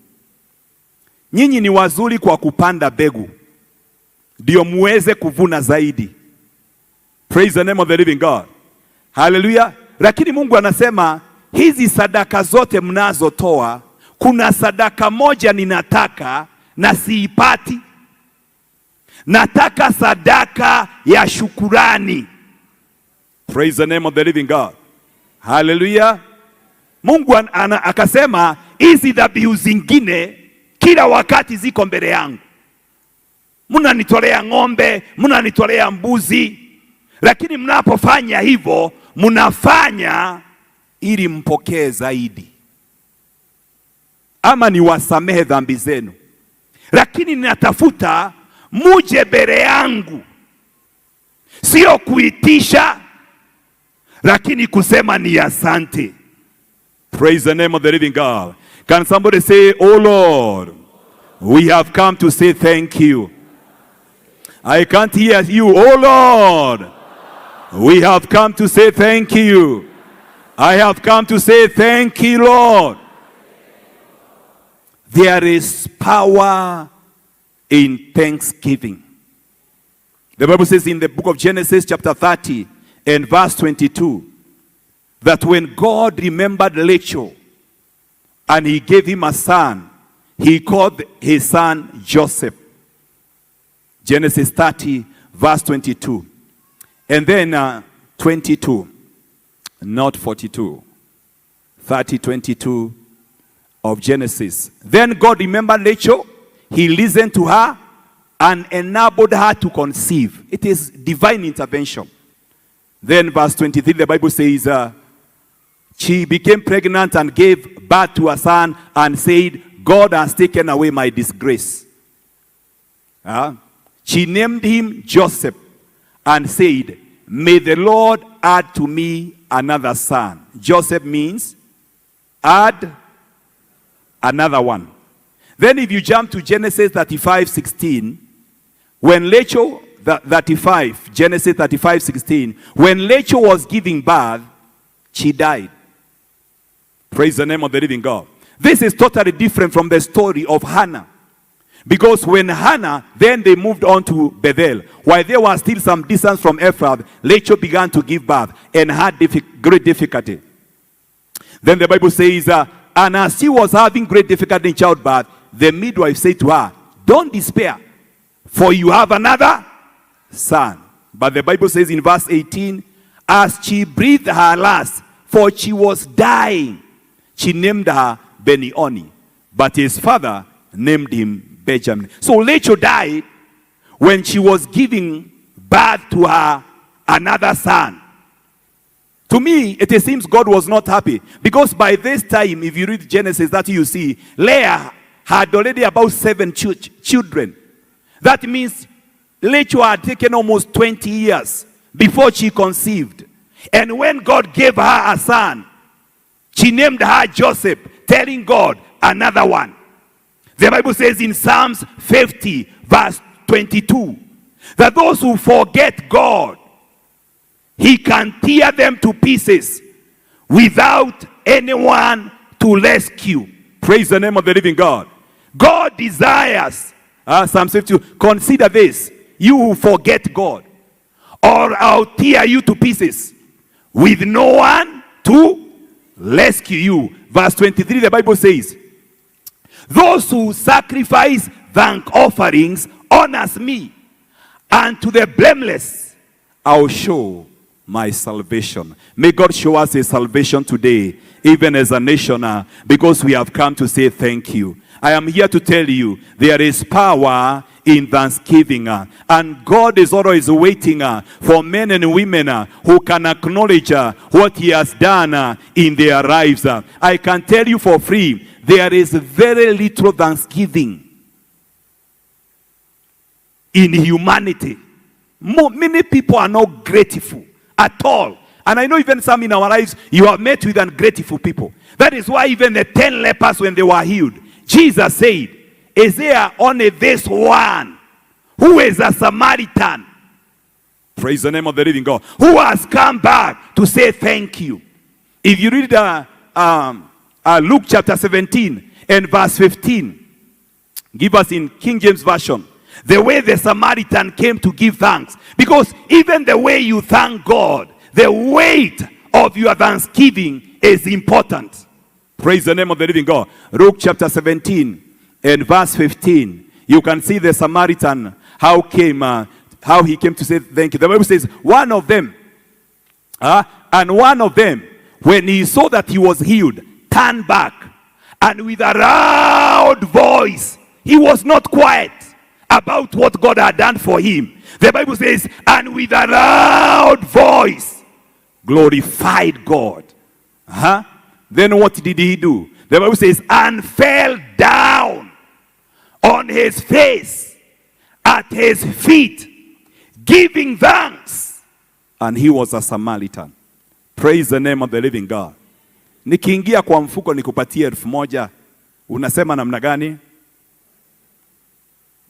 Nyinyi ni wazuri kwa kupanda mbegu, ndio muweze kuvuna zaidi. Praise the name of the living God. Hallelujah. Lakini Mungu anasema, hizi sadaka zote mnazotoa, kuna sadaka moja ninataka na siipati. Nataka sadaka ya shukurani. Praise the name of the living God. Hallelujah. Mungu akasema, hizi dhabihu zingine kila wakati ziko mbele yangu. Mnanitolea ng'ombe, mnanitolea mbuzi, lakini mnapofanya hivyo, mnafanya ili mpokee zaidi. Ama niwasamehe dhambi zenu. Lakini ninatafuta muje mbele yangu, sio kuitisha, lakini kusema ni asante. Praise the name of the living God. Can somebody say, oh Lord, we have come to say thank you. I can't hear you. Oh Lord, we have come to say thank you. I have come to say thank you, Lord. There is power in thanksgiving. The Bible says in the book of Genesis chapter 30 and verse 22, that when God remembered Rachel and he gave him a son, he called his son Joseph. Genesis 30 verse 22. And then 22, not 42. 30, 22 of Genesis. Then God remembered Rachel, he listened to her and enabled her to conceive. It is divine intervention. Then verse 23, the Bible says, she became pregnant and gave birth to a son and said, God has taken away my disgrace. She named him Joseph and said, may the Lord add to me another son. Joseph means add another one. Then if you jump to Genesis 35:16, when Rachel, Genesis 35:16, when Rachel was giving birth, she died. Praise the name of the living God. This is totally different from the story of Hannah. Because when Hannah, then they moved on to Bethel. While there was still some distance from Ephrath, Rachel began to give birth and had great difficulty. Then the Bible says, and as she was having great difficulty in childbirth, the midwife said to her, don't despair, for you have another son. But the Bible says in verse 18, as she breathed her last, for she was dying, she named her Beni-Oni, but his father named him Benjamin. So Rachel died when she was giving birth to her another son. To me, it seems God was not happy, because by this time, if you read Genesis, that you see, Leah had already about 7 children. That means Rachel had taken almost 20 years before she conceived. And when God gave her a son, she named her Joseph, telling God another one. The Bible says in Psalms 50, verse 22, that those who forget God, he can tear them to pieces without anyone to rescue. Praise the name of the living God. God desires, Psalm 52, consider this, you who forget God, or I'll tear you to pieces with no one to rescue you. Verse 23, the Bible says, those who sacrifice thank offerings honors me, and to the blameless I'll show my salvation. May God show us his salvation today, even as a nation, because we have come to say thank you. I am here to tell you, there is power in thanksgiving, and God is always waiting for men and women who can acknowledge what he has done in their lives. I can tell you for free, there is very little thanksgiving in humanity. Many people are not grateful at all. And I know even some in our lives, you have met with ungrateful people. That is why even the 10 lepers, when they were healed, Jesus said, is there only this one who is a Samaritan? Praise the name of the living God. Who has come back to say thank you. If you read Luke chapter 17 and verse 15, give us in King James Version, the way the Samaritan came to give thanks. Because even the way you thank God, the weight of your thanksgiving is important. Praise the name of the living God. Luke chapter 17 and verse 15. You can see the Samaritan, how he came to say thank you. The Bible says, one of them, when he saw that he was healed, turned back, and with a loud voice, he was not quiet about what God had done for him. The Bible says, and with a loud voice, glorified God. Then what did he do? The Bible says, and fell down on his face at his feet, giving thanks. And he was a Samaritan. Praise the name of the living God. Nikiingia kwa mfuko nikupatie 1,000, unasema namna gani?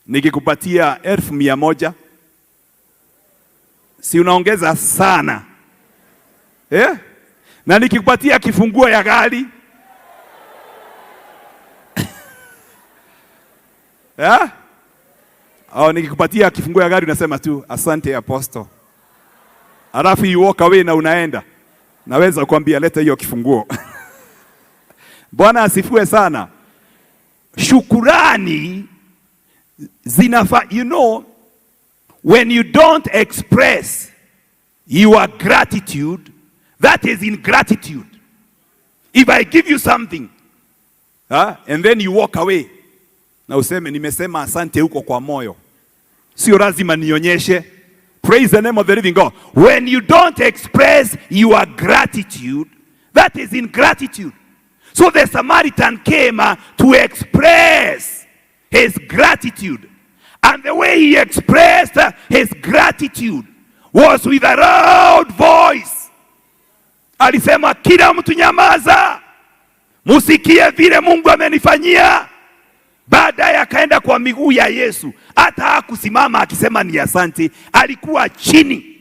Nikikupatia 1,100, si unaongeza sana? Na nikikupatia kifunguo ya gari, au nikikupatia kifunguo ya gari unasema tu asante apostle, alafu you walk away na unaenda. Naweza kukwambia leta hiyo kifunguo. Bwana asifiwe sana. Shukurani zinafa, you know, when you don't express your gratitude, that is ingratitude. If I give you something, and then you walk away, na useme nimesema asante huko kwa moyo, sio lazima nionyeshe. Praise the name of the living God. When you don't express your gratitude, that is ingratitude. So the Samaritan came to express his gratitude. And the way he expressed his gratitude was with a loud voice. Alisema, kila mtu nyamaza, musikie vile Mungu amenifanyia. Baadaye akaenda kwa miguu ya Yesu. Hata hakusimama akisema ni asante, alikuwa chini.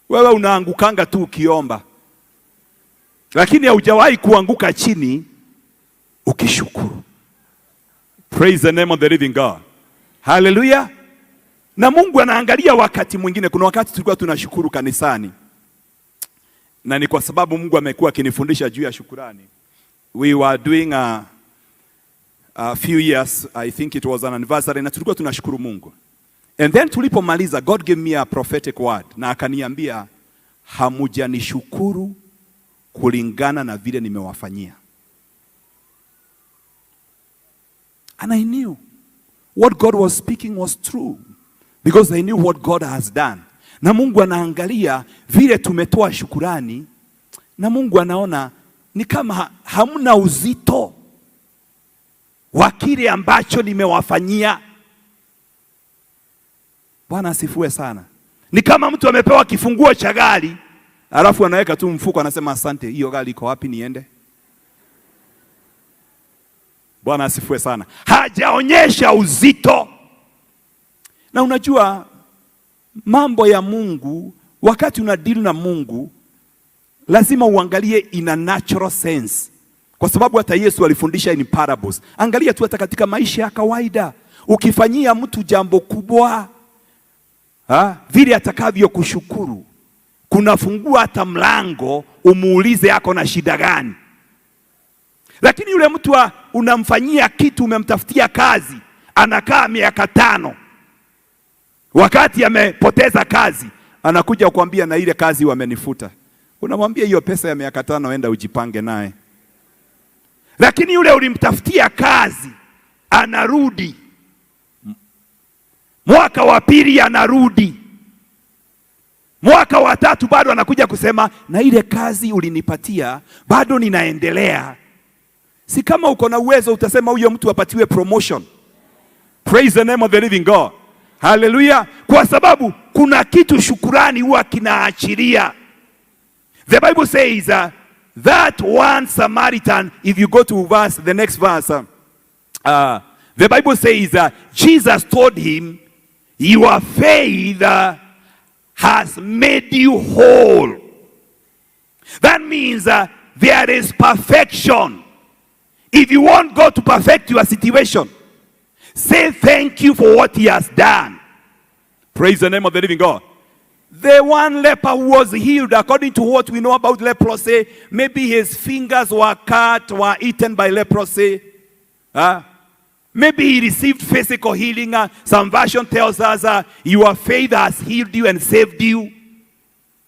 Wewe unaangukanga tu ukiomba, lakini haujawahi kuanguka chini ukishukuru. Praise the name of the living God. Hallelujah. Na Mungu anaangalia wakati mwingine. Kuna wakati tulikuwa tunashukuru kanisani, na ni kwa sababu Mungu amekuwa akinifundisha juu ya shukurani. We were doing a few years, I think it was an anniversary, na tulikuwa tunashukuru Mungu. And then tulipomaliza, God gave me a prophetic word, na akaniambia, hamujanishukuru kulingana na vile nimewafanyia. And I knew what God was speaking was true, because I knew what God has done. Na Mungu anaangalia vile tumetoa shukurani, na Mungu anaona ni kama hamna uzito wa kile ambacho nimewafanyia. Bwana asifiwe sana. Ni kama mtu amepewa kifunguo cha gari, alafu anaweka tu mfuko, anasema asante, hiyo gari iko wapi niende? Bwana asifiwe sana. Hajaonyesha uzito. Na unajua mambo ya Mungu, wakati unadeal na Mungu, lazima uangalie in a natural sense. Kwa sababu hata Yesu alifundisha in parables. Angalia tu hata katika maisha ya kawaida. Ukifanyia mtu jambo kubwa, vile atakavyo kushukuru, kunafungua hata mlango umuulize yako na shida gani. Lakini yule mtu unamfanyia kitu, umemtafutia kazi, anakaa miaka 5. Wakati amepoteza kazi, anakuja kukuambia na ile kazi wamenifuta. Unamwambia hiyo pesa ya miaka 5 enda ujipange naye. Lakini yule ulimtafutia kazi, anarudi. Mwaka wa 2 anarudi. Mwaka wa 3 bado anakuja kusema na ile kazi ulinipatia bado ninaendelea. Si kama uko na uwezo utasema huyo mtu apatiwe promotion. Praise the name of the living God. Hallelujah. Kwa sababu kuna kitu shukurani huwa kinaachilia. The Bible says that one Samaritan, if you go to the next verse, the Bible says Jesus told him, your faith has made you whole. That means there is perfection. If you want God to perfect your situation, say thank you for what he has done. Praise the name of the living God. The one leper who was healed, according to what we know about leprosy, maybe his fingers were cut, were eaten by leprosy. Maybe he received physical healing. Some version tells us your faith has healed you and saved you.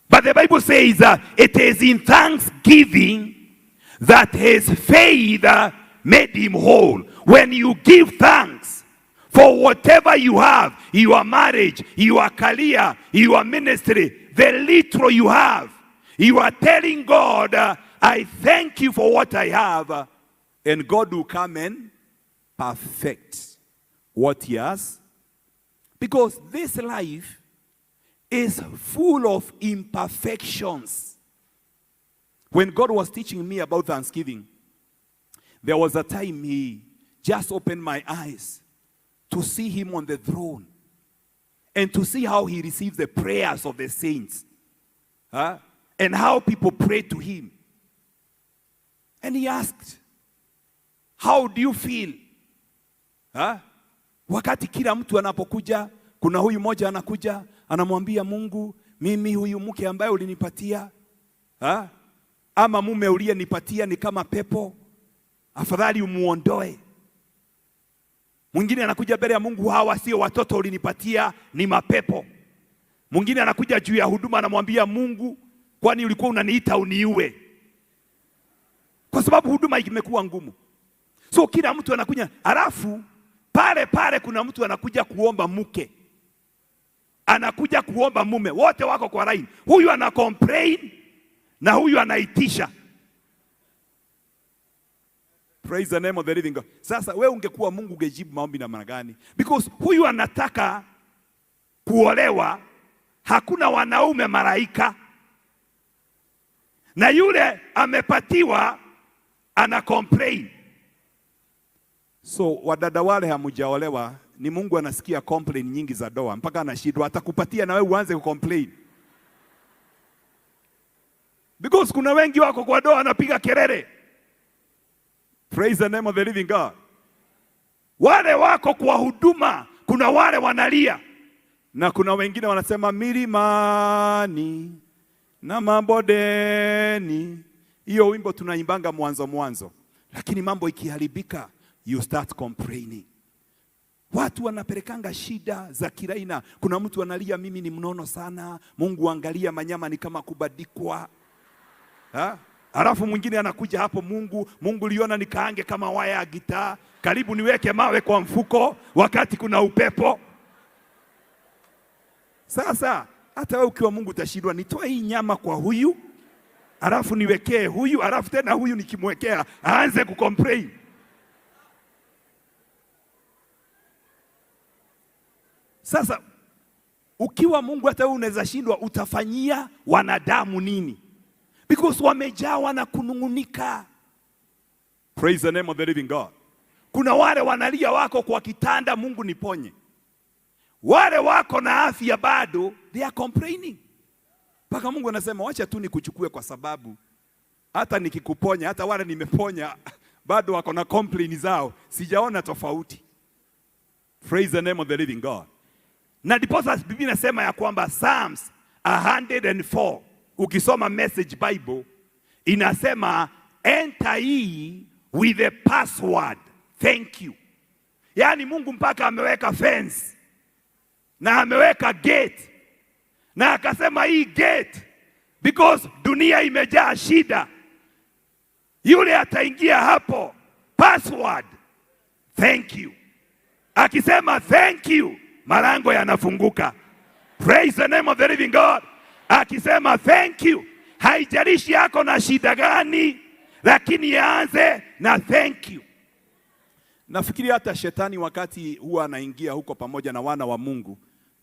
But the Bible says it is in thanksgiving that his faith made him whole. When you give thanks for whatever you have, your marriage, your career, your ministry, the little you have, you are telling God, I thank you for what I have. And God will come and perfect what he has. Because this life is full of imperfections. When God was teaching me about Thanksgiving, there was a time he just opened my eyes to see him on the throne and to see how he receives the prayers of the saints, and how people pray to him. And he asked, how do you feel? Wakati kila mtu anapokuja, kuna huyu moja anakuja, anamwambia Mungu, mimi huyu mke ambaye ulinipatia, ama mume uliyenipatia ni kama pepo, afadhali umuondoe. Mwingine anakuja mbele ya Mungu, hawa sio watoto ulinipatia, ni mapepo. Mwingine anakuja juu ya huduma, anamwambia Mungu, kwani ulikuwa unaniita uniue? Kwa sababu huduma imekuwa ngumu. So kila mtu anakuja, alafu pale kuna mtu anakuja kuomba mke, anakuja kuomba mume, wote wako kwa line. Huyu ana complain na huyu anaitisha. Praise the name of the living God. Sasa wewe ungekuwa Mungu ungejibu maombi namna gani? Because huyu anataka kuolewa, hakuna wanaume malaika, na yule amepatiwa ana complain. So wadada wale hamujaolewa, ni Mungu anasikia complain nyingi za doa mpaka anashindwa, atakupatia na wewe uanze kucomplain. Because kuna wengi wako kwa doa anapiga kelele. Praise the name of the living God. Wale wako kwa huduma, kuna wale wanalia, na kuna wengine wanasema milimani na mabondeni. Hiyo wimbo tunaimbanga mwanzo, lakini mambo ikiharibika, you start complaining. Watu wanapelekanga shida za kiraina. Kuna mtu analia, mimi ni mnono sana, Mungu angalia manyama ni kama kubadikwa. Alafu mwingine anakuja hapo, Mungu liona nikaange kama waya ya gitaa, karibu niweke mawe kwa mfuko wakati kuna upepo. Sasa hata wewe ukiwa Mungu utashindwa, nitoe hii nyama kwa huyu, alafu niwekee huyu, alafu tena huyu nikimwekea aanze kucomplain. Sasa ukiwa Mungu hata wewe unaweza shindwa, utafanyia wanadamu nini? Because wamejawa na kunungunika. Praise the name of the living God. Kuna wale wanalia wako kwa kitanda, Mungu niponye. Wale wako na afya bado, they are complaining. Paka Mungu anasema wacha tu nikuchukue, kwa sababu hata nikikuponya, hata wale nimeponya bado wako na complain zao, sijaona tofauti. Praise the name of the living God. Na ndiposa Biblia inasema ya kwamba Psalms 104, ukisoma Message Bible, inasema enter ye with a password, thank you. Yani Mungu mpaka ameweka fence na ameweka gate, na akasema hii gate, because dunia imejaa shida, yule ataingia hapo, password, thank you. Akisema thank you, malango yanafunguka. Praise the name of the living God. Akisema thank you, haijalishi yako na shida gani, lakini yaanze na thank you. Nafikiri hata shetani wakati huwa anaingia huko pamoja na wana wa Mungu,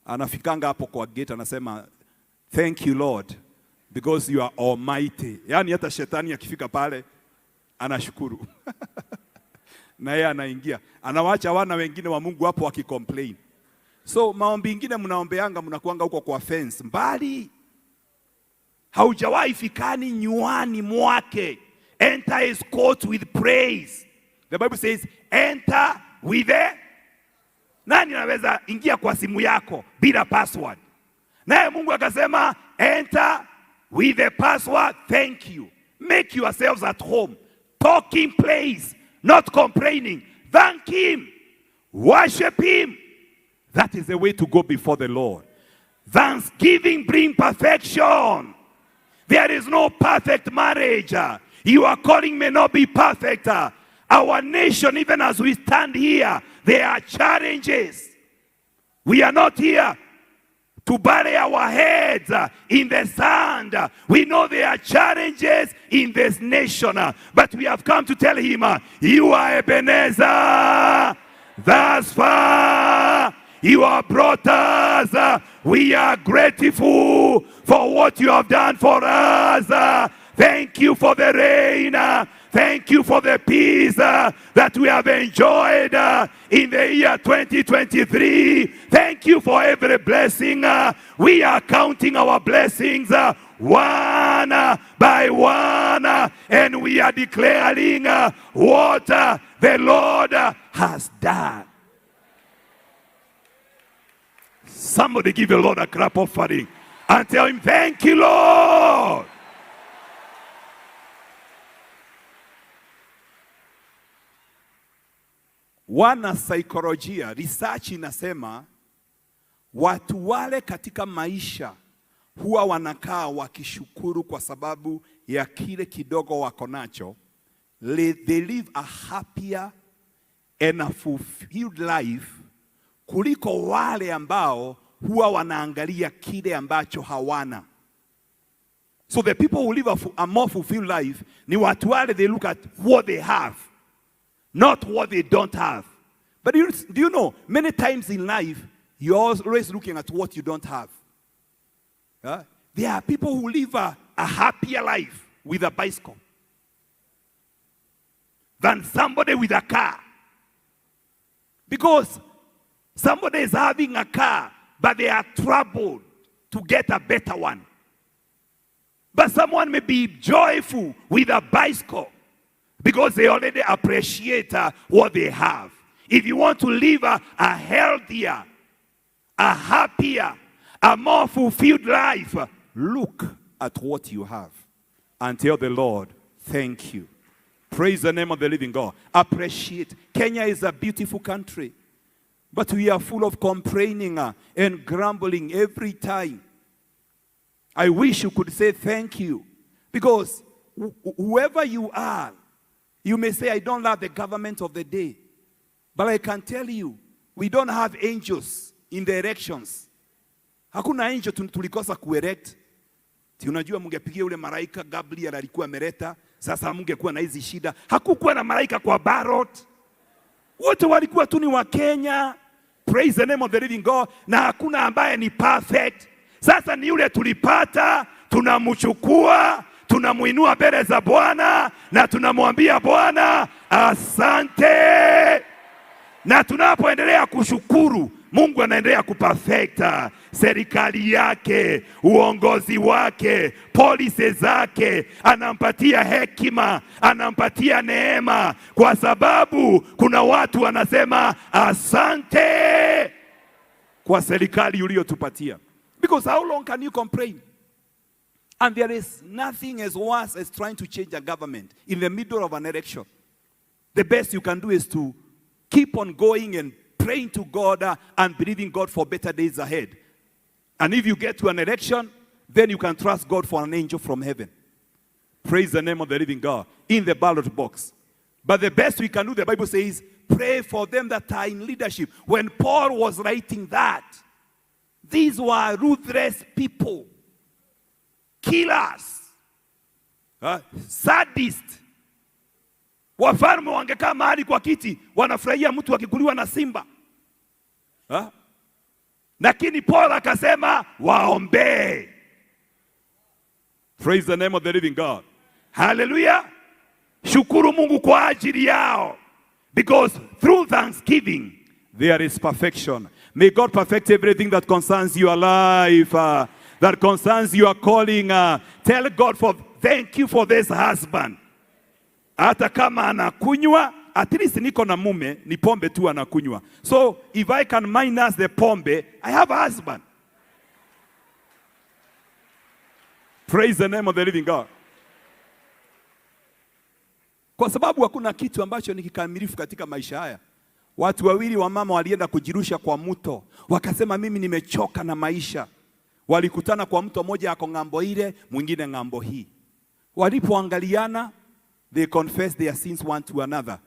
anafikanga hapo kwa gate, anasema thank you Lord because you are almighty. Yani hata shetani akifika pale anashukuru. Na yeye anaingia, anawaacha wana wengine wa Mungu hapo wakicomplain. So maombi ingine mnaombeanga, mnakuanga huko kwa fence mbali, haujawahi fikani nyuani mwake. Enter his court with praise. The Bible says enter with a... Nani anaweza ingia kwa simu yako bila password? Naye Mungu akasema enter with a password, thank you. Make yourselves at home, talking place, not complaining. Thank him, worship him. That is the way to go before the Lord. Thanksgiving brings perfection. There is no perfect marriage. Your calling may not be perfect. Our nation, even as we stand here, there are challenges. We are not here to bury our heads in the sand. We know there are challenges in this nation, but we have come to tell him, you are Ebenezer. Thus far, you have brought us. We are grateful for what you have done for us. Thank you for the rain. Thank you for the peace that we have enjoyed in the year 2023. Thank you for every blessing. We are counting our blessings one by one, and we are declaring what the Lord has done. Somebody give the Lord a clap offering and tell him, thank you, Lord. Wana saikolojia, research inasema watu wale katika maisha huwa wanakaa wakishukuru kwa sababu ya kile kidogo wako nacho. They live a happier and a fulfilled life kuliko wale ambao huwa wanaangalia kile ambacho hawana. So the people who live a more fulfilled life ni watu wale, they look at what they have, not what they don't have. But do you know, many times in life, you're always looking at what you don't have. There are people who live a happier life with a bicycle than somebody with a car. Because somebody is having a car, but they are troubled to get a better one. But someone may be joyful with a bicycle because they already appreciate what they have. If you want to live a healthier, a happier, a more fulfilled life, look at what you have and tell the Lord, thank you. Praise the name of the living God. Appreciate. Kenya is a beautiful country, but we are full of complaining and grumbling every time. I wish you could say thank you, because whoever you are, you may say, I don't love the government of the day, but I can tell you, we don't have angels in the elections. Hakuna angel tulikosa kuerect. Ti unajua mungepigia ule malaika Gabriel alikuwa ameleta, sasa mungekuwa na hizi shida. Hakukuwa na malaika kwa ballot. Wote walikuwa tu ni wa Kenya. Praise the name of the living God. Na hakuna ambaye ni perfect. Sasa ni yule tulipata, tunamchukua, tunamuinua mbele za Bwana na tunamwambia Bwana asante. Na tunapoendelea kushukuru, Mungu anaendelea kuperfecta serikali yake, uongozi wake, policy zake, anampatia hekima, anampatia neema, kwa sababu kuna watu wanasema asante kwa serikali uliyotupatia. Because how long can you complain? And there is nothing as worse as trying to change a government in the middle of an election. The best you can do is to keep on going and praying to God and believing God for better days ahead. And if you get to an election, then you can trust God for an angel from heaven. Praise the name of the living God in the ballot box. But the best we can do, the Bible says, pray for them that are in leadership. When Paul was writing that, these were ruthless people, killers, sadists. Wafalme wangekaa mahali kwa kiti wanafurahia mtu akikuliwa na simba. Lakini Paul akasema waombee. Praise the name of the living God. Hallelujah. Shukuru Mungu kwa ajili yao. Because through thanksgiving there is perfection. May God perfect everything that concerns your life, that concerns your calling. Tell God thank you for this husband. Hata kama anakunywa, at least niko na mume, ni pombe tu anakunywa. So if I can minus the pombe, I have a husband. Praise the name of the living God. Kwa sababu hakuna kitu ambacho ni kikamilifu katika maisha haya. Watu wawili wa mama walienda kujirusha kwa mto. Wakasema mimi nimechoka na maisha. Walikutana kwa mto, moja ako ng'ambo ile, mwingine ng'ambo hii. Walipoangaliana, they confessed their sins one to another.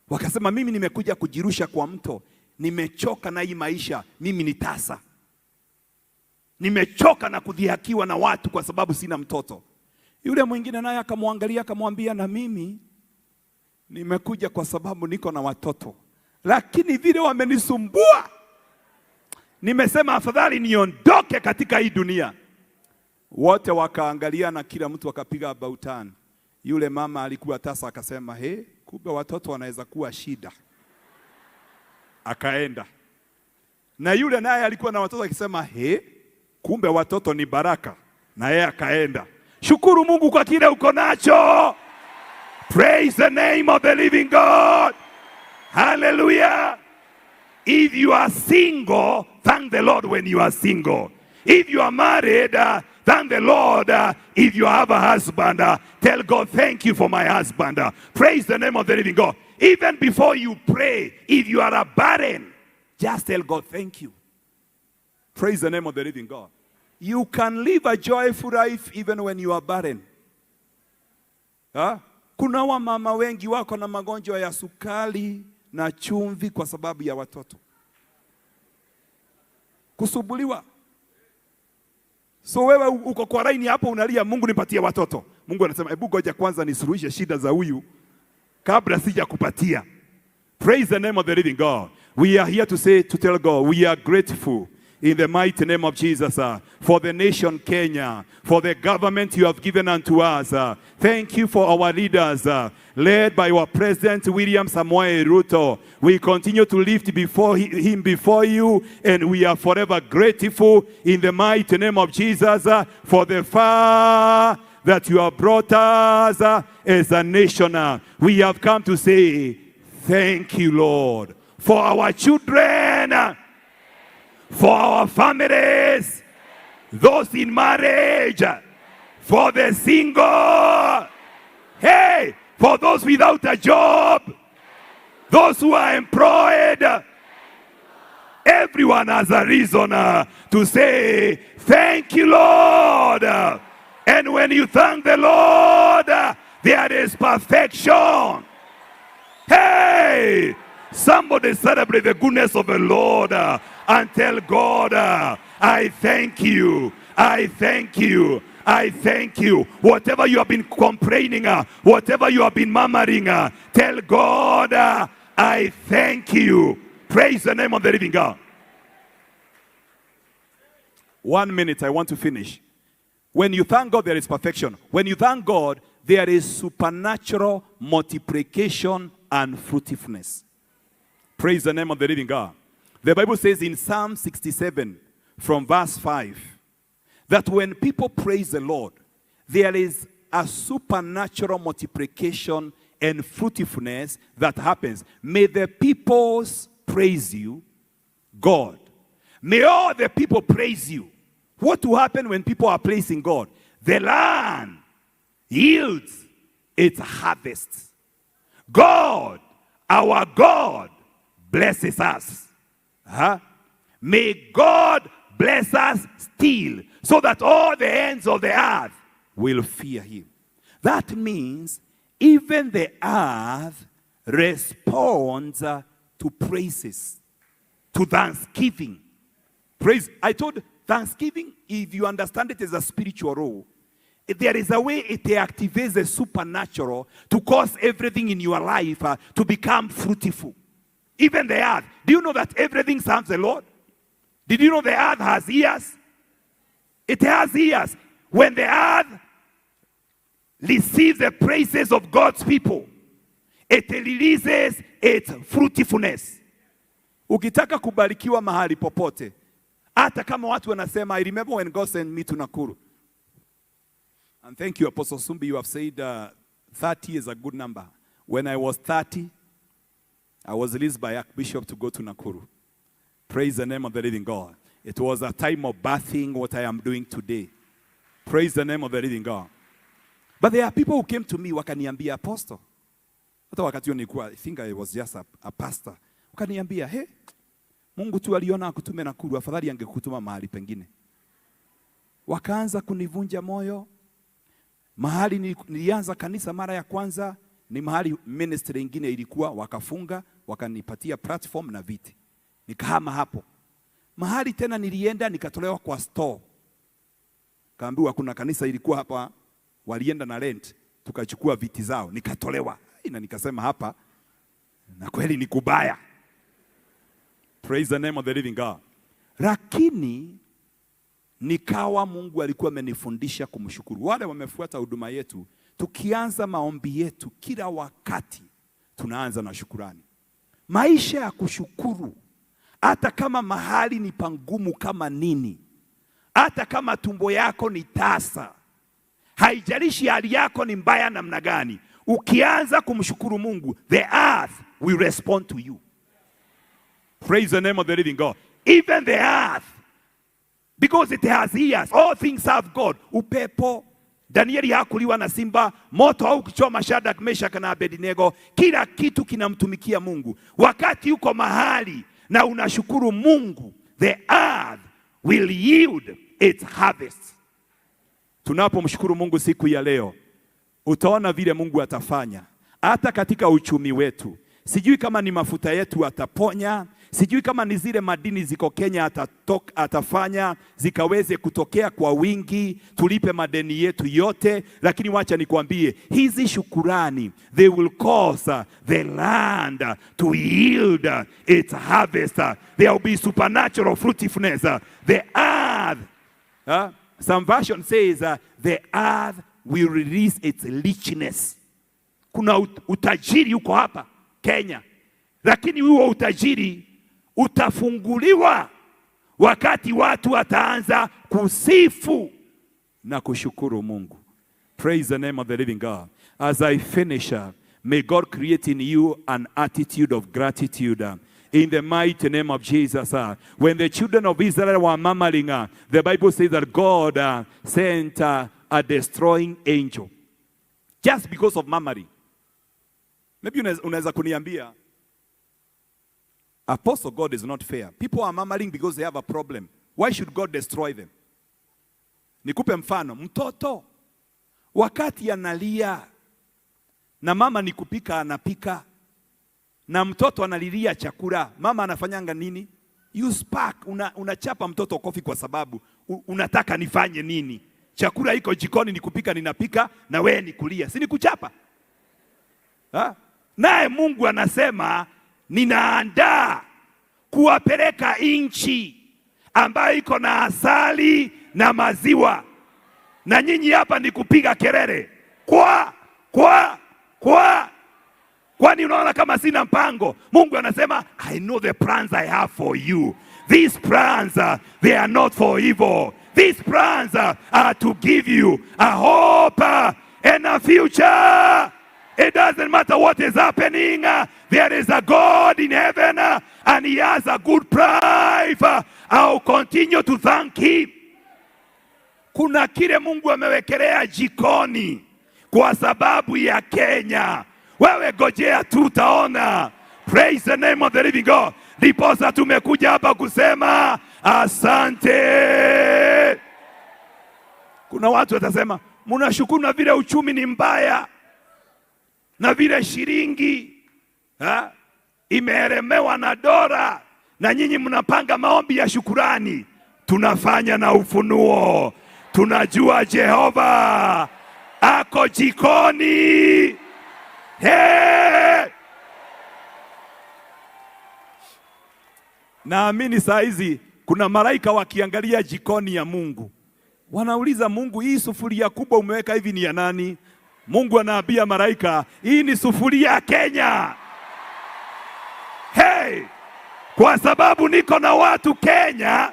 Wakasema mimi nimekuja kujirusha kwa mto. Nimechoka na hii maisha, mimi ni tasa. Nimechoka na kudhihakiwa na watu kwa sababu sina mtoto. Yule mwingine naye akamwangalia akamwambia, na mimi nimekuja kwa sababu niko na watoto. Lakini vile wamenisumbua, nimesema afadhali niondoke katika hii dunia. Wote wakaangalia na kila mtu akapiga about turn. Yule mama alikuwa tasa akasema, kumbe watoto wanaweza kuwa shida. Akaenda. Na yule naye alikuwa na watoto akisema, kumbe watoto ni baraka. Na yeye akaenda. Shukuru Mungu kwa kile uko nacho. Praise the name of the living God. Hallelujah. If you are single, thank the Lord when you are single. If you are married, thank the Lord. If you have a husband, tell God, thank you for my husband. Praise the name of the living God. Even before you pray, if you are a barren, just tell God, thank you. Praise the name of the living God. You can live a joyful life even when you are barren. Kuna wamama wengi wako na magonjwa ya sukari na chumvi kwa sababu ya watoto. Kusubuliwa. So wewe uko kwa laini hapo unalia, Mungu nipatie watoto. Mungu anasema hebu ngoja kwanza nisuluhishe shida za huyu kabla sija kupatia. Praise the name of the living God. We are here to tell God we are grateful in the mighty name of Jesus for the nation Kenya, for the government you have given unto us. Thank you for our leaders, led by our President William Samoei Ruto. We continue to lift him before you, and we are forever grateful in the mighty name of Jesus for the far that you have brought us as a nation. We have come to say, thank you, Lord, for our children, for our families, those in marriage, for the single, for For those without a job, those who are employed, everyone has a reason to say, thank you, Lord. And when you thank the Lord, there is perfection. Hey, somebody celebrate the goodness of the Lord and tell God, I thank you. I thank you. I thank you. Whatever you have been complaining, whatever you have been murmuring, tell God, I thank you. Praise the name of the living God. 1 minute, I want to finish. When you thank God, there is perfection. When you thank God, there is supernatural multiplication and fruitfulness. Praise the name of the living God. The Bible says in Psalm 67 from verse 5 that when people praise the Lord, there is a supernatural multiplication and fruitfulness that happens. May the peoples praise you, God. May all the people praise you. What will happen when people are praising God? The land yields its harvest. God, our God, blesses us. May God bless us still, so that all the ends of the earth will fear him. That means even the earth responds to praises, to thanksgiving. Praise. I told thanksgiving, if you understand it as a spiritual role, there is a way it activates the supernatural to cause everything in your life to become fruitful. Even the earth. Do you know that everything serves the Lord? Did you know the earth has ears? It has ears. When the earth receives the praises of God's people, it releases its fruitfulness. Ukitaka kubarikiwa mahali popote, hata kama watu wanasema, I remember when God sent me to Nakuru. And thank you, Apostle Sumbi, you have said 30 is a good number. When I was 30, I was released by Archbsp to go to Nakuru. Praise the name of the living God. It was a time of birthing what I am doing today. Praise the name of the living God. But there are people who came to me, wakaniambia, Apostle. Hata wakati nilikuwa, I think I was just a pastor. Wakaniambia, hey, Mungu tu aliona akutume Nakuru, afadhali angekutuma mahali pengine. Wakaanza kunivunja moyo. Mahali nilianza kanisa mara ya kwanza, ni mahali ministry ingine ilikuwa, wakafunga, wakanipatia platform na viti. Nikahama hapo. Mahali tena nilienda nikatolewa kwa store. Kaambiwa kuna kanisa ilikuwa hapa, walienda na rent, tukachukua viti zao, nikatolewa. Na nikasema hapa, na kweli ni kubaya. Praise the name of the living God. Lakini nikawa Mungu alikuwa amenifundisha kumshukuru. Wale wamefuata huduma yetu, tukianza maombi yetu kila wakati tunaanza na shukurani. Maisha ya kushukuru, hata kama mahali ni pangumu kama nini, hata kama tumbo yako ni tasa, haijalishi hali yako ni mbaya namna gani, ukianza kumshukuru Mungu, the earth will respond to you. Praise the name of the living God. Even the earth, because it has ears, all things have God. Upepo, Danieli hakuliwa na simba, moto haukuchoma Shadraka, Meshaki na Abednego, kila kitu kinamtumikia Mungu. Wakati uko mahali na unashukuru Mungu, the earth will yield its harvest. Tunapomshukuru Mungu siku ya leo, utaona vile Mungu atafanya. Hata katika uchumi wetu, sijui kama ni mafuta yetu ataponya, sijui kama ni zile madini ziko Kenya atafanya zikaweze kutokea kwa wingi, tulipe madeni yetu yote. Lakini wacha nikwambie, hizi shukurani, they will cause the land to yield its harvest. There will be supernatural fruitfulness. The earth, some version says the earth will release its richness. Kuna utajiri uko hapa Kenya, lakini huo utajiri utafunguliwa wakati watu wataanza kusifu na kushukuru Mungu. Praise the name of the living God. As I finish, may God create in you an attitude of gratitude. In the mighty name of Jesus. When the children of Israel were murmuring, the Bible says that God sent a destroying angel. Just because of murmuring. Maybe unaweza kuniambia, Apostle, God is not fair. People are murmuring because they have a problem. Why should God destroy them? Nikupe mfano, mtoto wakati analia na mama ni kupika anapika, na mtoto analilia chakula, mama anafanyanga nini? You spark, unachapa mtoto kofi kwa sababu unataka nifanye nini? Chakula iko jikoni, ni kupika ninapika, na wewe ni kulia, si ni kuchapa? Naye Mungu anasema ninaandaa kuwapeleka nchi ambayo iko na asali na maziwa, na nyinyi hapa ni kupiga kelele kwani unaona kama sina mpango? Mungu anasema I know the plans I have for you. These plans they are not for evil. These plans are to give you a hope and a future. It doesn't matter what is happening. There is a God in heaven and he has a good life. I'll continue to thank him. Kuna kile Mungu amewekelea jikoni kwa sababu ya Kenya. Wewe gojea tu utaona. Praise the name of the living God. Ndiposa tumekuja hapa kusema asante. Kuna watu watasema mnashukuru na vile uchumi ni mbaya, na vile shilingi imeelemewa na dola, na nyinyi mnapanga maombi ya shukurani. Tunafanya na ufunuo. Tunajua Jehova ako jikoni. Hey! Naamini saa hizi kuna malaika wakiangalia jikoni ya Mungu, wanauliza Mungu, hii sufuria kubwa umeweka hivi ni ya nani? Mungu anaambia malaika, hii ni sufuria ya Kenya. Hey! Kwa sababu niko na watu Kenya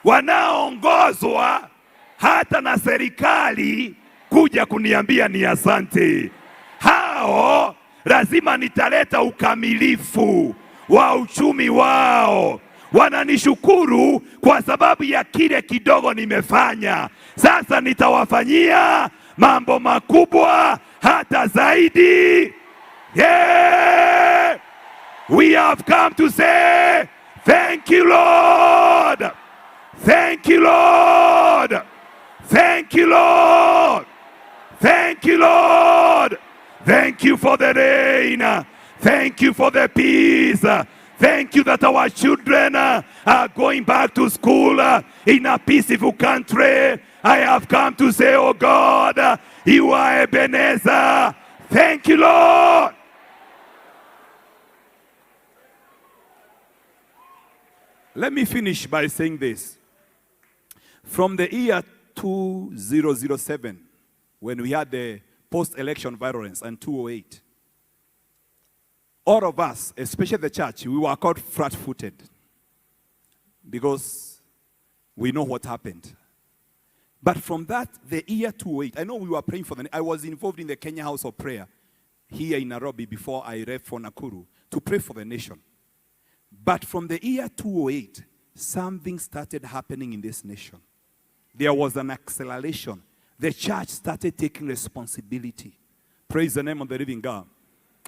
wanaongozwa hata na serikali kuja kuniambia ni asante. Hao lazima nitaleta ukamilifu wa uchumi wao. Wananishukuru kwa sababu ya kile kidogo nimefanya. Sasa nitawafanyia mambo makubwa hata zaidi. Yeah! We have come to say thank you, Lord. Thank you, Lord. Thank you, Lord. Thank you, Lord. Thank you for the rain. Thank you for the peace. Thank you that our children are going back to school in a peaceful country. I have come to say, oh God, you are Ebenezer. Thank you, Lord. Let me finish by saying this. From the year 2007, when we had the post-election violence, and 2008, all of us, especially the church, we were caught flat-footed because we know what happened. But from that, the year 2008, I know we were praying for I was involved in the Kenya House of Prayer here in Nairobi before I left for Nakuru to pray for the nation. But from the year 2008, something started happening in this nation. There was an acceleration. The church started taking responsibility. Praise the name of the living God.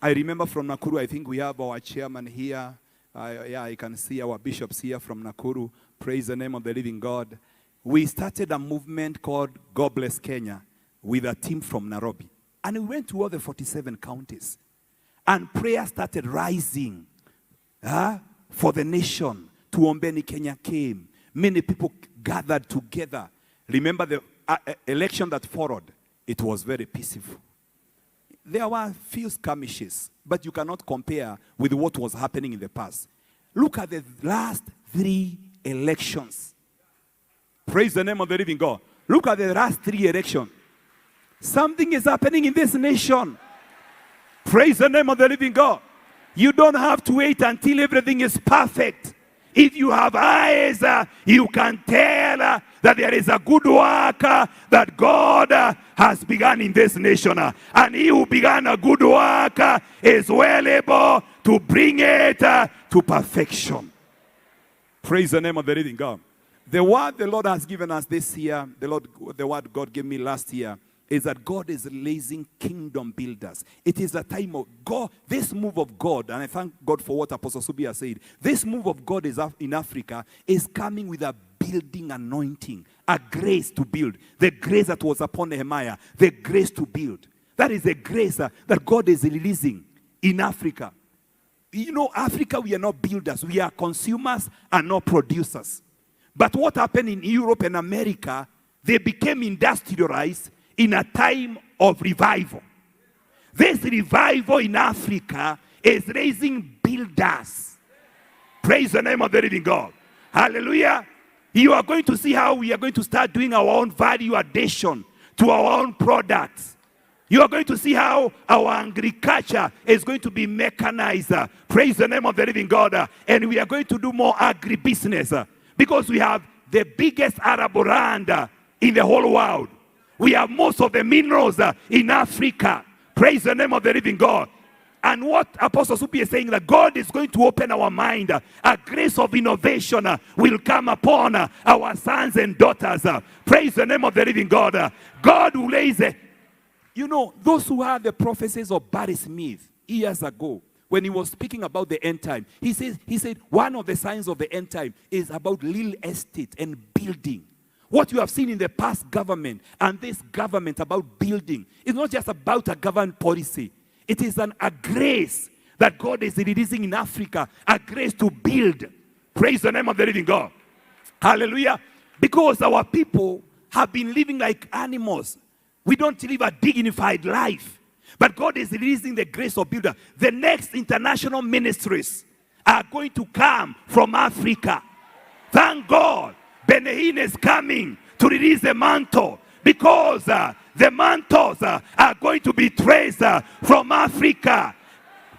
I remember from Nakuru, I think we have our chairman here. I can see our bishops here from Nakuru. Praise the name of the living God. We started a movement called God Bless Kenya with a team from Nairobi. And we went to all the 47 counties. And prayer started rising for the nation. Tuombeni Kenya came. Many people gathered together. Remember the election that followed? It was very peaceful. There were few skirmishes, but you cannot compare with what was happening in the past. Look at the last 3 elections. Praise the name of the living God. Look at the last 3 elections. Something is happening in this nation. Praise the name of the living God. You don't have to wait until everything is perfect. If you have eyes, you can tell that there is a good work that God has begun in this nation. And he who began a good work is well able to bring it to perfection. Praise the name of the living God. The word the Lord has given us this year, the word God gave me last year, is that God is raising kingdom builders. It is a time of God, this move of God, and I thank God for what Apostle Subi has said. This move of God is in Africa is coming with a building anointing, a grace to build. The grace that was upon Nehemiah, the grace to build. That is the grace that God is releasing in Africa. You know, Africa, we are not builders. We are consumers and not producers. But what happened in Europe and America, they became industrialized in a time of revival. This revival in Africa is raising builders. Praise the name of the living God. Hallelujah. You are going to see how we are going to start doing our own value addition to our own products. You are going to see how our agriculture is going to be mechanized. Praise the name of the living God. And we are going to do more agribusiness because we have the biggest arable land in the whole world. We have most of the minerals in Africa. Praise the name of the living God. And what Apostle Supi is saying, that God is going to open our mind. A grace of innovation will come upon our sons and daughters. Praise the name of the living God. God will raise you know, those who had the prophecies of Barry Smith years ago, when he was speaking about the end time, he said one of the signs of the end time is about real estate and building. What you have seen in the past government and this government about building is not just about a government policy. It is a grace that God is releasing in Africa, a grace to build. Praise the name of the living God. Hallelujah. Because our people have been living like animals. We don't live a dignified life. But God is releasing the grace of builder. The next international ministries are going to come from Africa. Thank God. Benin is coming to release the mantle because the mantles are going to be traced from Africa.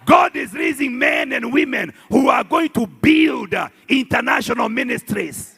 God is raising men and women who are going to build international ministries.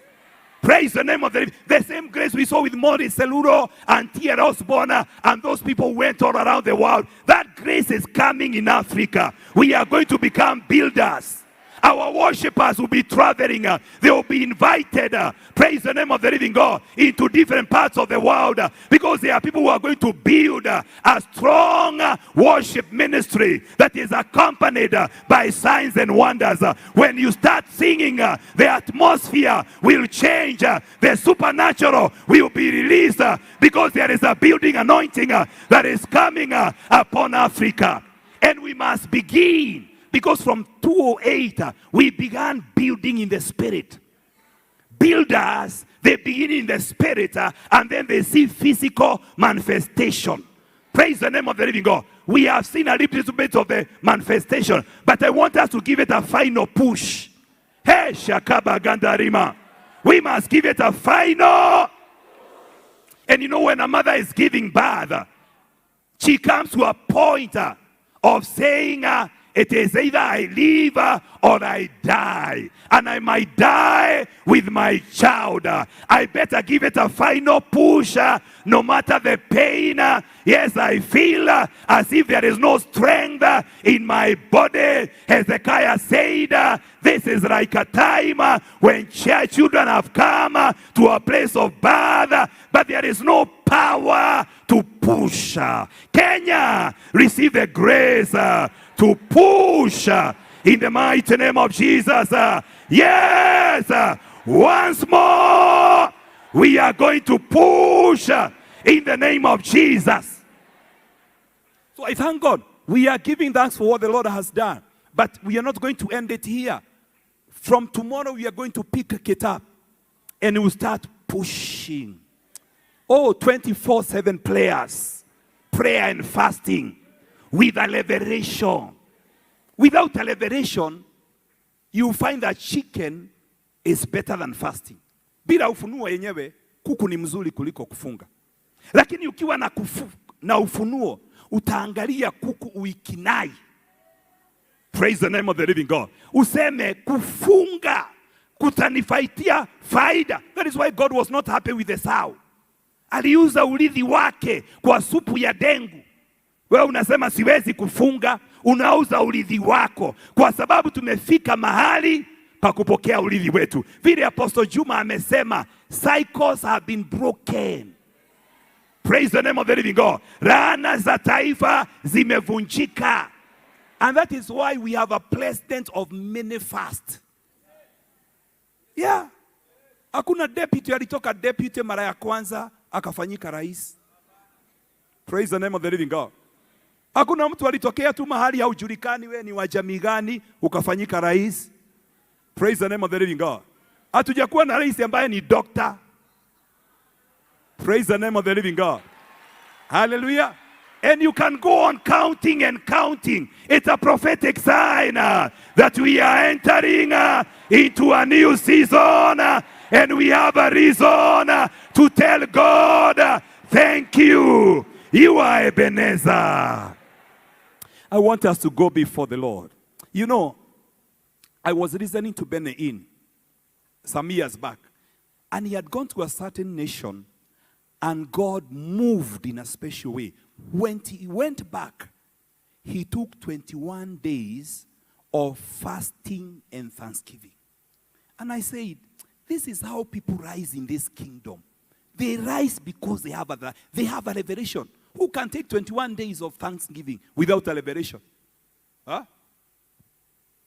Praise the name of the same grace we saw with Maurice Seluro and T.R. Osborne and those people went all around the world. That grace is coming in Africa. We are going to become builders. Our worshipers will be traveling. They will be invited, praise the name of the living God, into different parts of the world because there are people who are going to build a strong worship ministry that is accompanied by signs and wonders. When you start singing, the atmosphere will change. The supernatural will be released because there is a building anointing that is coming upon Africa. And we must begin. Because from 2008, we began building in the spirit. Builders, they begin in the spirit and then they see physical manifestation. Praise the name of the living God. We have seen a little bit of the manifestation, but I want us to give it a final push. Hey, Shakaba Gandarima. We must give it a final. And you know, when a mother is giving birth, she comes to a point of saying, it is either I live or I die. And I might die with my child. I better give it a final push no matter the pain. Yes, I feel as if there is no strength in my body. Hezekiah said, this is like a time when children have come to a place of birth, but there is no power to push. Kenya, receive the grace to push in the mighty name of Jesus. Yes, once more we are going to push in the name of Jesus. So I thank God. We are giving thanks for what the Lord has done, but we are not going to end it here. From tomorrow we are going to pick it up and we'll start pushing. Oh, 24/7 prayers, prayer and fasting. With a liberation. Without a liberation, you find that chicken is better than fasting. Bila ufunuo yenyewe, kuku ni mzuri kuliko kufunga. Lakini ukiwa na ufunuo, utaangalia kuku uikinai. Praise the name of the living God. Useme kufunga kutanifaitia faida. That is why God was not happy with Esau. Aliuza urithi wake kwa supu ya dengu. Wewe unasema siwezi kufunga, unauza urithi wako kwa sababu tumefika mahali pa kupokea urithi wetu. Vile Apostle Juma amesema, cycles have been broken. Praise the name of the living God. Laana za taifa zimevunjika. And that is why we have a president of many fast. Yeah. Hakuna deputy alitoka deputy mara ya kwanza akafanyika rais. Praise the name of the living God. Hakuna mtu alitokea tu mahali haujulikani wewe ni wa jamii gani ukafanyika rais. Praise the name of the living God. Hatujakuwa na rais ambaye ni doctor. Praise the name of the living God. Hallelujah. And you can go on counting and counting. It's a prophetic sign that we are entering into a new season. And we have a reason to tell God, thank you. You are Ebenezer. I want us to go before the Lord. You know, I was listening to Ben some years back. And he had gone to a certain nation. And God moved in a special way. When he went back, he took 21 days of fasting and thanksgiving. And I said, this is how people rise in this kingdom. They rise because they have a revelation. Who can take 21 days of thanksgiving without a revelation? Huh?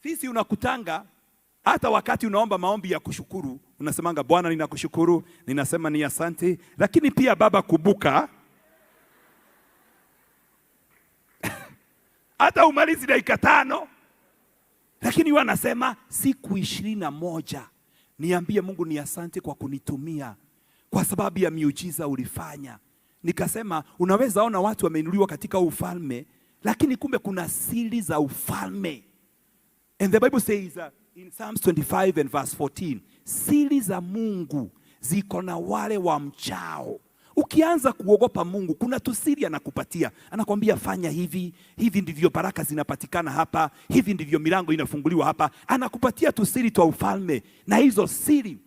Sisi unakutanga, hata wakati unaomba maombi ya kushukuru, unasemanga Bwana ninakushukuru, ninasema ni asante, lakini pia Baba kubuka. Hata umalizi dakika 5, lakini wanasema siku 21 niambie Mungu ni asante kwa kunitumia, kwa sababu ya miujiza ulifanya. Nikasema unaweza ona watu wameinuliwa katika ufalme, lakini kumbe kuna siri za ufalme. And the Bible says in Psalms 25 and verse 14, siri za Mungu ziko na wale wa mchao. Ukianza kuogopa Mungu, kuna tusiri anakupatia. Anakuambia fanya hivi, hivi ndivyo baraka zinapatikana hapa, hivi ndivyo milango inafunguliwa hapa. Anakupatia tusiri twa ufalme. Na hizo siri,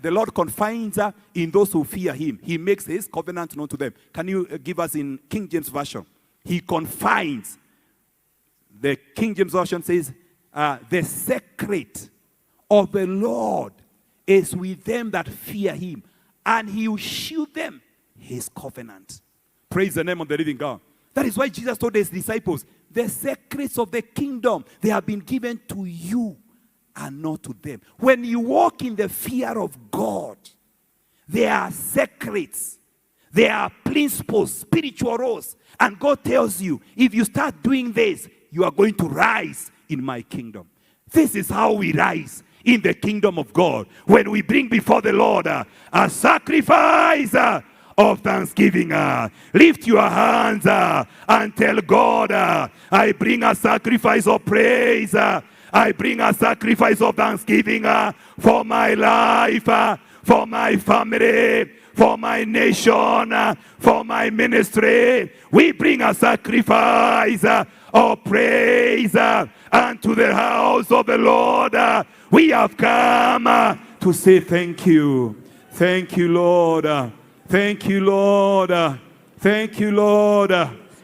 the Lord confines in those who fear him. He makes his covenant known to them. Can you give us in King James Version? He confines. The King James Version says, the secret of the Lord is with them that fear him, and he will shield them his covenant. Praise the name of the living God. That is why Jesus told his disciples, the secrets of the kingdom, they have been given to you and not to them. When you walk in the fear of God, there are secrets, there are principles, spiritual laws, and God tells you, if you start doing this, you are going to rise in my kingdom. This is how we rise in the kingdom of God. When we bring before the Lord a sacrifice of thanksgiving. Lift your hands and tell God, I bring a sacrifice of praise. I bring a sacrifice of thanksgiving for my life, for my family, for my nation, for my ministry. We bring a sacrifice of praise unto the house of the Lord. We have come to say thank you. Thank you, Lord. Thank you, Lord. Thank you, Lord.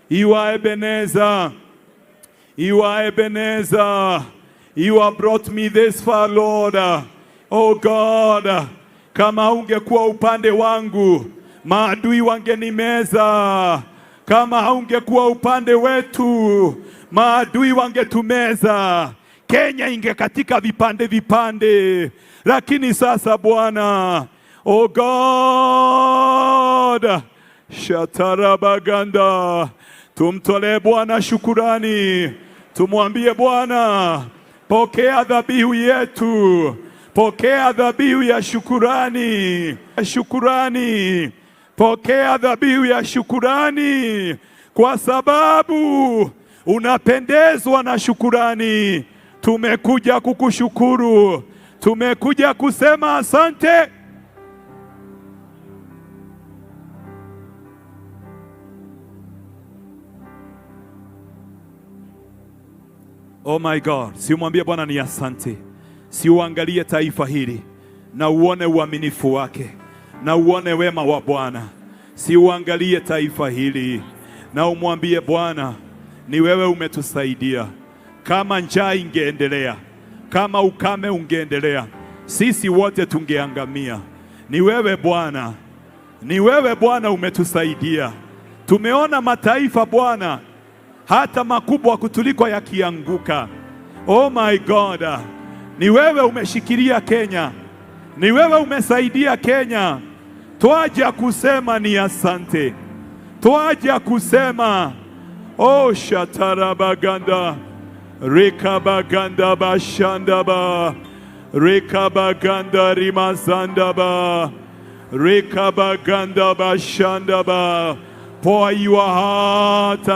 You are Ebenezer. You are Ebenezer. You have brought me this far, Lord. Oh God, kama ungekuwa upande wangu, maadui wangenimeza. Kama haungekuwa upande wetu, maadui wangetumeza. Kenya ingekatika vipande vipande. Lakini sasa Bwana, oh God, shatarabaganda, tumtolee Bwana shukurani. Tumwambie Bwana, pokea dhabihu yetu. Pokea dhabihu ya shukurani. Shukurani. Pokea dhabihu ya shukurani, kwa sababu unapendezwa na shukurani. Tumekuja kukushukuru. Tumekuja kusema asante. Oh my God, si umwambie Bwana ni asante. Si uangalie taifa hili na uone uaminifu wake, na uone wema wa Bwana. Si uangalie taifa hili na umwambie Bwana, ni wewe umetusaidia. Kama njaa ingeendelea, kama ukame ungeendelea, sisi wote tungeangamia. Ni wewe Bwana Ni wewe Bwana umetusaidia. Tumeona mataifa Bwana hata makubwa kutuliko yakianguka. Oh my God, ni wewe umeshikilia Kenya, ni wewe umesaidia Kenya. Twaja kusema ni asante, twaja kusema oh shatarabaganda rekabaganda bashandaba rekabaganda rimazandaba rekabaganda bashandaba. Pour your heart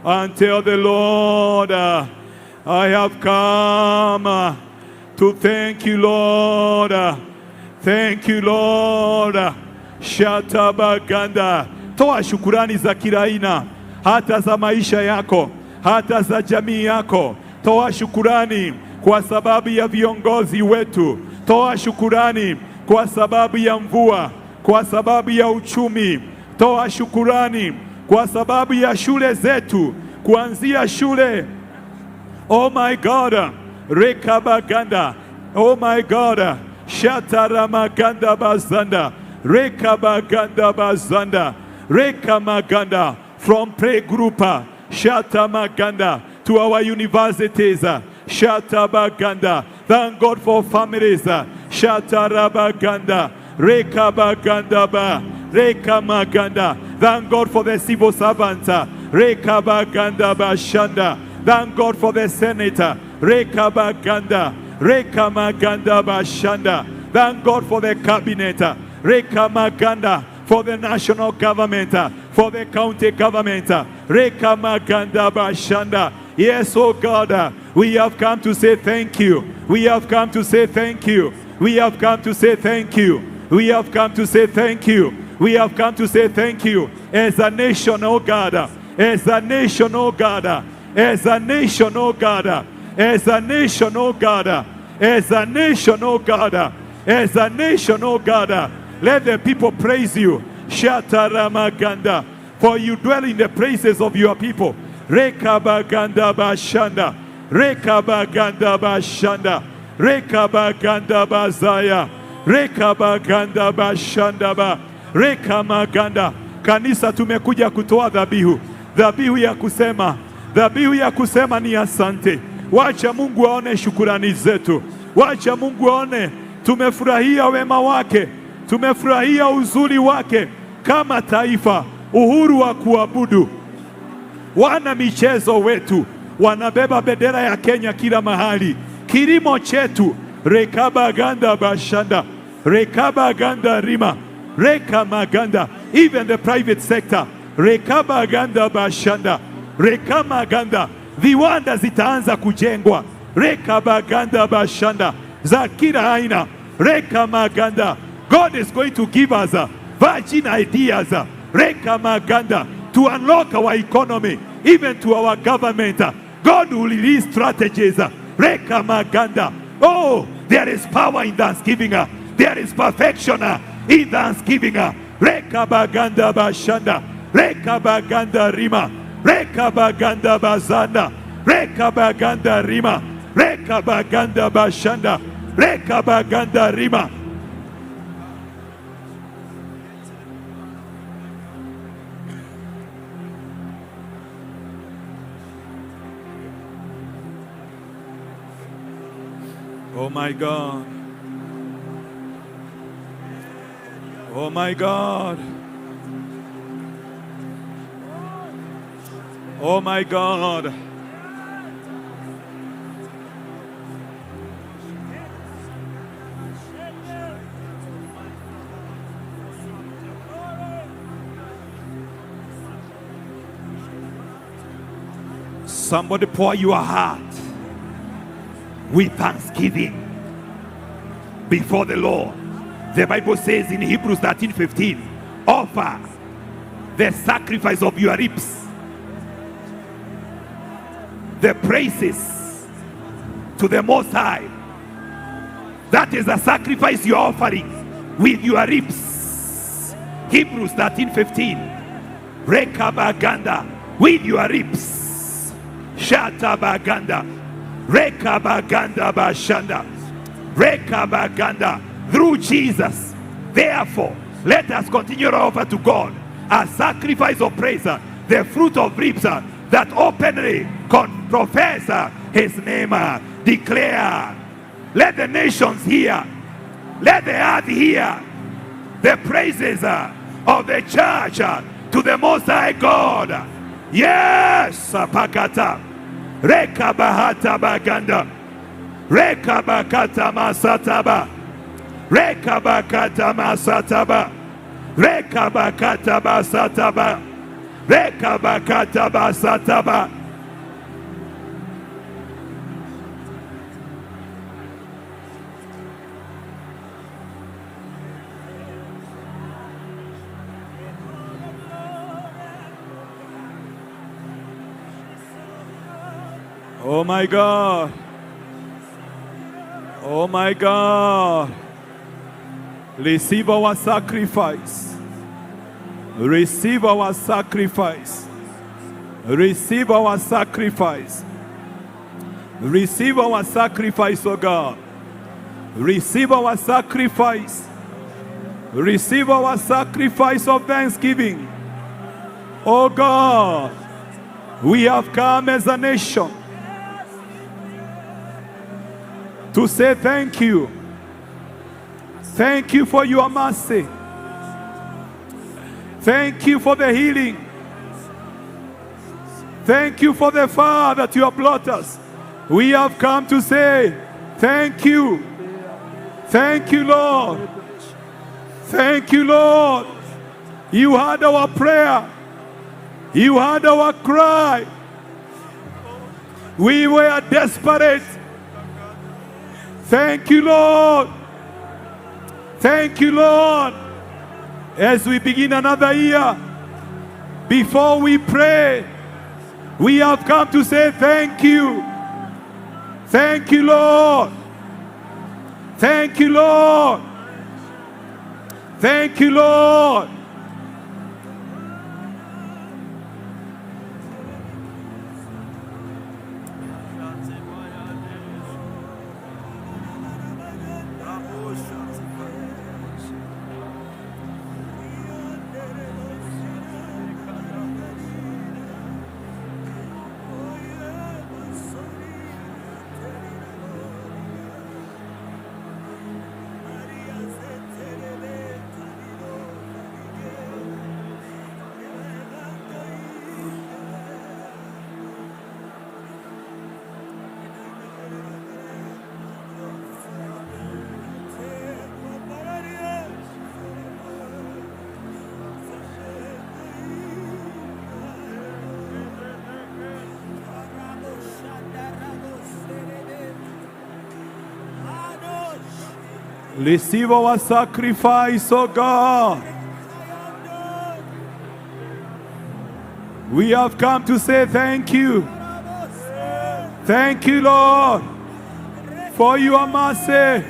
and tell the Lord, I have come to thank you, Lord. Thank you, Lord. Shatabaganda. Toa shukurani za kila aina, hata za maisha yako, hata za jamii yako. Toa shukurani kwa sababu ya viongozi wetu. Toa shukurani kwa sababu ya mvua, kwa sababu ya uchumi. Toa shukurani kwa sababu ya shule zetu, kuanzia shule. Oh my God, rekabaganda. Oh my God, shataramaganda bazanda, rekabaganda bazanda, rekamaganda. From playgroup, shatamaganda, to our universities, shatabaganda. Thank God for families, shatarabaganda, rekabaganda ba, rekamaganda. Thank God for the civil servants, rekabaganda bashanda. Thank God for the senator, rekabaganda, rekamaganda bashanda. Thank God for the cabinet, rekamaganda, for the national government, for the county government, rekamaganda bashanda. Yes, oh God, we have come to say thank you. We have come to say thank you. We have come to say thank you. We have come to say thank you. We have come to say thank you as a nation, oh God, as a nation, oh God, as a nation, oh God, as a nation, oh God, as a nation, oh God, as a nation, oh God. Let the people praise you. Shataramaganda, for you dwell in the praises of your people. Rekabaganda bashanda, rekabaganda bashanda, rekabaganda bazaya, rekabaganda bashanda ba, rekamaganda. Kanisa, tumekuja kutoa dhabihu, dhabihu ya kusema, dhabihu ya kusema ni asante. Wacha Mungu aone shukurani zetu, wacha Mungu aone tumefurahia wema wake, tumefurahia uzuri wake kama taifa, uhuru wa kuabudu. Wana michezo wetu wanabeba bendera ya Kenya kila mahali. Kilimo chetu, rekabaganda bashanda, rekabaganda rima, rekamaganda. Even the private sector, rekabaganda bashanda, rekamaganda. Viwanda zitaanza kujengwa, rekabaganda bashanda, za kila aina, rekamaganda. God is going to give us virgin ideas, rekamaganda, to unlock our economy, even to our government. God will release strategies, rekamaganda. Oh, there is power in thanksgiving. There is perfection in thanksgiving. Rekabaganda bashanda, rekabaganda rima, rekabaganda bazanda, rekabaganda rima, rekabaganda bashanda, rekabaganda rima. Oh my God. Oh my God. Oh my God. Somebody pour your heart with thanksgiving before the Lord. The Bible says in Hebrews 13:15, offer the sacrifice of your lips, the praises to the Most High. That is a sacrifice you're offering with your lips. Hebrews 13:15, rekabaganda, with your lips. Shatabaganda, rekabaganda bashanda, rekabaganda. Through Jesus, therefore, Let us continue to offer to God a sacrifice of praise, the fruit of lips that openly profess his name, declare. Let the nations hear, let the earth hear the praises of the church to the Most High God. Yes, Pakata. Rekabahata baganda. Rekabakata masataba. Rekabakata masataba. Rekabakata basataba. Rekabakata basataba. Oh my God. Oh my God. Receive our sacrifice. Receive our sacrifice. Receive our sacrifice. Receive our sacrifice, oh God. Receive our sacrifice. Receive our sacrifice of thanksgiving. Oh God, we have come as a nation to say thank you. Thank you for your mercy. Thank you for the healing. Thank you for the far that you have brought us. We have come to say thank you. Thank you, Lord. Thank you, Lord. You heard our prayer. You heard our cry. We were desperate. Thank you, Lord. Thank you, Lord. As we begin another year, before we pray, we have come to say thank you. Thank you, Lord. Thank you, Lord. Thank you, Lord. Receive our sacrifice, oh God. We have come to say thank you. Thank you, Lord, for your mercy.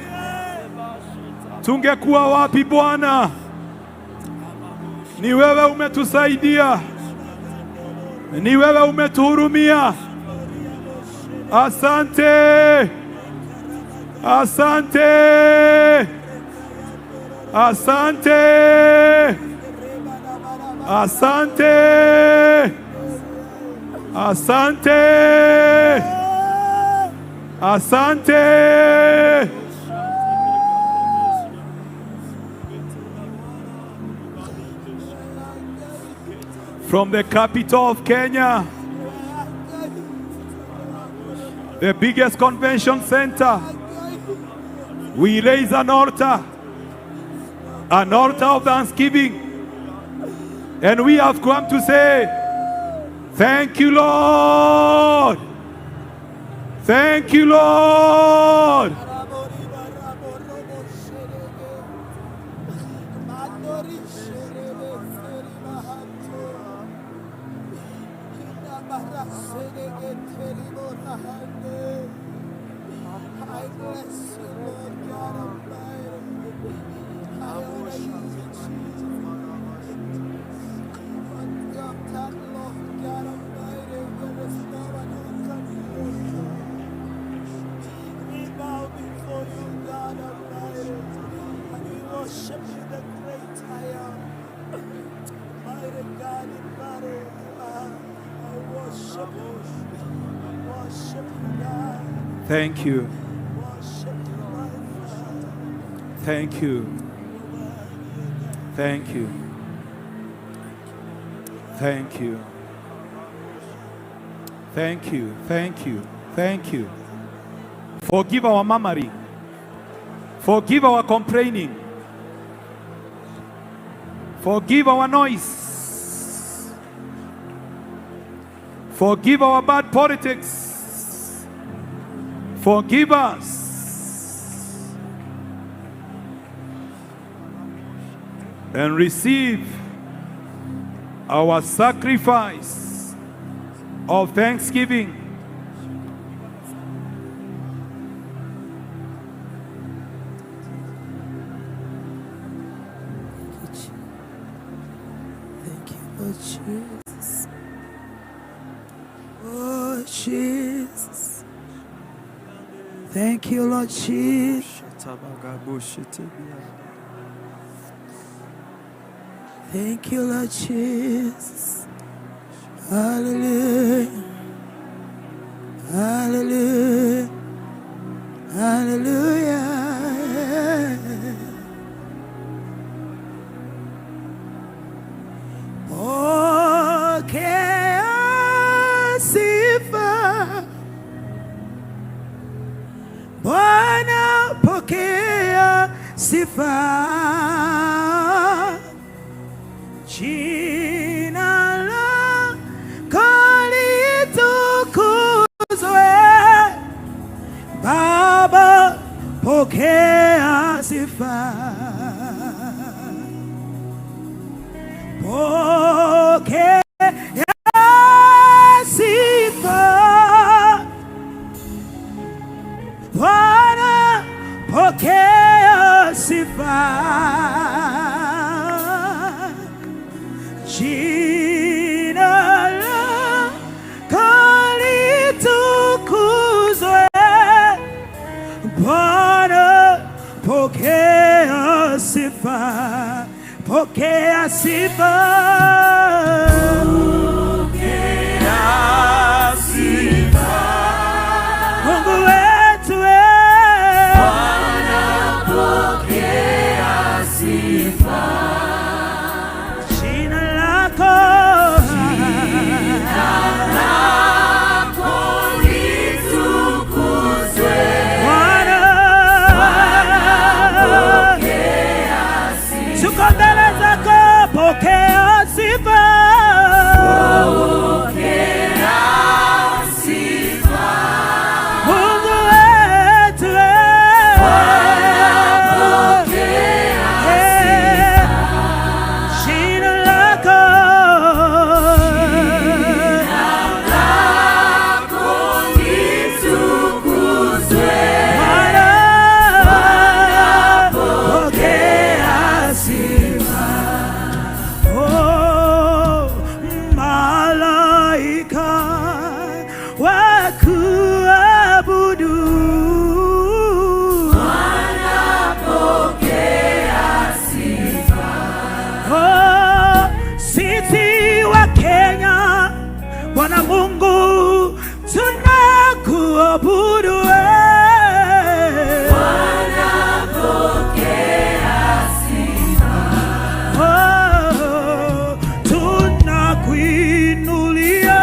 Tungekuwa wapi Bwana? Ni wewe umetusaidia. Ni wewe umetuhurumia. Asante. Asante. Asante. Asante. Asante. Asante. From the capital of Kenya, the biggest convention center, we raise an altar of thanksgiving, and we have come to say, thank you, Lord. Thank you, Lord. Worship you, the great I Thank you. Thank you. Thank you. Thank you. Thank you. Thank you. Thank you. Forgive our murmuring. Forgive our complaining. Forgive our noise. Forgive our bad politics. Forgive us. And receive our sacrifice of thanksgiving. Thank you, Lord Jesus. Oh, Jesus. Thank you, Lord Jesus. Thank you, Lord Jesus. Hallelujah. Hallelujah. Hallelujah. Pokea sifa. Bwana, pokea sifa. Jina lako litukuzwe. Baba, pokea sifa. Pokea sifa. Bwana, pokea sifa. Jina lako litukuzwe. Bwana, pokea sifa. Pokea sifa. Pokea sifa. Mungu wetu Bwana, pokea sifa. Jina lako litukuzwe. Bwana, pokea sifa. Tuko mbele zako, pokea sifa. Pokea sifa. Mungu wetu Bwana, pokea sifa. Jina lako litukuzwe. Bwana, pokea sifa. Oh, malaika wakuabudu. Bwana, pokea sifa. Oh, sisi wa Kenya, Bwana Mungu, tunakuabudu wewe. Bwana, pokea sifa. Oh, tunakuinulia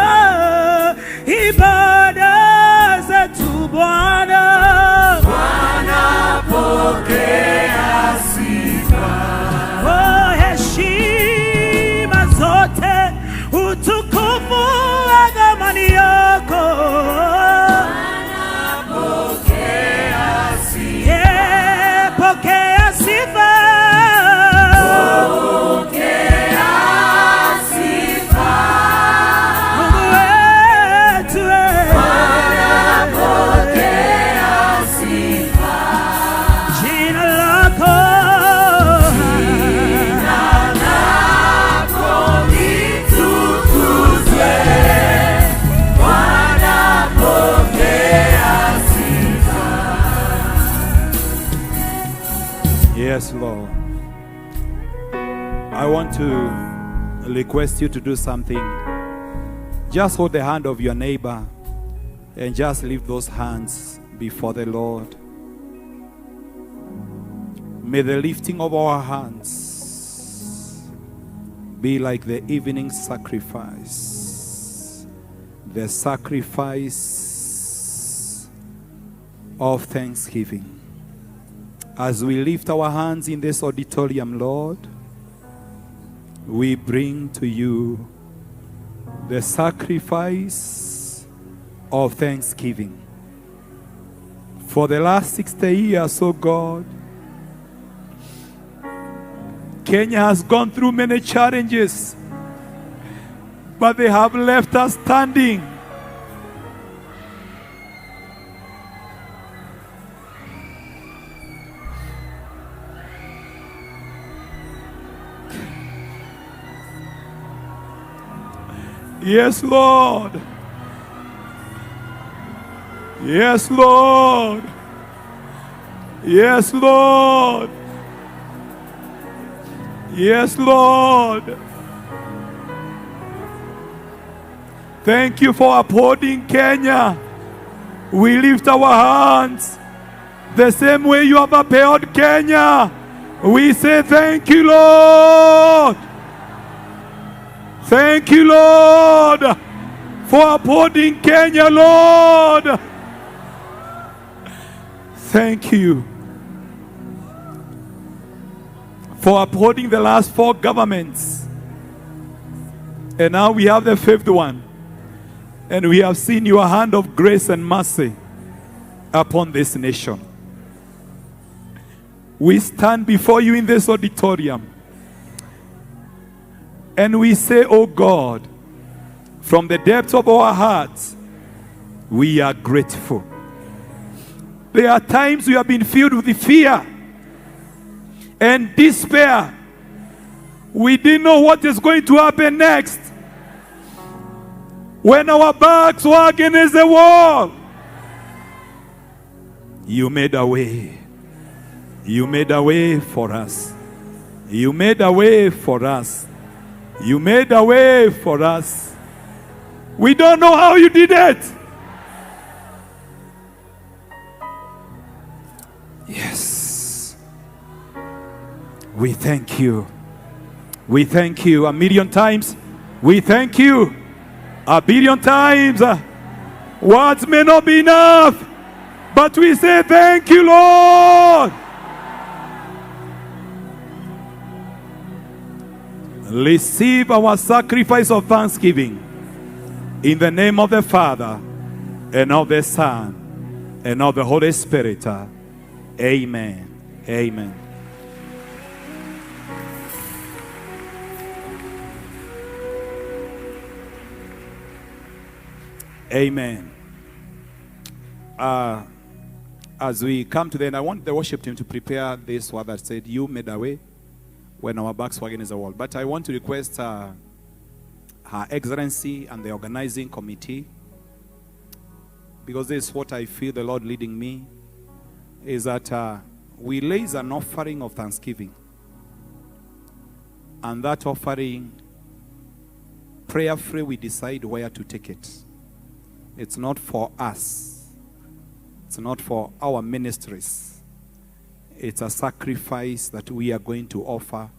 ibada zetu Bwana. Bwana, pokea sifa. Oh, heshima zote, utukufu wa thamani yako. Bwana, pokea sifa. Yeah, pokea sifa. Pokea sifa. Mungu wetu Bwana, pokea sifa. Jina lako litukuzwe. Bwana, pokea sifa. Yes, Lord. I want to request you to do something Just hold the hand of your neighbor and just lift those hands before the Lord. May the lifting of our hands be like the evening sacrifice, the sacrifice of thanksgiving. As we lift our hands in this auditorium, Lord, we bring to you the sacrifice of thanksgiving. For the last 60 years, oh God, Kenya has gone through many challenges, but they have left us standing. Yes, Lord. Yes, Lord. Yes, Lord. Yes, Lord. Thank you for upholding Kenya. We lift our hands the same way you have upheld Kenya. We say thank you, Lord. Thank you, Lord, for upholding Kenya, Lord. Thank you for upholding the last 4 governments. And now we have the 5th one. And we have seen your hand of grace and mercy upon this nation. We stand before you in this auditorium. And we say, oh God, from the depths of our hearts, we are grateful. There are times we have been filled with fear and despair. We didn't know what is going to happen next. When our backs were against the wall, you made a way. You made a way for us. You made a way for us. You made a way for us. We don't know how you did it. Yes. We thank you. We thank you 1,000,000 times. We thank you 1,000,000,000 times. Words may not be enough, but we say thank you, Lord. Receive our sacrifice of thanksgiving in the name of the Father and of the Son and of the Holy Spirit. Amen. Amen. Amen. As we come to the end, I want the worship team to prepare this word that said, you made a way when our backs were against the wall. But I want to request Her Excellency and the organizing committee, because this is what I feel the Lord leading me, is that we raise an offering of thanksgiving. And that offering, prayerfully, we decide where to take it. It's not for us. It's not for our ministries. It's a sacrifice that we are going to offer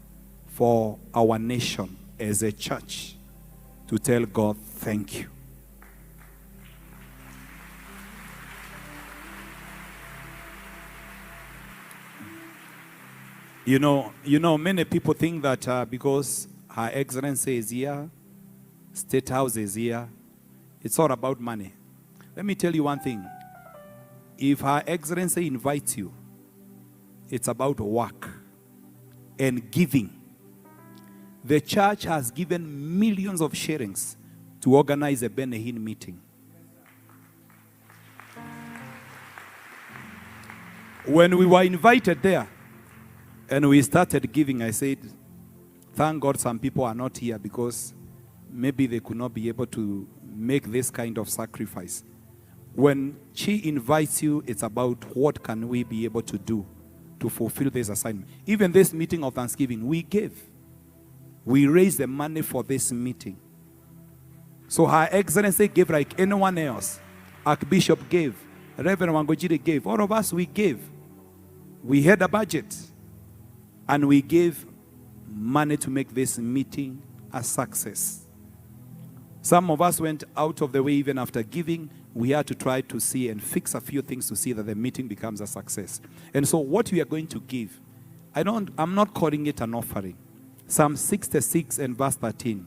for our nation as a church to tell God thank you. You know, many people think that because Her Excellency is here, State House is here, it's all about money. Let me tell you one thing. If Her Excellency invites you, it's about work and giving. The church has given millions of shillings to organize a Benehin meeting. When we were invited there and we started giving, I said, thank God some people are not here because maybe they could not be able to make this kind of sacrifice. When she invites you, it's about what can we be able to do to fulfill this assignment. Even this meeting of Thanksgiving, we gave. We raised the money for this meeting. So Her Excellency gave like anyone else. Archbishop gave. Reverend Wangojiri gave. All of us, we gave. We had a budget. And we gave money to make this meeting a success. Some of us went out of the way even after giving. We had to try to see and fix a few things to see that the meeting becomes a success. And so what we are going to give, I'm not calling it an offering. Psalm 66 and verse 13.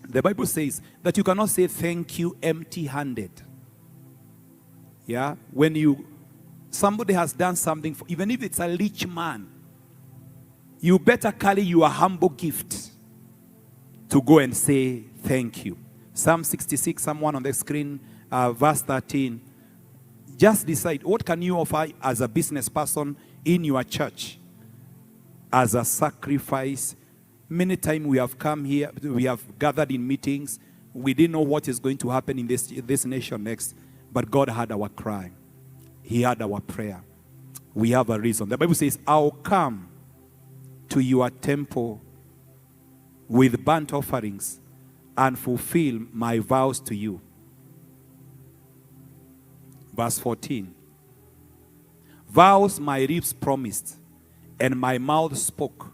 The Bible says that you cannot say thank you empty-handed. Yeah? When somebody has done something, even if it's a rich man, you better carry your humble gift to go and say thank you. Psalm 66, someone on the screen, verse 13. Just decide, what can you offer as a business person in your church as a sacrifice? Many times we have come here, we have gathered in meetings. We didn't know what is going to happen in this nation next. But God heard our cry. He heard our prayer. We have a reason. The Bible says, I'll come to your temple with burnt offerings and fulfill my vows to you. Verse 14. Vows my lips promised, and my mouth spoke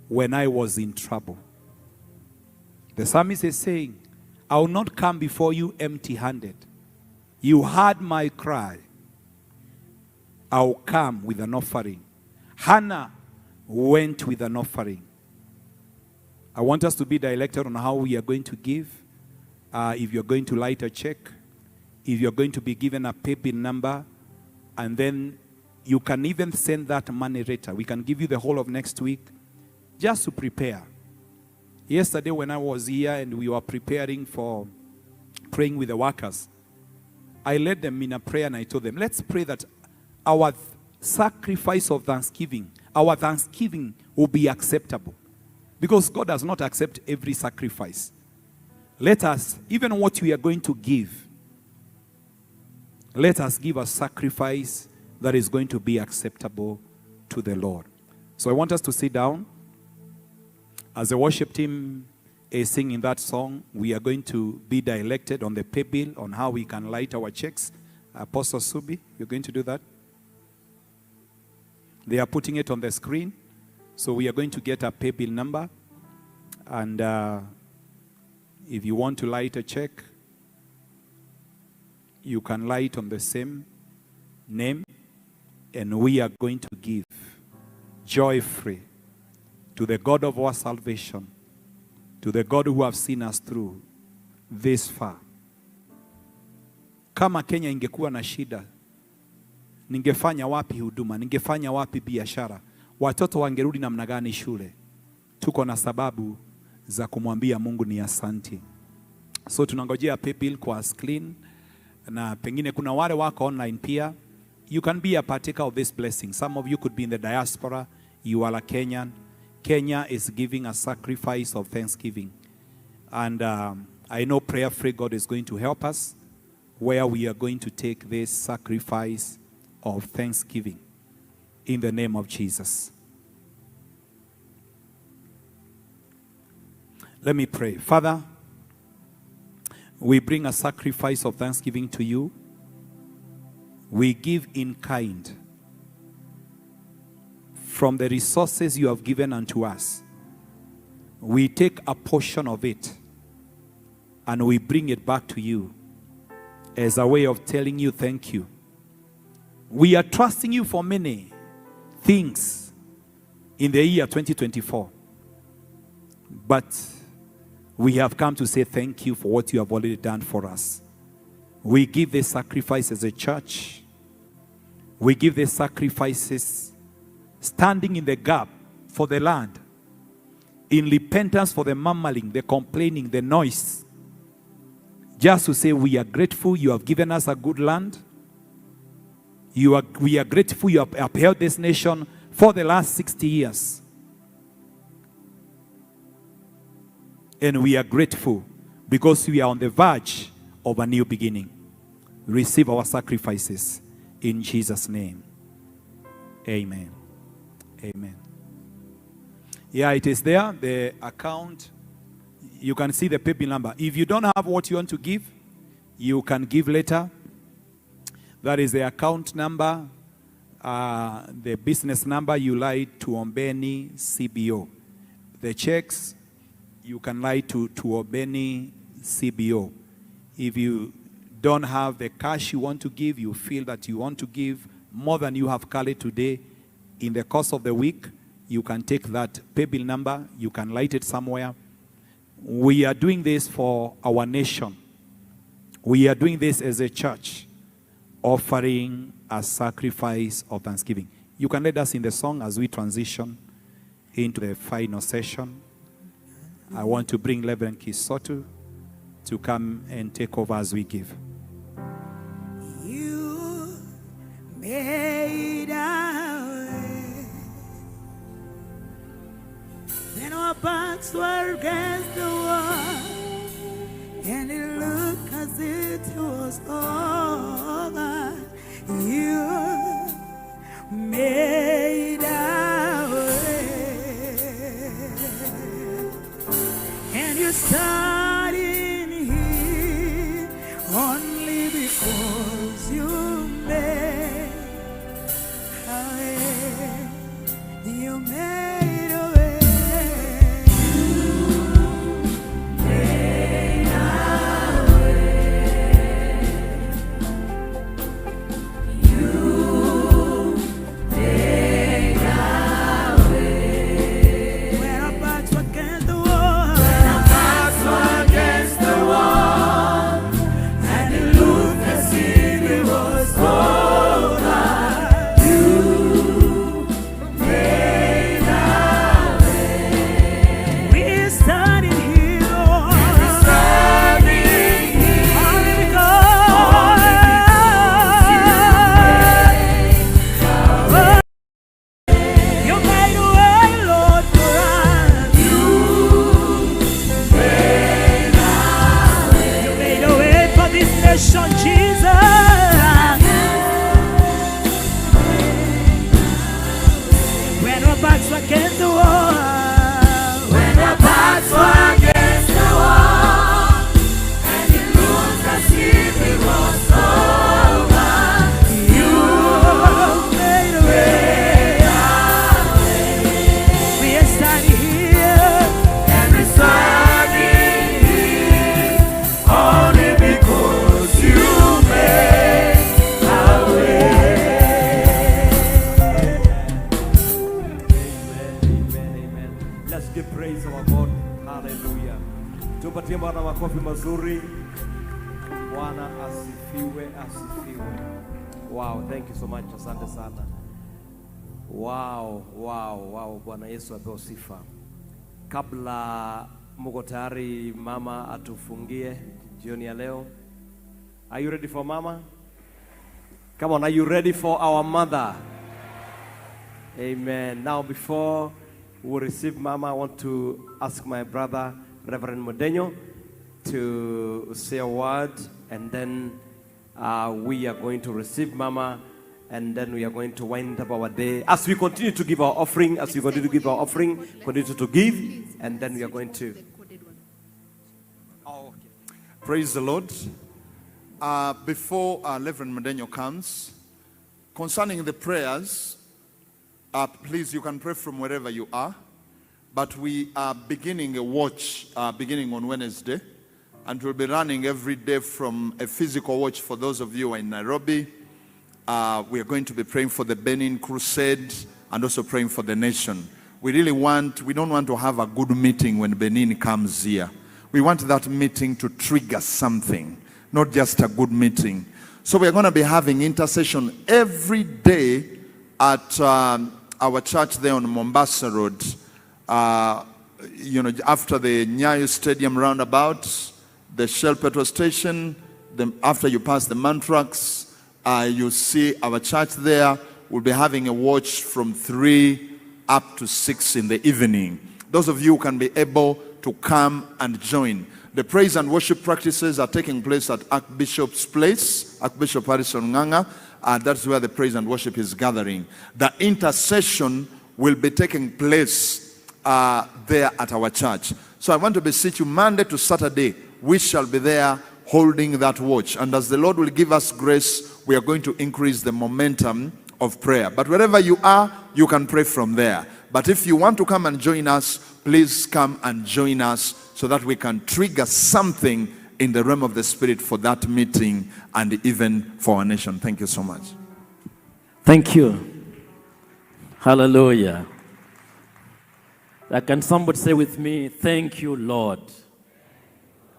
when I was in trouble. The psalmist is saying, I will not come before you empty-handed. You heard my cry. I will come with an offering. Hannah went with an offering. I want us to be directed on how we are going to give. If you're going to write a check, if you're going to be given a PayPal number, and then you can even send that money later. We can give you the whole of next week just to prepare. Yesterday when I was here and we were preparing for praying with the workers, I led them in a prayer and I told them, let's pray that our sacrifice of thanksgiving, our thanksgiving will be acceptable. Because God does not accept every sacrifice. Let us, even what we are going to give, let us give a sacrifice that is going to be acceptable to the Lord. So I want us to sit down. As the worship team is singing that song, we are going to be directed on the pay bill on how we can write our checks. Apostle Subi, you're going to do that. They are putting it on the screen. So we are going to get a pay bill number. And if you want to write a check, you can write on the same name. And we are going to give joy-free to the God of our salvation, to the God who has seen us through this far. Kama Kenya ingekuwa na shida, ningefanya wapi huduma, ningefanya wapi biashara, watoto wangerudi namna gani shule? Tuko na sababu za kumwambia Mungu ni asante. So tunangojea PayPal kwa screen, na pengine kuna wale wako online pia. You can be a partaker of this blessing. Some of you could be in the diaspora. You are a Kenyan. Kenya is giving a sacrifice of thanksgiving. And I know Prayer Free God is going to help us where we are going to take this sacrifice of thanksgiving in the name of Jesus. Let me pray. Father, we bring a sacrifice of thanksgiving to you. We give in kind from the resources you have given unto us. We take a portion of it and we bring it back to you as a way of telling you thank you. We are trusting you for many things in the year 2024. But we have come to say thank you for what you have already done for us. We give this sacrifice as a church. We give these sacrifices standing in the gap for the land, in repentance for the murmuring, the complaining, the noise. Just to say we are grateful you have given us a good land. We are grateful you have upheld this nation for the last 60 years. And we are grateful because we are on the verge of a new beginning. Receive our sacrifices in Jesus' name. Amen. Amen. Yeah, it is there. The account, you can see the paybill number. If you don't have what you want to give, you can give later. That is the account number, the business number you write to Ombeni CBO. The checks, you can write to Ombeni CBO. If you don't have the cash you want to give, you feel that you want to give more than you have carried today, in the course of the week, you can take that paybill number, you can write it somewhere. We are doing this for our nation. We are doing this as a church, offering a sacrifice of thanksgiving. You can lead us in the song as we transition into the final session. I want to bring Reverend Kisotu to come and take over as we give. You made a way when our backs were against the wall, and it looked as if it was over. You made a way, and you started here only because you made a way. You made a way. Tupatie Bwana makofi mazuri. Bwana asifiwe, asifiwe. Wow, thank you so much. Asante sana. Wow. Bwana Yesu apewe sifa. Kabla mko tayari mama atufungie jioni ya leo. Are you ready for mama? Come on, are you ready for our mother? Amen. Now before we receive mama, I want to ask my brother Reverend Modeño to say a word, and then we are going to receive mama, and then we are going to wind up our day. As we continue to give our offering, continue to give, and then we are going to... Oh, okay. Praise the Lord. Before Reverend Modeño comes, concerning the prayers, please, you can pray from wherever you are. But we are beginning a watch beginning on Wednesday, and we'll be running every day from a physical watch for those of you who are in Nairobi. We are going to be praying for the Benin Crusade and also praying for the nation. We don't want to have a good meeting when Benin comes here. We want that meeting to trigger something, not just a good meeting. So we're going to be having intercession every day at our church there on Mombasa Road. After the Nyayo Stadium roundabout, the Shell petrol station, after you pass the Mantrax, you see our church there. We'll be having a watch from 3 up to 6 in the evening. Those of you who can be able to come and join. The praise and worship practices are taking place at Archbishop's place, Archbishop Harrison Nganga. That's where the praise and worship is gathering. The intercession will be taking place there at our church. So I want to beseech you, Monday to Saturday, we shall be there holding that watch. And as the Lord will give us grace, we are going to increase the momentum of prayer. But wherever you are, you can pray from there. But if you want to come and join us, please come and join us so that we can trigger something in the realm of the Spirit for that meeting and even for our nation. Thank you so much. Thank you. Hallelujah. Can somebody say with me, thank you, Lord.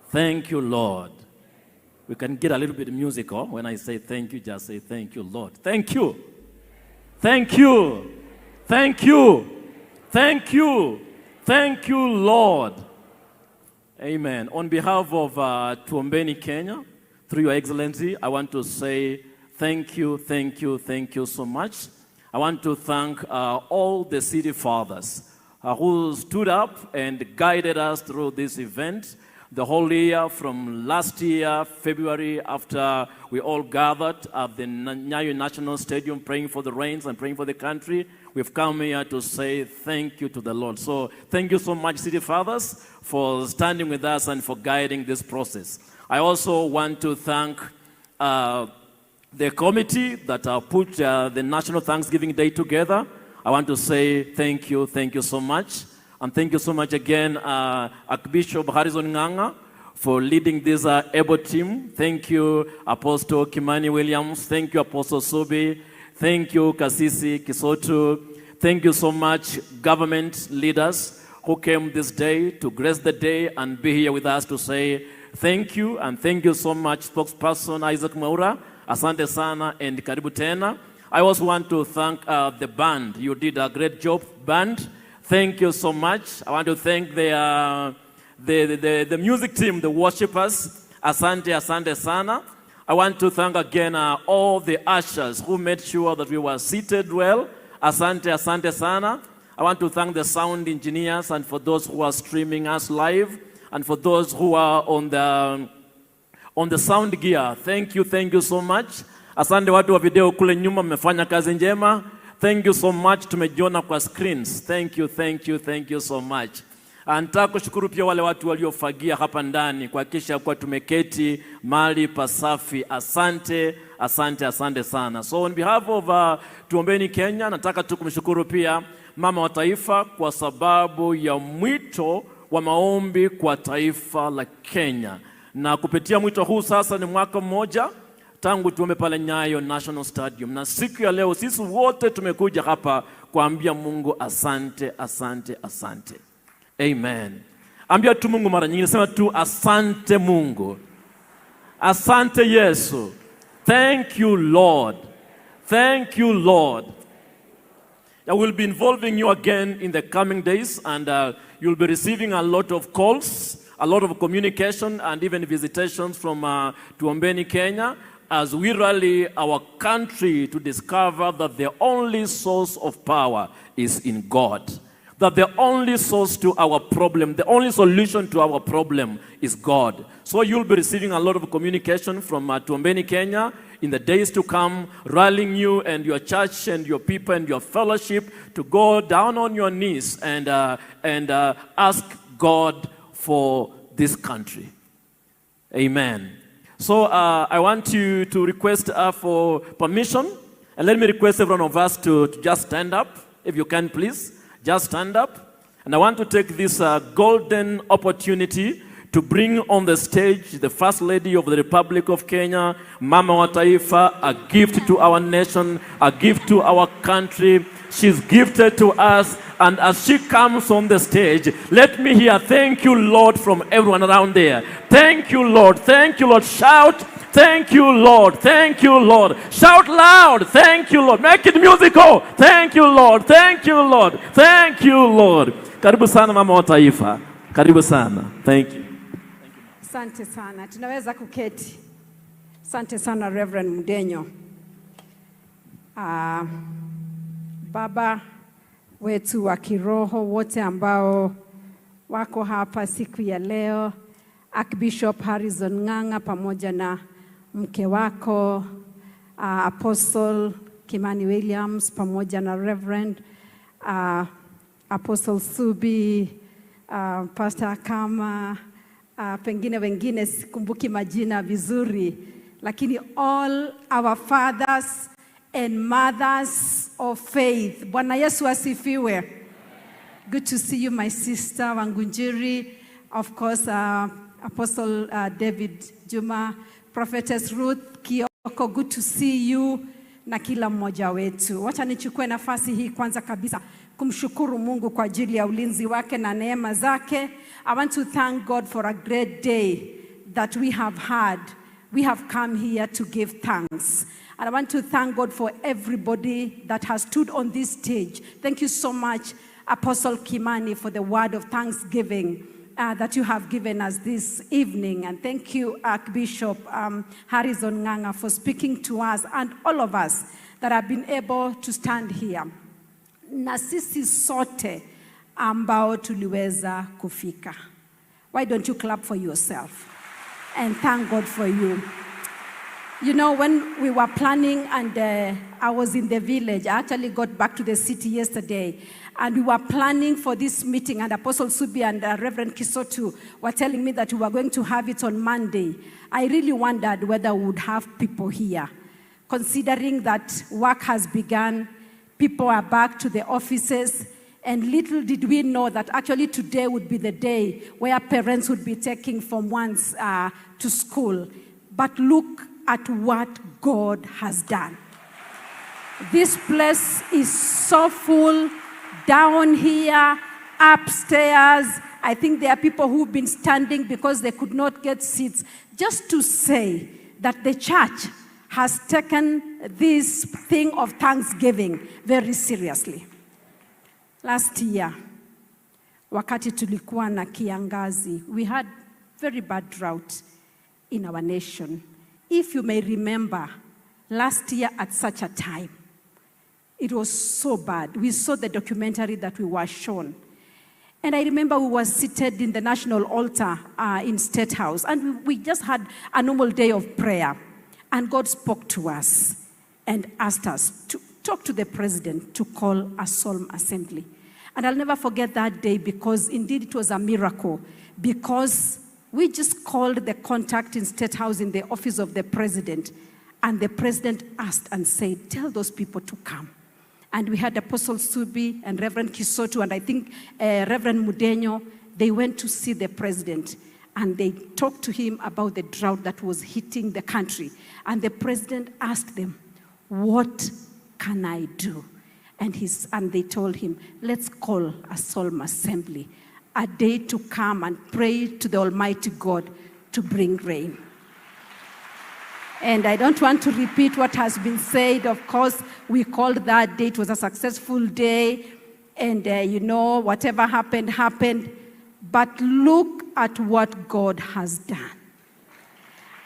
Thank you, Lord. We can get a little bit musical. When I say thank you, just say thank you, Lord. Thank you. Thank you. Thank you. Thank you. Thank you, Lord. Amen. On behalf of Tuombeni, Kenya, through Your Excellency, I want to say thank you, thank you, thank you so much. I want to thank all the city fathers who stood up and guided us through this event the whole year, from last year, February, after we all gathered at the Nyayo National Stadium praying for the rains and praying for the country. We've come here to say thank you to the Lord. So thank you so much, City Fathers, for standing with us and for guiding this process. I also want to thank the committee that put the National Thanksgiving Day together. I want to say thank you so much. And thank you so much again, Archbishop Harrison Nganga, for leading this able team. Thank you, Apostle Kimani Williams. Thank you, Apostle Subi. Thank you, Kasisi Kisotu. Thank you so much, government leaders who came this day to grace the day and be here with us to say thank you. And thank you so much, spokesperson Isaac Maura, Asante Sana, and Karibu Tena. I also want to thank the band. You did a great job, band. Thank you so much. I want to thank the music team, the worshipers. Asante, Asante Sana. I want to thank again all the ushers who made sure that we were seated well. Asante, Asante Sana. I want to thank the sound engineers and for those who are streaming us live and for those who are on the sound gear. Thank you so much. Asante watu wa video kule nyuma, mmefanya kazi njema. Thank you so much. Tumejiona kwa screens. Thank you so much. Nataka kushukuru pia wale watu waliofagia hapa ndani kuhakikisha kwa tumeketi mahali pasafi. Asante sana. So on behalf of Tuombeni Kenya, nataka tu kumshukuru pia Mama wa Taifa kwa sababu ya mwito wa maombi kwa taifa la Kenya. Na kupitia mwito huu sasa ni mwaka mmoja tangu tuombe pale Nyayo National Stadium. Na siku ya leo sisi wote tumekuja hapa kuambia Mungu asante. Amen. Ambia tu Mungu mara nyingine, sema tu asante Mungu. Asante Yesu. Thank you Lord. Thank you Lord. I will be involving you again in the coming days, and you'll be receiving a lot of calls, a lot of communication, and even visitations from Tuombeni, Kenya, as we rally our country to discover that the only source of power is in God. That the only source to our problem, the only solution to our problem is God. So you'll be receiving a lot of communication from Tuombeni, Kenya in the days to come, rallying you and your church and your people and your fellowship to go down on your knees and ask God for this country. Amen. So I want you to request for permission, and let me request every one of us to just stand up, if you can please. Just stand up. And I want to take this golden opportunity to bring on the stage the First Lady of the Republic of Kenya, Mama wa Taifa, a gift to our nation, a gift to our country. She's gifted to us, and as she comes on the stage, let me hear thank you Lord from everyone around there. Thank you Lord. Thank you Lord. Shout thank you Lord. Thank you Lord. Shout loud. Thank you Lord. Make it musical. Thank you Lord. Thank you Lord. Thank you Lord. Karibu sana Mama wa Taifa. Karibu sana. Thank you. Asante sana. Tunaweza kuketi. Asante sana Reverend Mudenyo. Baba wetu wa kiroho wote ambao wako hapa siku ya leo, Archbishop Harrison Nganga pamoja na mke wako Apostle Kimani Williams pamoja na Reverend Apostle Subi, Pastor Akama, pengine wengine sikumbuki majina vizuri, lakini all our fathers and mothers of faith. Bwana Yesu asifiwe. Good to see you, my sister Wangunjiri, of course, Apostle David Juma, Prophetess Ruth Kioko, good to see you na kila mmoja wetu. Wacha nichukue nafasi hii kwanza kabisa kumshukuru Mungu kwa ajili ya ulinzi wake na neema zake. I want to thank God for a great day that we have had. We have come here to give thanks. And I want to thank God for everybody that has stood on this stage. Thank you so much, Apostle Kimani, for the word of thanksgiving that you have given us this evening. And thank you, Archbishop Harrison Nganga, for speaking to us and all of us that have been able to stand here. Na sisi sote ambao tuliweza kufika. Why don't you clap for yourself and thank God for you? You know, when we were planning and I was in the village, I actually got back to the city yesterday, and we were planning for this meeting, and Apostle Subi and Reverend Kisotu were telling me that we were going to have it on Monday. I really wondered whether we would have people here, considering that work has begun, people are back to the offices, and little did we know that actually today would be the day where parents would be taking from ones to school. But look at what God has done. This place is so full, down here, upstairs. I think there are people who've been standing because they could not get seats, just to say that the church has taken this thing of thanksgiving very seriously. Last year, wakati tulikuwa na kiangazi, we had very bad drought in our nation. If you may remember, last year at such a time, it was so bad. We saw the documentary that we were shown. And I remember we were seated in the national altar in State House, and we just had a normal day of prayer. And God spoke to us and asked us to talk to the president to call a solemn assembly. And I'll never forget that day, because indeed it was a miracle, because we just called the contact in State House in the office of the president, and the president asked and said, tell those people to come. And we had Apostle Subi and Reverend Kisotu, and I think Reverend Mudenyo. They went to see the president, and they talked to him about the drought that was hitting the country. And the president asked them, what can I do? And they told him, let's call a solemn assembly, a day to come and pray to the Almighty God to bring rain. And I don't want to repeat what has been said. Of course, we called that day. It was a successful day. And, you know, whatever happened, happened. But look at what God has done.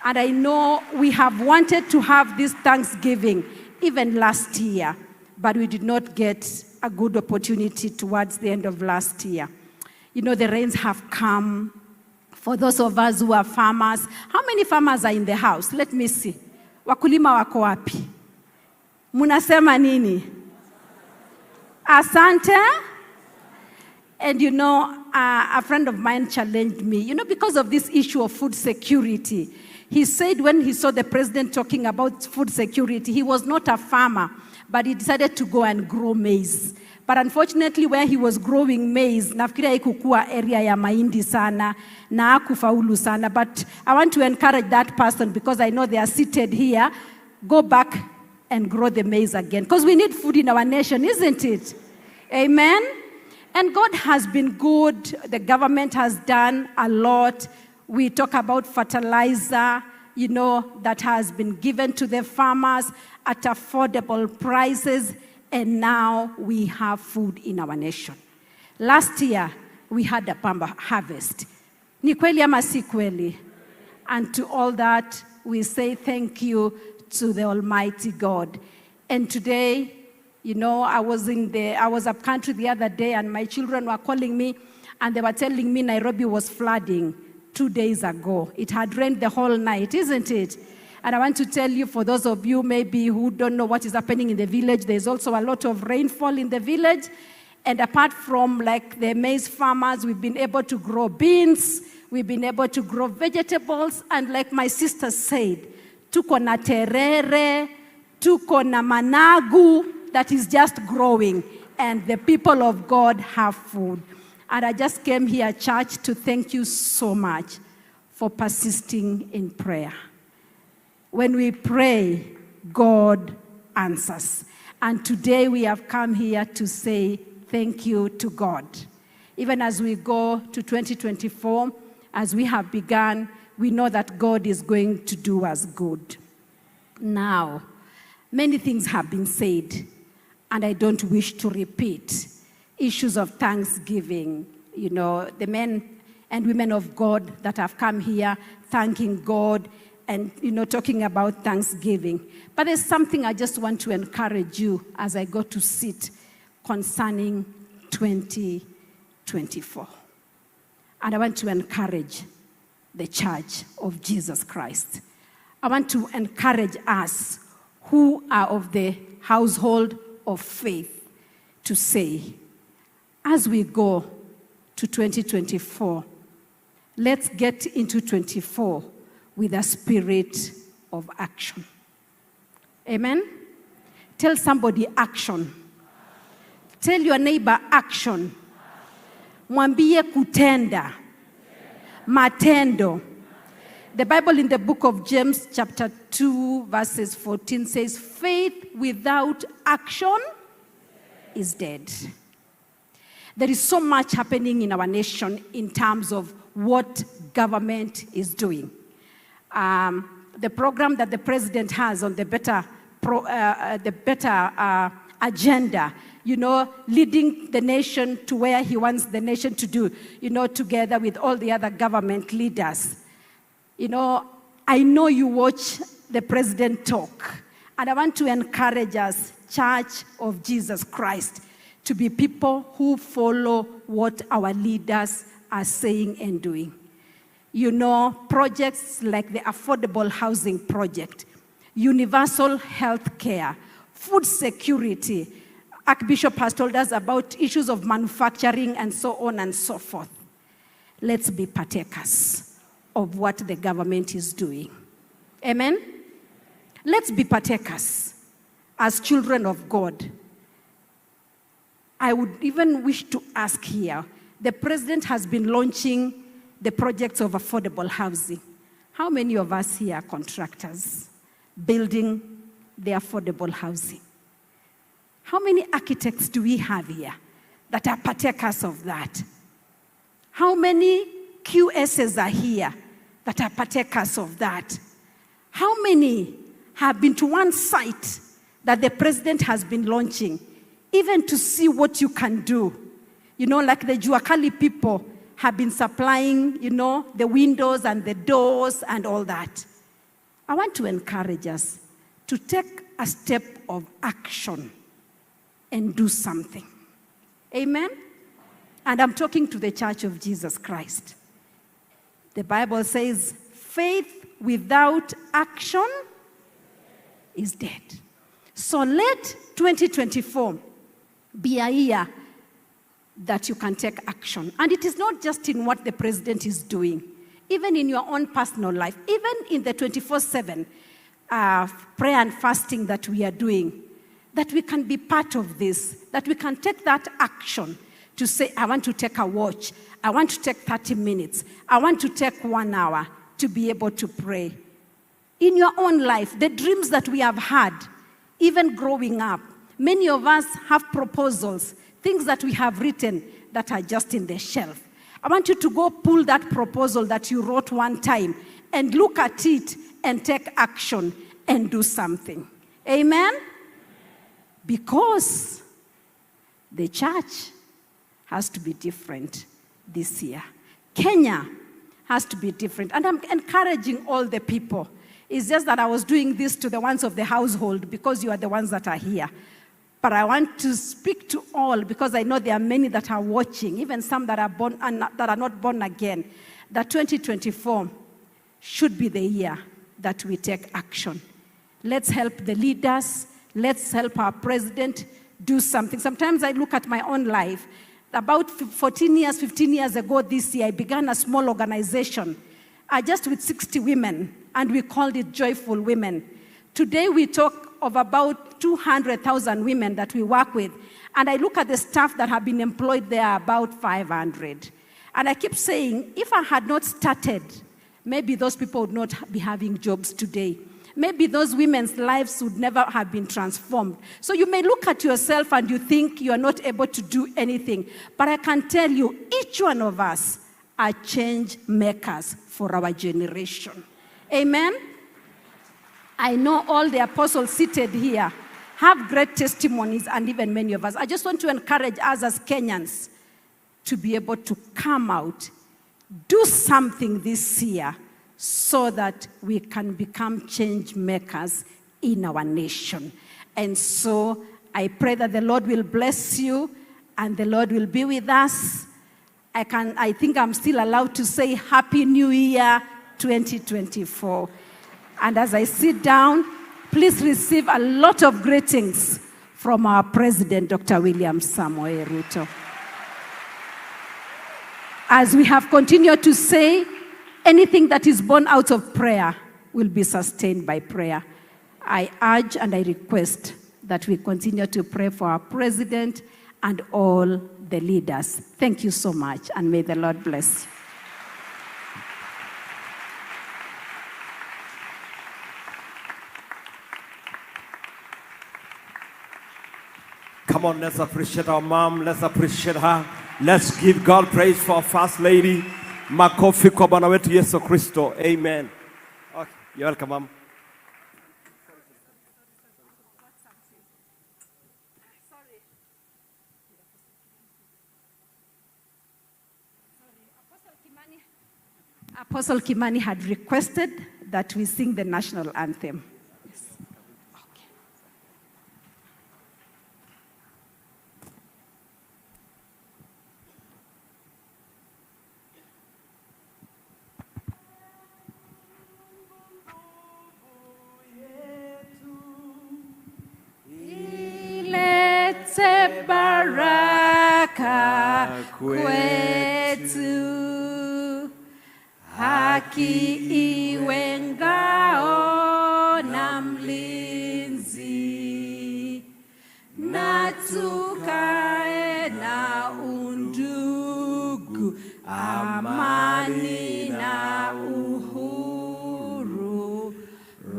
And I know we have wanted to have this Thanksgiving even last year, but we did not get a good opportunity towards the end of last year. You know, the rains have come. For those of us who are farmers, how many farmers are in the house? Let me see. Wakulima wako wapi? Munasema nini? Asante. And you know, a friend of mine challenged me, you know, because of this issue of food security. He said when he saw the president talking about food security, he was not a farmer, but he decided to go and grow maize. But unfortunately, where he was growing maize, nafikiria ikukua area ya mahindi sana, na hakufaulu sana. But I want to encourage that person, because I know they are seated here, go back and grow the maize again. Because we need food in our nation, isn't it? Amen? And God has been good. The government has done a lot. We talk about fertilizer, you know, that has been given to the farmers at affordable prices. And now we have food in our nation. Last year, we had a palm harvest. Ni kweli ama si kweli? And to all that, we say thank you to the Almighty God. And today, you know, I was up country the other day, and my children were calling me, and they were telling me Nairobi was flooding 2 days ago. It had rained the whole night, isn't it? And I want to tell you, for those of you maybe who don't know what is happening in the village, there's also a lot of rainfall in the village. And apart from like the maize farmers, we've been able to grow beans, we've been able to grow vegetables, and like my sister said, tuko na terere, tuko na managu that is just growing, and the people of God have food. And I just came here, church, to thank you so much for persisting in prayer. When we pray, God answers. And today we have come here to say thank you to God. Even as we go to 2024, as we have begun, we know that God is going to do us good. Now, many things have been said, and I don't wish to repeat. Issues of thanksgiving, you know, the men and women of God that have come here thanking God and, you know, talking about thanksgiving. But there's something I just want to encourage you as I go to sit concerning 2024. And I want to encourage the Church of Jesus Christ. I want to encourage us who are of the household of faith to say, as we go to 2024, let's get into 24 with a spirit of action. Amen? Tell somebody action. Tell your neighbor action. Mwambie kutenda. Matendo. The Bible in the book of James chapter 2 verses 14 says, faith without action is dead. There is so much happening in our nation in terms of what government is doing. The program that the president has on the better agenda, you know, leading the nation to where he wants the nation to do, you know, together with all the other government leaders. You know, I know you watch the president talk, and I want to encourage us, Church of Jesus Christ, to be people who follow what our leaders are saying and doing. You know, projects like the Affordable Housing Project, universal health care, food security. Archbishop has told us about issues of manufacturing and so on and so forth. Let's be partakers of what the government is doing. Amen? Let's be partakers as children of God. I would even wish to ask here, the president has been launching the projects of affordable housing. How many of us here are contractors building the affordable housing? How many architects do we have here that are partakers of that? How many QSs are here that are partakers of that? How many have been to one site that the president has been launching, even to see what you can do? You know, like the Juakali people have been supplying, you know, the windows and the doors and all that. I want to encourage us to take a step of action and do something. Amen? And I'm talking to the Church of Jesus Christ. The Bible says, faith without action is dead. So let 2024 be a year that you can take action. And it is not just in what the president is doing, even in your own personal life, even in the 24/7 prayer and fasting that we are doing, that we can be part of this, that we can take that action to say, I want to take a watch, I want to take 30 minutes, I want to take 1 hour to be able to pray. In your own life, the dreams that we have had, even growing up, many of us have proposals, things that we have written that are just in the shelf. I want you to go pull that proposal that you wrote one time and look at it and take action and do something. Amen? Because the church has to be different this year. Kenya has to be different. And I'm encouraging all the people. It's just that I was doing this to the ones of the household because you are the ones that are here. But I want to speak to all because I know there are many that are watching, even some that are born and that are not born again, that 2024 should be the year that we take action. Let's help the leaders. Let's help our president do something. Sometimes I look at my own life. About 14 years, 15 years ago this year, I began a small organization, just with 60 women, and we called it Joyful Women. Today we talk of about 200,000 women that we work with, and I look at the staff that have been employed there, about 500. And I keep saying, if I had not started, maybe those people would not be having jobs today. Maybe those women's lives would never have been transformed. So you may look at yourself and you think you are not able to do anything. But I can tell you, each one of us are change makers for our generation. Amen? I know all the apostles seated here have great testimonies, and even many of us. I just want to encourage us as Kenyans to be able to come out, do something this year, so that we can become change makers in our nation. And so I pray that the Lord will bless you and the Lord will be with us. I think I'm still allowed to say Happy New Year 2024. And as I sit down, please receive a lot of greetings from our President, Dr. William Samoei Ruto. As we have continued to say, anything that is born out of prayer will be sustained by prayer. I urge and I request that we continue to pray for our president and all the leaders. Thank you so much, and may the Lord bless you. Come on, let's appreciate our mom. Let's appreciate her. Let's give God praise for our First Lady. Makofi kwa Bwana wetu Yesu Kristo. Amen. Okay, you're welcome, mom. Apostle Kimani had requested that we sing the national anthem. Yes. Okay. Ilete baraka kwetu, haki iwe ngao na mlinzi, na tukae na undugu, amani na uhuru,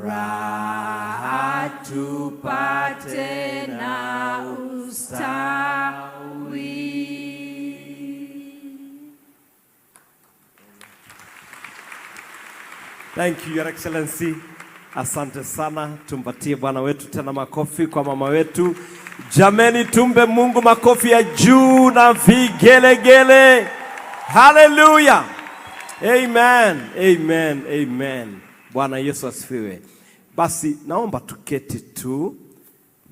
raha tupate na ustawi. Thank you, Your Excellency. Asante sana. Tumpatie Bwana wetu tena makofi kwa mama wetu. Jameni, tumbe Mungu makofi ya juu na vigelegele. Hallelujah. Amen. Amen. Amen. Bwana Yesu asifiwe. Basi naomba tuketi tu,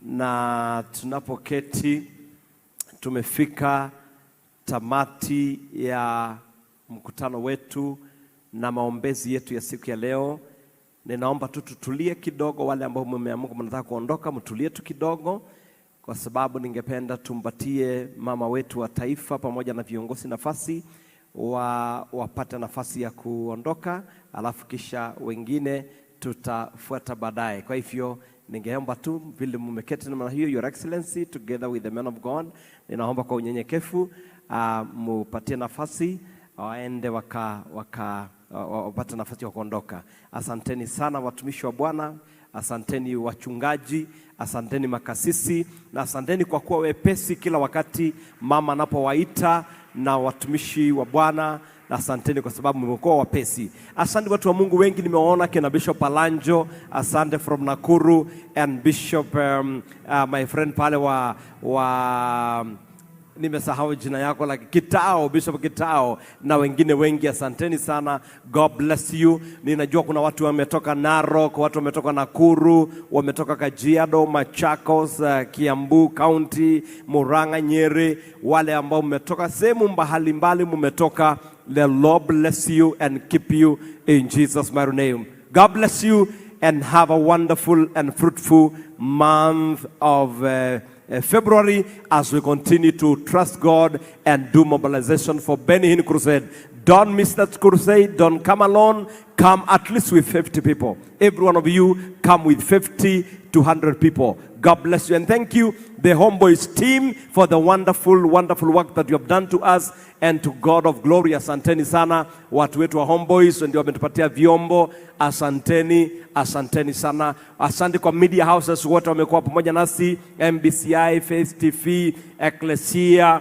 na tunapoketi tumefika tamati ya mkutano wetu na maombezi yetu ya siku ya leo. Ninaomba tu tutulie kidogo. Wale ambao mmeamka mnataka kuondoka, mtulie tu kidogo, kwa sababu ningependa tumbatie mama wetu wa taifa pamoja na viongozi nafasi wapate nafasi ya kuondoka, alafu kisha wengine tutafuata baadaye. Kwa hivyo ningeomba tu vile mmeketi namna hiyo, Your Excellency, together with the man of God, ninaomba kwa unyenyekevu mupatie nafasi waende wapate nafasi ya kuondoka. Asanteni sana watumishi wa Bwana, asanteni wachungaji, asanteni makasisi, na asanteni kwa kuwa wepesi kila wakati mama anapowaita, na watumishi wa Bwana, na asanteni kwa sababu mmekuwa wapesi. Asante watu wa Mungu wengi nimewaona, kina Bishop Alanjo, asante from Nakuru, and Bishop my friend pale wa nimesahau jina yako, like Kitao, Bishop Kitao, na wengine wengi, asanteni sana. God bless you. Ninajua kuna watu wametoka Narok, watu wametoka Nakuru, wametoka Kajiado, Machakos, Kiambu County, Murang'a, Nyeri, wale ambao mmetoka sehemu mbalimbali mmetoka. The Lord bless you and keep you in Jesus' mighty name. God bless you and have a wonderful and fruitful month of February as we continue to trust God and do mobilization for Benny Hinn Crusade. Don't miss that crusade. Don't come alone. Come at least with 50 people. Every one of you come with 50 to 100 people. God bless you and thank you, the Homeboys team, for the wonderful, wonderful work that you have done to us, and to God of glory. Asanteni sana watu wetu wa Homeboys ndio wametupatia vyombo. Asanteni, asanteni sana. Asante kwa media houses wote wamekuwa pamoja nasi, MBCI, Faith TV, Ecclesia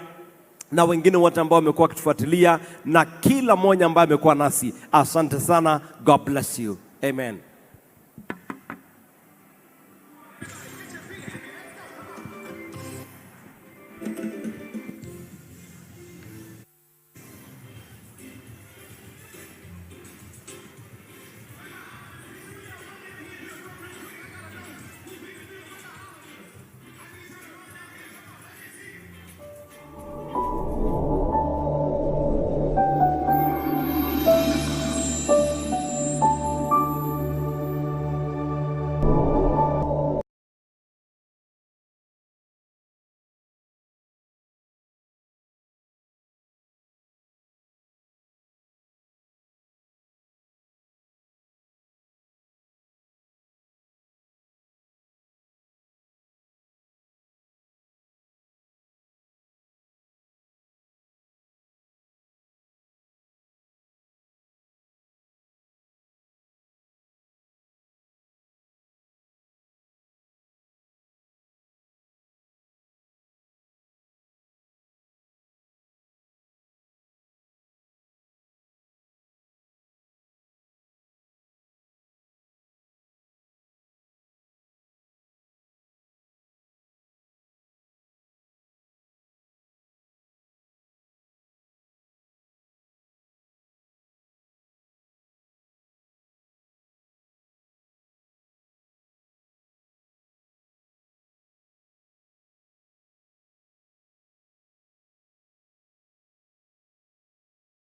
na wengine wote ambao wamekuwa wakitufuatilia, na kila mmoja ambaye amekuwa nasi. Asante sana. God bless you. Amen.